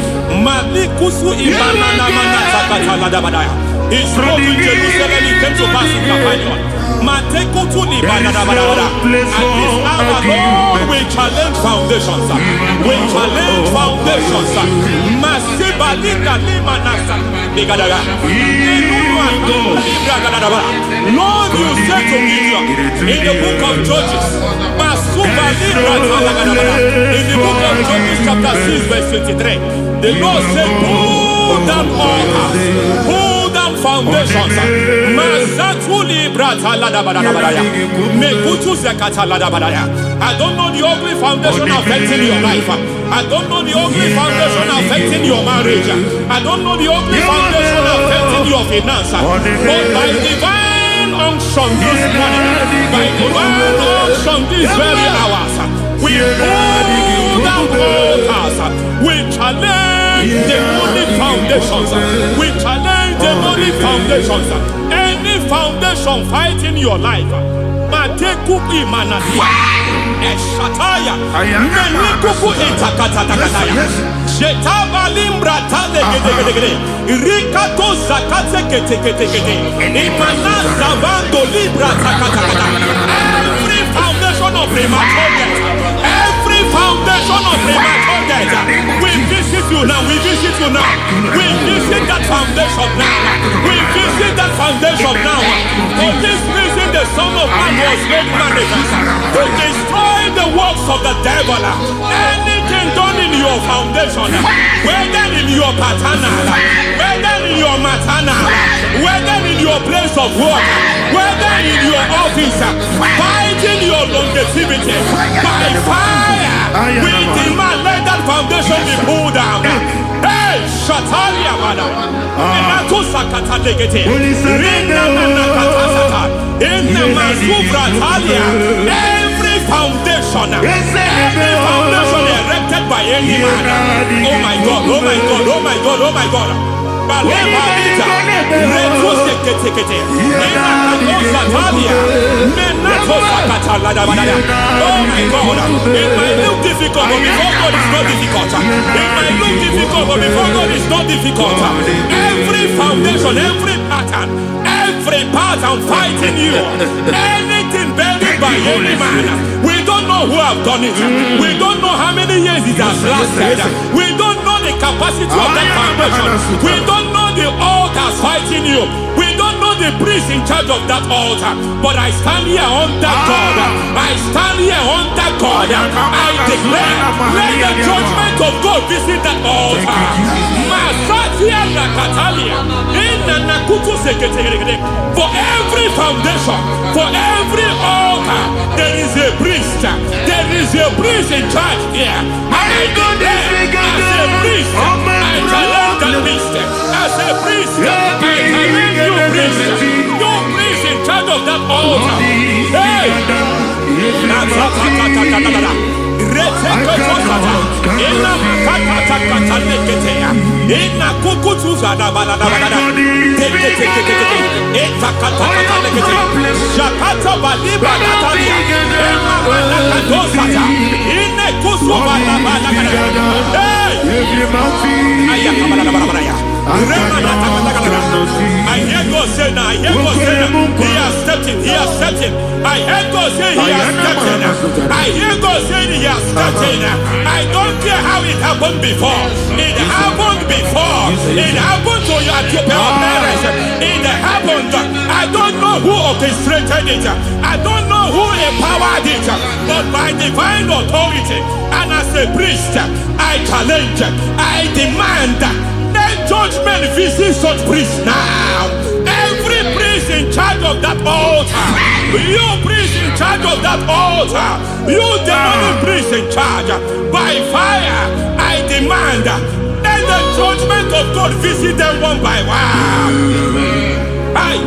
He spoke in Jerusalem, he came to pass in Capernaum. At this hour, Lord, we challenge foundations. We challenge foundations. Lord, you said to Gideon in the book of Judges, in the book of Judges chapter 6 verse 23, the Lord said, pull down altars, pull down foundations. I don't know the ugly foundation affecting your life. I don't know the ugly foundation affecting your marriage. I don't know the ugly foundation affecting your finance. But by divine unction this morning, by divine unction these very hours, we pull down altars. We challenge demonic foundations. We challenge demonic foundations. Any foundation fighting your life, Matekuki Manatia, Eshataya, Menikuku Itakataya, Shetavalimbra Tale, Rikato Zakate, Imana Zavando Libra Takata. Every foundation of premature death, every foundation of premature death, we visit you now, we visit you now, we visit that foundation now, we visit that foundation now. For this reason, the Son of Man was made manifest to destroy the works of the devil. Anything done in your foundation, whether in your paternal, whether in your maternal, whether in your place of work, whether in your office, fighting your longevity by fire, we demand let that foundation be pulled down. Hey, Shatalia, madam. Every foundation erected by any man. Oh my God, oh my God, oh my God, oh my God. Oh my God, it might look difficult, but before God it's not difficult. It might look difficult, but before God it's not difficult. Every foundation, every pattern fighting you, anything buried by any man, we don't know who have done it. We don't know how many years it has lasted. We don't know the capacity of that foundation. We don't know the altars fighting you. We don't know the priest in charge of that altar. But I stand here under God. I stand here under God. I declare, let the judgment of God visit that altar. For every foundation, for every altar, there is a priest. There is a priest in charge here. I declare, as a priest, I challenge that priest. As a priest, I challenge you priest. You priest in charge of that altar. Hey! I hear God say now, I hear God say now, he has stepped in, he has stepped in. I hear God say he has stepped in. I hear God say he has stepped in. I don't care how it happened before. It happened before. It happened to your parents. It happened. I don't know who orchestrated it. I don't know who empowered it. But by divine authority and as a priest, I challenge, I demand, let judgment visit such priests now. Every priest in charge of that altar, you priest in charge of that altar, you demonic priest in charge, by fire, I demand, let the judgment of God visit them one by one. Aye.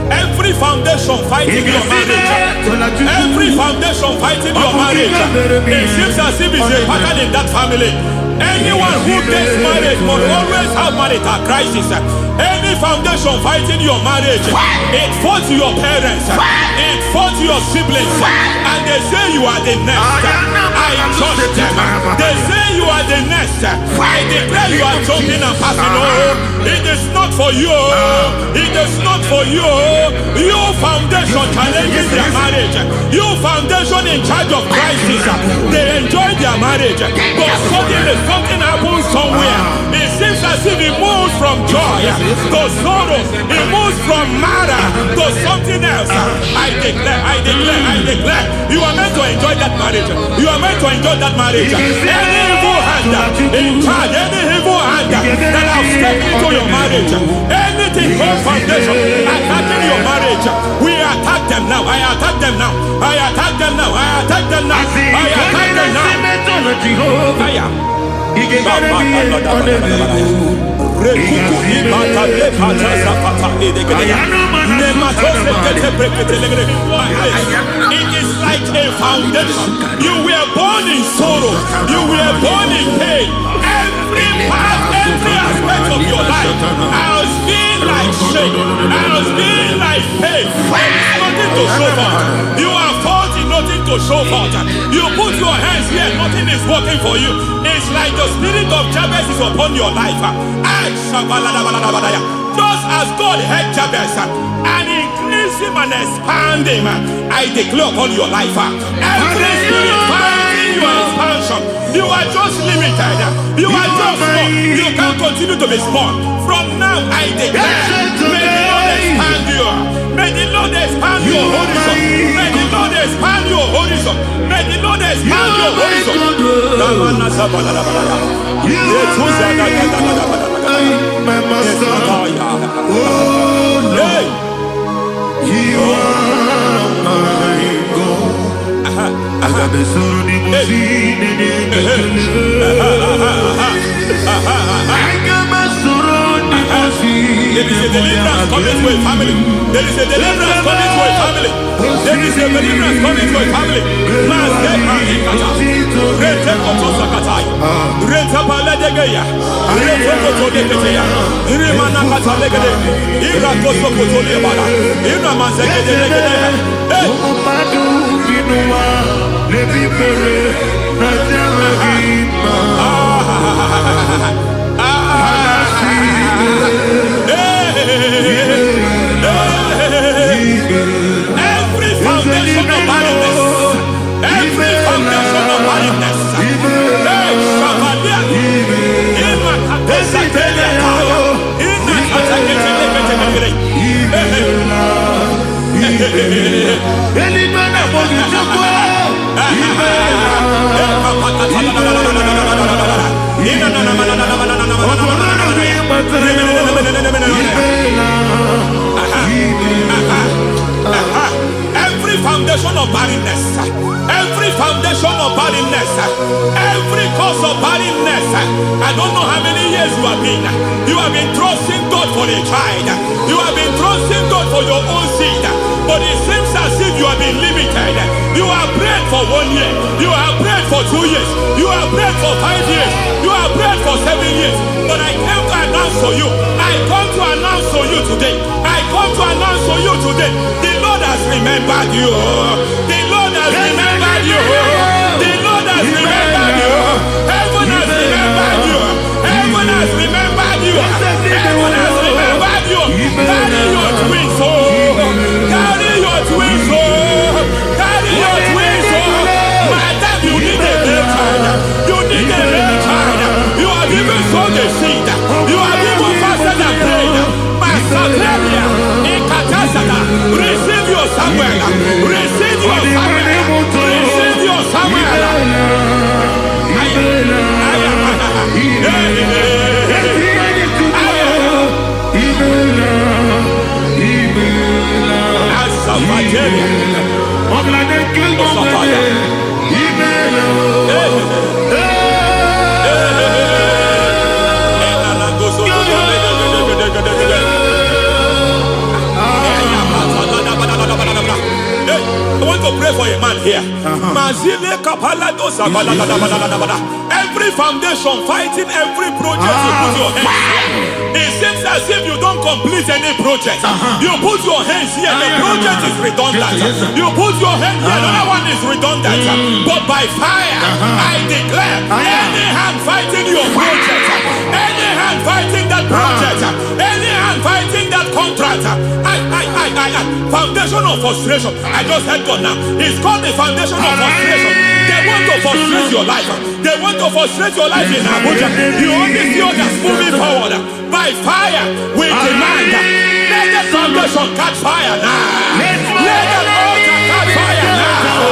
Every foundation fighting your marriage, every foundation fighting your marriage, it seems as if it's a pattern in that family. Anyone who gets married must always have marital crisis. Any foundation fighting your marriage, it fought your parents, it fought your siblings, and they say you are the next. I judge them. They say you are the next. I declare you are jumping and passing. Oh, it is not for you. It is not for you. You foundation challenging their marriage. You foundation in charge of crisis. They enjoy their marriage, but suddenly something happens somewhere. It seems as if it moves from joy to sorrow. It moves from matter to something else. I declare, you are meant to enjoy that marriage. You are meant to enjoy that marriage. Any evil hand in charge, any evil hand that have stepped into your marriage, anything called foundation attacking your marriage, we attack them now. I attack them now. I attack them now. I attack them now. I attack them now. It is like a foundation. You were born in sorrow. You were born in pain. Every part, every aspect of your life has been like shame. Has been like pain. Nothing to show for. You are faulty, nothing to show for. You put your hands here, nothing is working for you. It's like the spirit of Jabez is upon your life. Just as God had Jabez and increased him and expand him, I declare upon your life. Every spirit finding your expansion, you are just limited. You are just small. You can't continue to be small. From now, I declare, may the Lord expand you. May the Lord expand your horizon. May the Lord expand your horizon. May the Lord expand your horizon. My master, oh no, you are my God. I got the soul in my feet and I got my soul in my feet. There is a deliverance coming to a family. There is a deliverance coming to a family. There is a deliverance coming to a family. Every foundation of barrenness, every foundation of barrenness, every foundation of barrenness, every foundation of barrenness, every cause of barrenness. I don't know how many years you have been trusting God for a child. You have been trusting God for your own seed, but it seems as if you have been limited. You have prayed for 1 year, you have prayed for 2 years, you have prayed for 5 years, you have prayed for 7 years. But I came to announce for you, I come to announce for you remembered you. The Lord has remembered you. The Lord has remembered you. Heaven has remembered you. Heaven has remembered you. Heaven has remembered you. Carry your twins, oh. Carry your twins, oh. Carry your twins, oh. Madam, you need a real child. You need a real child. You have even sown the seed. You have even fasted and prayed. Masateria, Ekatasada, receive your Samuel. Receive your Samuel. Receive your Samuel. I want to pray for a man here. Every foundation fighting every project you put your hands here. It seems as if you don't complete any project. You put your hands here, the project is redundant. You put your hand here, another one is redundant. But by fire, I declare, any hand fighting your project, any hand fighting that project, any hand fighting that contract, foundation of frustration. I just heard God now. It's called the foundation of frustration. They want to frustrate your life. They want to frustrate your life in Abuja. You only see others moving forward. By fire, we demand. Let the foundation catch fire now. Let the altar catch fire now.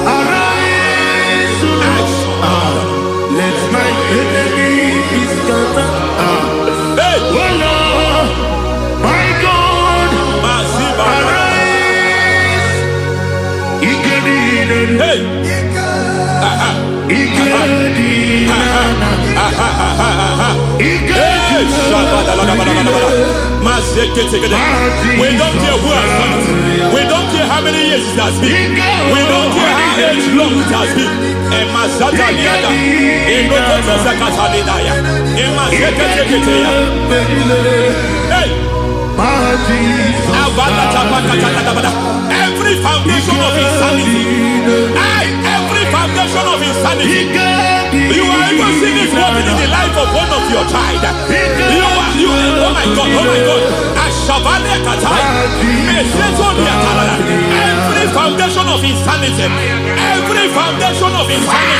Arise, let my enemy be scattered. Hey. Oh Lord, my God, arise. Hey. We don't care who has done it. We don't care how many years it has been. We don't care how long it has been. Every foundation of insanity. Every foundation of insanity. You are even seeing it working in the life of one of your child. Oh my God, oh my God. Every foundation of insanity. Every foundation of insanity.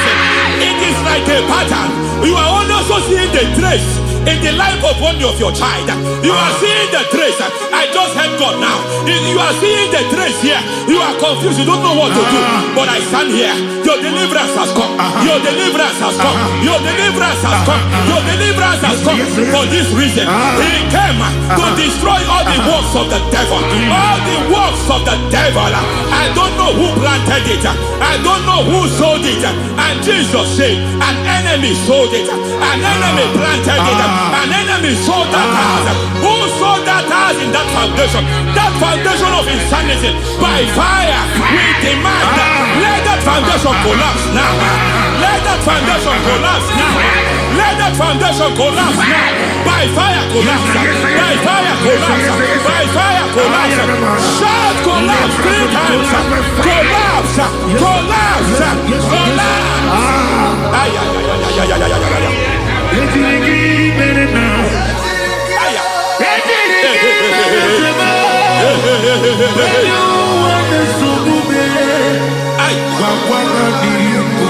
It is like a pattern. You are also seeing the trace in the life of one of your child. You are seeing the trace. I just heard God now. You are seeing the trace here. You are confused. You don't know what to do. But I stand here. Your deliverance has come. Your deliverance has come. Your deliverance has come. Your deliverance has come. For this reason, He came to destroy all the works of the devil. All the works of the devil. I don't know who planted it. I don't know who sold it. And Jesus said, an enemy sold it. An enemy planted it. An enemy sold that house. Who sold that house in that foundation? That foundation of insanity. By fire, we demand, let that foundation collapse now. Let that foundation collapse now. Let that foundation collapse now. By fire collapse. By fire collapse. By fire collapse. Shout collapse 3 times. Collapse. Collapse. Collapse.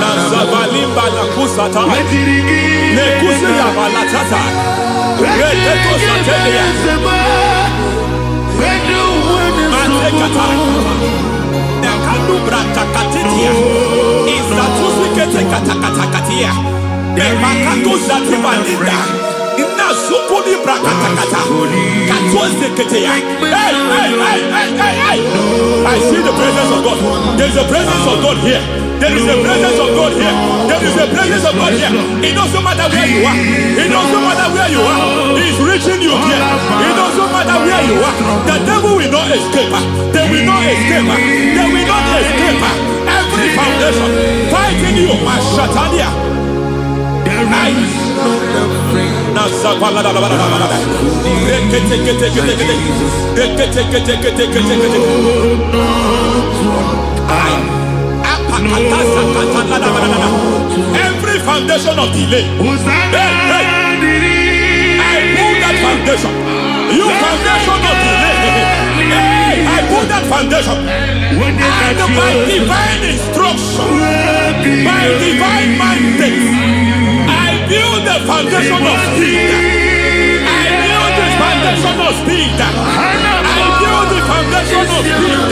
Nazabalimba na kusata nekusi ya balatata reteto satelia matekata nekalu bratakatia izatusikete katakatakatia nebakatu zatibalinda ina sukuni brakatakata katuazeketea. I see the presence of God. There is a presence of God here. There is a presence of God here. There is a presence of God here. It doesn't matter where you are. It doesn't matter where you are. He is reaching you here. It doesn't matter where you are. The devil will not escape. They will not escape. They will not escape. Every foundation fighting you, Mashatalia. There is no friend. Every foundation of delay, I pull that foundation. You foundation of delay, I pull that foundation. And by divine instruction, by divine mandate, I build the foundation of speed. I build the foundation of speed. I build the foundation of speed.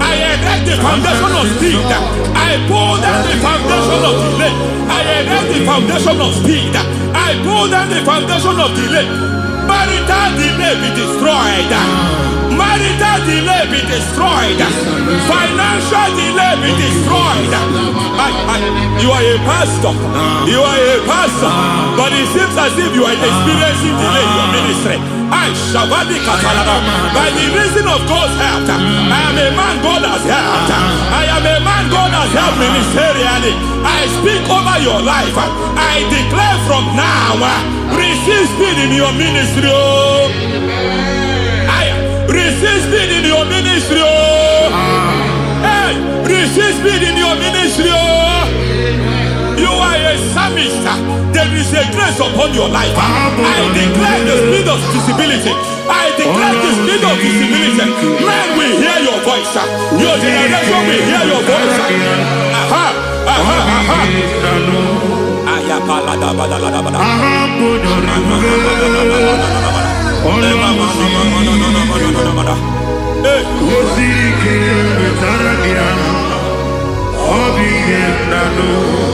I erect the foundation of speed. I pull down the foundation of delay. I erect the foundation of speed. I pull down the foundation of delay. Marital delay be destroyed. Marital delay be destroyed. Financial delay be destroyed. You are a pastor. You are a pastor. But it seems as if you are experiencing delay in your ministry. By the reason of God's help, I am a man God has helped. I am a man God has helped ministerially. I speak over your life. I declare from now, receive speed in your ministry. Receive speed in your ministry. Hey, receive speed in your ministry. You are a psalmist. There is a grace upon your life. I declare the speed of visibility. I declare the speed of visibility. Men will hear your voice. Your generation will hear your voice. Aha, aha, aha.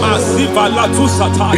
Masiva la tu sataya.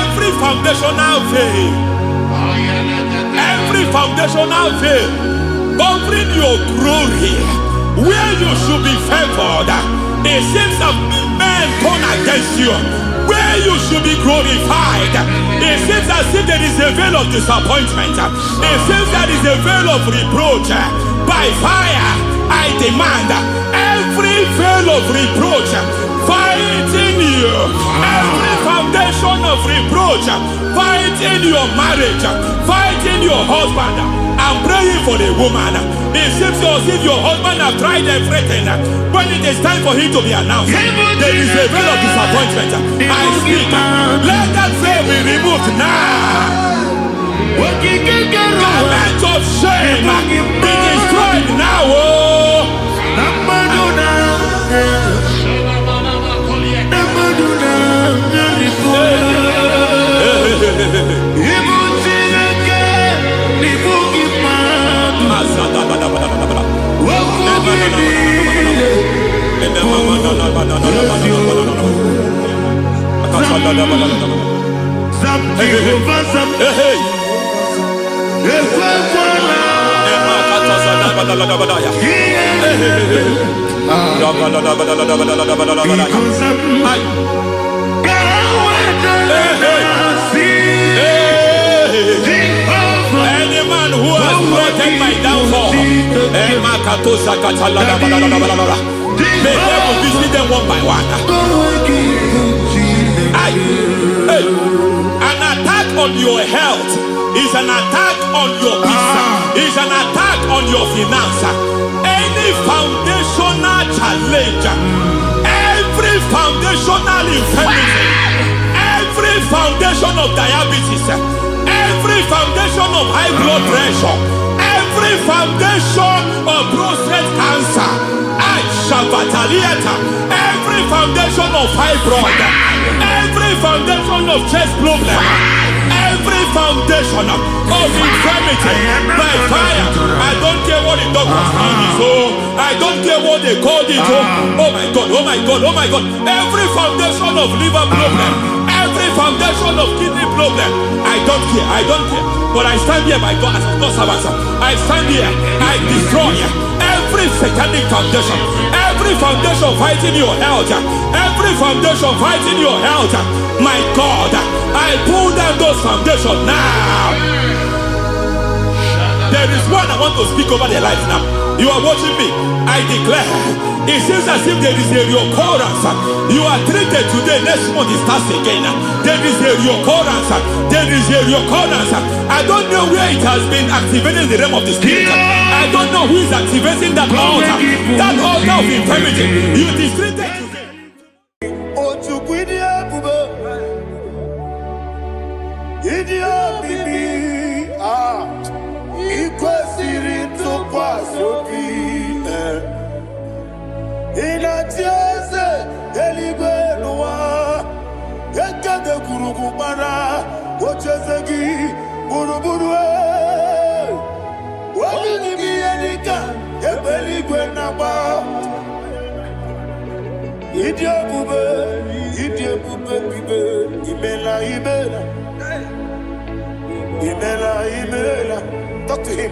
Every foundational veil, every foundational veil covering your glory, where you should be favored, it seems that men turn against you. Where you should be glorified, it seems as if there is a veil of disappointment. It seems there is a veil of reproach. By fire, I demand every veil of reproach fighting you, every foundation of reproach fighting your marriage, fighting your husband. I'm praying for the woman. It seems as if your husband has tried everything. When it is time for him to be announced, there is a veil of disappointment. I speak. Let that veil be removed now. Garment of shame be destroyed now. Any man who has plotted my downfall, may devil visit them one by one. An attack on your health is an attack on your peace, is an attack on your finance. Any foundational challenge, every foundational infirmity, every foundation of diabetes, every foundation of high blood pressure, every foundation of prostate cancer, every foundation of fibroid, every foundation of chest problem, every foundation of infirmity by fire. I don't care what the doctors call it, so I don't care what they called it. Oh my God, oh my God, oh my God. Every foundation of liver problem, every foundation of kidney problem, I don't care, I don't care. But I stand here by God as God's servant. I stand here, I destroy every satanic foundation, every foundation fighting your health, every foundation fighting your health. My God, I pull down those foundations now. There is one I want to speak over their life now. You are watching me. I declare, it seems as if there is a reoccurrence. You are treated today, next month it starts again. There is a reoccurrence. There is a reoccurrence. I don't know where it has been activated in the realm of the spirit. I don't know who is activating that altar of infirmity. You is treated today. Talk to him.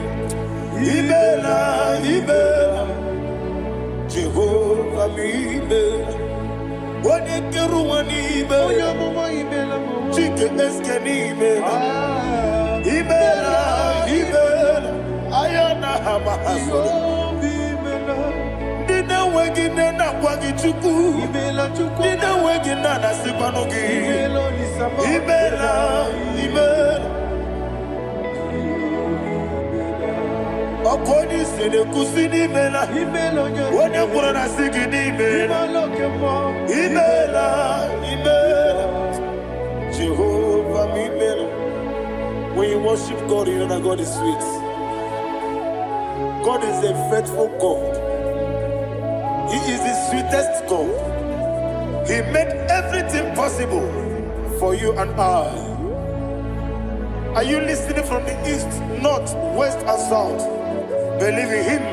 Ibela, Jehovah Ibela. What you do when Ibela? Chicken Ibela. Ibela. Ayana Hamahaso. Dina wegina na kwagi chuku. Dina wegina na sipanogi. Ibela. Okodi sede kusini mela. Wone kurana sigidi mela. Ibela. Jehovah Ibela. When you worship God, you know that God is sweet. God is a faithful God. He is the sweetest God. He made everything possible for you and I. Are you listening from the east, north, west, and south? Believe in him.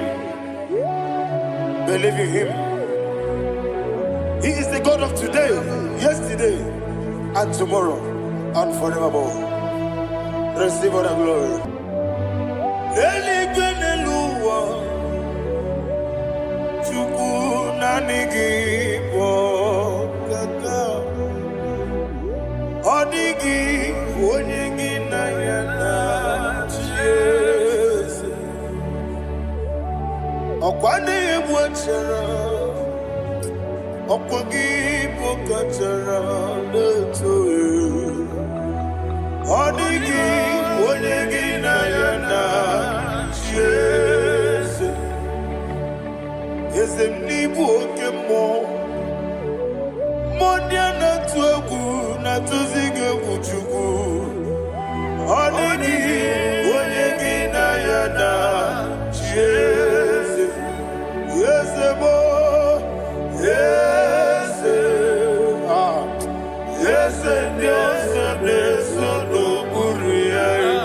Believe in him. He is the God of today, yesterday, and tomorrow, and forevermore. Receive all the glory. Odigi onyegi na yana Jesus. Okwani ebwachara. Okwagi pokachara letoe. Odigi onyegi na yana Jesus. Ezemnibu okemo. Modiana tuegu na tuzige kuchuku. Odini onyegi na yada Jesus. Yesebo, yese, yese Dios neso no buriai.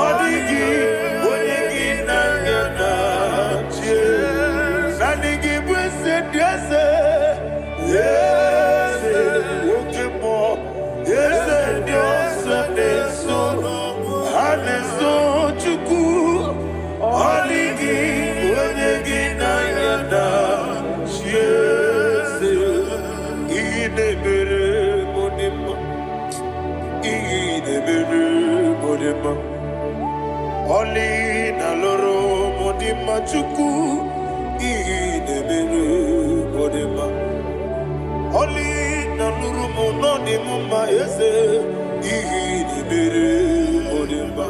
Odini onyegi na yada Jesus. Nanigi bwese Diose. Yes, okay, more. Yes, Dios, Deso, Haneso, Chuku, Oligi, Wenegina, Yada, yes, Idebere, Modima, Idebere, Modima, Oli, Naloro, Modima, Chuku, Idebere, Modima. Oli na nurumo no ni mumba yese ihi ni bere odimba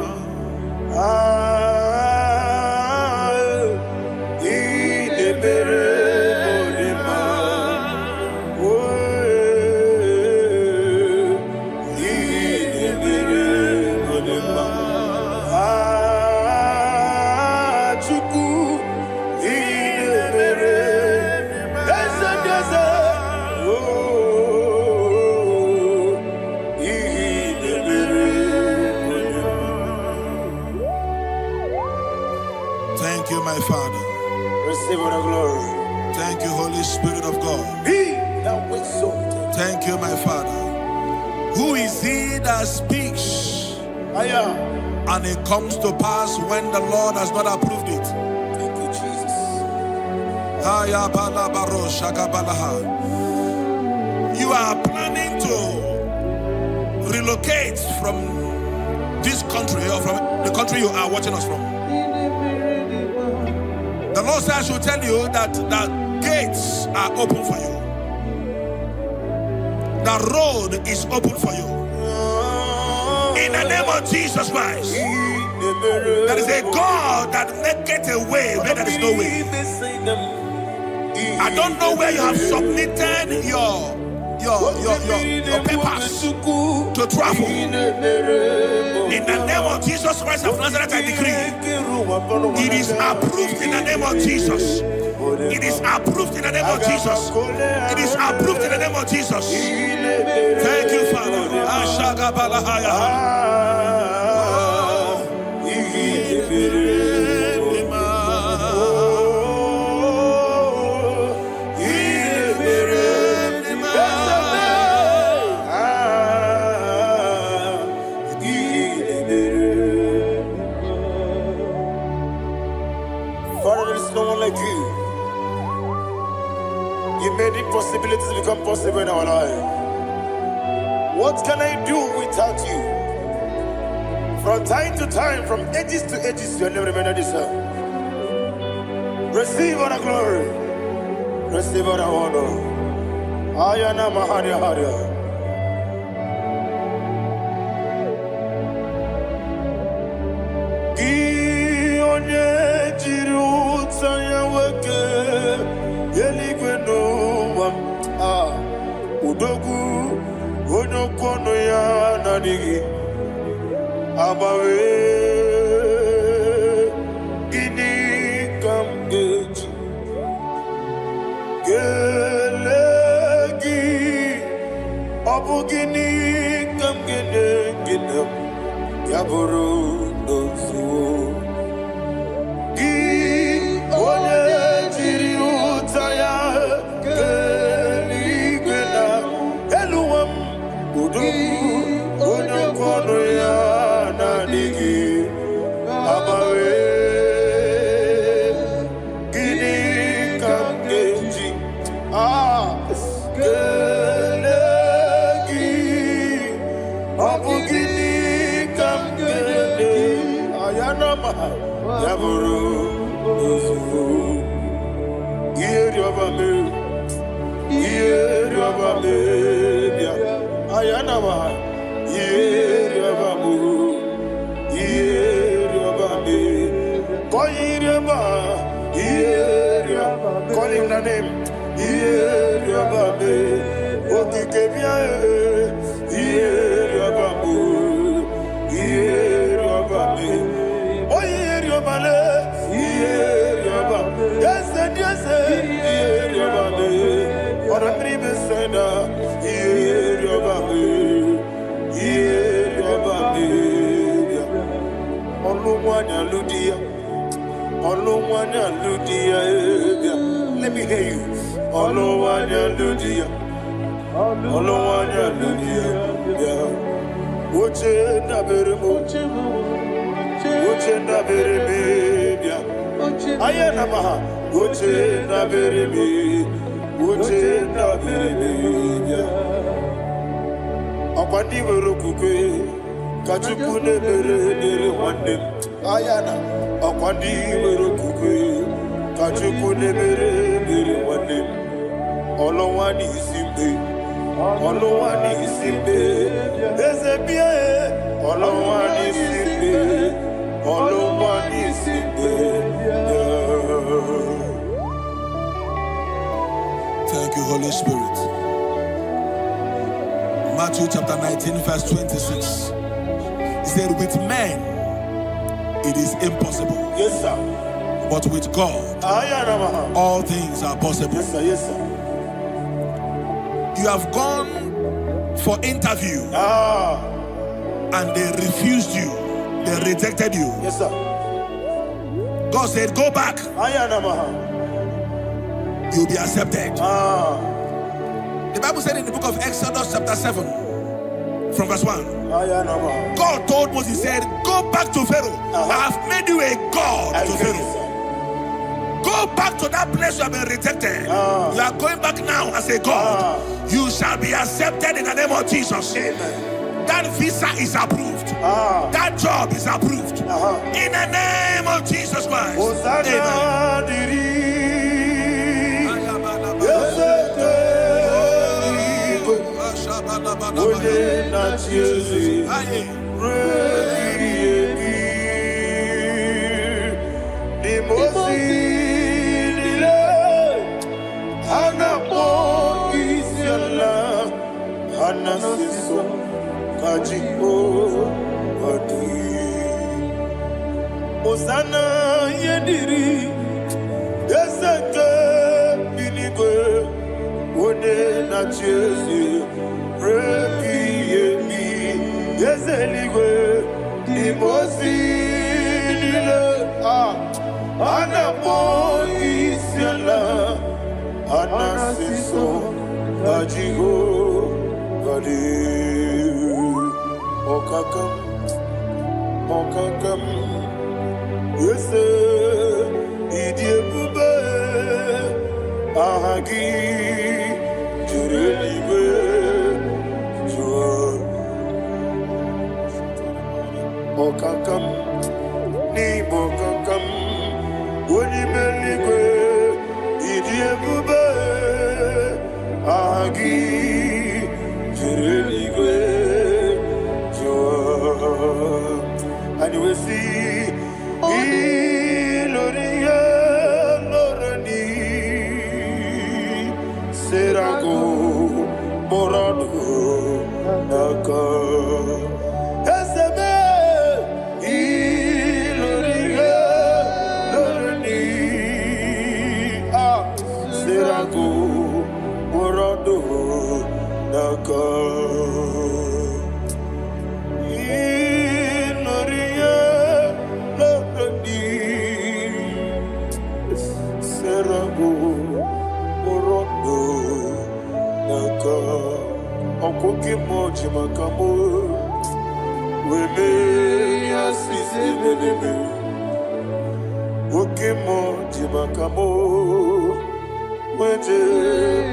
ihi ni bere odimba ihi ni bere odimba chuku ihi ni bere ese Thank you, my Father. Who is he that speaks and it comes to pass when the Lord has not approved it? Thank you, Jesus. You are planning to relocate from this country or from the country you are watching us from. The Lord says I should tell you that the gates are open for you. The road is open for you. In the name of Jesus Christ. There is a God that maketh a way where there is no way. I don't know where you have submitted your papers to travel. In the name of Jesus Christ of Nazareth, I decree it is approved in the name of Jesus. It is approved in the name of Jesus. It is approved in the name of Jesus. Thank you, Father. Father, there is no one like you. You made impossibilities become possible in our life. What can I do without you? From time to time, from ages to ages, you never remain the same. Receive all the glory. Receive all the honor. Ayana Maharia Haria. Udogu onokono ya nadigi abawe gini kamgeji gelegi abu gini kamgene ginem yaburu dosu gi onye jiri utaya onokono ya nadigi abawe gini kamgeji gelegi abu gini kamgene ayanama yaburu osufu yeri obame bia ayanama yeri obamu yeri obame koyireba yeri call him the name yeri obame okikebia yeri obamu yeri obame oyeri obale yeri obame yes yeri obame ora tribe senda yeri obame yeri obame olumwanya ludia let me hear you olumwanya ludia uche na beremo bia ayana maha uche na bereme bia akwandi werokukwe kachuku nebere wande ayana akwandi werokukwe kachuku nebere wande olowani isimbe ezebie olowani isimbe Thank you, Holy Spirit. Matthew chapter 19 verse 26. He said, with men it is impossible. Yes, sir. But with God, all things are possible. Yes, sir. Yes, sir. You have gone for interview and they refused you. They rejected you. Yes, sir. God said, go back. You'll be accepted. The Bible said in the book of Exodus chapter 7 from verse 1, God told Moses, he said, go back to Pharaoh. I have made you a God to Pharaoh. Go back to that place you have been rejected. You are going back now as a God. You shall be accepted in the name of Jesus. Amen. That visa is approved. That job is approved. In the name of Jesus Christ. Osana yediri deseke binigwe one na chezi repi yemi yezeligwe imosi nile anapo isiala anasiso ajigo gadi okakam Yese idiebube ahagi jurelibe jua okakam ni bokakam woni meligwe idiebube ahagi jurelibe jua. And you will see Iloria Lorani Serago Morado Naka Esebe Iloria Lorani Serago Morado Naka Okoke moji makamo weme yasisi meneme Oke moji makamo weje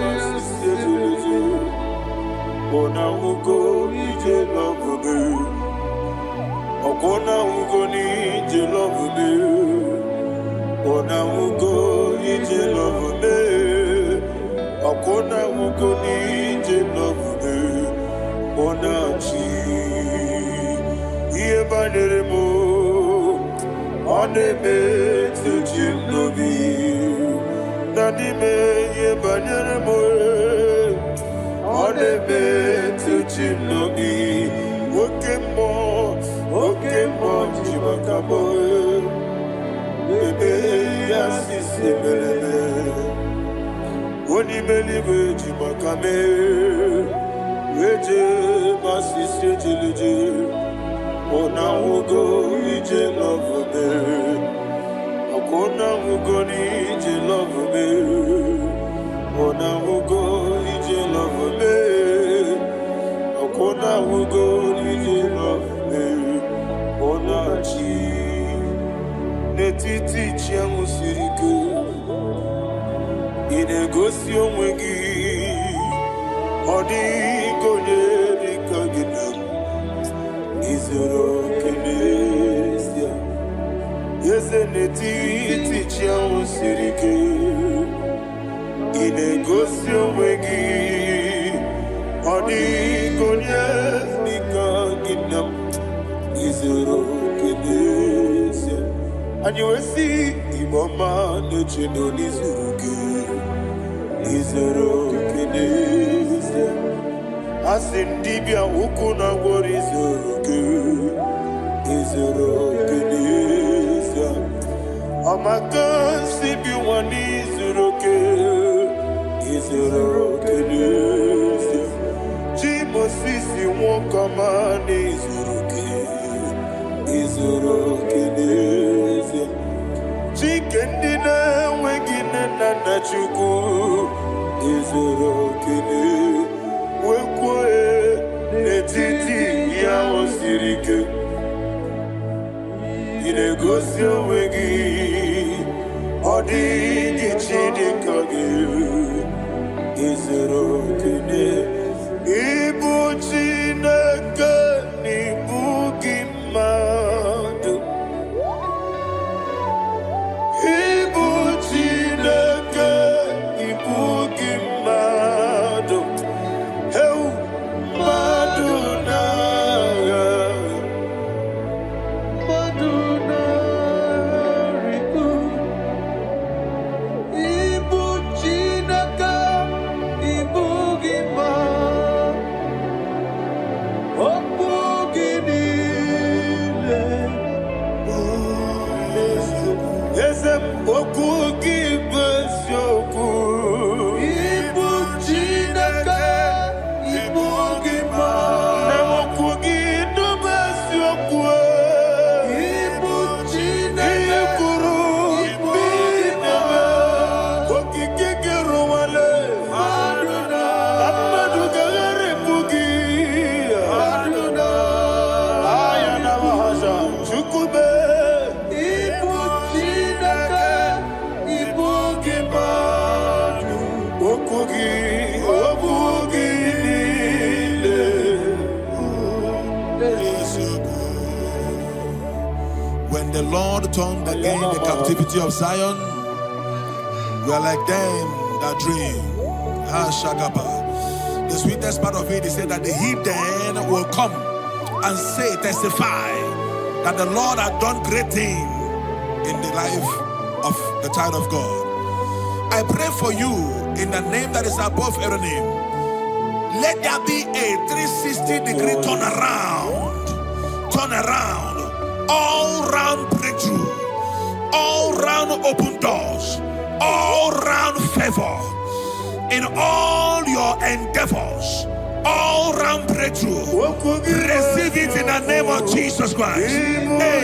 masisi jeje Ona ugo ije love me Okona ugo ni ije love me Ona ugo ije love me Okona ugo ni ije love me Onachi Iye banere mo Oneme tujim nobi Nanime iye banere mo Oneme tujim nobi Oke mo jimakamo Bebe yasisi meleme Oni melibe jimakame Weje masisi jilije Ona ugo ije love me Akona ugo ni ije love me Ona ugo ije love me Akona ugo ije love me Ona chi Netiti chiamu sirike Inegosi onwegi Odi konye dikagina Izoro kenesia Yeze netiti chiamu sirike Inegosi onwegi Odi konye dikagina Izoro kenesia And you will see Imama nechino nizuruke Izoro kenesia Asindibia ukuna ngori Izoro kenesia Amakansi biwani Izoro kenesia Jimosisi wakamani Izoro kenesia Chikendina wegine nana chuku Izoro kenesia When the Lord turned again the captivity of Zion, we are like them that dream. The sweetest part of it is said that the heathen will come and say, testify, that the Lord had done great things in the life of the child of God. I pray for you in the name that is above every name. Let there be a 360-degree turn around, all round breakthrough, all round open doors, all round favor in all your endeavors, all round breakthrough. Receive it in the name of Jesus Christ. Amen.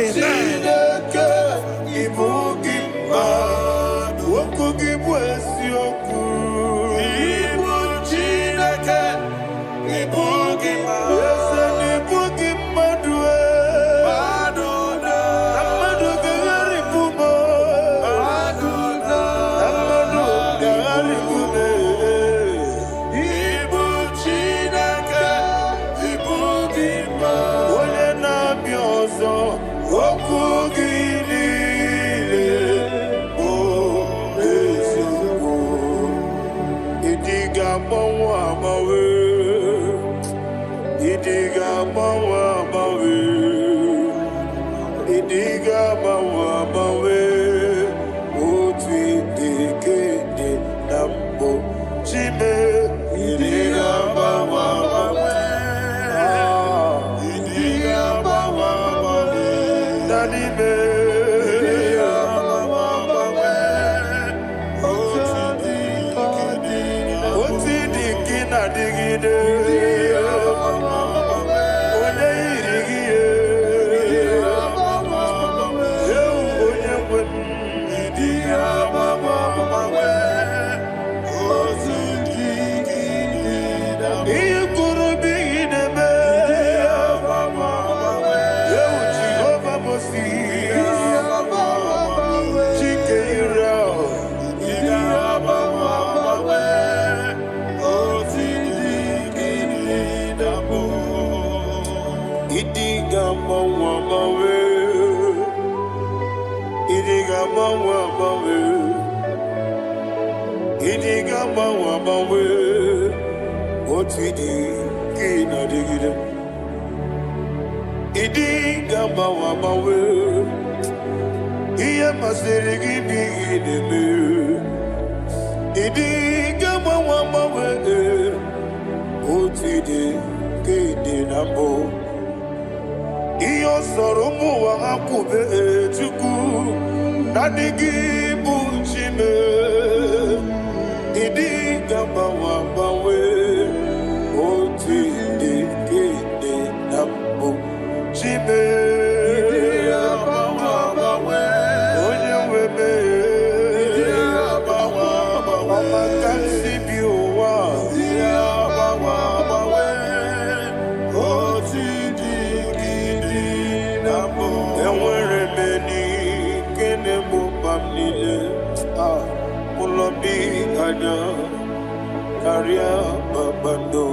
Karia babando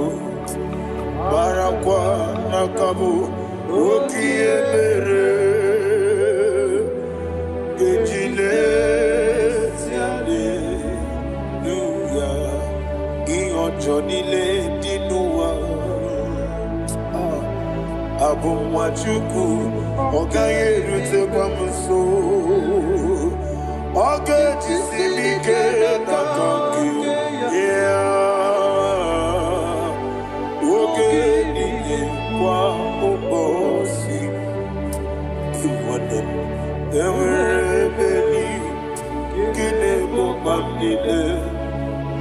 Barakwa nakabu Okiemere Gejile Siale Nuya Ionjonile Dinua Abu Machuku Ogaye Rute Kwamuso Oge Tisimike Nakanki Yeah Oge Nini Kwa Obosi Iwanem Ewerebeli Kine Mobamnile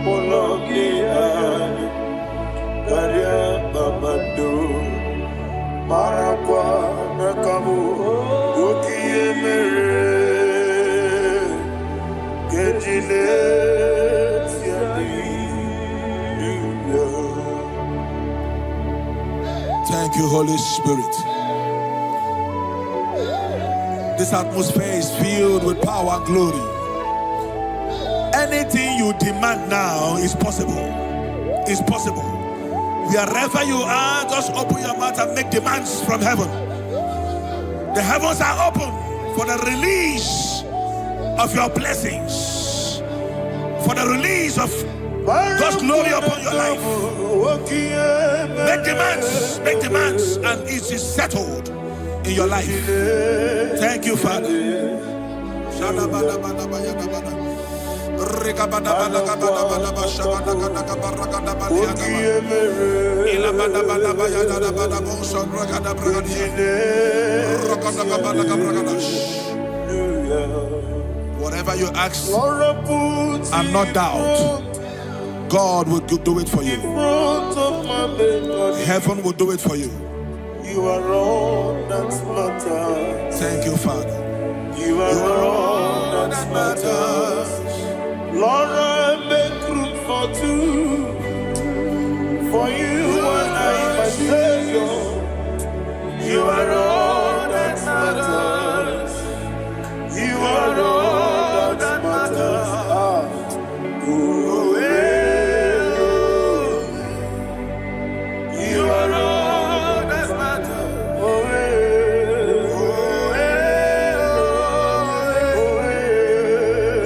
Mologi Ani Karia Babando Marakwa Nakabu Okiemere Gejile Thank you, Holy Spirit. This atmosphere is filled with power and glory. Anything you demand now is possible. It's possible. Wherever you are, just open your mouth and make demands from heaven. The heavens are open for the release of your blessings, for the release of God's glory upon your life. Make demands, and it is settled in your life. Thank you, Father. Whatever you ask and not doubt, God will do it for you. Heaven will do it for you. You are all that matters. Thank you, Father. You are all that matters. Lord, I make room for two. For you and I, my Savior. You are all that matters. You are all that matters. You are all that matters.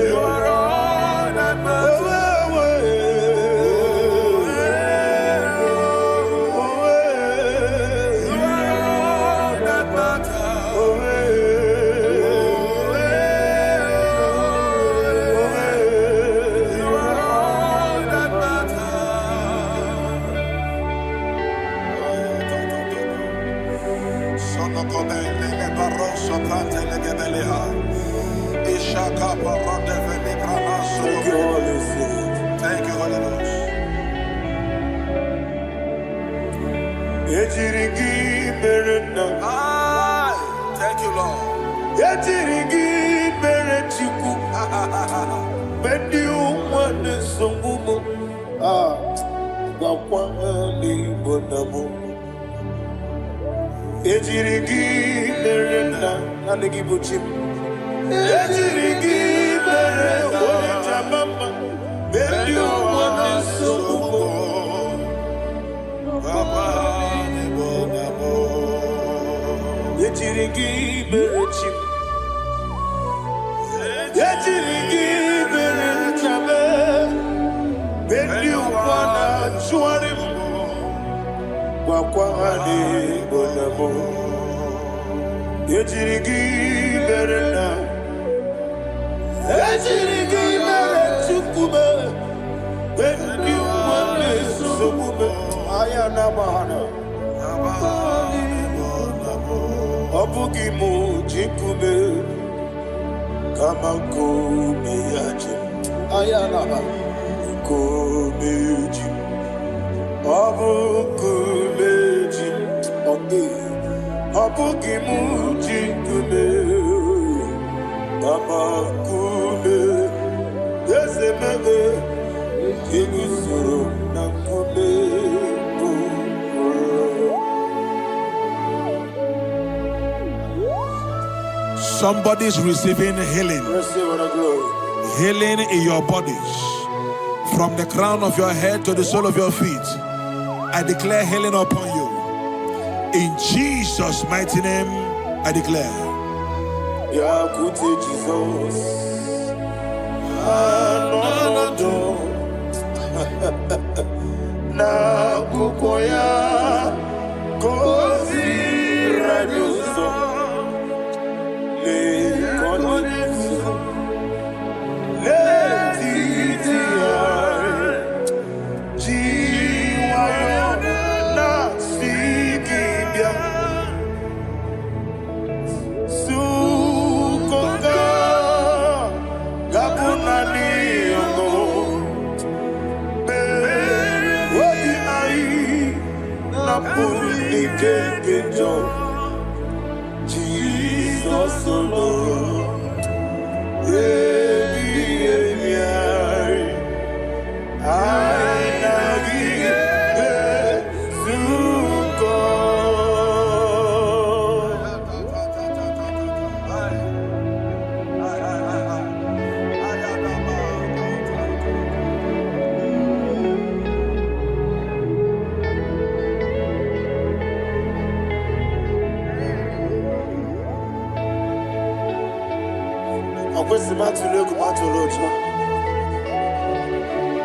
You are all that matters. Thank you, Holy Ghost. Thank you, Lord. Somebody's receiving healing. Receive the glory. Healing in your bodies From the crown of your head to the sole of your feet, I declare healing upon you. In Jesus' mighty name, I declare. Yakute Jesus. Na kukoya kozi raduso le konitsu le titiare jiwayo na sikibia sukonga gabunani ongo wadi ai na puli kekejo Jesus alone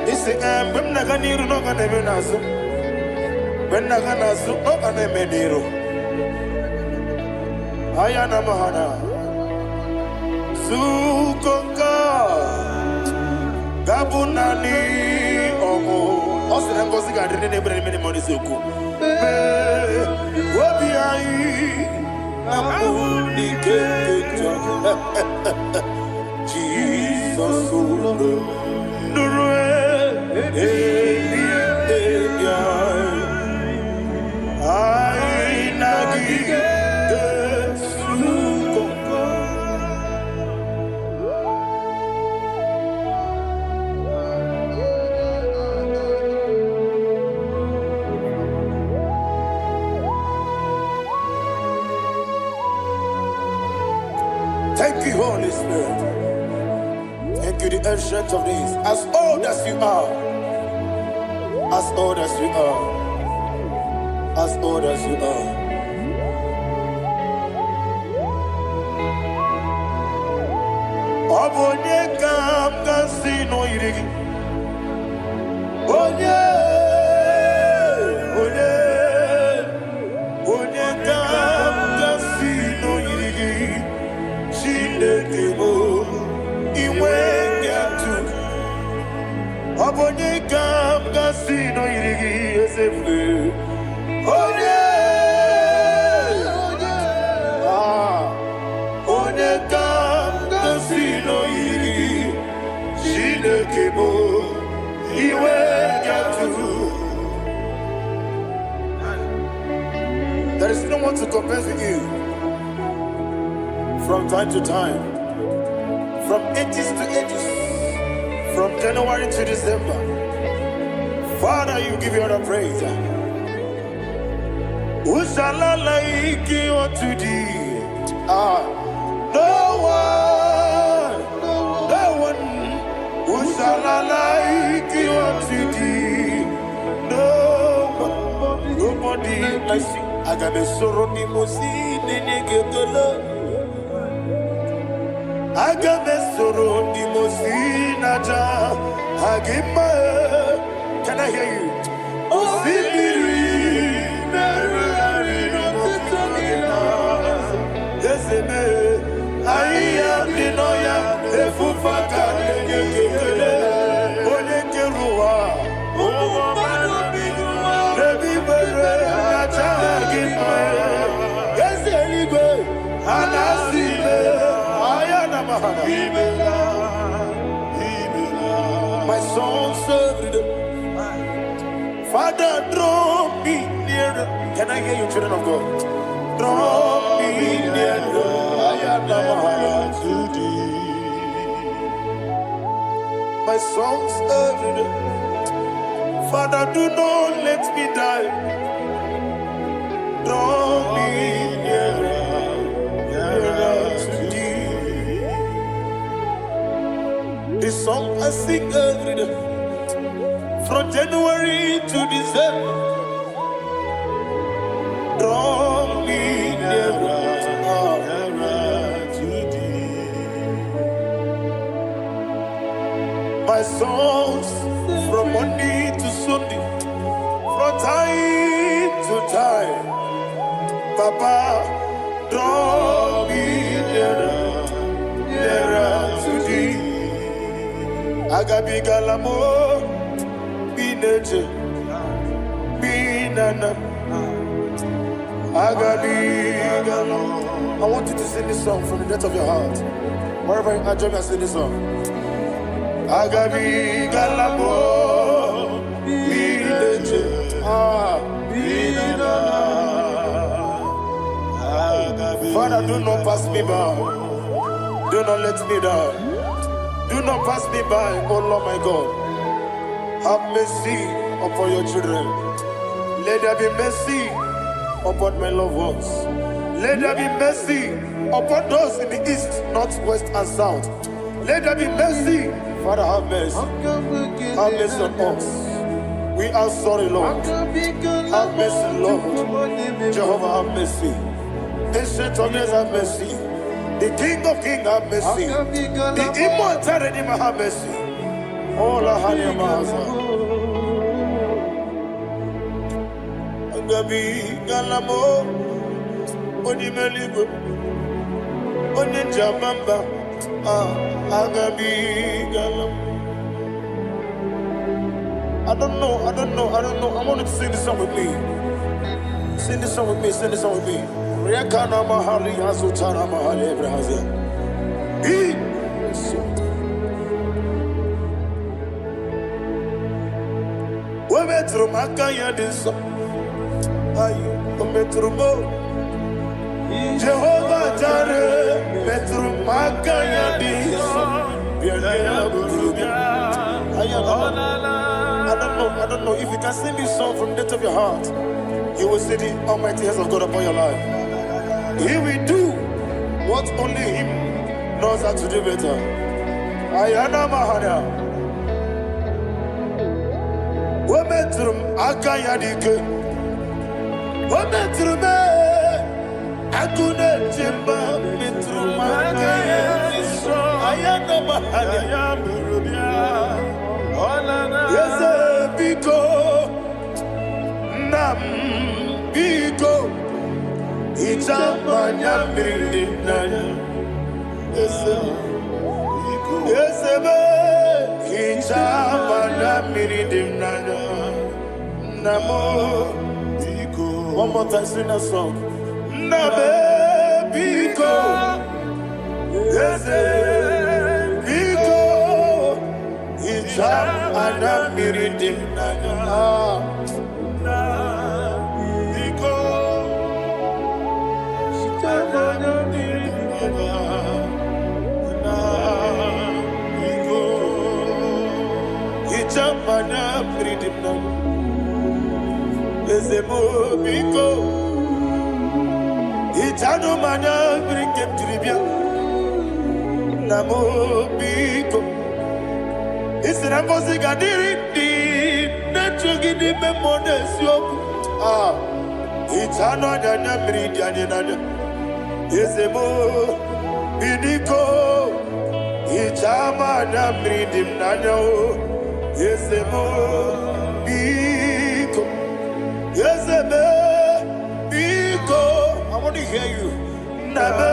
This is when Naganiru no Ganemenazo. When Naganazo, no Ganemediro. Ayana Mahana Sukonga Gabunani Omo. Also, I'm going to get any money. Suku. What be I? Jesus, thank you, Holy Spirit. Thank you, the ancient of days. As old as you are, as old as you are, as old as you are. Obonye kam kasino irigi. Onye kam kasino irigi. Shindekimo iwe nyatu. Obonye kam kasino irigi esefu. Onye kam kasino irigi. Shindekimo iwe nyatu. There is no one to compare with you. From time to time, from ages to ages, from January to December, Father, you give you all the praise. Who shall I like you unto thee? No one. Who shall I like you unto thee? No one, nobody like you. I got a sorrow, Nimosi, Nenegetola. Agamesoro di Mosinaja Agima. Can I hear you? Osibiri Merari Notitogina Yeseme Aya Dinoya Efufaka Negekele Onekerua Omubano Bigua Rebi Bere Naja Agima Yeseligwe Anasile my soul served. Father, draw me nearer. Can I hear you, children of God? Draw me nearer. I am to thee. My soul served. Father, do not let me die. Draw me nearer to thee. This song I sing every day. from January to December. Draw me nearer to thee. My songs from Monday to Sunday, from time to time. Papa, draw me nearer to thee. Agabi galamo, be nature, be nana. Agabi galamo. I want you to sing this song from the depth of your heart. Wherever you are, join me and sing this song. Agabi galamo, be nature, be nana. Father, do not pass me by. Do not let me die. Do not pass me by, oh Lord my God. Have mercy upon your children. Let there be mercy upon my loved ones. Let there be mercy upon those in the east, north, west, and south. Let there be mercy. Father, have mercy. Have mercy on us. We are sorry, Lord. Have mercy, Lord. Jehovah, have mercy. Ancient of days, have mercy. The King of Kings, have mercy. The immortal Redeemer, have mercy. All our honey maza. Agabi galamo, oni meligo, oni jamamba. Agabi galamo. I don't know. I want you to sing this song with me. Sing this song with me. Sing this song with me. Rekana mahali azutana mahali Ebrahazia. We metro makaya diso. Ayo, we metro mo. Jehovah Jireh, metro makaya diso. I don't know if you can sing this song from the depth of your heart. You will see the almighty hands of God upon your life. He will do what only Him knows how to do better. Ayana Mahana. Wometrum Akayadike. Wometrum Akune Jimba Metrum Akayadike. Ayana Mahana. Yes, Biko Nam Biko. Ichamanya mirinaya, esebe. Ichamanya mirinaya, namo. One more time, sing that song. Nabe biko, ese biko. Ichamanya mirinaya. Ichamanya mirinaya. Ezemo biko, Ichano mana brinkem tribia, Namo biko. Isra gadiri di nechugi di memones yoku. Ichano nyanya miridiani nanya. Ezemo bidiko, Ichama na miridim nanya o. Ezemo biko. Yes, Biko. I want to hear you. Nabe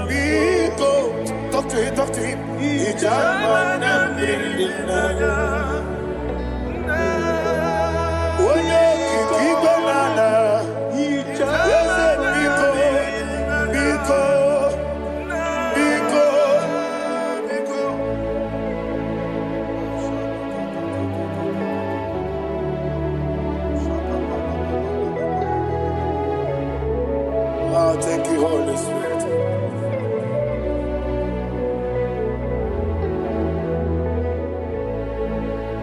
Biko. Talk to him, talk to him. Ijamana Bindinaya. Oye Kikibanana. Yes, Biko. Biko. Biko. Thank you, Holy Spirit.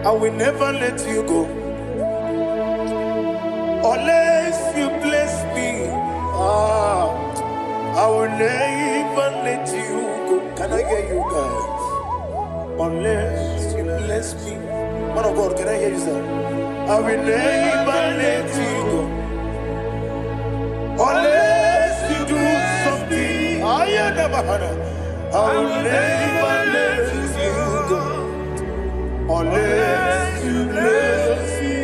I will never let you go unless you bless me. I will never let you go. Can I hear you guys? Unless you bless me. Man of God, can I hear you say? I will never let you go unless you do something. I never had I will never let you go unless you bless me.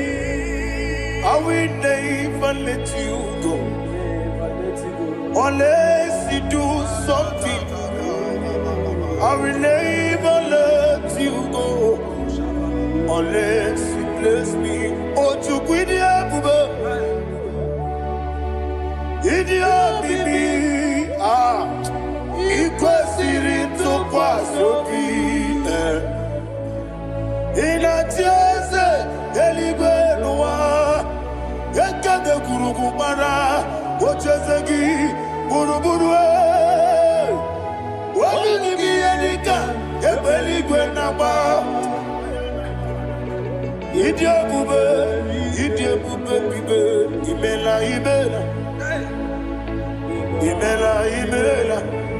I will never let you go unless you do something. I will never let you go unless you bless me. Oh, to quit the apple, idiot, baby. Ah, equals it to pass your feet. In a chase, Elibenua, Ekade Kurugumara, Ochesegi, Buruburu. What will you be any gun? Ebelibenaba. Idia bube, bibe, imela, imela.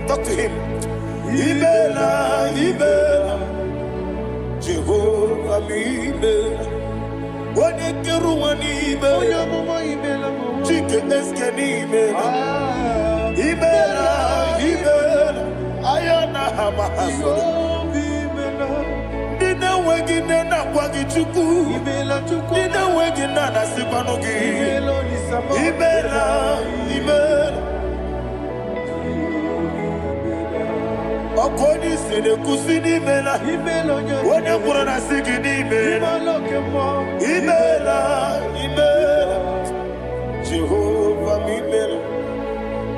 Talk to him. Imela, Jehovah, imela. What a keruani, imela. Chicken eskeni, imela. Ayana hamahaso. Dina wegina na kwagi chuku. Dina wegina na sipanogi. Imela. Okoni sede kusini imela. Wone kurana sigini imela. Imela. Jehovah imela.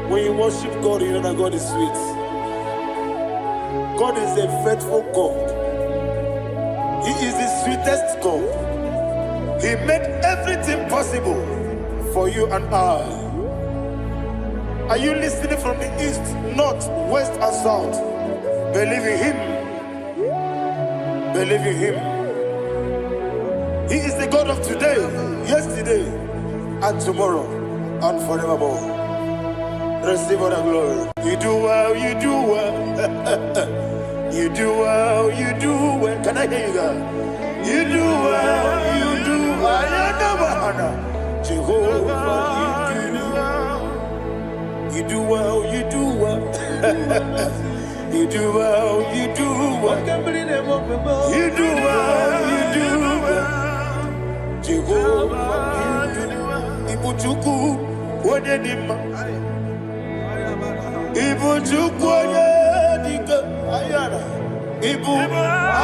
When you worship God, you know that God is sweet. God is a faithful God. He is the sweetest God. He made everything possible for you and I. Are you listening from the east, north, west, and south? Believe in Him. Believe in Him. He is the God of today, yesterday, and tomorrow, and forevermore. Receive all the glory. You do well, you do well. You do well, you do well. Can I hear you guys? You do well, you do well. Jehovah, you do well, you do well. You do well, you do well. You do well, you do well. Jehovah, you do well. Ibuchuku, Wodedima. Ibu chukwoye dika ayana. Ibu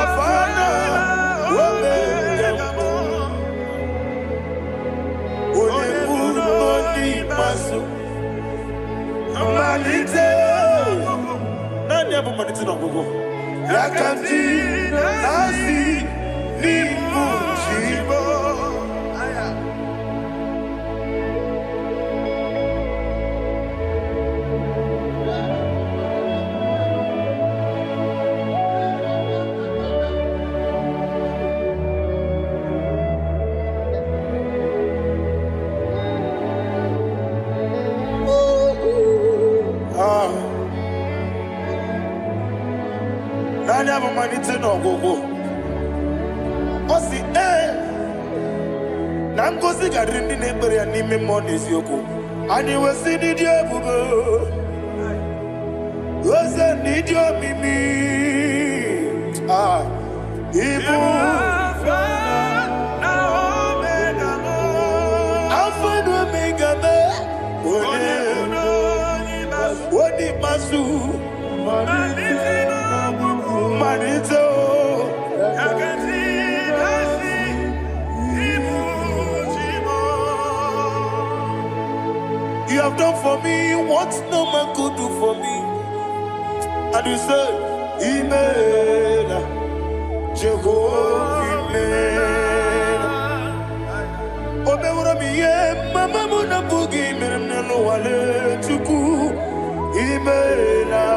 afana wame yambo. Oyebu noni masu. Manite. Nani abu manite na gogo. Yakanti nasi nibu chibo. No go. Osi na ngozi gadrindi n'ekpere ya n'ime mmụọ n'eziokwu. Anyị wesi n'ịdị ebube. Oze n'ịdị omimi. Ibu Alpha and Omega me. Odi masu. Manito. You have done for me what no man could do for me. And you say, Imela, Jehovah, Imela. Omewura miye, mama muna bugi, meremnelo wale tuku. Imela,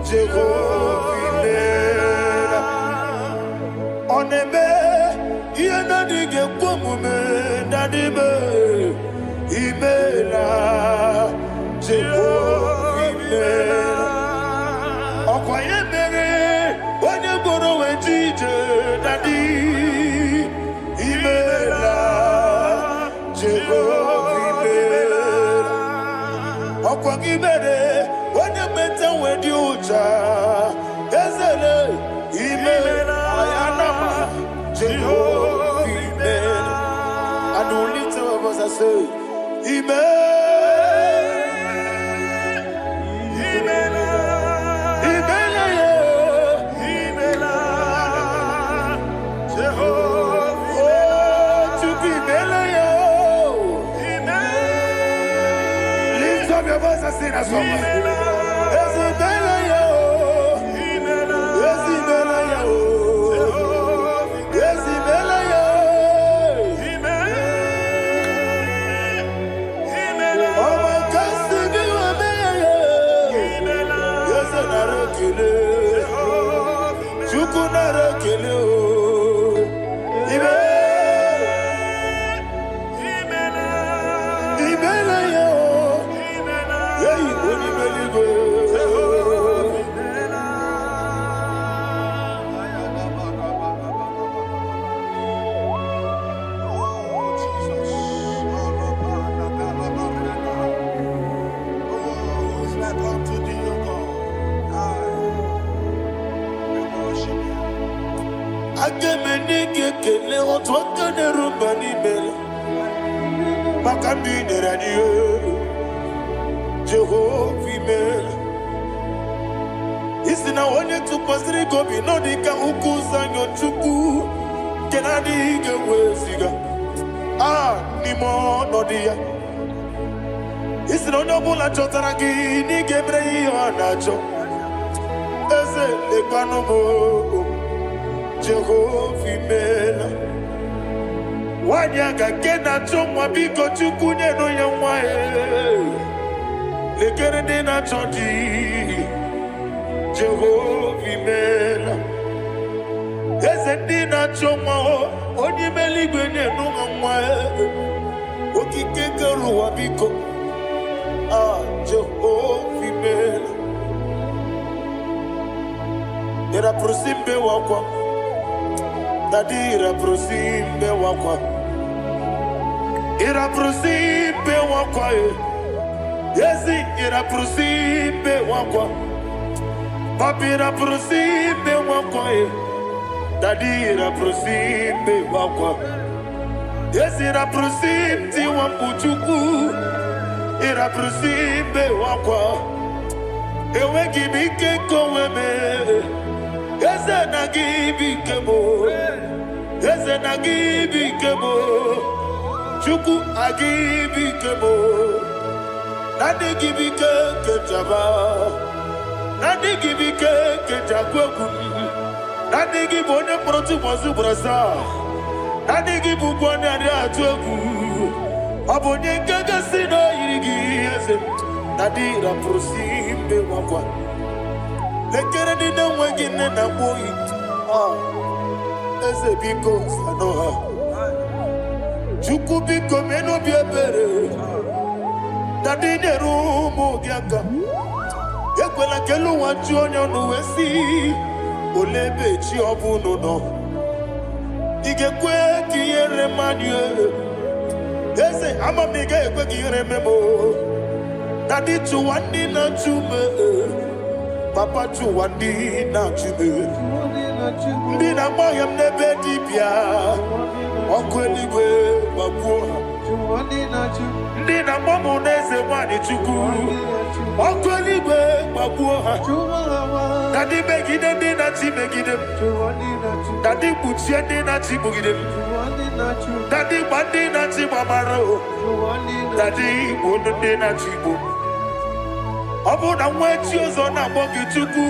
Jehovah, Imela. Onebe, yena dige kwamume, dadibe. Imela, Jehovah, Imela. Okoye mere, onye boro wejije, dadi. Jehovah imela. Okwa gibere onye meta wedi ucha. Ezele imela. Ayanama Jehovah imela. And we lift our voice and say, imela. Sing that song. Jehovah imela. Isi na onye tụkwasịrị gị obi nọ dịka ukwu zanyo Chukwu nke na-adịghị ga-eweziga n'ime ọnọdụ ya. Isi na onye ọbụla chọtara gị n'ịga emere ihe ọ na-achọ. Eze lekwanụ m Jehovah imela. Nwanyị aga nke na-achọ nwa biko Chukwu nyenụ ya nwa ya. Lekere ndị na-achọ di Jehovah imela. Eze ndị na-achọ nwa onye ime eluigwe nyenụ ha nwa ya. Okike kere ụwa biko Jehovah imela. Ira prosimbe wakwa Dadi ira prosimbe wakwa. Ira prosimbe wakwa Yesi ira prosimbe wakwa. Papi ira prosimbe wakwa Dadi ira prosimbe wakwa. Yesi ira prosimti wambuchuku. Ira prosimbe wakwa. Ewe gibike koweme. Eze na gibike mo. Eze na gibike mo. Chuku agibike mo. Nadi gibike kejaba. Nadi gibike kejakwegu. Nadi gibone proti wazu brasa. Nadi gibukwane adi atwegu. Abonye gaga sino yirigi eze. Nadi ra prosimbe wakwa. Lekere di na wegine na boy. Eze biko sanoha. Chukwu biko meno biebere. Dadi nerumu giaka. Ekwela kelu wachi onyo nuwesi. Olebe chi obuno no. Igekwe kiyere manye. Eze amamiga ekwe kiyere memo. Dadi chuwandi na chume. Papa chuwandi na chume. Ndi na moyam nebe dibia. Okweligwe babuha. Ndi na momo neze wani chuku. Okweligwe babuha. Dadi megide ndi na chi megide. Dadi kuchie ndi na chi bugide. Dadi bandi na chi mamaro. Dadi bono ndi na chi bo. Obu na mwechi ozo na mogi chuku.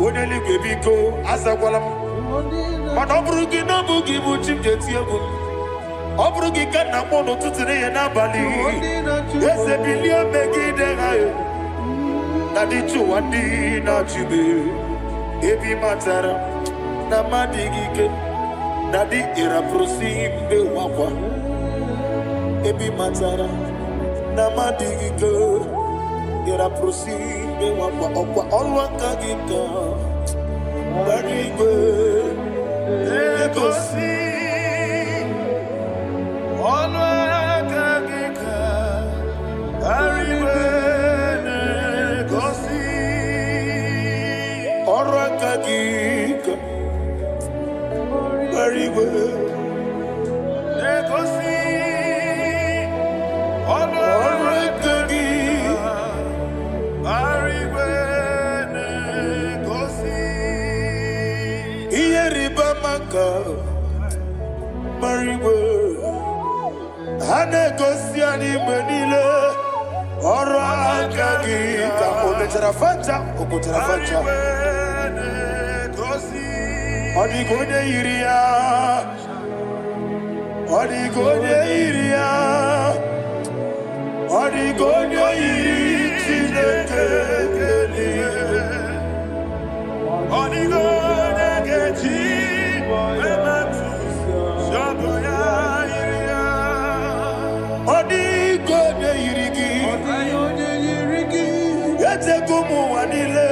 Oneli bebiko azagwalam. Mana oburu gi no bugi bu chimjeti egwu. Oburu gi kana mono tutire ye na bali. Ese bilia megide hayo. Dadi chuwandi na chibe. Ebi matara na madigike. Dadi ira prosimbe wakwa. Ebi matara na madigike. Ira prosimbe wakwa okwa olwa kagika. Barigwe Legosi Olwa Marigo Hane Gosiani Manile Ora Kagita Ometarafanta Okotarafanta Odigode Iria Odigode Iria Odigode Iria Odigode Geti Odigode Irigi Yete Gumu Wanile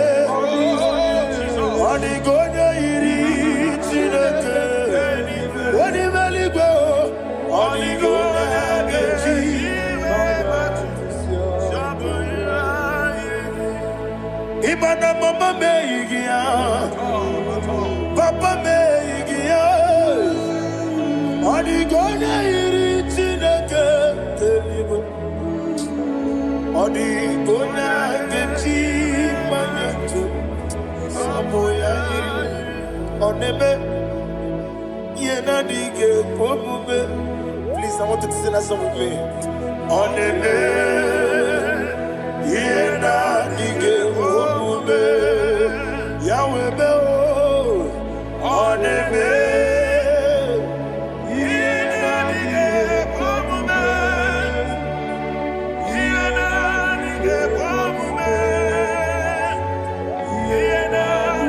Odigode Iri Chineke Odimeligo Odigode Geti Imana mama meigia Papa meigia Odigode iri Chineke Odigode geti manyetu Samoya iri Oneme Yena dige pomume. Please, I want you to sing that song with me. Oneme Yena dige pomume. Yahweh be o Oneme Yena dige pomume. Yena dige pomume. Yena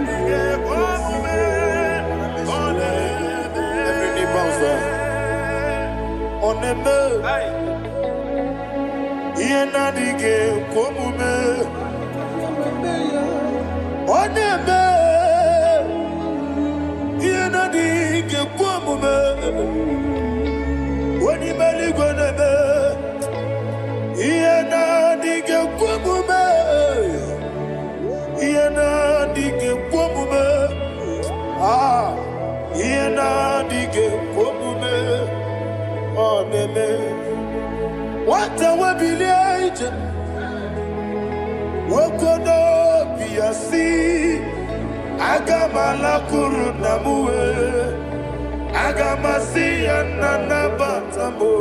dige pomume. Every knee bows down. Oneme Yena dige pomume. Oneme Yena dige pomume. Onimeli goneme Yena dige pomume. Yena dige pomume. Ah Yena dige pomume. Oneme Wata wabiliaje Wokodo biasi Agamala kuru namuwe Agamasi yanana batamo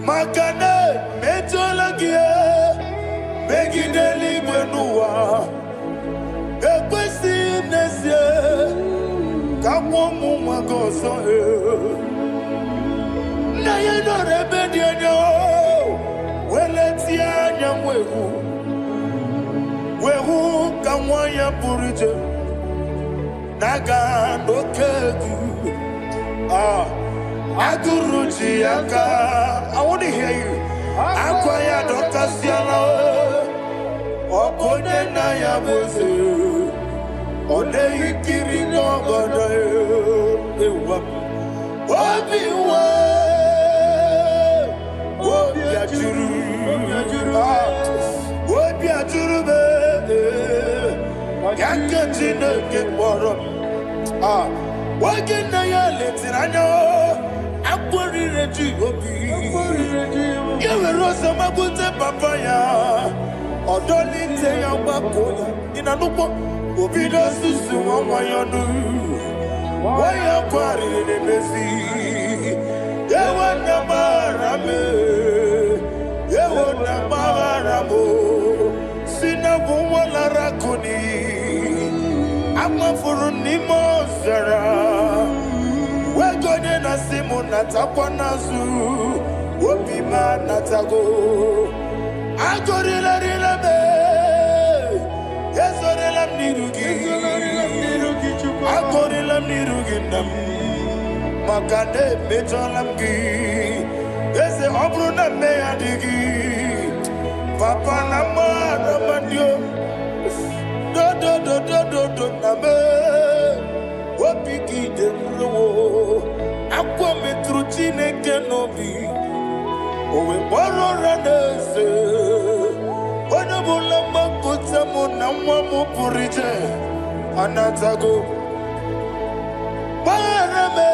Makane metolagie Begideli gwenuwa Ekwesi nesie Kamwomu magoso Na yeno rebedi enyo Weleti anya mwehu Wehu kamwanya purije Naga nokegu Aguruji yaka I want to hear you Akwaya doka siala Okone na ya boze Ode ikiri ngogoda Ewa Obiwa Obiajuru Obiajuru be Yakajine kekborom Wagina ya letirano Akwari reji obi Yewe rosa magute papaya Odoli te ya wakoya Inanupo Obido susu wamayonu Waya kwari nemezi Yewe namarame Yewe namaramo Sina wala rakuni Amafuru ni mozara Wegone na simu natakwa nazu Wopima natago Agorila rila me Yezorila mnirugi Agorila mnirugi nam Makane mejolamgi Eze obru na meyadigi Papa na mara mandio Do na me Wopiki de mlo Akwa metruchine kenobi Owe boro ranese Wana bula makuta muna mwamu purije Anatago Barame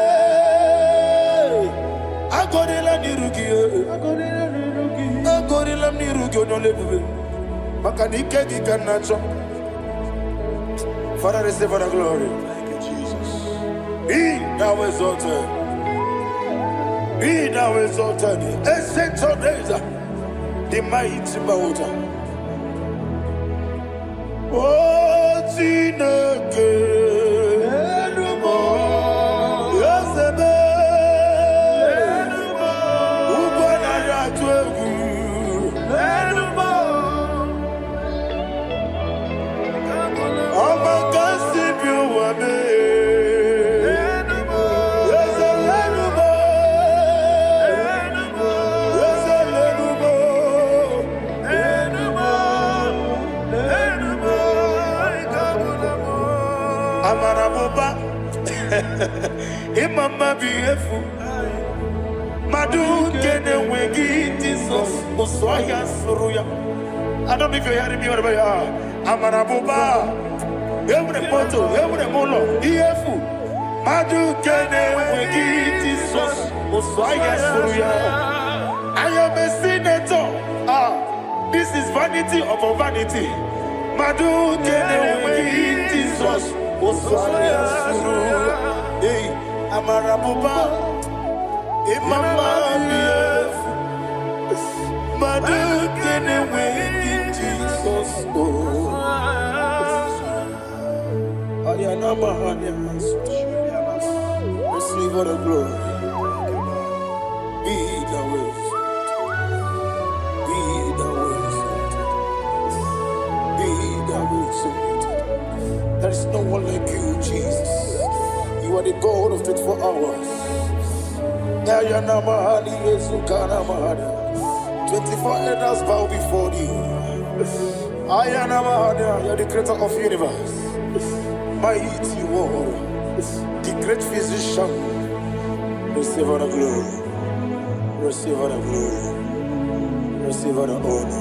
Agorila nirugi Agorila nirugi Onolebube Makanike gikanacho Father, receive all the glory. Thank you, Jesus. Be thou exalted. Be thou exalted. Ancient of days, the mighty mountain. Oh, Chineke. Yosebe. Ubana yatwegu. Imama beautiful. Madu kene wegi Jesus Oswaya Suruya. I don't know if you're hearing me wherever you are. Amarabuba. Every photo, every molo. Beautiful. Madu kene wegi Jesus Oswaya Suruya. I am a senator. This is vanity upon vanity. Madu kene wegi Jesus Oswaya Suruya. Hey, Amarabuba, Imama, Madu, get away, Jesus. Receive all the glory. Be the way. Be the way. Be the way. There is no one like you, Jesus. You are the God of 24 hours. 24 elders bow before you. You are the creator of the universe. Mighty warrior, the great physician. Receive all the glory. Receive all the glory. Receive all the honor.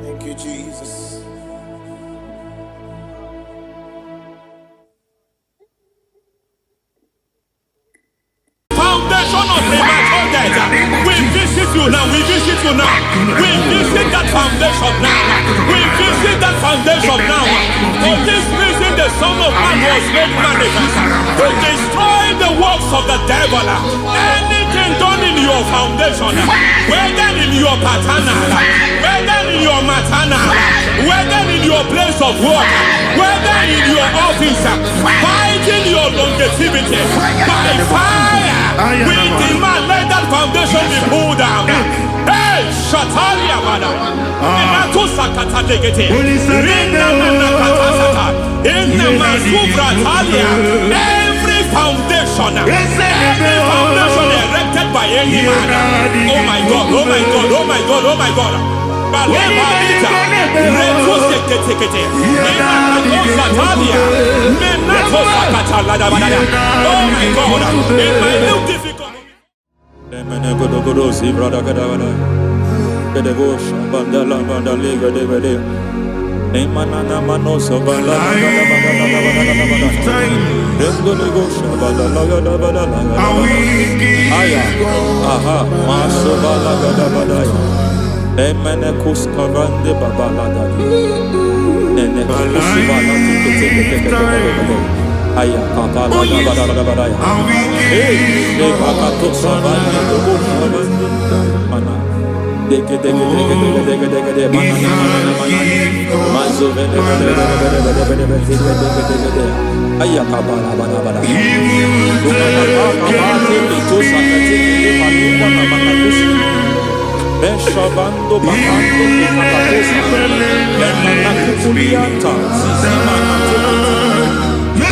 Thank you, Jesus. We visit you now, we visit you now. We visit that foundation now. We visit that foundation now. For this reason the Son of Man was made manifest to destroy the works of the devil. Anything done in your foundation, whether in your paternal, whether in your maternal, whether in your place of work, whether in your office, fighting your longevity by fire, we demand let that foundation be pulled down. Hey, Shatalia Bada. Inato Sakata Legete. Rina Nakata. Inna Masubra Talia. Every foundation erected by any man. Oh my God, oh my God, oh my God, oh my God. Baleba Lita. Reto Sekete. Inato Satalia. Menato Sakata Ladabada. Oh my God. In my new difficult. Aya kapala badaya. Hey, bakato sabani dobo mana. Deke mana. Mazo vene. Aya kapala badaya. Kapate to sakate paluwa na makakusi. Beshabando bakando kakakosa. Yana kukulianta. Sisima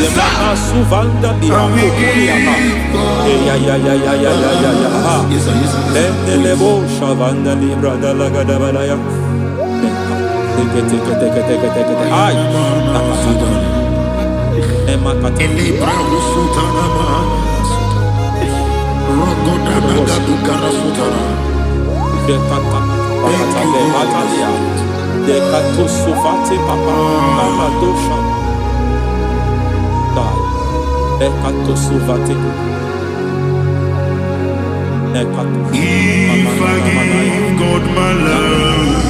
Zemana suvanda bihakuliama. Ya. Endelebo shavanda libra dalagada balaya. Teke. Ay. Nakasada. Emakata. Libra usutana ma. Rogoda bagadu karasutana. Dekata. Bakata batalia. Dekato sufati papa. Amadosha. Ekato suvate. Ekato. If I give God my love,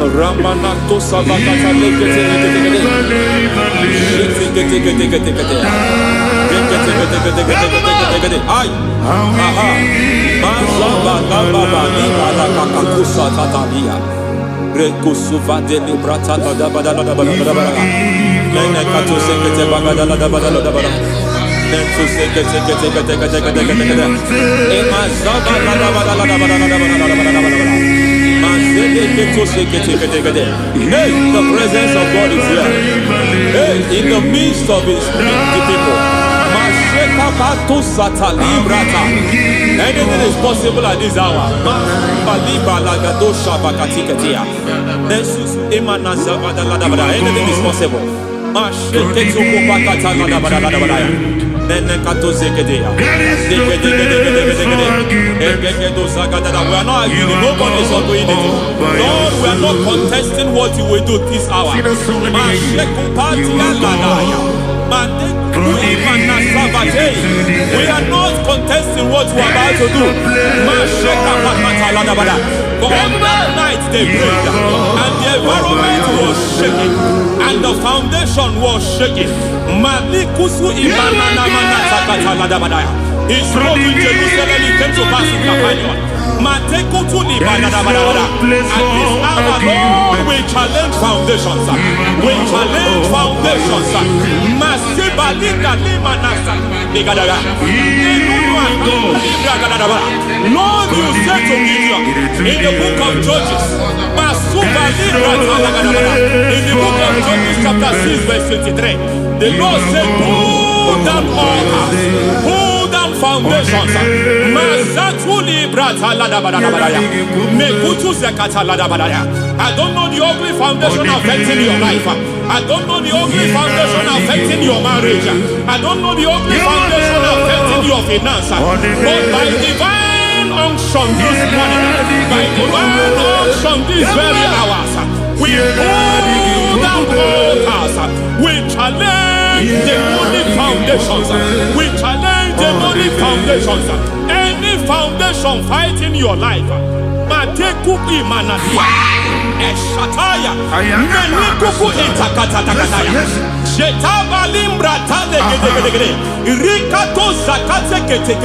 Ramanato Savakata Lekete. Ay, aha, Mazaba Gababa Nibala Kakakusa Tatalia, Rekusuva de Librata Badabada, Nenekato Sekete Bagada, Nensu Sekete, Emazaba Hey, the presence of God is here. Hey, in the midst of His people. Anything is possible at this hour. Anything is possible. We are not arguing. Nobody is doing it. Lord, we are not contesting what you will do this hour. We are not contesting what we are about to do. But on that night they prayed, and the environment was shaking, and the foundation was shaking. He spoke in Jerusalem, he came to pass in Capernaum. At this hour, Lord, we challenge foundations. We challenge foundations. Lord, you said to Gideon in the book of Judges, in the book of Judges chapter 6 verse 23, the Lord said, pull down altars, pull down foundations. I don't know the ugly foundation affecting your life. I don't know the ugly foundation affecting your marriage. I don't know the ugly foundation affecting your finance. But by divine unction this morning, by divine unction these very hours, we pull down altars. We challenge demonic foundations. We challenge demonic foundations. Any foundation fighting your life, Matekuki Manadia, Eshataya, Menikuku Itakataya, Shetavalimbra Tadegede, Rikato Zakate Kete,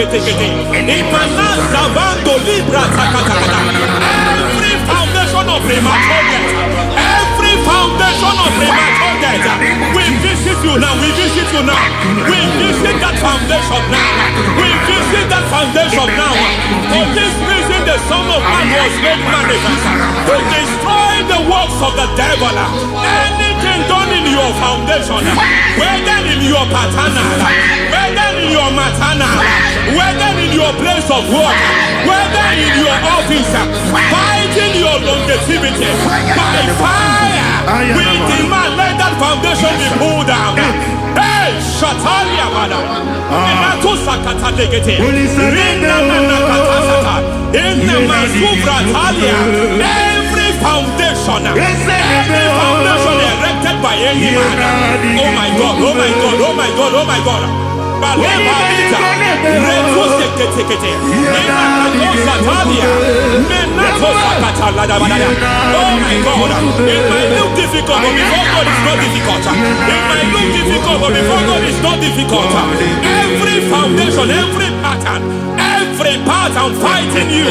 Imanaza Vando Libra Takata. Every foundation of premature death, every foundation of premature death, we visit you now, we visit you now, we visit that foundation now, we visit that foundation now. For this reason, the Son of Man was made manifest to destroy the works of the devil. Anything done in your foundation, whether in your paternal, whether in your maternal, whether in your place of work, whether in your office, fighting your longevity by fire, we demand let that foundation be pulled down. Hey, Shatalia Bada, Sakata Legate, Rina Nakatasata, in the Masufra Talia, every foundation erected by any man. Oh my God, oh my God, oh my God, oh my God. Balita, Retusekete, Nakatasatalia, Menatosakata. Oh my God, it might look difficult, but before God is not difficult. It might look difficult, but before God is not difficult. Every foundation, every pattern fighting you,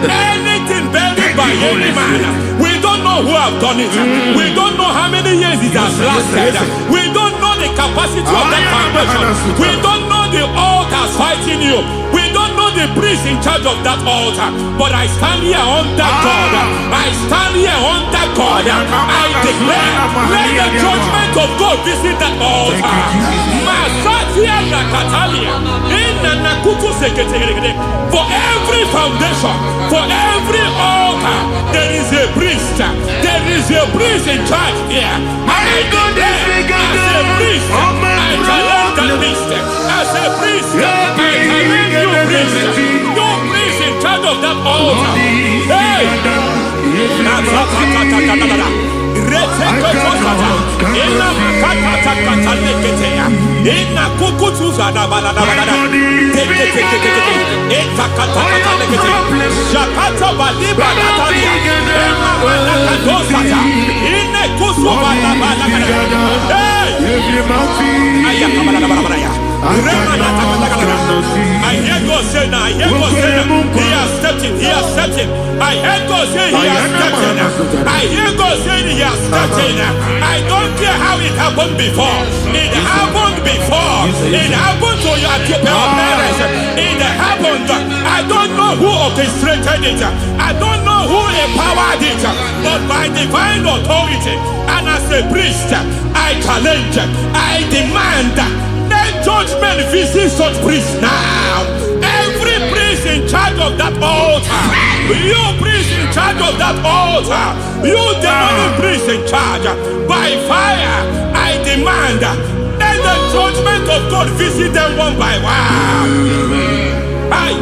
anything buried by any man, we don't know who have done it. We don't know how many years it has lasted. We don't know the capacity of that foundation. We don't know the altars fighting you. We don't know the priest in charge of that altar. But I stand here under God. I stand here under God. I declare, let the judgment of God visit that altar. Masatia Nakatalia. In For every foundation, for every altar, there is a priest. There is a priest in charge here. I go there as a priest. I challenge the priest. As a priest, I challenge you priest. You priest in charge of that altar. Hey! I hear God say now, I hear God say now, he has stepped in, he has stepped in. I hear God say he has stepped in. I hear God say he has stepped in. I don't care how it happened before. It happened before. It happened to your parents. It happened. I don't know who orchestrated it. I don't know who empowered it. But by divine authority and as a priest, I challenge, I demand, let judgment visit such priests now. Every priest in charge of that altar, you priest in charge of that altar, you demonic priest in charge, by fire, I demand, let the judgment of God visit them one by one. Aye.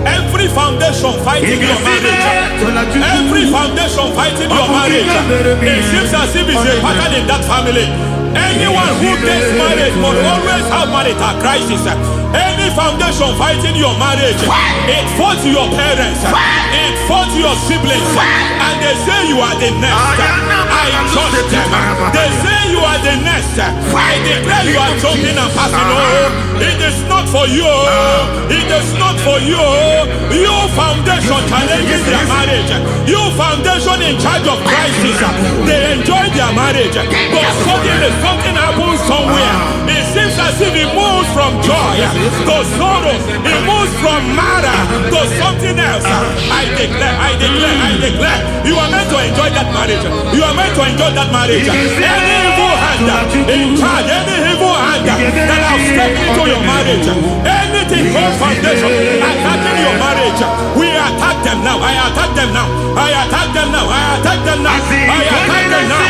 Every foundation fighting your marriage, every foundation fighting your marriage, it seems as if it's a pattern in that family. Anyone who gets married must always have marital crisis. Any foundation fighting your marriage, it fought your parents, it fought your siblings, and they say you are the next. I judge them. They say you are the next. I declare you are jumping and passing. Oh, it is not for you. It is not for you. You foundation challenging their marriage. You foundation in charge of crisis. They enjoy their marriage, but suddenly something happens somewhere. It seems as if it moves from joy to sorrow. It moves from matter to something else. I declare, you are meant to enjoy that marriage. You are meant to enjoy that marriage. Any evil hand in charge, any evil hand that have stepped into your marriage, anything called foundation attacking your marriage, we attack them now. I attack them now. I attack them now. I attack them now. I attack them now.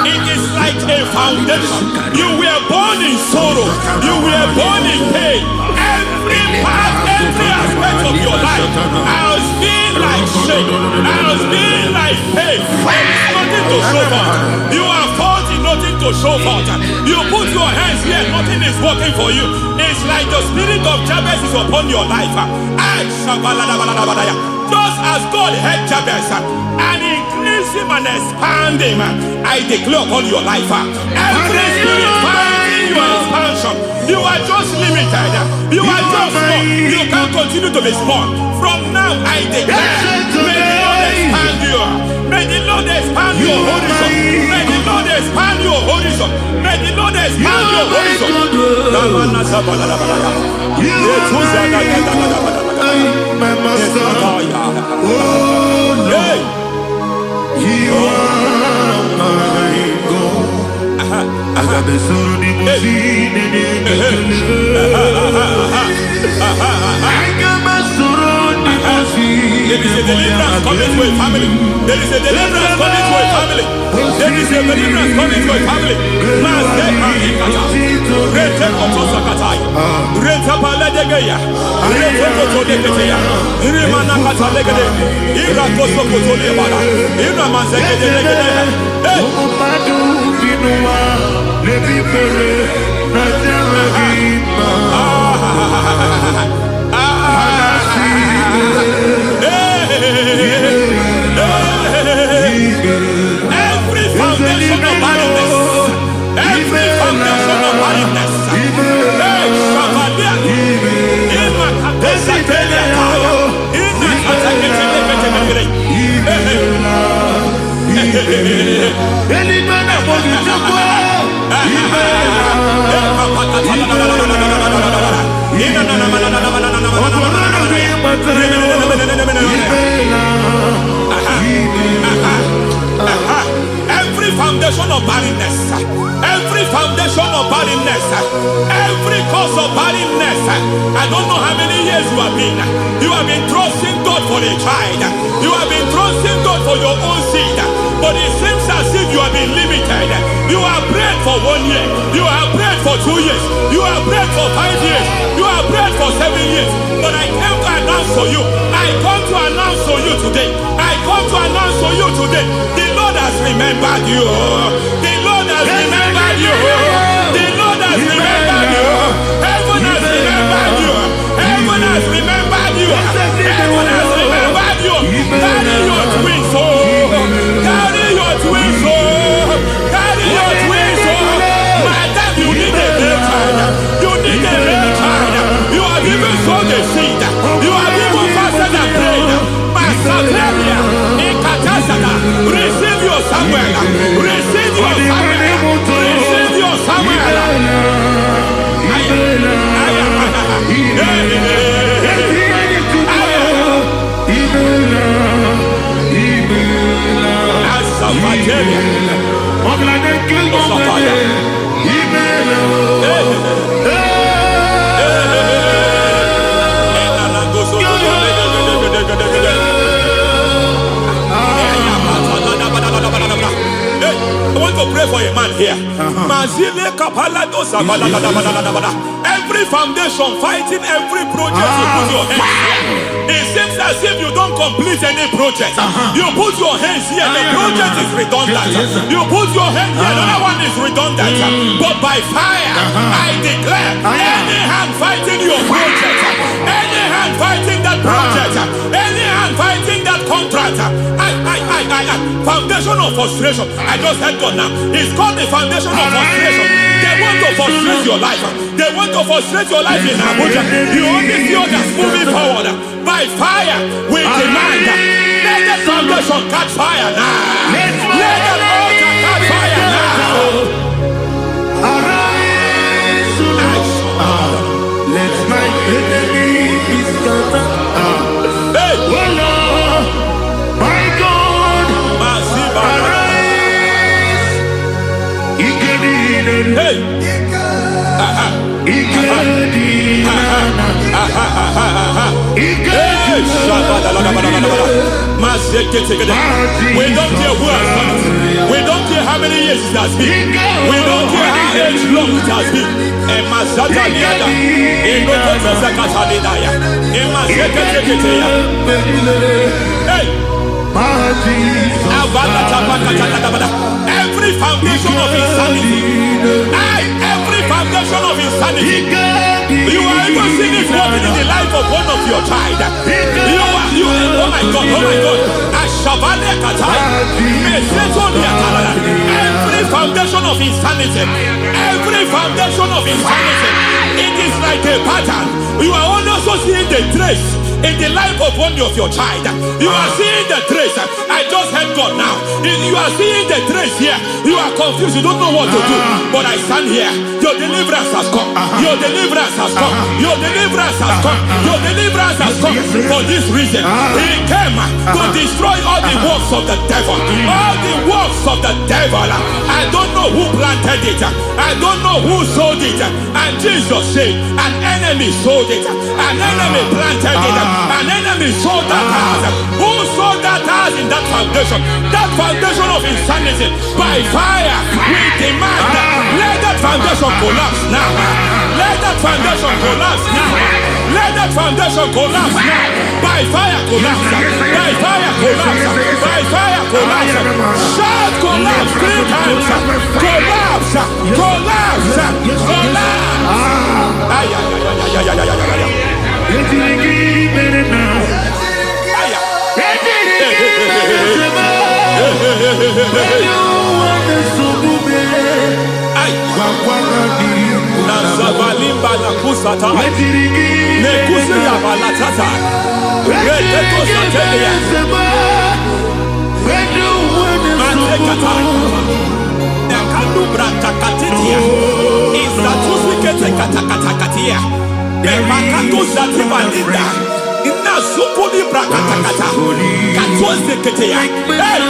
It is like a foundation. You were born in sorrow. You were born in pain. Every part, every aspect of your life has been like shame. Has been like pain. There is nothing to show for. You are faulty, nothing to show for. You put your hands here, nothing is working for you. It's like the spirit of Jabez is upon your life. Just as God had Jabez and increased him and expand him, I declare upon your life, every spirit fighting your expansion, you are just limited. You are just small. You can't continue to be small. From now, I declare, may the Lord expand you. May the Lord expand your horizon. May the Lord expand your horizon. May the Lord expand your horizon. My master, oh no, you are my God. I got the soul of the machine in There is a deliverance coming to a family. There is a deliverance coming to a family. There is a deliverance coming to a family. Rete koto sakatai. Rete paladegeya. Rete koto deketeya. Rimana kata legede. Ira koso koto lebara. Ira manzegede legede. Hey. Every foundation of barrenness, every foundation of barrenness, every foundation of barrenness, every foundation of barrenness, every cause of barrenness. I don't know how many years you have been trusting God for a child, you have been trusting God for your own seed, but it seems as if you have been limited. You have prayed for 1 year, you have prayed for 2 years, you have prayed for 5 years, you have prayed for 7 years, but I came to announce for you, I come to announce for you today, I come to announce for you today, the Lord has remembered you, the Lord has remembered you, the Lord has remembered you, heaven has remembered you, heaven has remembered you, heaven has remembered you. Carry your twins, carry your twins, carry your twins. Madam, you need a real child, you need a real child. You have even sown the seed, you have even fasted and prayed. Masateria, Ekatasaka, receive your Samuel, receive your Samuel, receive your Samuel. I want to pray for a man here. Every foundation fighting every project you put your hands here. It seems as if you don't complete any project. You put your hands here, the project is redundant. You put your hand here, another one is redundant. But by fire, I declare, any hand fighting your project, any hand fighting that project, any hand fighting that contract, foundation of frustration. I just heard God now. It's called the foundation of frustration. They want to frustrate your life. They want to frustrate your life in Abuja. You only see others moving forward. By fire, we demand. Let the foundation catch fire now. Let the altar catch fire now. Arise, let my enemy be scattered. Hey. Oh Lord, my God, arise. Hey. We don't care who has done it. We don't care how many years it has been. We don't care how long it has been. Hey. Every foundation of insanity, every foundation of insanity, you are even seeing it working in the life of one of your child. Oh my God, every foundation of insanity, every foundation of insanity, it is like a pattern. You are also seeing the trace in the life of one of your child. You are seeing the trace. I just heard God now. You are seeing the trace here. You are confused. You don't know what to do. But I stand here. Your deliverance has come. Your deliverance has come. Your deliverance has come. Your deliverance has come. For this reason, He came to destroy all the works of the devil. All the works of the devil. I don't know who planted it. I don't know who sold it. And Jesus said, an enemy sold it. An enemy planted it. An enemy sold that house. Who sold that house in that foundation? That foundation of insanity. By fire, we demand let that foundation foundation collapse now. Let that foundation collapse now. Let that foundation collapse now. By fire collapse. By fire collapse. By fire collapse. Shout collapse 3 times. Collapse. Collapse. Collapse. Ay, ay, ay, ay, ay, ay, ay, ay, ay. Nazavalimba na kusata nekusi ya balatata reteto sateya matekata nekalu brakakatitia izatusikete katakatakatia bebakatu zatibalinda inazukuli brakatakata katoziketea. Hey.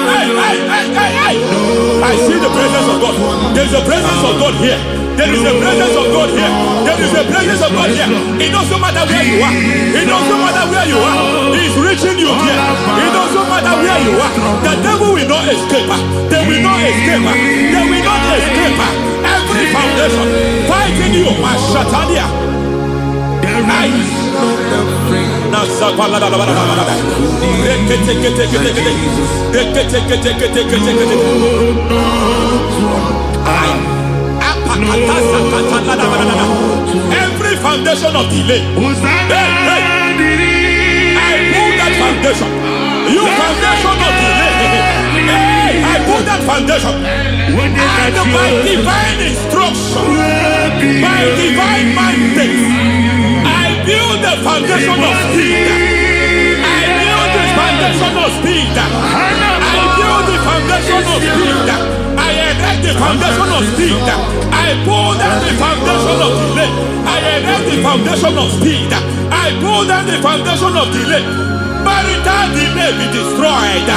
I see the presence of God. There is a presence of God here. There is a presence of God here. There is a presence of God here. It doesn't matter where you are. It doesn't matter where you are. He's reaching you here. It doesn't matter where you are. The devil will not escape. They will not escape. They will not escape. Every foundation fighting you, Mashatalia. Every foundation of delay. Hey. I pull that foundation. You foundation of delay. Hey, I pull that foundation. And by divine instruction, by divine mandate, I build the foundation of speed. I build the foundation of speed. I build the foundation of speed. I erect the foundation of speed. I pull down the foundation of delay. I erect the foundation of speed. I pull down the foundation of delay. Marital delay be destroyed.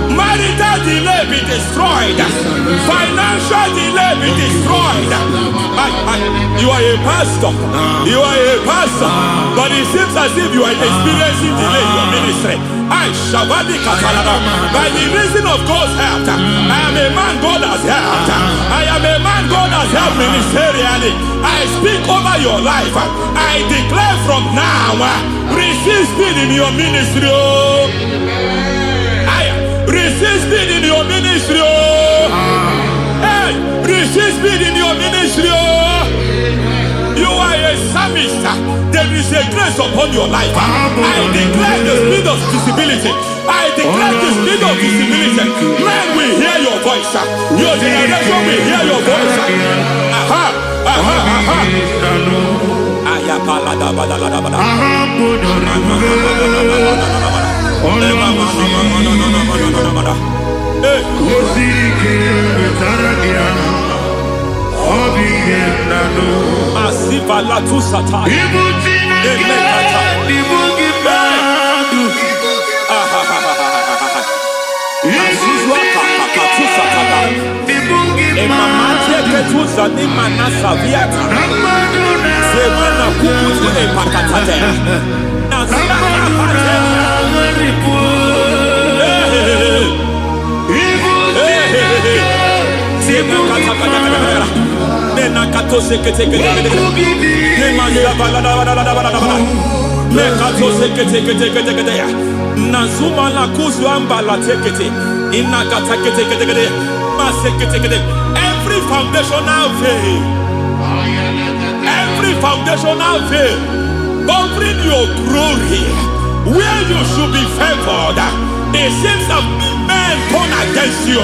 Marital delay be destroyed. Financial delay be destroyed. You are a pastor. You are a pastor. But it seems as if you are experiencing delay in your ministry. By the reason of God's help, I am a man God has helped. I am a man God has helped ministerially. I speak over your life. I declare from now, receive speed in your ministry. Receive speed in your ministry. Hey, receive speed in your ministry. You are a psalmist. There is a grace upon your life. I declare the speed of visibility. I declare the speed of visibility. Men will hear your voice. Your generation will hear your voice. Masiva la tu sataya. Nazuma la kuzwamba la tekete inagata kete masekete. Every foundational veil, every foundational veil covering your glory, where you should be favored, it seems that men turn against you.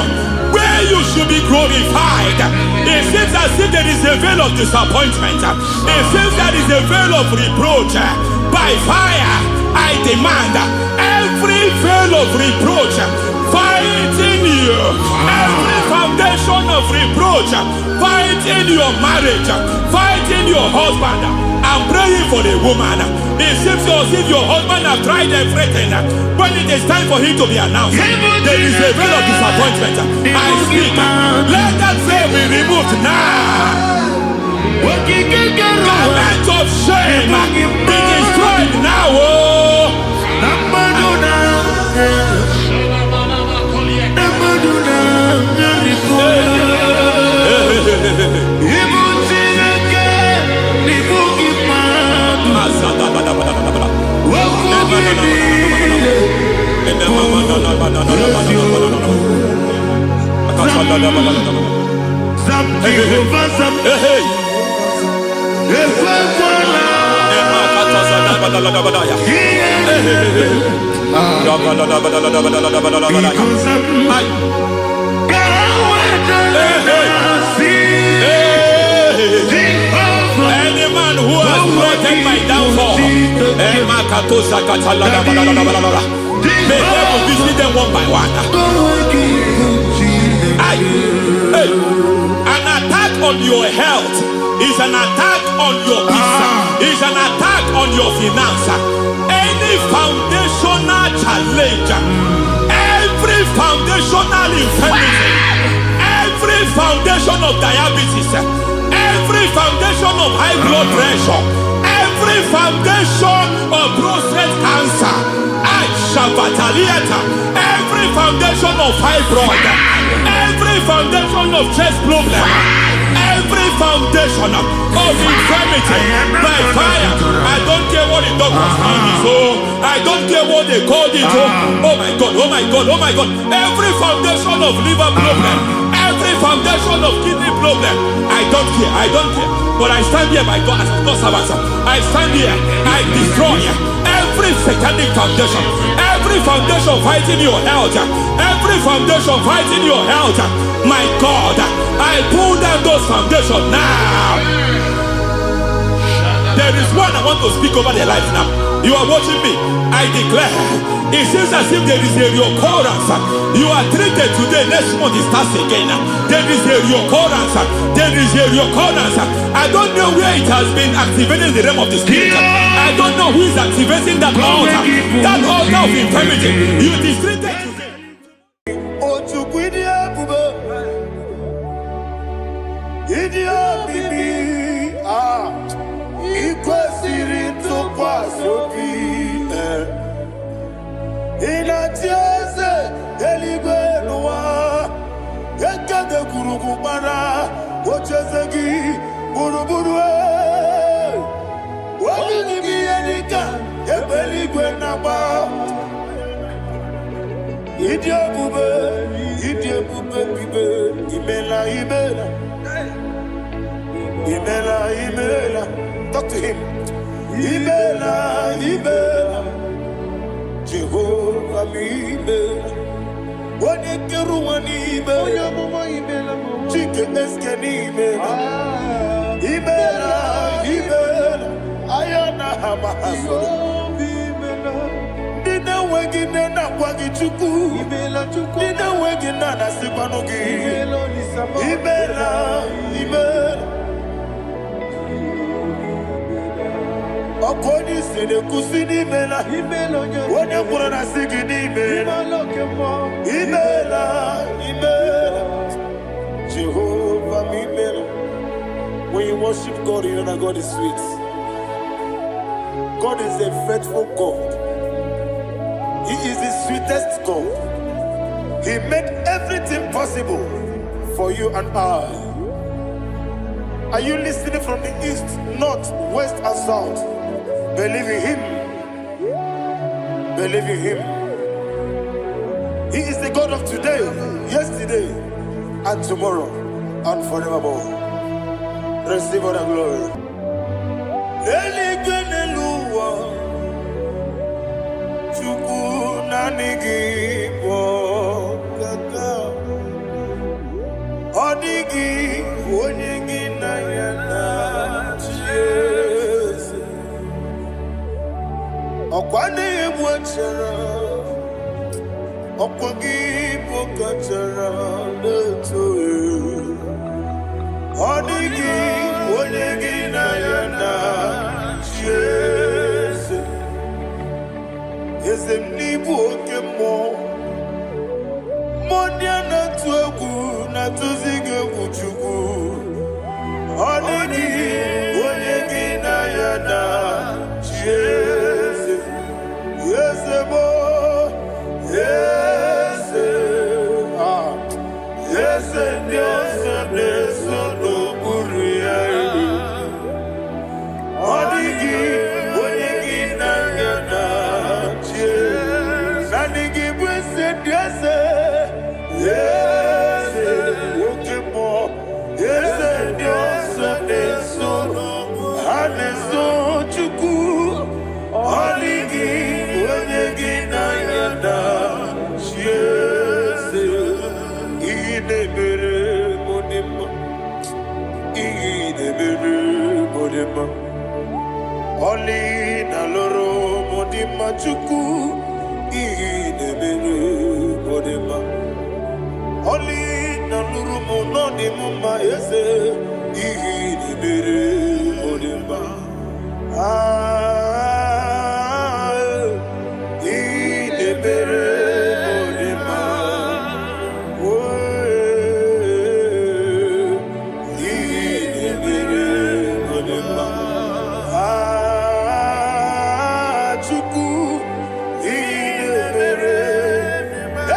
Where you should be glorified, it seems as if there is a veil of disappointment. It seems there is a veil of reproach. By fire, I demand every veil of reproach fighting you, every foundation of reproach fighting your marriage, fighting your husband. I'm praying for the woman. It seems as if your husband has tried everything. When it is time for him to be announced, there is a veil of disappointment. I speak. Let that veil be removed now. Garment of shame be destroyed now. Oh. Any man who has plotted my downfall, may devil visit them one by one. An attack on your health is an attack on your peace, is an attack on your finance. Any foundational challenge, every foundational infirmity, every foundation of diabetes, every foundation of high blood pressure, every foundation of prostate cancer, every foundation of fibroid, every foundation of chest problem, every foundation of infirmity by fire. I don't care what the doctors call it, so I don't care what they called it. Oh my God, oh my God, oh my God. Every foundation of liver problem, every foundation of kidney problem, I don't care, I don't care. But I stand here by God as God's servant. I stand here, I destroy every satanic foundation, every foundation fighting your health, every foundation fighting your health. My God, I pull down those foundations now. There is one I want to speak over their life now. You are watching me. I declare, it seems as if there is a reoccurrence. You are treated today, next month it starts again. There is a reoccurrence. There is a reoccurrence. I don't know where it has been activated in the realm of the spirit. I don't know who is activating that altar of infirmity. You is treated today. Talk to him. Ibela, Jehovah mi ibela. Wani keru wani ibela. Chike eske ni ibela. Ibela. Ayana hama hasoro. Nina wengine na kwagi chuku. Nina wengine na sipanugi. Ibela. Okoni sine kusini mela. Wone kurana sigini mela. Imela. Jehovah mi mela. When you worship God, you know that God is sweet. God is a faithful God. He is the sweetest God. He made everything possible for you and I. Are you listening from the east, north, west, and south? Believe in him. Believe in him. He is the God of today, yesterday, and tomorrow, and forevermore. Receive all the glory. Okwane mwachara, okwagi pokachara letoe. Odigi onegi na yana Jesu. Ezemnibu okemo. Monia na tuegu na tuzige kuchugu. Odigi onegi na yana Jesu. Yes, idebere modema. Oli na loro modima chuku idebere modema. Oli na luru mono di mama ese idebere modema. Idebere modema. Idebere modema. Chuku idebere.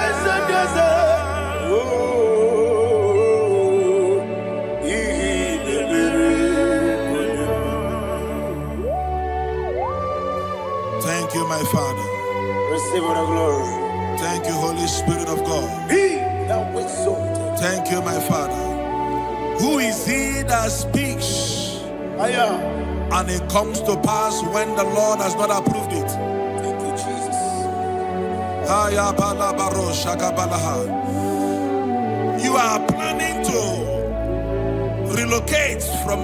Ese ese. Idebere modema. Thank you, my Father. Receive all the glory. Thank you, Holy Spirit of God. Be thou exalted. Thank you, my Father. Who is he that speaks I am. and it comes to pass when the Lord has not approved it? Thank you, Jesus. You are planning to relocate from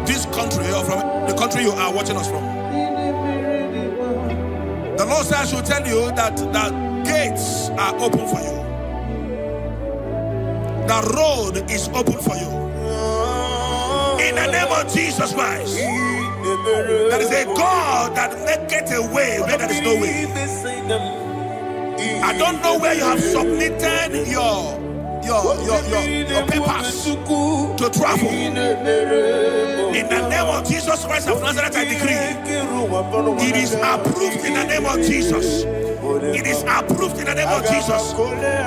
this country or from the country you are watching us from. The Lord says I should tell you that the gates are open for you. The road is open for you. In the name of Jesus Christ. There is a God that maketh a way where there is no way. I don't know where you have submitted your papers to travel. In the name of Jesus Christ of Nazareth, I decree it is approved in the name of Jesus. It is approved in the name of Jesus.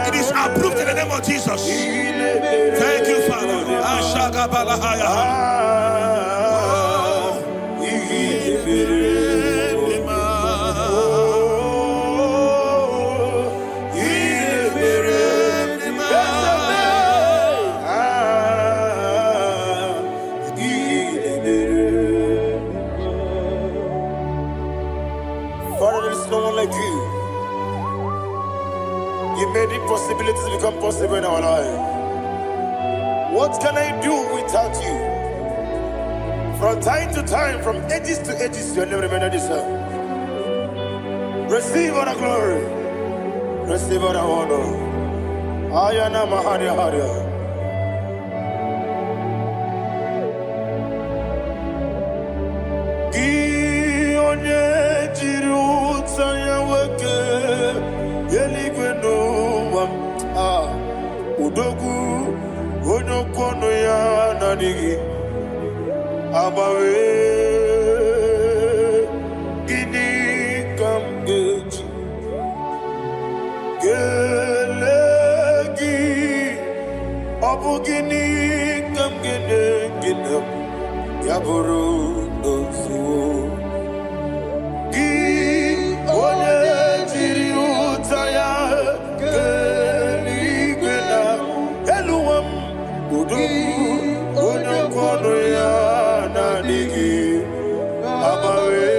It is approved in the name of Jesus. Thank you, Father. Father, there is no one like you. You made impossibilities become possible in our life. What can I do without you? From time to time, from ages to ages, you have never remained the same. Receive all the glory. Receive all the honor. Ayana Maharia Haria. Udogu onokono ya nadigi abawe gini kamgeji gelegi abu gini kamgene ginam yaburu dosu gi onye jiri utaya kono ya nadigi abawe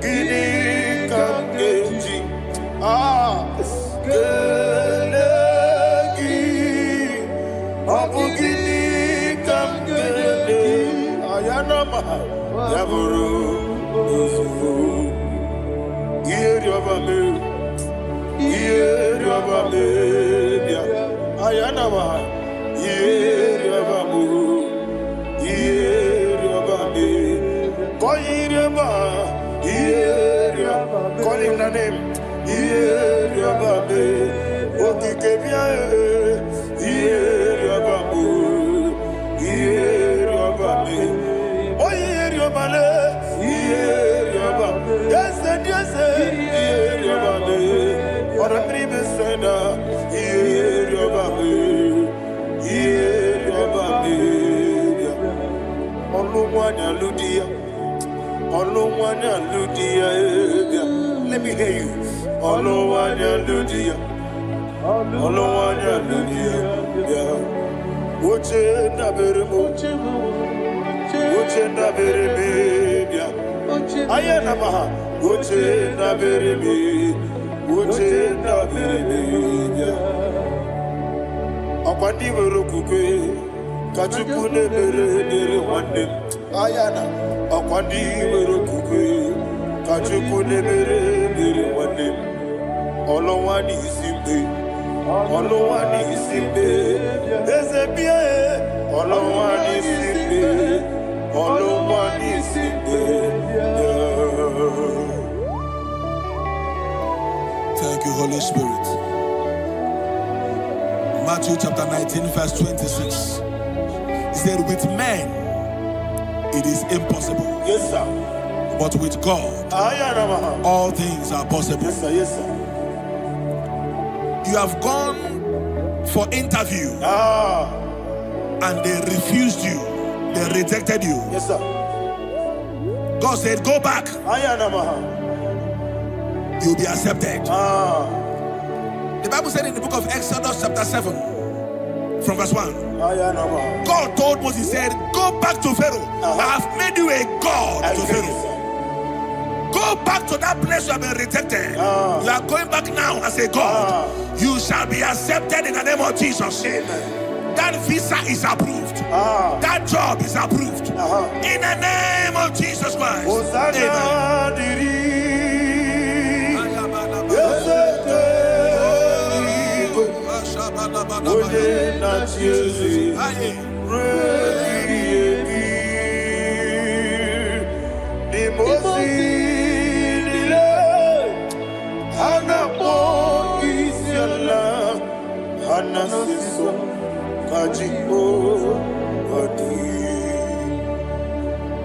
gini kamgeji gelegi abu gini kamgene ayanama yaburu usufu yeri obame bia ayanama call him the name. Let me hear you. Okwandi wero kukwe Kachuku nebere dere wande Ayana Okwandi wero kukwe Kachuku nebere dere wande Olowani isimbe Olowani isimbe Ezebie Olowani isimbe Olowani isimbe. Thank you, Holy Spirit. Matthew chapter 19, verse 26. He said, with men it is impossible. Yes, sir. But with God, all things are possible. Yes, sir. Yes, sir. You have gone for interview and they refused you. They rejected you. Yes, sir. God said, go back. You'll be accepted. The Bible said in the book of Exodus chapter 7 from verse 1. God told Moses, he said, go back to Pharaoh. I have made you a God to Pharaoh. Go back to that place you have been rejected. You are going back now as a God. You shall be accepted in the name of Jesus. Amen. That visa is approved. That job is approved. In the name of Jesus Christ. Amen.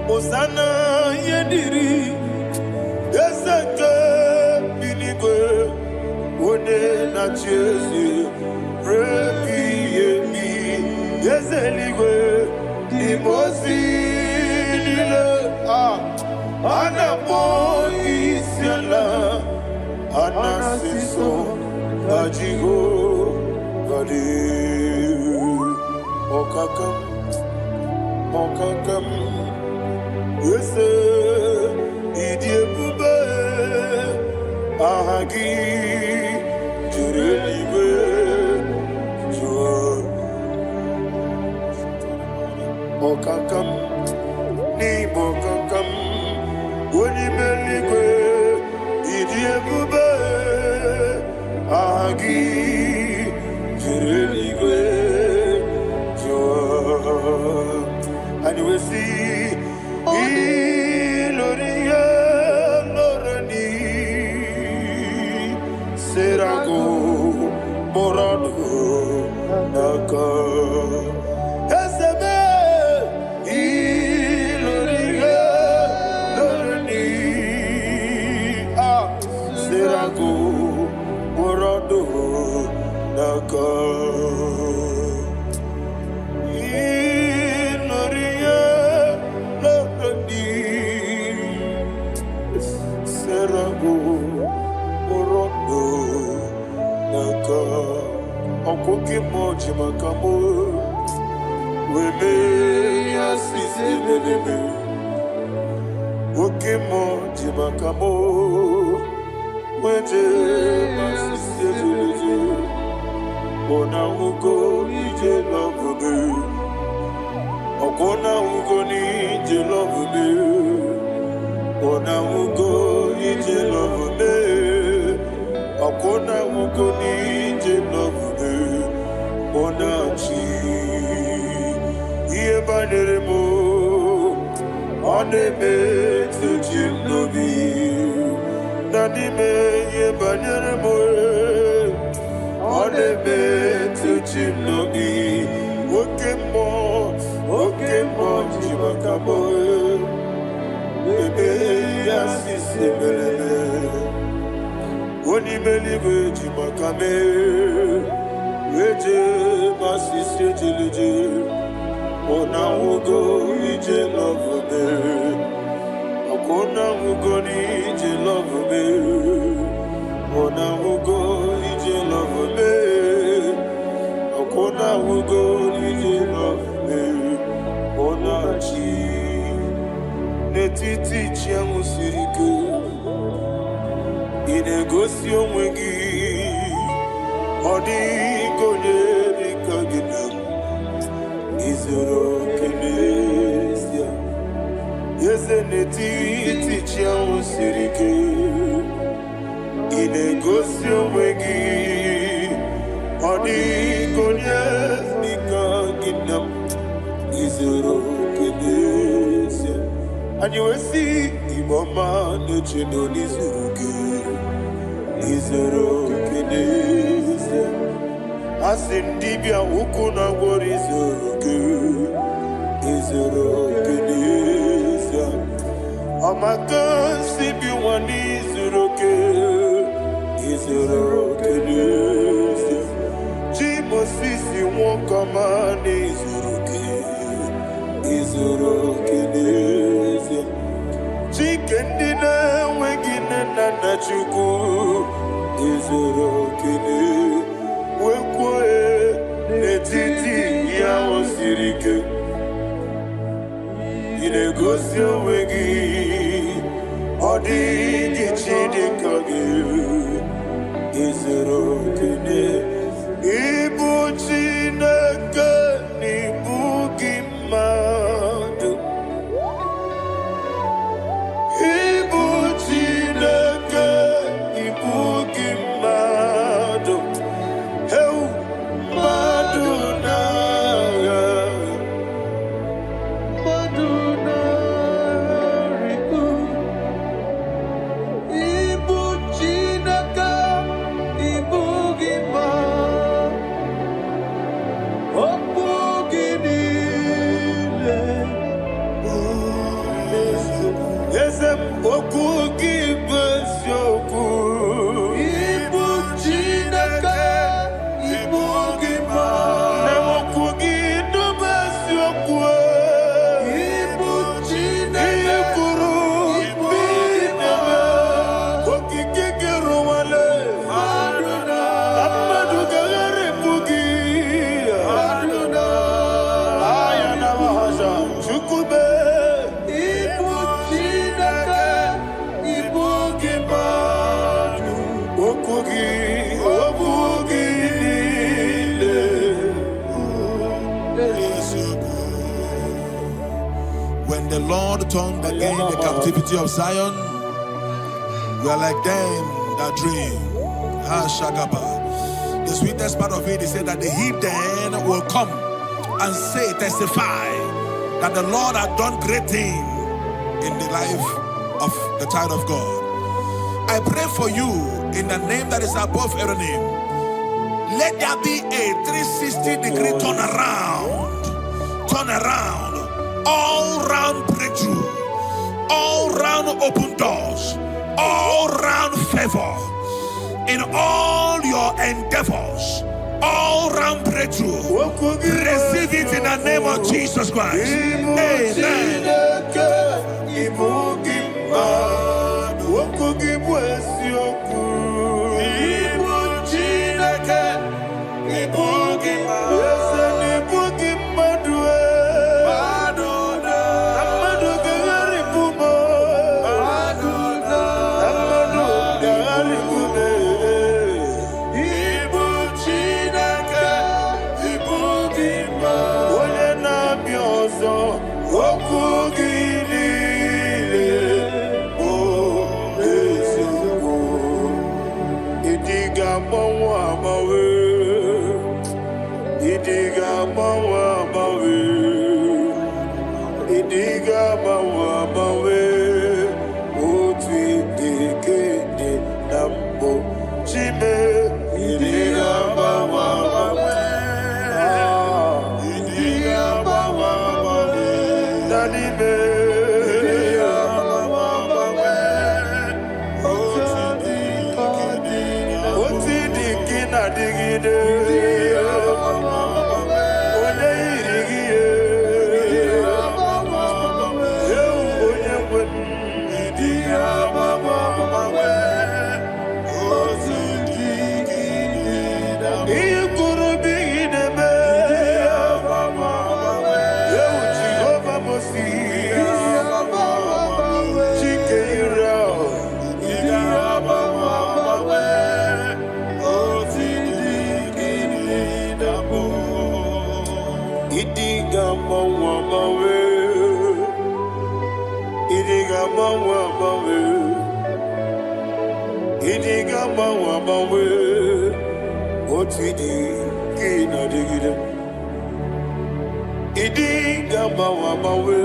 Osana yediri ezeke binigwe one na chezi repi yemi ezeligwe imosi nile anapo isiala anasiso ajigo gadi okakam Yese idie bube ahagi jurelibe jua okakam ni bokakam woni meligwe idie bube ahagi jurelibe jua and we see Iloria Lorani Serago Morado Naka Ezebe Iloria Lorani Serago Morado Naka Okoke moji makamo weme asisi leleme Oke moji makamo weje asisi leleme Ona ugo ije lovebe Okona ugo ni ije lovebe Ona ugo ije lovebe Okona ugo ni ije lovebe Onachi Iye banere mo Oneme Tujim nobi Nanime Iye banere mo Oneme Tujim nobi Okemo Jimakamo Ebe Yasisi Melele Onimelibe Jimakame Weje masisi jilije Ona ugo ije love me Akona ugo ni ije love me Ona ugo ije love me Akona ugo ije love me Ona chi Netiti chia musirike Inegosi omwegi Odi konye di kagin And you will see Igbo man the chino Izuruke. As in Dibia Ukuna war Izuruke. Amaka Sibi one Izuruke. Jimo Sisi won't come on Izuruke. Chicken dinner, waking and Nachuku Izuruke. Wekwe, Netiti, Yao Sirike. Inegosio Wegi, Odi Gichidikagi Izuruke. Ibu Chinaka, Ibu Gimadu. Ibu Chinaka, Ibu Gimadu. Heu Maduna, Maduna Riku. Ibu Chinaka, Ibu Gimadu. Esem okugi besyoku Ibu Chineke Ibu Gima Ne okugi do besyoku Ibu Chineke Ikuru Ibu Gima Okiki Kiruwale Aduna Amadu Gagari Bugi Aduna Ayana Mahasha Chukube When the Lord turned again the captivity of Zion, we are like them that dream. The sweetest part of it is said that the heathen will come and say, testify that the Lord had done great things in the life of the child of God. I pray for you in the name that is above every name. Let there be a 360-degree turn around, all round breakthrough, all round open doors, all round favor in all your endeavors, all round breakthrough. Receive it in the name of Jesus Christ. Amen. Idi gamba wamawe,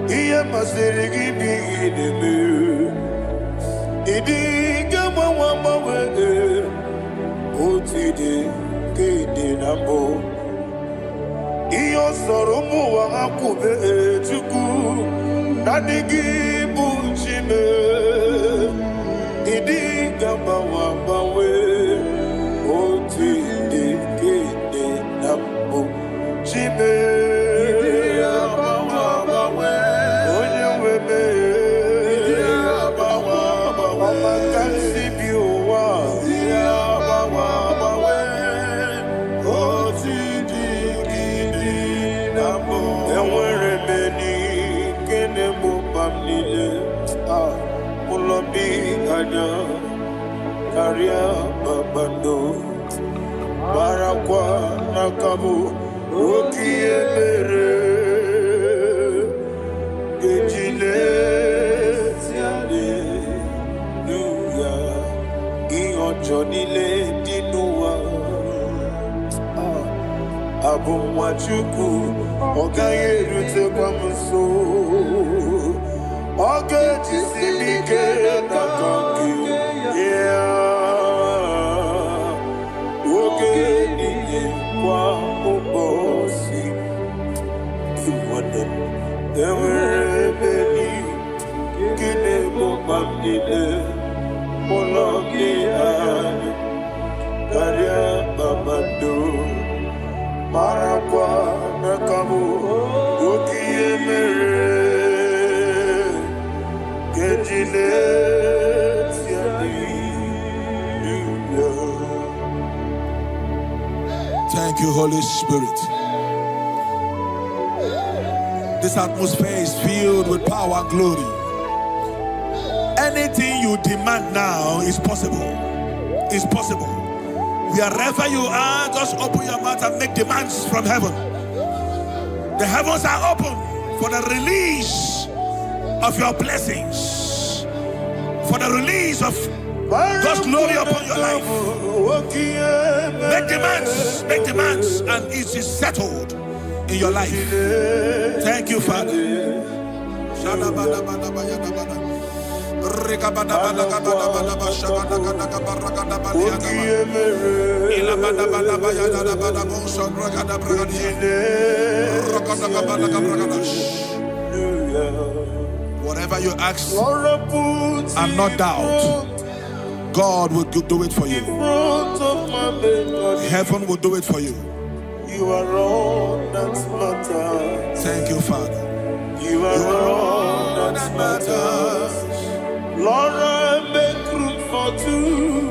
iya masiri gibi ideme. Idi gamba wamawe, otide kede nambo. Iyo soromu wa akube chuku, nadigi bunchime. Idi gamba wamawe, otide kede nambo. Chime, onye weme, ọma kansi bi ụwa, enwere meni kene mụ pam niile, ụlọ bi anya karịa kpakpando, marakwa n'akamu. Okiye mere gejile tiale nuya iyojo nile dinuwa abumwachuku ogaye rute kwamuso oge jisimike nakangi oge niye kwa bosi iwadan eweremeni kine mopamnile mologi ani karia babando marakwa nakamu okiye mere kejile siani. Thank you, Holy Spirit. This atmosphere is filled with power and glory. Anything you demand now is possible. It's possible. Wherever you are, just open your mouth and make demands from heaven. The heavens are open for the release of your blessings, for the release of God's glory upon your life. Make demands, and it is settled in your life. Thank you, Father. Whatever you ask and not doubt, God will do it for you. Heaven will do it for you. You are all that matters. Thank you, Father. You are all that matters. Lord, I make room for two.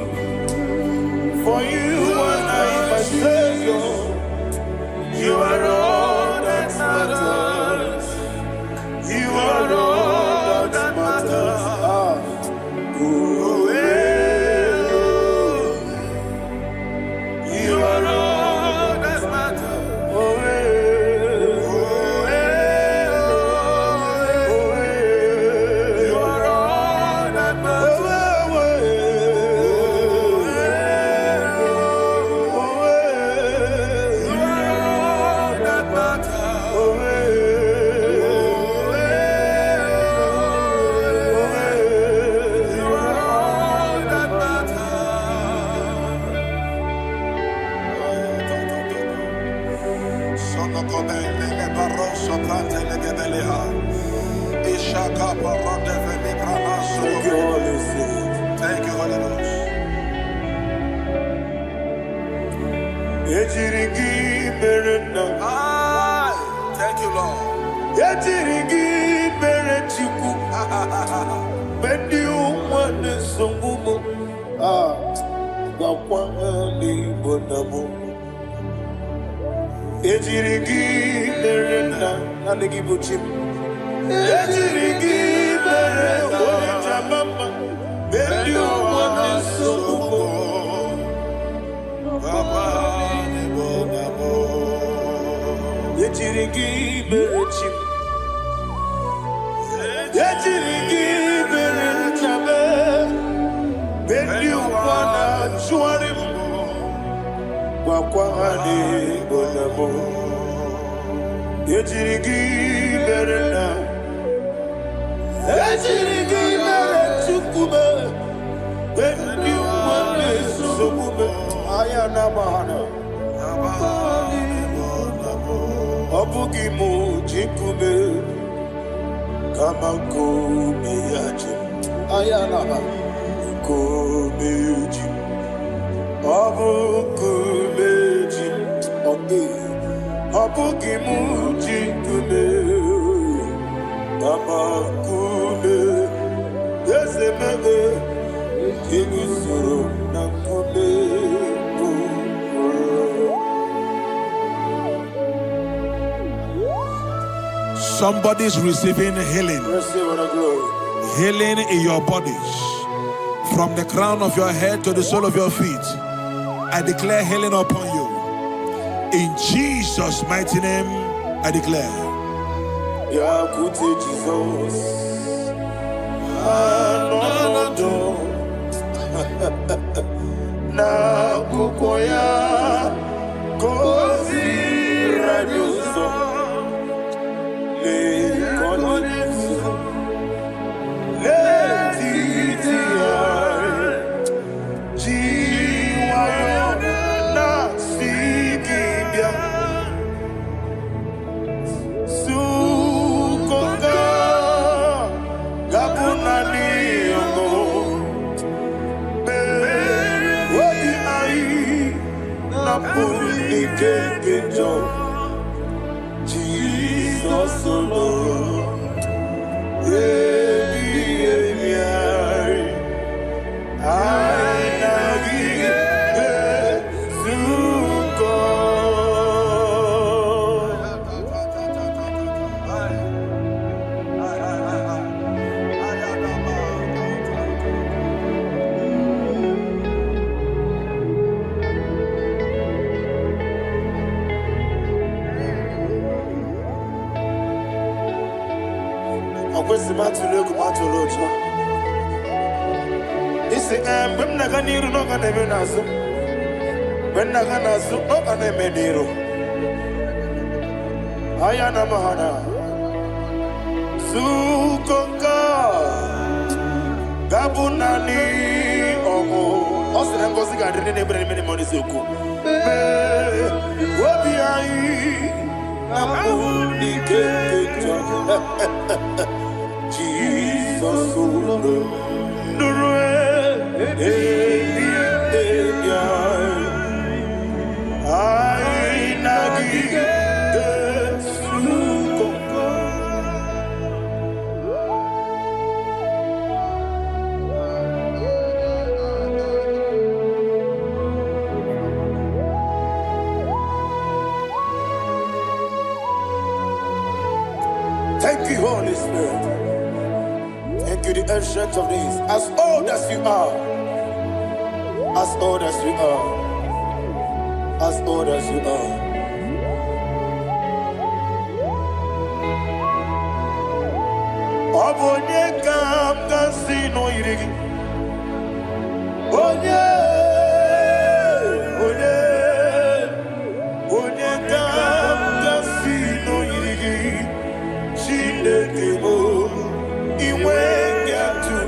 For you and I, my Savior. You are all that matters. You are all that matters. You are all that matters. You are all that matters. Thank you, Holy Ghost. Thank you, Lord. Ejirigi berena, ejirigi berechukube, when you want this so ayana mahana, abugi mu jikube, kamako miyaji, ayana kumeji, abuku meji, okay. Abugi muji kume, kama kume, yeseme, igusoro na kume. Somebody's receiving healing. Receive the glory. Healing in your bodies, from the crown of your head to the sole of your feet. I declare healing upon you. In Jesus' mighty name, I declare. Yakute Jesus. Anodo. Na kukoya. Kozi rajuso. Le konifu. Le titiare. Jiwayo. Na sikibia. Sukonga. Gabunani yongo. Wadi ai. Napuli kengejo. Jesus alone. When Naganiru no can even answer. When Naganasu no can even do. Ayana Mahana Sukonga Gabunani Omo Osina Kosika didn't bring many money Suku. What be I? Namuni Kekita Jesus Thank you, Holy Spirit. Thank you, the ancient of days. As old as you are, as old as you are, as old as you are. Obonye kam kasino irigi. Onye kam kasino irigi. Chinekemo iwe yatu.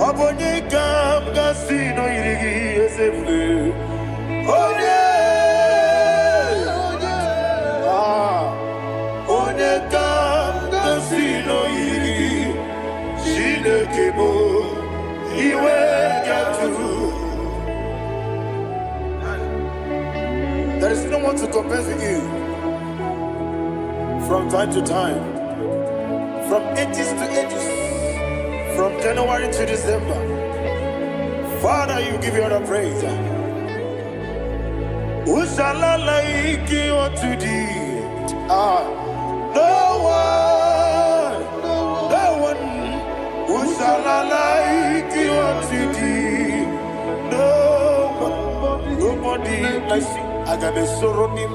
Obonye kam kasino irigi esefu. Onye kam kasino irigi. Chinekemo iwe yatu. There is no one to compare with you. From time to time, from ages to ages, from January to December, Father, you give you all the praise. Who shall I like you unto thee? No one. Who shall I like you unto thee? Nobody like you. I got a sorrow in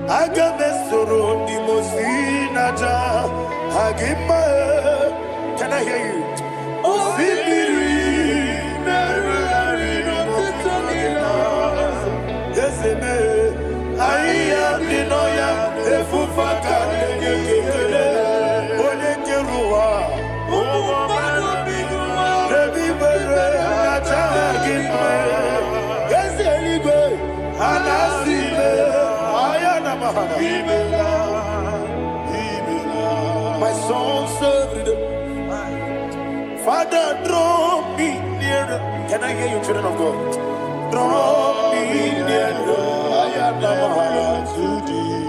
Agamesoro di Mosinaja Agima. Can I hear you? Osibiri Yes, My song served. Father, draw me nearer. Can I hear you, children of God? Draw me nearer. To thee.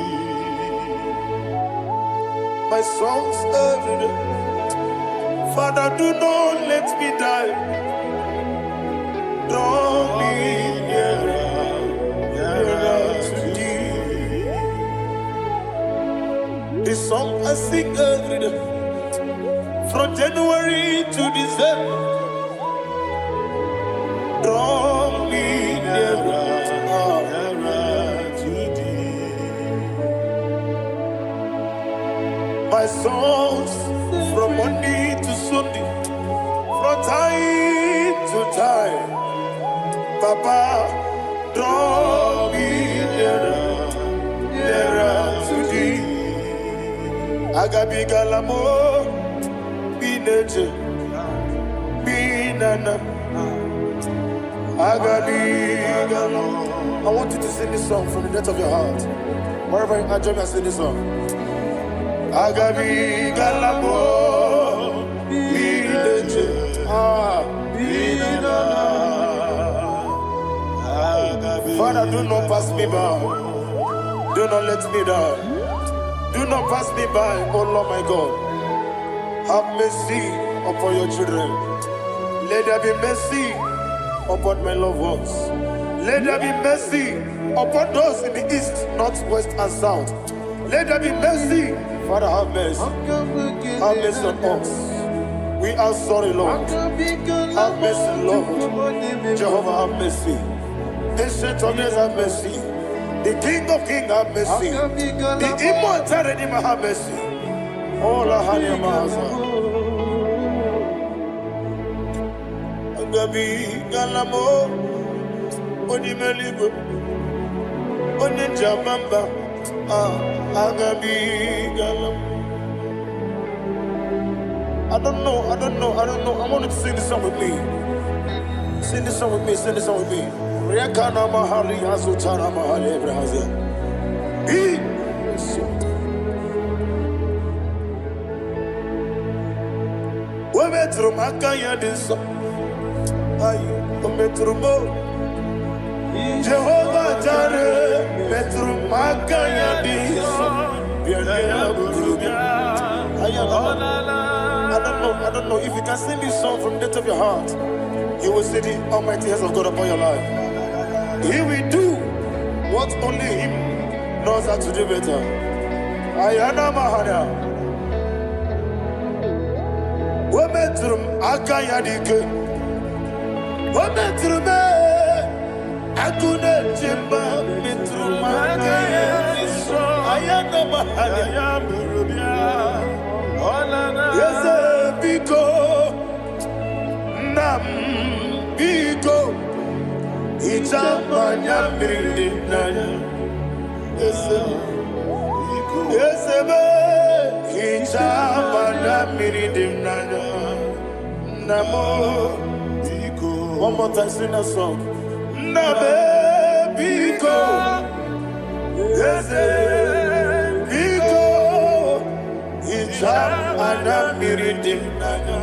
My song served. Father, do not let me die. Draw me nearer to thee. This song I sing every day, from January to December. Draw me nearer to thee. My songs from Monday to Sunday, from time to time. Papa, draw me nearer to thee. Agabi galamo, bineje, binana. Agabi galamo. I want you to sing this song from the depth of your heart. Wherever you are, join me and sing this song. Agabi galamo, bineje, binana. Father, do not pass me by. Do not let me down. Do not pass me by, oh Lord my God. Have mercy upon your children. Let there be mercy upon my loved ones. Let there be mercy upon those in the east, north, west, and south. Let there be mercy. Father, have mercy. Have mercy on us. We are sorry, Lord. Have mercy, Lord. Jehovah, have mercy. Ancient of days, have mercy. The King of Kings, have mercy. The immortal Redeemer, have mercy. All I had in my Agabi Galamo, Onimeligo, Onijamamba, Agabi Galamo. I don't know. I want you to sing this song with me. Sing this song with me. Rekana mahali azutana mahali ebrahaza. Wemetru makanya diso. Ayo, wemetru mo. Jehovah Jare, metru makanya diso. Bienvenue burubi. I don't know if you can sing this song from the depth of your heart. You will see the almighty hands of God upon your life. He will do what only Him knows how to do better. Ayana Mahana. Wometrum Akayadike. Wometrum Akune Jimba Mitrum Akayadike. Ayana Mahana. Yes, Biko Nam Biko. Ichamanya mirinaya, esebe. Ichamanya mirinaya, namo. One more time, sing that song. Nabe biko, esebe biko. Ichamanya mirinaya.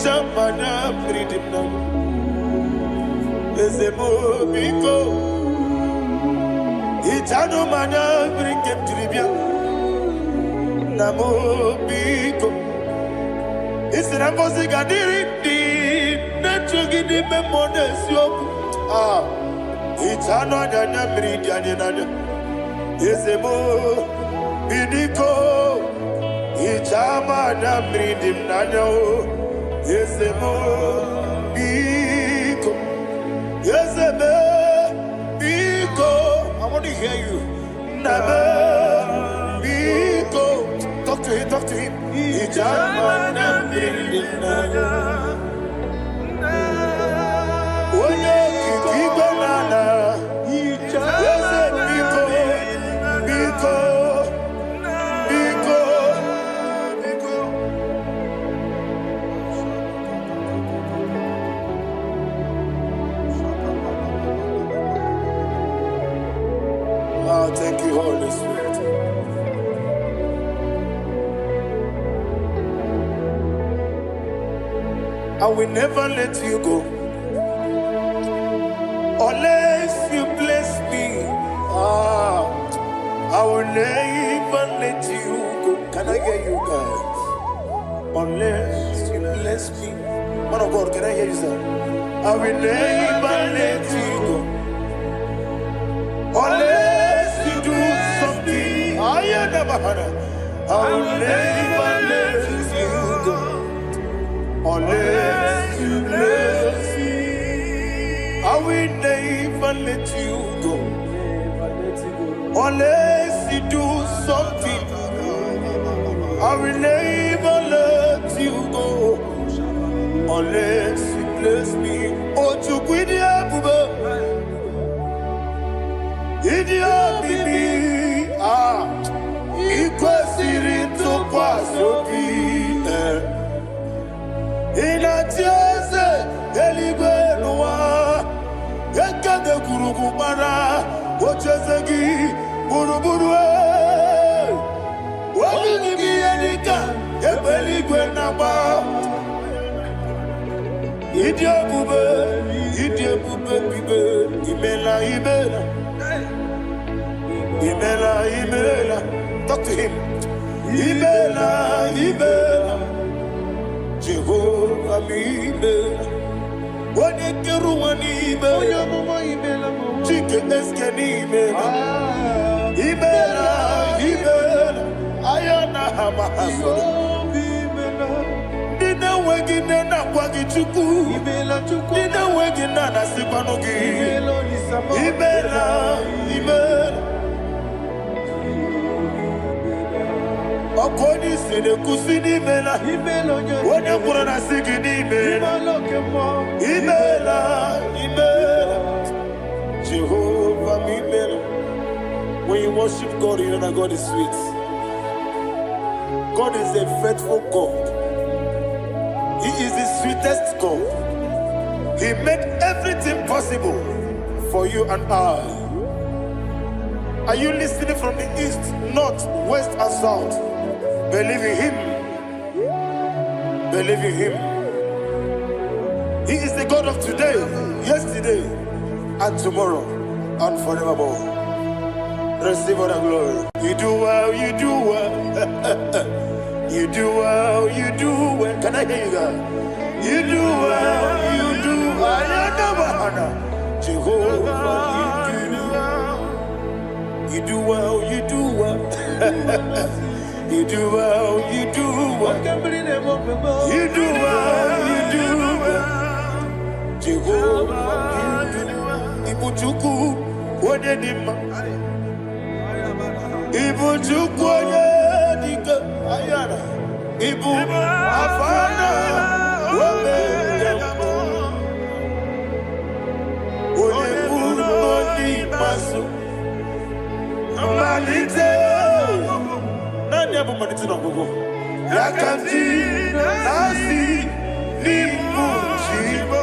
Ichamanya pridimna ezemo biko ichano manya brikem tribia namo biko isira ngozi gadiri di nechugi di memodesio ichano nyanya bridiani nanya ezemo bidiko ichamanya pridimna Yesemo Biko, Yeseme Biko. I want to hear you. Nabe Biko. Talk to him. Ijamana Bindinaya. Oye Kiki Banana. Yese Biko. Oh, thank you, Holy Spirit. I will never let you go unless you bless me. I will never let you go. Can I hear you guys? Unless you bless me. Man of God, can I hear you, sir? I will never let you go unless you do something. I will never let you go unless you bless me. I will never let you go unless you do something. I will never let you go unless you bless me. Oh, to quit the idiot, baby. Equasiri to Quasopi. In a tiase, Eligua, Eka de Kurugumara, Ochesagi, Buruburu. What will you be Erika? Ebeligua. Idiot bube, Imela. Talk to him. Imela. Jehovah Imela. What a Keruani Imela. Chicken Eskani Imela. Ayana Hamahaso. Dina wegina na kwagi chuku. Dina wegina na sipanogi. Imela. Okoni sine kusini Imela. Wone kurana sigini Imela. Jehovah Imela. When you worship God, you know that God is sweet. God is a faithful God. He is the sweetest God. He made everything possible for you and I. Are you listening from the east, north, west, and south? Believe in Him. Believe in Him. He is the God of today, yesterday, and tomorrow, and forevermore. Receive all the glory. You do well, you do well. You do well, you do well. Can I hear you guys? You do well, you do well. Jehovah, you do well, you do well. You do well, you do well. You do well, you do well. Jehovah, you do well. Ibuchuku, what did him? Ibuchuku, Ayana, Ibu, Afana, Wole Masu, Manite, Nanya Manite no Gogo, Yakanti, Nasi, Nibu, Chibo.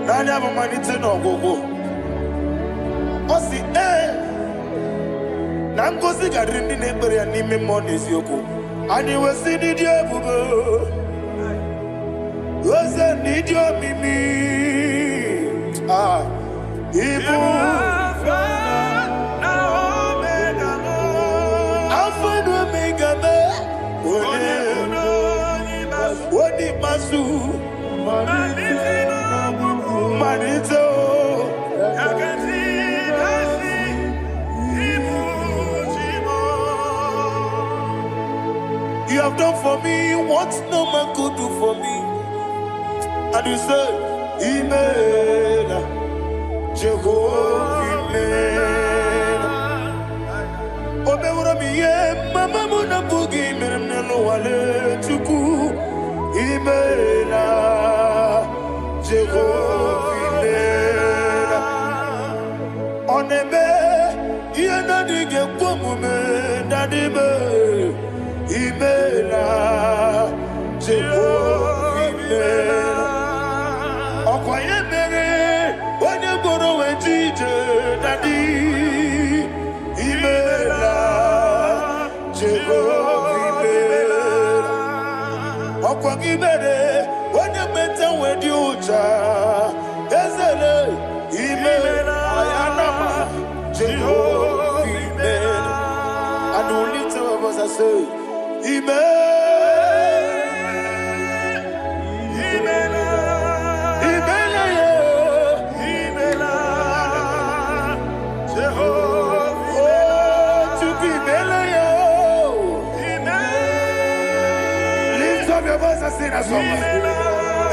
Nanya Manite no Gogo. Osi Nangosi Gadrini Nebria Nime Monis Yoko. And you will see the Diabugo. Was a need your Mimi. Ibu. Alpha Omega. What did Masu? Manito. You have done for me what no man could do for me. And you said, Imela, Jehovah, Imela. Obe ura miye, mama muna bugi, meremne lo wale chuku. imela Jehovah imela oneme yena dige kwomume dadime imela Jehovah imela okwaye mere onye gboro wejije dadi imela Jehovah imela okwagi mere onye meta wedi ucha ezele imela ayanama Jehovah imela and we lift our voice and say imela Sing that song.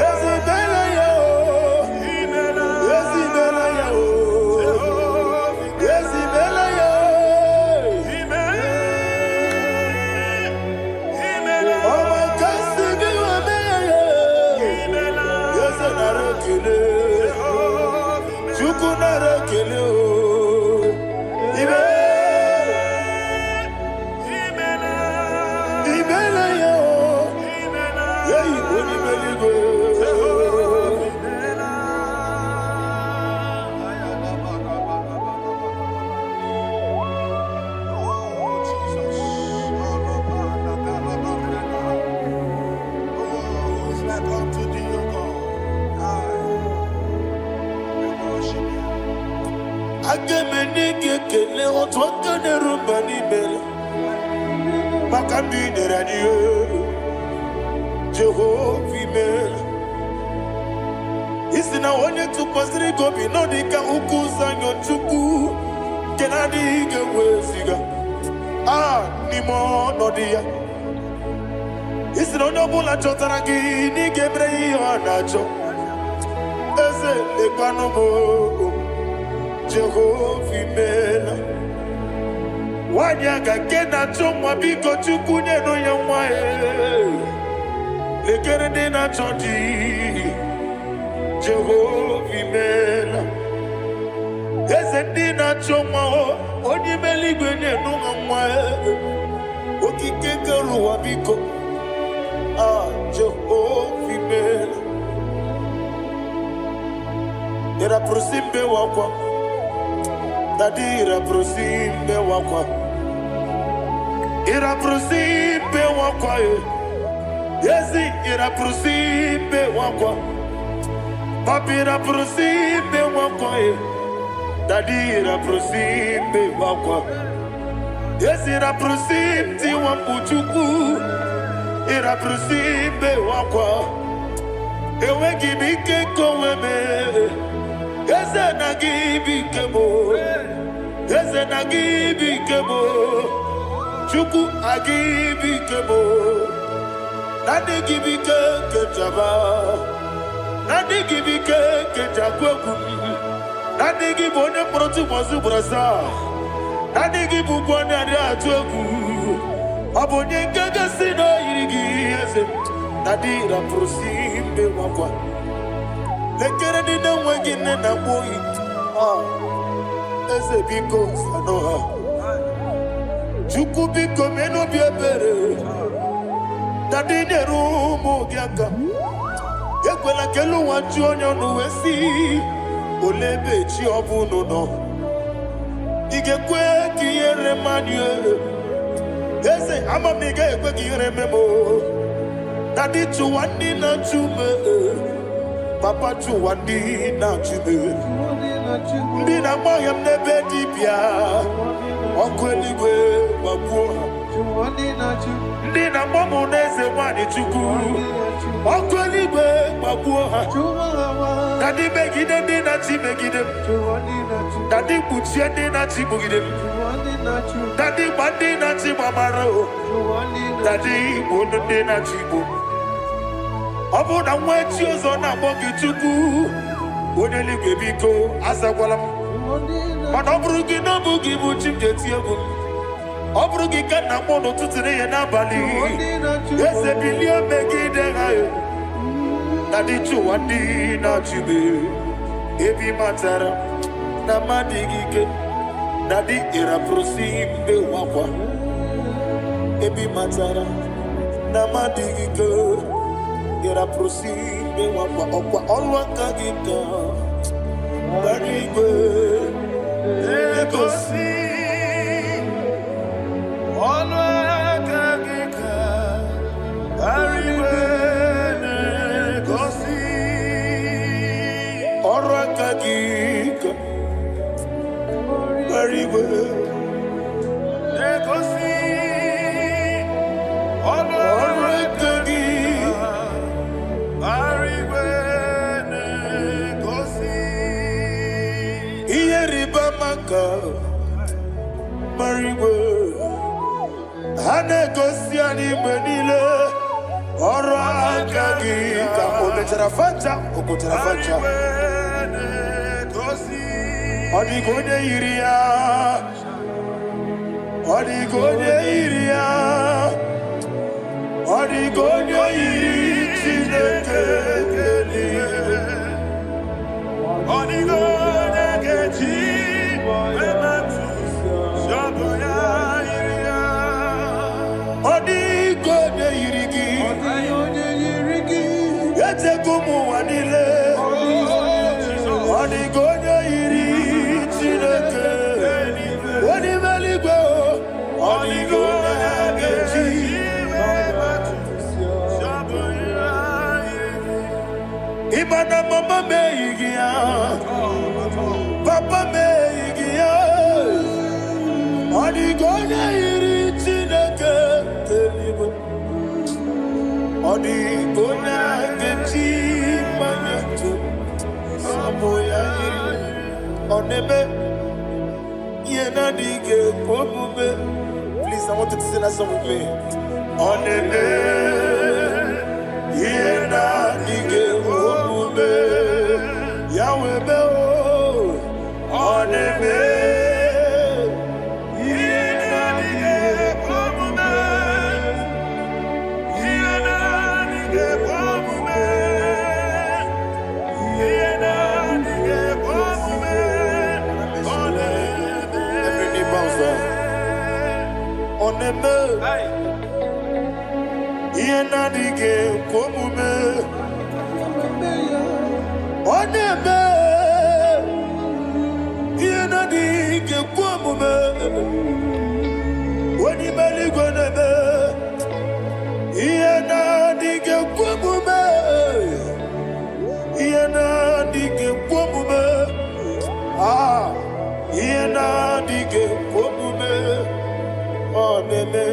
Jehovah imela isina onye tupasiri gobi no dika ukuza nyochuku kenadi geweziga nimo no dia isina onye obula chotara gi ni gebre ihe nacho eze lekwano mo Jehovah imela wanyaga kena chomwa biko chuku nyeno ya mwae lekere de na chodi Jehovah imela eze ndi na chomwa onye meligwe nyeno ya mwae okike keruwa biko Jehovah imela era prosimbe wakwa Dadira prosimbe wakwa ira prosimbe wakwa Yesi ira prosimbe wakwa Papira prosimbe wakwa Dadira prosimbe wakwa Yesi ira prosimti wambuchuku ira prosimbe wakwa Ewe gibike koweme Eze na gibike mo Eze na gibike mo Chuku agibike mo Nadi gibike kejaba Nadi gibike kejakwegu Nadi gibone proti mwazu brasa Nadi gibukwane adi atwegu Abonye ngege sino irigi eze Nadi raprosimbe wakwa Lekere dine wengine na boyi Eze biko sanoha Chuku biko meno biebere Dadine rumu gyaka Yekwela kelu wanchu onyo nuwesi Olebe chi obuno no Igekwe kiyere manye Eze ama mige ekwe kiyere memo Dadi chuwandi na chume Papa chuwandi na chume Ndi na mayam nebe dibia Okweligwe wabuha Ndi na mamu neze wani chuku Okweligwe wabuha Dadi megide ndi na chi megide Dadi kuchie ndi na chi mugide Dadi bandi na chi mamaro Dadi bono ndi na chi bo Obu na mwechi ozo na mogi chuku Oneligwe biko azakwala Mana oburu gi no bugi bu chimjeti ebu Oburu gi kana mono tutire ye na bali Eze bilio megide hayo Daddy Chuwandi na chibe. Ebi matara na madigike. Daddy ira prosimbe wakwa. Ebi matara na madigike. Ira prosimbe wakwa. Okwa olwaka gika. Barigwe. Legosi. Olwaka gika. Barigwe. Orakagika, very well. Negosi, Orakagika, very well. Negosi, Ieribamaka, very well. Hanegosi animenile, Orakagika, Okoterafanja, Okoterafanja. Odigonye iria, Odigonye iria, Odigonye iri chineke keli, Odigonye kechi, ematu, shaboya iria, Odigonye irigi, ete kumu wanile, Odigonye iri. Ibana mama meigia, papa meigia, Odigonya iri chineke telibe, Odigonya gechi manyetu, samoya iri, onebe. Please, I want you to sing that song with me. On the Yahweh be on the oneme yena dige komume oneme yena dige komume woni mali goneme yena dige komume yena dige komume yena dige komume oneme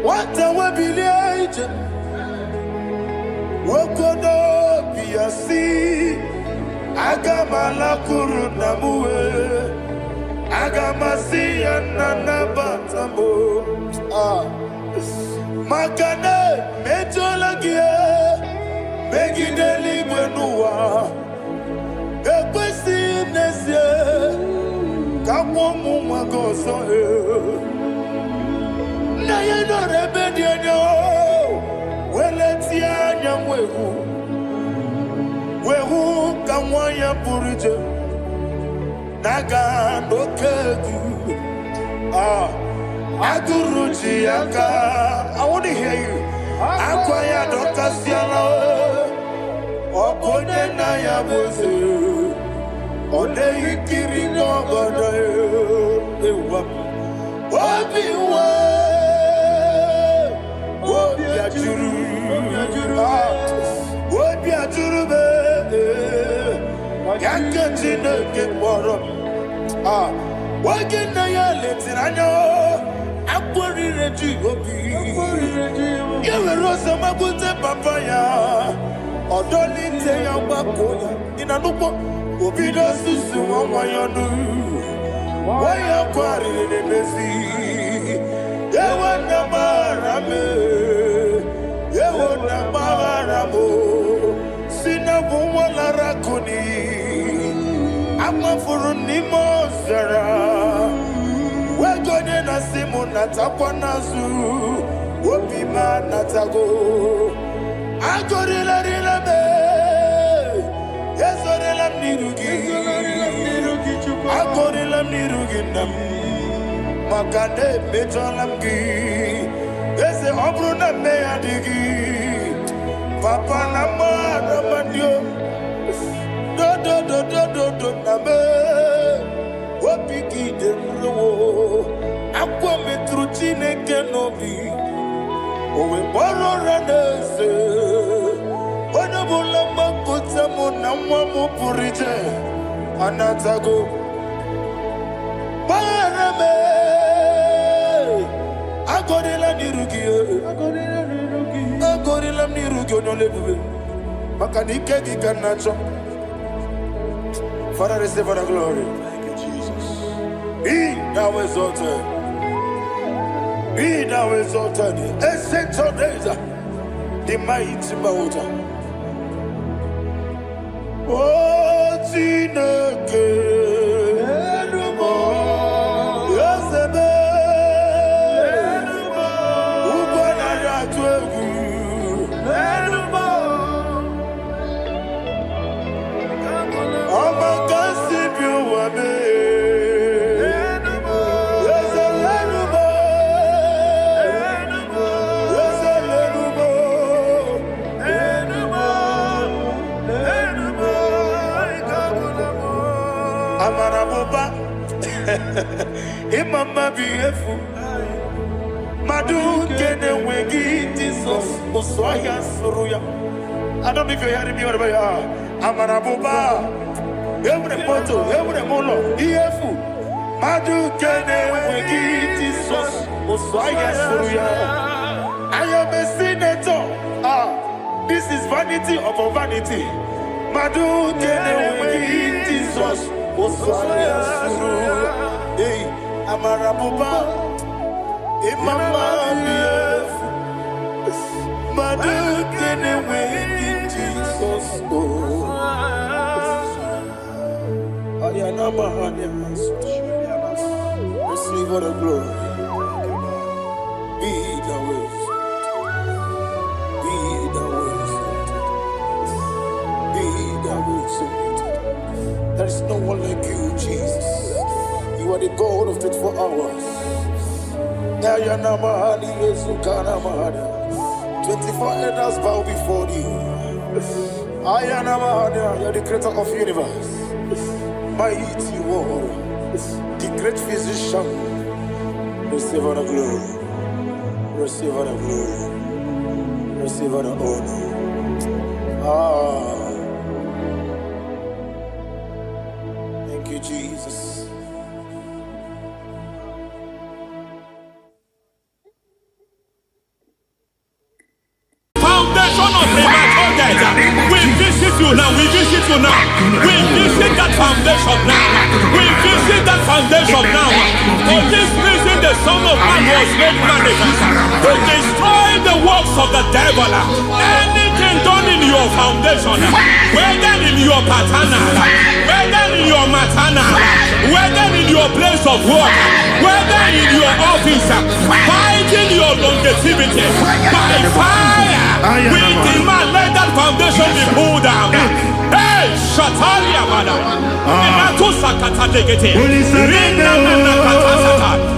what a wabiliage wokodo biasi agamala kurunamue agamasi ananabatamo makane metolagie megideli gwenua ekwesi nesie kamwomu magoso na yeno rebedienyo weletia nyamwehu wehu kamwanya purije naga nokegu aguruji aka. I want to hear you. Akwaya dokasiana okonye na ya boze ode ikiri ngogodo ewa obiwa obi ajuru be yakati no keporo wagina ya letiranya akwori reji obi yewe rosa magute papaya odoli te ya gbakoya inanupo obi do susu wanyonu waya kwari nebezi yewe na marame yewe na maramo sina bumwala rakuni amafuru ni mozara wegone na simu natakwa nazu opima natago Agorila rila me. Ezorila nirugi. Agorila nirugi nam. Makane metolamgi. Eze obruna me adigi. Papa nama namandio. Do name. Wapiki de mlo. Akwa metruchine kenobi. Owe boro ranese. Wanabula makuta muna mwamu purije. Anatago. Barame. Agorila nirugi. Agorila nirugi onolebube. Makanike gikanacho. Father, receive all the glory. Thank you, Jesus. Be thou exalted. Be thou exalted. Ancient of days, the mighty mountain. Oh, Tineke. Yosebe. Ubana Twegu. Amaraboba, Imama beautiful. Madu kene wegi Jesus, Oswaya Suruya. I don't know if you're hearing me or whatever. Amaraboba, every photo, every molo, beautiful. Madu kene wegi Jesus, Oswaya Suruya. I am a senator. This is vanity of vanity. Madu kene wegi Jesus. Hey, Amarabuba, Imama, Madu, can away in Jesus. Receive all the glory. Be the way. Be the way. Be the way. There is no one like you, Jesus. You are the God of 24 hours. 24 elders bow before you. You are the creator of the universe. Mighty warrior, the great physician. Receive all the glory. Receive all the glory. Receive all the honor. Thank you, Jesus. Foundation of premature death. We visit you now. We visit you now. We visit that foundation now. We visit that foundation now. For this reason, the Son of Man was made manifest to destroy the works of the devil. Anything done in your foundation, whether in your paternal, whether in your maternal, whether in your place of work, whether in your office, fighting your longevity by fire, we demand let that foundation be pulled down. Hey, Shatalia Bada, Minato Sakata Degete,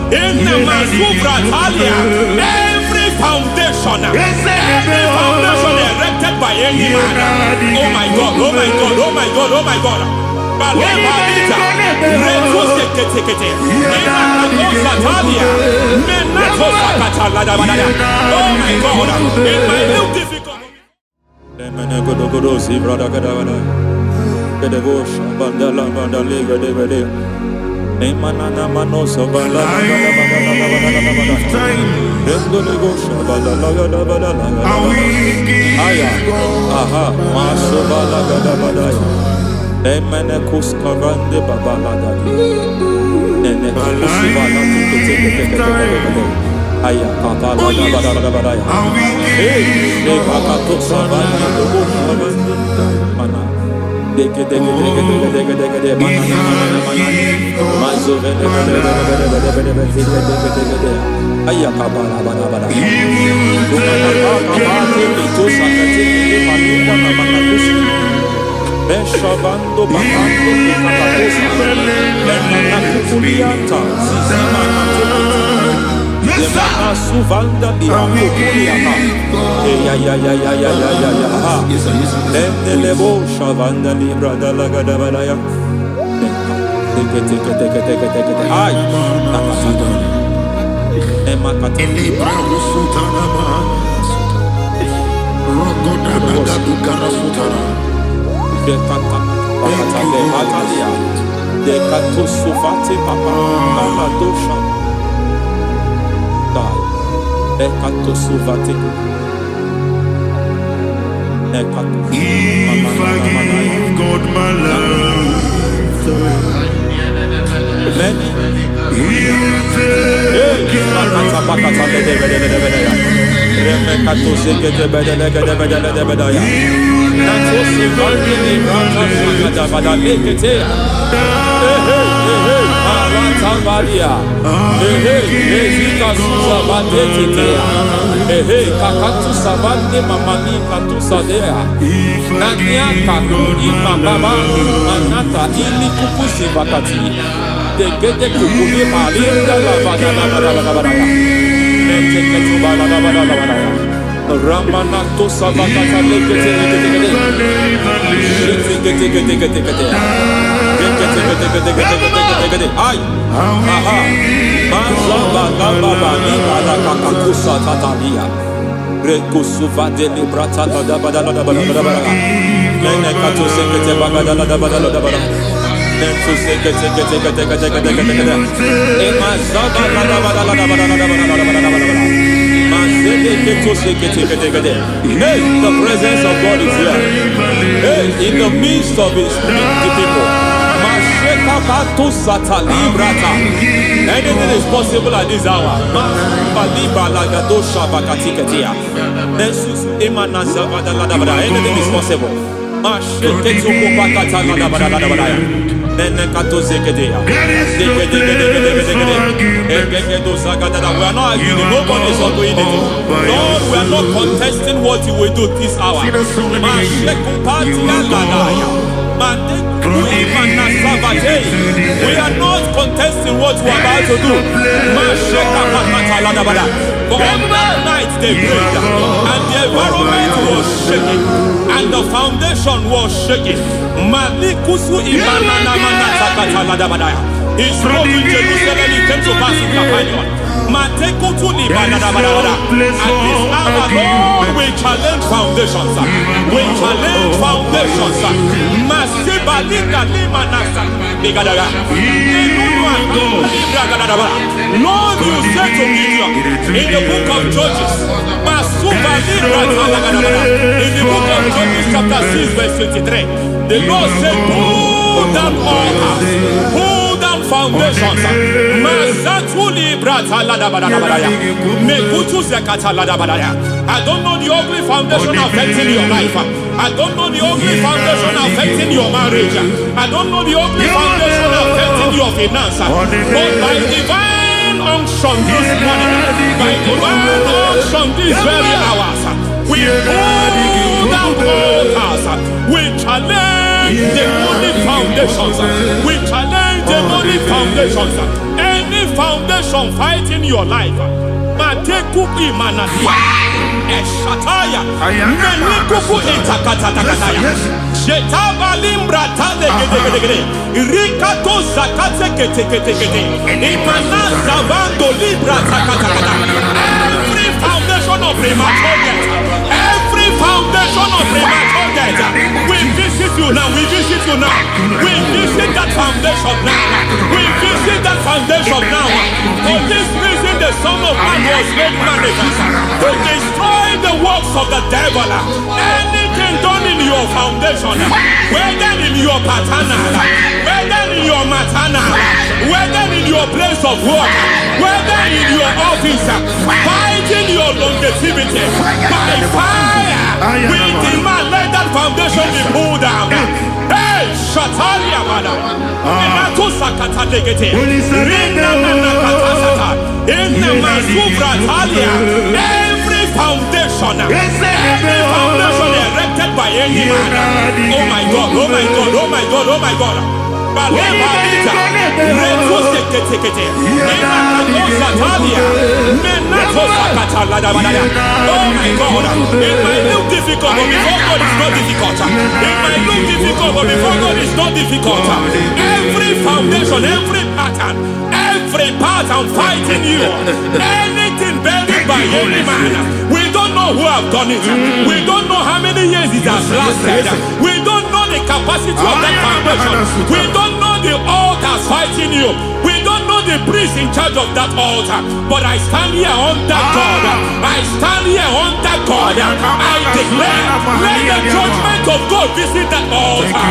in the Masufra Talia, every foundation erected by any man. Oh my God, oh my God, oh my God, oh my God. Oh my God, in my new difficult. Emenekus kavande babalada. Nene kusibana tukete. Aya kapala bada. Hey, ne bakato sabana dobo sabanda mana. Dege mana. Mazo vene. Aya kapala bada. Kumana kapala to sakati. shabando bahando kakakosa. Lemana kukuliata. Zizimana tebeti. Lemana suvanda bihakukuliata. Ya. Lendelebo shavanda libra dalagadabadaya. Teke. Ay. Nakasata. Emakata. Libra usutanama. Rogoda bagadu karasutara. Dekata. Bakata de hatalia. Dekato sufate papa. Maladosha. Die. Dekato sufate. Dekato. If I give God my love, Many. He'll take care of Gede kukuli malinda la bada Ramanato Savakata Legate. Ay, aha, Mazaba Gababa, Nibala Kakakusa Tatalia, Rekusuva de Librata, Menekato Sekete Bagada. To say get Hey, the presence of God is here. Hey, in the midst of his people. Anything is possible at this hour. Anything is possible. We are not arguing, nobody is doing it. Lord, we are not contesting what you will do this hour. We are not contesting what we are about to do. For on that night they prayed, and the environment was shaking, and the foundation was shaking. He spoke in Jerusalem, he came to pass in Capernaum. At this hour, Lord, we challenge foundations. We challenge foundations. Lord, you said to Gideon in the book of Judges, in the book of Judges chapter 6 verse 23, the Lord said, pull down altars, pull down foundations. I don't know the ugly foundation affecting your life. I don't know the ugly foundation affecting your marriage. I don't know the ugly foundation affecting your finance. But by divine unction this morning, by divine unction these very hours, we pull down altars. We challenge demonic foundations. We challenge demonic foundations. Any foundation fighting your life, Matekuki Manadia, Eshataya, Menikuku Itakatatakataya, Shetavalimbra Tade, Rikato Zakate Kete, Imana Savando Libra Takatakata. Every foundation of premature death, every foundation of premature death, we visit you now, we visit you now, we visit that foundation now, we visit that foundation now. For this reason, the Son of Man was made manifest to destroy the works of the devil. Anything done in your foundation, whether in your paternal, whether in your maternal, whether in your place of work, whether in your office, fighting your longevity by fire, we demand let that foundation be pulled down. Hey, Shatalia Mada, Enato Sakata Legate, Rina Nakatasata, Inna Masubra Talia, every foundation erected bedded by any man. Oh my God, oh my God, oh my God, oh my God. Oh my God, it might look difficult, but before God it's not difficult. It might look difficult, but before God it's not difficult. Every foundation, every pattern fighting you, anything buried by any man, we don't know who have done it. We don't know how many years it has lasted. We don't know the capacity of that foundation. We don't know the altars fighting you. We don't know the priest in charge of that altar. But I stand here under God. I stand here under God. I declare, let the judgment of God visit that altar.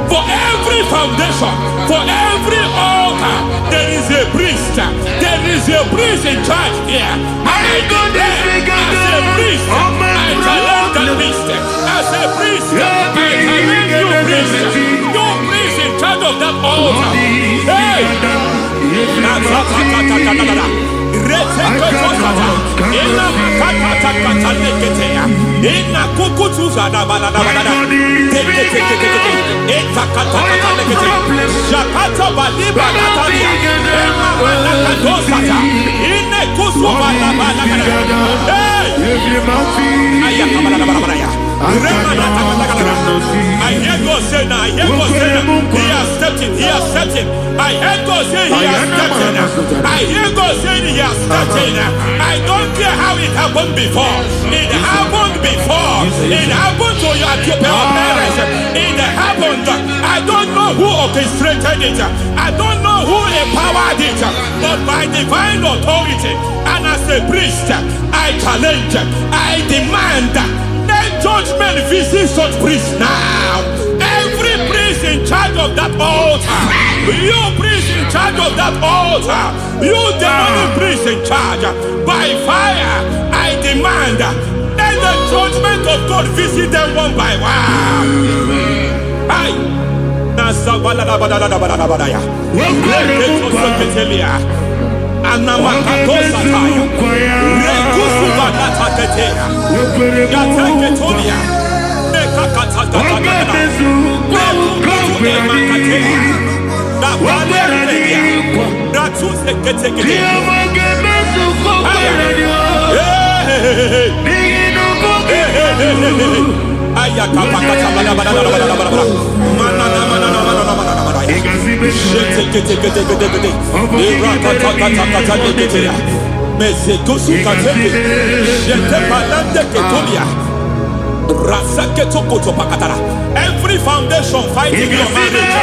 For every foundation, for every altar, there is a priest. There is a priest in charge here. I declare, as a priest, I challenge that priest. As a priest, I challenge you priest. You priest in charge of that altar. Hey! I hear God say now, he has stepped in, he has stepped in. I hear God say he has stepped in. I hear God saying he has stepped in. I don't care how it happened before. It happened before. It happened to your parents. It happened. I don't know who orchestrated it. I don't know who empowered it. But by divine authority and as a priest, I challenge, I demand, let judgment visit such priests now. Every priest in charge of that altar, you priest in charge of that altar, you demonic priest in charge, by fire, I demand, let the judgment of God visit them one by one. Every foundation fighting your marriage,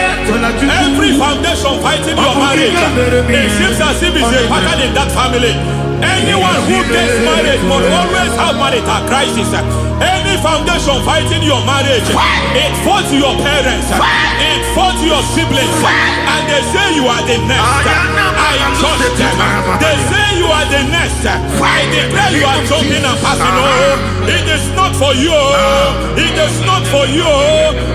every foundation fighting your marriage, it seems as if it's a pattern in that family. Anyone who gets married must always have marital crisis. Any foundation fighting your marriage, it fought your parents, it fought your siblings, and they say you are the next. I judge them. They say you are the next. I declare you are jumping and passing. Oh, it is not for you. It is not for you.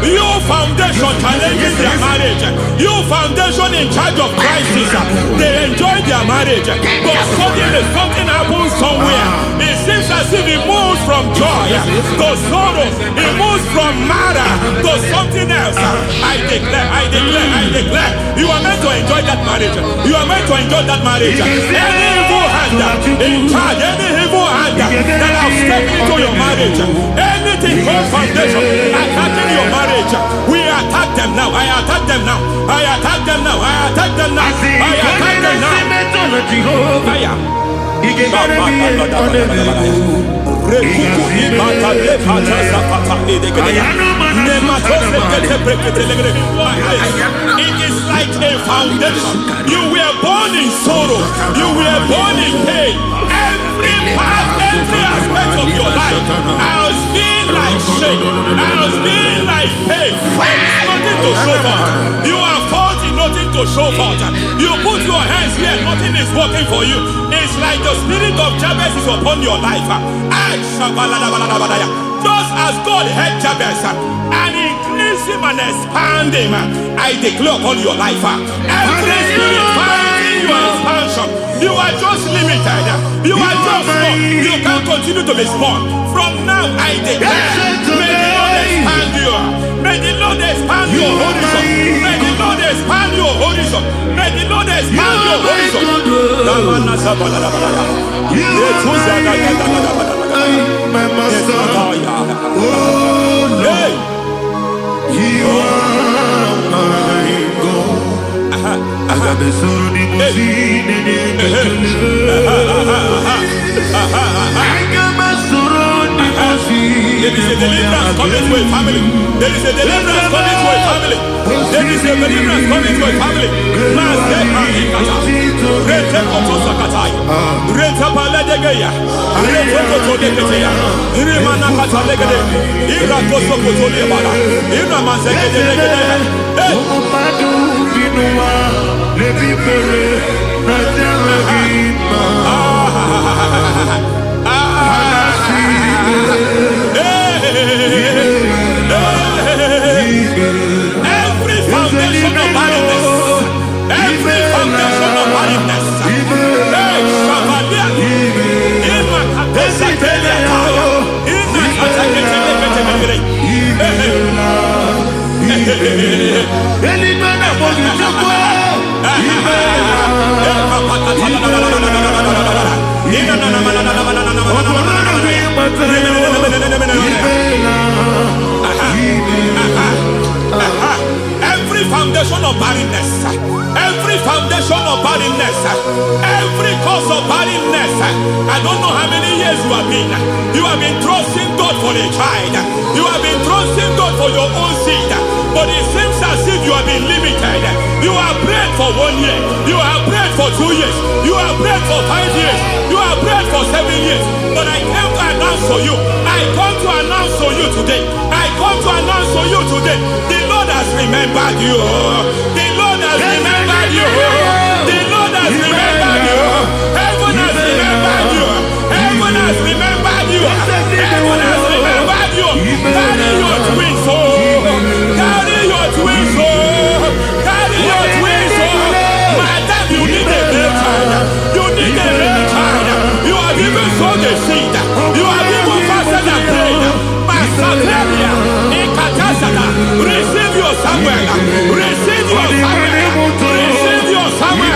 You foundation challenging their marriage. You foundation in charge of crisis. They enjoy their marriage, but suddenly something happens somewhere. It seems as if it moves from joy to sorrow. It moves from matter to something else. I declare, you are meant to enjoy that marriage. You are meant to enjoy that marriage. Any evil hand in charge, any evil hand that have stepped into your marriage, anything called foundation attacking your marriage, we attack them now. I attack them now. I attack them now. I attack them now. I attack them now. It is like a foundation. You were born in sorrow. You were born in pain. Every part, every aspect of your life has been like shame. Has been like pain. There is nothing to show for. You are faulty, nothing to show for. You put your hands here, nothing is working for you. It's like the spirit of Jabez is upon your life. Just as God had Jabez and increased him and expand him, I declare upon your life, every spirit fighting your expansion. You are just limited. You are just small. You can't continue to be small. From now, I declare, may the Lord expand you. May the Lord expand your horizon. May the Lord expand your horizon. May the Lord expand your horizon. My master. Oh Lord, you are my God. I got the soul in my feet and I got my soul in my feet. There is a deliverance coming to a family. There is a deliverance coming to a family. There is a deliverance coming to a family. Every foundation of barrenness, every foundation of barrenness, every foundation of barrenness, every foundation of barrenness, every cause of barrenness. I don't know how many years you have been trusting God for a child. You have been trusting God for your own seed, but it seems as if you have been limited. You have prayed for 1 year, you have prayed for 2 years, you have prayed for 5 years, you have prayed for 7 years. But I came to announce for you, I come to announce for you today, I come to announce for you today, the Lord has remembered you. The Lord has remembered you. The Lord has remembered you. Heaven has remembered you. Heaven has remembered you. Heaven has remembered you. Carry your twins, oh. Carry your twins, oh. Carry your twins, oh. Madam, you need a male child. You need a male child. You have even sown the seed. You have even fasted and prayed. Masateria, Ikatasada, receive your Samuel. Receive your Samuel. Receive your Samuel.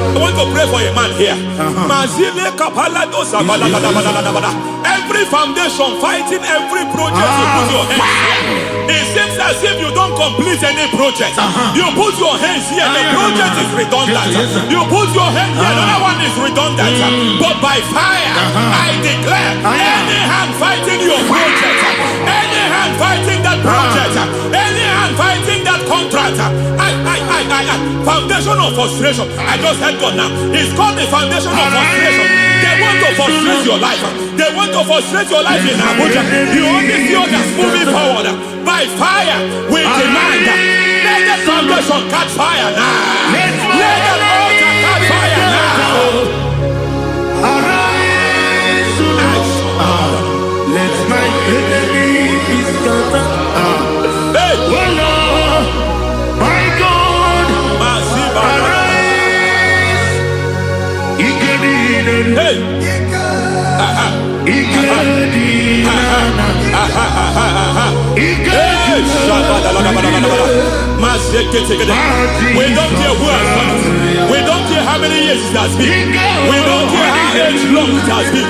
I want to pray for a man here. Every foundation fighting every project you put your hands here. It seems as if you don't complete any project. You put your hands here, the project is redundant. You put your hand here, another one is redundant. But by fire, I declare, any hand fighting your project, any hand fighting that project, any hand fighting that contract, foundation of frustration. I just heard God now. It's called the foundation of frustration. They want to frustrate your life. They want to frustrate your life in Abuja. You only see others moving forward. By fire, we demand. Let the foundation catch fire now. Let the altar catch fire now. Arise, let my enemy be scattered. Hey, Oh Lord, my God, arise. hey, we don't care who has done it. We don't care how many years it has been. We don't care how age long it has been.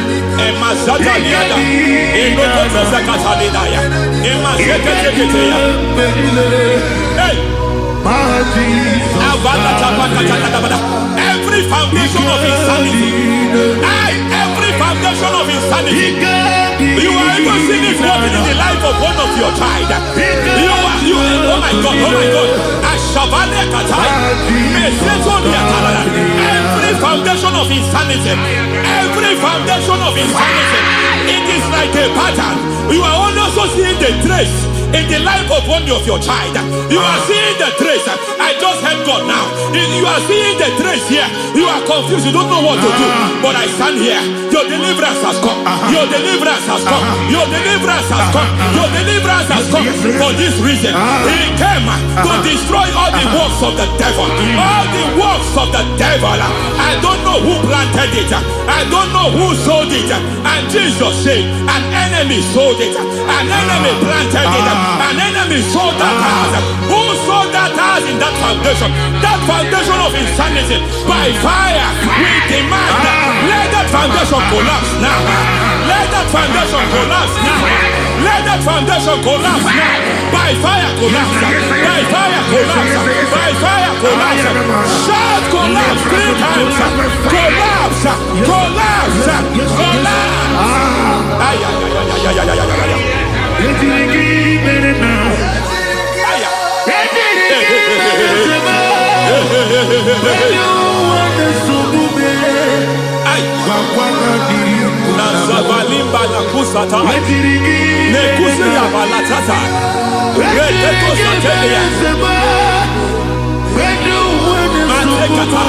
Every foundation of insanity, every foundation of insanity, you are even seeing it working in the life of one of your child. Oh my God, every foundation of insanity, it is like a pattern. You are also seeing the trace in the life of one of your child. You are seeing the trace. I just heard God now. You are seeing the trace here. You are confused. You don't know what to do. But I stand here. Your deliverance has come. Your deliverance has come. Your deliverance has come. Your deliverance has come. For this reason, He came to destroy all the works of the devil. All the works of the devil. I don't know who planted it. I don't know who sold it. And Jesus said, an enemy sold it. An enemy planted it. An enemy sold that house. Who sold that house in that foundation? That foundation of insanity. By fire, we demand, let that foundation collapse now. Let that foundation collapse now. Let that foundation collapse now. By fire collapse. By fire collapse. By fire collapse. Shout collapse 3 times. Collapse. Collapse. Collapse. Nazavalimba na kusata nekusi ya balatata reteto satelia matekata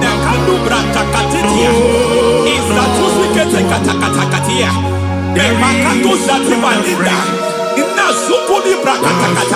nekalu bratakatitia izatusikete katakatakatia nemakatu zatibalinda inazukuli brakatakata.